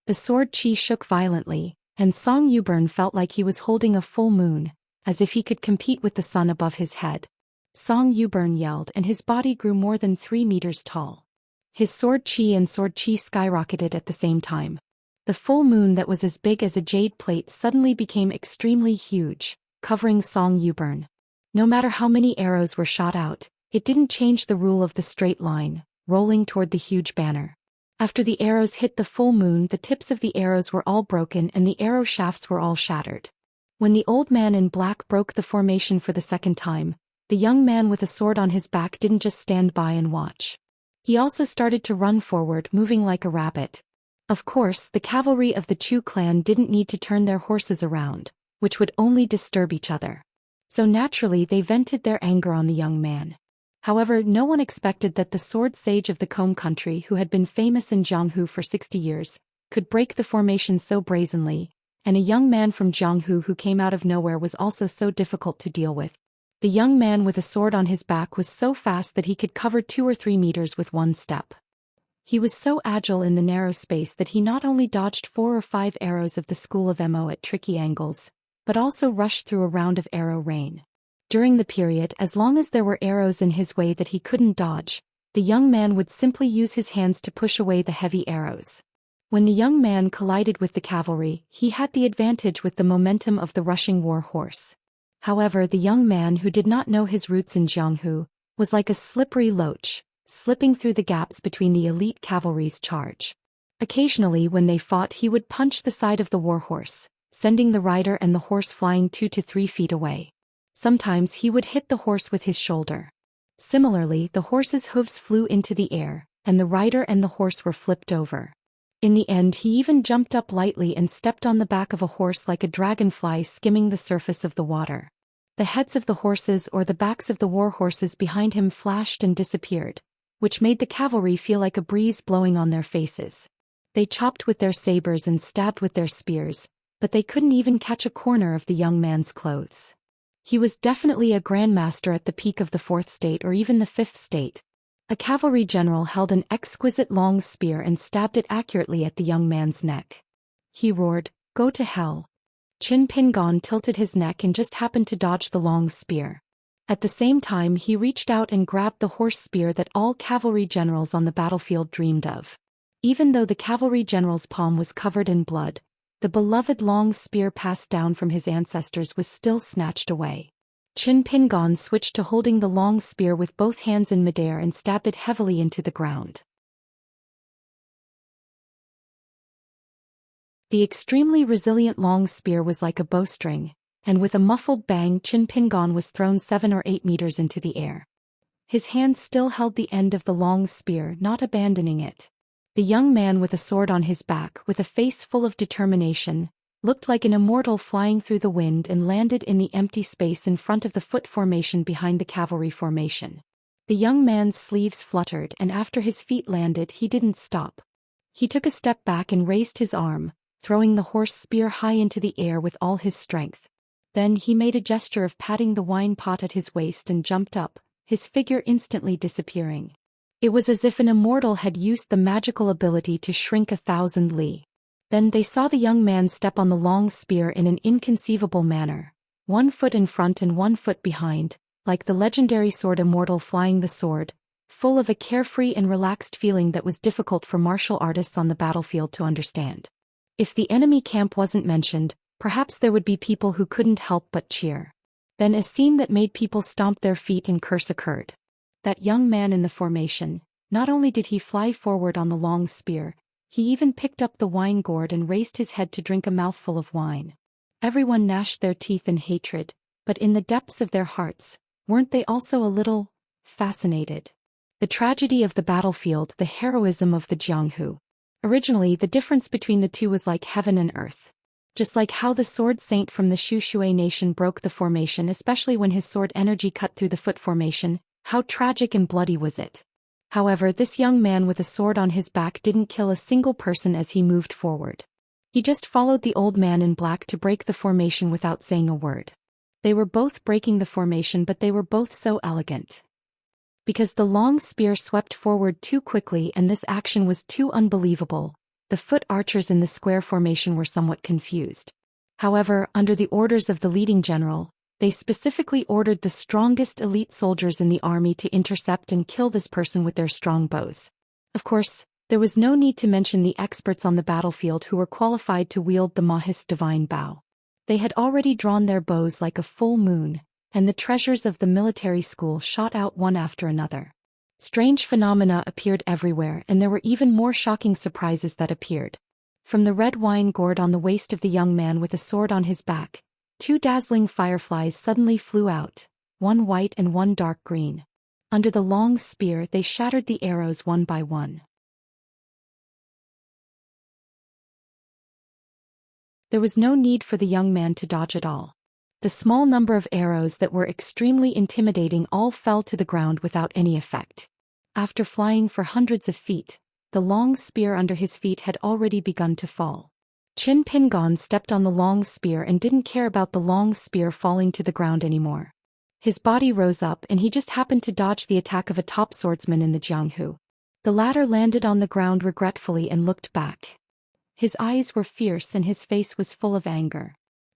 The sword chi shook violently, and Song Yubern felt like he was holding a full moon, as if he could compete with the sun above his head. Song Yubern yelled, and his body grew more than 3 meters tall. His sword chi skyrocketed at the same time. The full moon that was as big as a jade plate suddenly became extremely huge, covering Song Yubern. No matter how many arrows were shot out, it didn't change the rule of the straight line, rolling toward the huge banner. After the arrows hit the full moon, the tips of the arrows were all broken and the arrow shafts were all shattered. When the old man in black broke the formation for the second time, the young man with a sword on his back didn't just stand by and watch. He also started to run forward, moving like a rabbit. Of course, the cavalry of the Chu clan didn't need to turn their horses around, which would only disturb each other. So naturally they vented their anger on the young man. However, no one expected that the sword sage of the Combe country, who had been famous in Jianghu for 60 years, could break the formation so brazenly, and a young man from Jianghu who came out of nowhere was also so difficult to deal with. The young man with a sword on his back was so fast that he could cover 2 or 3 meters with one step. He was so agile in the narrow space that he not only dodged 4 or 5 arrows of the school of Mo at tricky angles, but also rushed through a round of arrow rain. During the period, as long as there were arrows in his way that he couldn't dodge, the young man would simply use his hands to push away the heavy arrows. When the young man collided with the cavalry, he had the advantage with the momentum of the rushing war horse. However, the young man, who did not know his roots in Jianghu, was like a slippery loach, slipping through the gaps between the elite cavalry's charge. Occasionally when they fought, he would punch the side of the warhorse, sending the rider and the horse flying 2 to 3 feet away. Sometimes he would hit the horse with his shoulder. Similarly, the horse's hooves flew into the air, and the rider and the horse were flipped over. In the end, he even jumped up lightly and stepped on the back of a horse like a dragonfly skimming the surface of the water. The heads of the horses or the backs of the war horses behind him flashed and disappeared, which made the cavalry feel like a breeze blowing on their faces. They chopped with their sabers and stabbed with their spears, but they couldn't even catch a corner of the young man's clothes. He was definitely a grandmaster at the peak of the 4th state or even the 5th state. A cavalry general held an exquisite long spear and stabbed it accurately at the young man's neck. He roared, "Go to hell." Qin Pingon tilted his neck and just happened to dodge the long spear. At the same time, he reached out and grabbed the horse spear that all cavalry generals on the battlefield dreamed of. Even though the cavalry general's palm was covered in blood, the beloved long spear passed down from his ancestors was still snatched away. Qin Pingon switched to holding the long spear with both hands in midair and stabbed it heavily into the ground. The extremely resilient long spear was like a bowstring, and with a muffled bang, Qin Pingon was thrown 7 or 8 meters into the air. His hand still held the end of the long spear, not abandoning it. The young man with a sword on his back, with a face full of determination, looked like an immortal flying through the wind and landed in the empty space in front of the foot formation behind the cavalry formation. The young man's sleeves fluttered, and after his feet landed, he didn't stop. He took a step back and raised his arm, throwing the horse spear high into the air with all his strength. Then he made a gesture of patting the wine pot at his waist and jumped up, his figure instantly disappearing. It was as if an immortal had used the magical ability to shrink 1,000 li. Then they saw the young man step on the long spear in an inconceivable manner, 1 foot in front and 1 foot behind, like the legendary sword immortal flying the sword, full of a carefree and relaxed feeling that was difficult for martial artists on the battlefield to understand. If the enemy camp wasn't mentioned, perhaps there would be people who couldn't help but cheer. Then a scene that made people stomp their feet and curse occurred. That young man in the formation, not only did he fly forward on the long spear, he even picked up the wine gourd and raised his head to drink a mouthful of wine. Everyone gnashed their teeth in hatred, but in the depths of their hearts, weren't they also a little fascinated? The tragedy of the battlefield, the heroism of the Jianghu. Originally, the difference between the two was like heaven and earth. Just like how the sword saint from the Shui nation broke the formation, especially when his sword energy cut through the foot formation, how tragic and bloody was it? However, this young man with a sword on his back didn't kill a single person as he moved forward. He just followed the old man in black to break the formation without saying a word. They were both breaking the formation, but they were both so elegant. Because the long spear swept forward too quickly and this action was too unbelievable, the foot archers in the square formation were somewhat confused. However, under the orders of the leading general, they specifically ordered the strongest elite soldiers in the army to intercept and kill this person with their strong bows. Of course, there was no need to mention the experts on the battlefield who were qualified to wield the Mahis divine bow. They had already drawn their bows like a full moon, and the treasures of the military school shot out one after another. Strange phenomena appeared everywhere, and there were even more shocking surprises that appeared. From the red wine gourd on the waist of the young man with a sword on his back, 2 dazzling fireflies suddenly flew out, 1 white and 1 dark green. Under the long spear they shattered the arrows one by one. There was no need for the young man to dodge at all. The small number of arrows that were extremely intimidating all fell to the ground without any effect. After flying for hundreds of feet, the long spear under his feet had already begun to fall. Qin Pingon stepped on the long spear and didn't care about the long spear falling to the ground anymore. His body rose up and he just happened to dodge the attack of a top swordsman in the Jianghu. The latter landed on the ground regretfully and looked back. His eyes were fierce and his face was full of anger.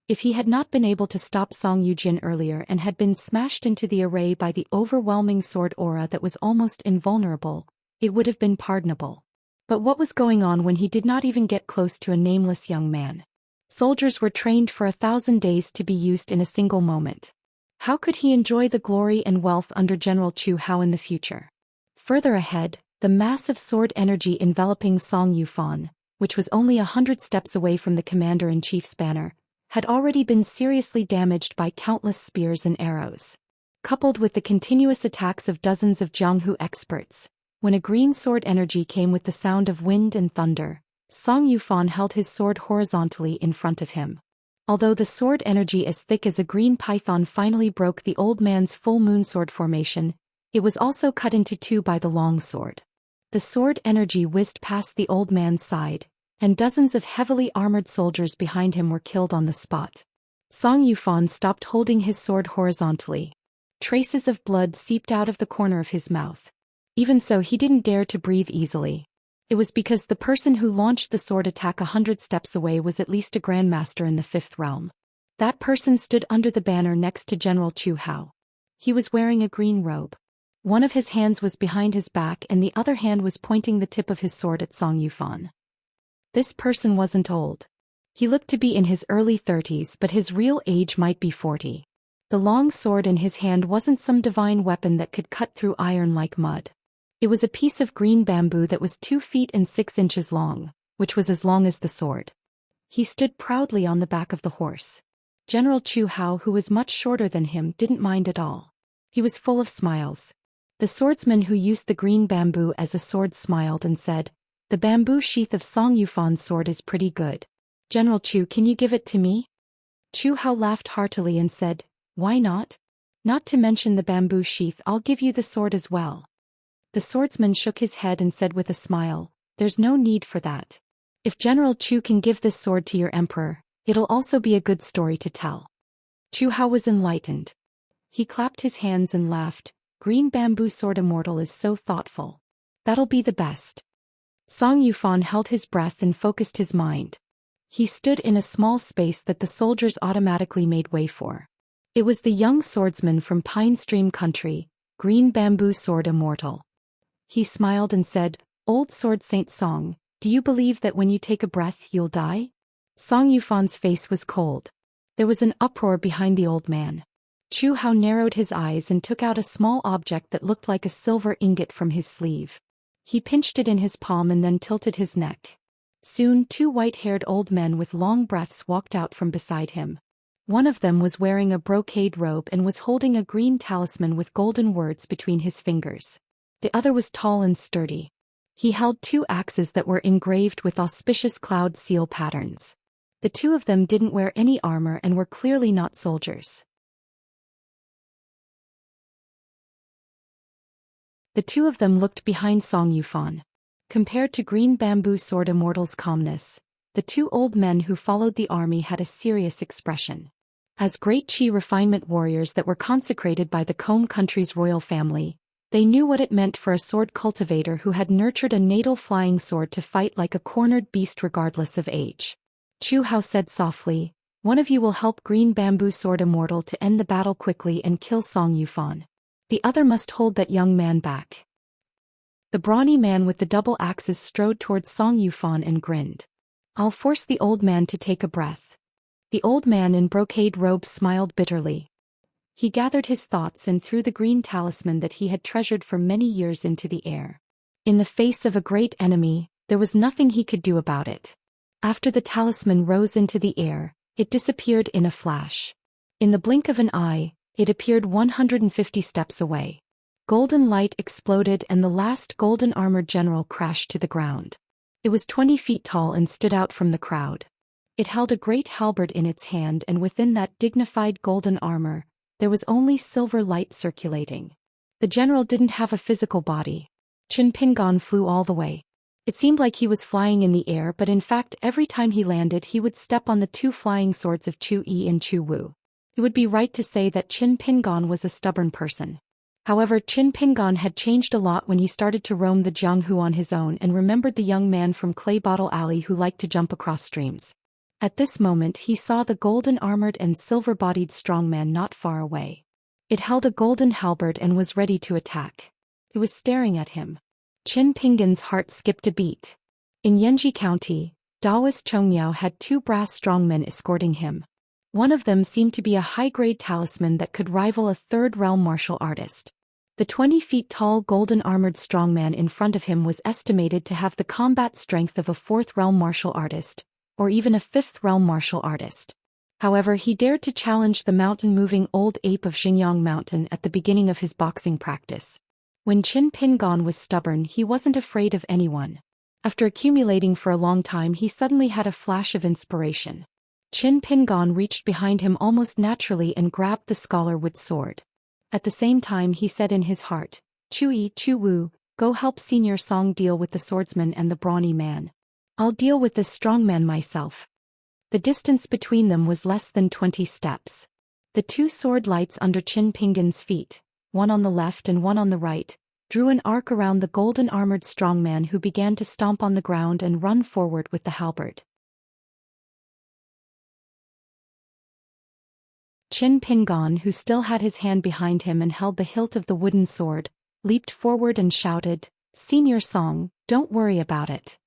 If he had not been able to stop Song Yujin earlier and had been smashed into the array by the overwhelming sword aura that was almost invulnerable, it would have been pardonable. But what was going on when he did not even get close to a nameless young man? Soldiers were trained for 1,000 days to be used in a single moment. How could he enjoy the glory and wealth under General Chu Hao in the future? Further ahead, the massive sword energy enveloping Song Yufan, which was only 100 steps away from the commander-in-chief's banner, had already been seriously damaged by countless spears and arrows. Coupled with the continuous attacks of dozens of Jianghu experts, when a green sword energy came with the sound of wind and thunder, Song Yufan held his sword horizontally in front of him. Although the sword energy as thick as a green python finally broke the old man's full moon sword formation, it was also cut into 2 by the long sword. The sword energy whizzed past the old man's side, and dozens of heavily armored soldiers behind him were killed on the spot. Song Yufan stopped holding his sword horizontally. Traces of blood seeped out of the corner of his mouth. Even so, he didn't dare to breathe easily. It was because the person who launched the sword attack 100 steps away was at least a grandmaster in the 5th realm. That person stood under the banner next to General Chu Hao. He was wearing a green robe. One of his hands was behind his back and the other hand was pointing the tip of his sword at Song Yufan. This person wasn't old. He looked to be in his early 30s, but his real age might be 40. The long sword in his hand wasn't some divine weapon that could cut through iron like mud. It was a piece of green bamboo that was 2 feet and 6 inches long, which was as long as the sword. He stood proudly on the back of the horse. General Chu Hao, who was much shorter than him, didn't mind at all. He was full of smiles. The swordsman who used the green bamboo as a sword smiled and said, "The bamboo sheath of Song Yufan's sword is pretty good. General Chu, can you give it to me?" Chu Hao laughed heartily and said, "Why not? Not to mention the bamboo sheath, I'll give you the sword as well." The swordsman shook his head and said with a smile, "There's no need for that. If General Chu can give this sword to your emperor, it'll also be a good story to tell." Chu Hao was enlightened. He clapped his hands and laughed. Green bamboo sword immortal is so thoughtful. That'll be the best. Song Yufan held his breath and focused his mind. He stood in a small space that the soldiers automatically made way for. It was the young swordsman from Pine Stream Country, Green Bamboo Sword Immortal. He smiled and said, "Old Sword Saint Song, do you believe that when you take a breath you'll die?" Song Yufan's face was cold. There was an uproar behind the old man. Chu Hao narrowed his eyes and took out a small object that looked like a silver ingot from his sleeve. He pinched it in his palm and then tilted his neck. Soon 2 white-haired old men with long breaths walked out from beside him. One of them was wearing a brocade robe and was holding a green talisman with golden words between his fingers. The other was tall and sturdy. He held 2 axes that were engraved with auspicious cloud seal patterns. The 2 of them didn't wear any armor and were clearly not soldiers. The 2 of them looked behind Song Yufan. Compared to Green Bamboo Sword Immortal's calmness, the 2 old men who followed the army had a serious expression. As great Qi refinement warriors that were consecrated by the Combe country's royal family, they knew what it meant for a sword cultivator who had nurtured a natal flying sword to fight like a cornered beast regardless of age. Chu Hao said softly, "One of you will help Green Bamboo Sword Immortal to end the battle quickly and kill Song Yufan. The other must hold that young man back." The brawny man with the double axes strode towards Song Yufan and grinned. "I'll force the old man to take a breath." The old man in brocade robes smiled bitterly. He gathered his thoughts and threw the green talisman that he had treasured for many years into the air. In the face of a great enemy, there was nothing he could do about it. After the talisman rose into the air, it disappeared in a flash. In the blink of an eye, it appeared 150 steps away. Golden light exploded and the last golden armored general crashed to the ground. It was 20 feet tall and stood out from the crowd. It held a great halberd in its hand, and within that dignified golden armor, there was only silver light circulating. The general didn't have a physical body. Qin Pingan flew all the way. It seemed like he was flying in the air, but in fact every time he landed he would step on the 2 flying swords of Chu Yi and Chu Wu. It would be right to say that Qin Pingan was a stubborn person. However, Qin Pingan had changed a lot when he started to roam the Jianghu on his own and remembered the young man from Clay Bottle Alley who liked to jump across streams. At this moment he saw the golden-armored and silver-bodied strongman not far away. It held a golden halberd and was ready to attack. It was staring at him. Qin Pingan's heart skipped a beat. In Yanji County, Daoist Chongmiao had 2 brass strongmen escorting him. One of them seemed to be a high-grade talisman that could rival a 3rd realm martial artist. The 20 feet tall golden-armored strongman in front of him was estimated to have the combat strength of a 4th realm martial artist, or even a 5th realm martial artist. However, he dared to challenge the mountain-moving old ape of Xingyang Mountain at the beginning of his boxing practice. When Qin Pingan was stubborn, he wasn't afraid of anyone. After accumulating for a long time, he suddenly had a flash of inspiration. Qin Pingan reached behind him almost naturally and grabbed the scholarwood sword. At the same time he said in his heart, "Chu Yi, Chu Wu, go help Senior Song deal with the swordsman and the brawny man. I'll deal with this strong man myself." The distance between them was less than 20 steps. The 2 sword lights under Qin Pingan's feet, one on the left and one on the right, drew an arc around the golden-armored strongman who began to stomp on the ground and run forward with the halberd. Qin Pingan, who still had his hand behind him and held the hilt of the wooden sword, leaped forward and shouted, "Senior Song, don't worry about it."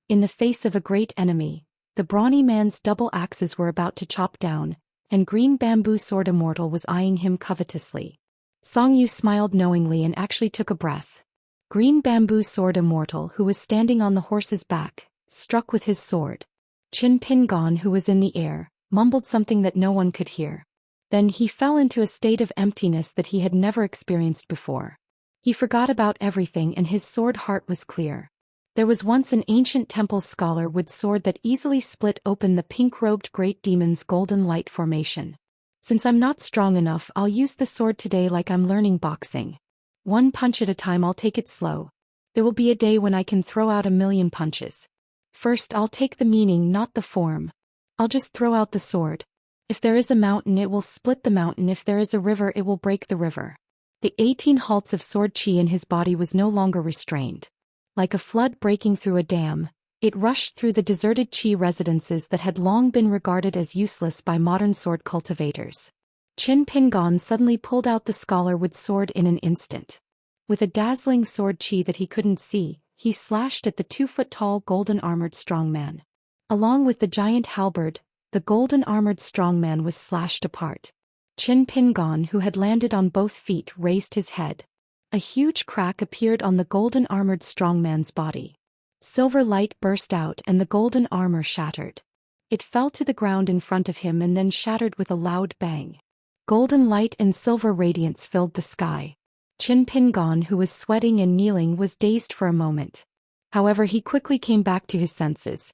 In the face of a great enemy, the brawny man's double axes were about to chop down, and Green Bamboo Sword Immortal was eyeing him covetously. Song Yu smiled knowingly and actually took a breath. Green Bamboo Sword Immortal, who was standing on the horse's back, struck with his sword. Qin Pingan, who was in the air, mumbled something that no one could hear. Then he fell into a state of emptiness that he had never experienced before. He forgot about everything and his sword heart was clear. There was once an ancient temple scholarwood sword that easily split open the pink-robed great demon's golden light formation. Since I'm not strong enough, I'll use the sword today like I'm learning boxing. 1 punch at a time, I'll take it slow. There will be a day when I can throw out 1,000,000 punches. First I'll take the meaning, not the form. I'll just throw out the sword. If there is a mountain, it will split the mountain. If there is a river, it will break the river. The 18 halts of sword chi in his body was no longer restrained. Like a flood breaking through a dam, it rushed through the deserted chi residences that had long been regarded as useless by modern sword cultivators. Qin Pingan suddenly pulled out the scholarwood sword in an instant. With a dazzling sword chi that he couldn't see, he slashed at the 2-foot-tall golden-armored strongman. Along with the giant halberd, the golden-armored strongman was slashed apart. Qin Pingan, who had landed on both feet, raised his head. A huge crack appeared on the golden-armored strongman's body. Silver light burst out and the golden armor shattered. It fell to the ground in front of him and then shattered with a loud bang. Golden light and silver radiance filled the sky. Qin Pingan, who was sweating and kneeling, was dazed for a moment. However, he quickly came back to his senses.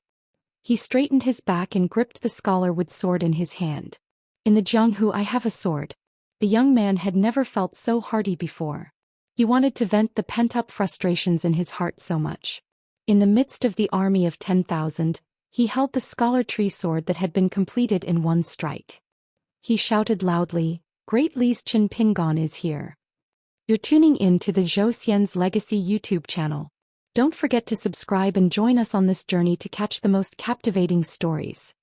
He straightened his back and gripped the scholarwood sword in his hand. In the Jianghu, I have a sword. The young man had never felt so hearty before. He wanted to vent the pent-up frustrations in his heart so much. In the midst of the army of 10,000, he held the scholar tree sword that had been completed in one strike. He shouted loudly, "Great Li's Qin Pingan is here." You're tuning in to the Zhou Xian's Legacy YouTube channel. Don't forget to subscribe and join us on this journey to catch the most captivating stories.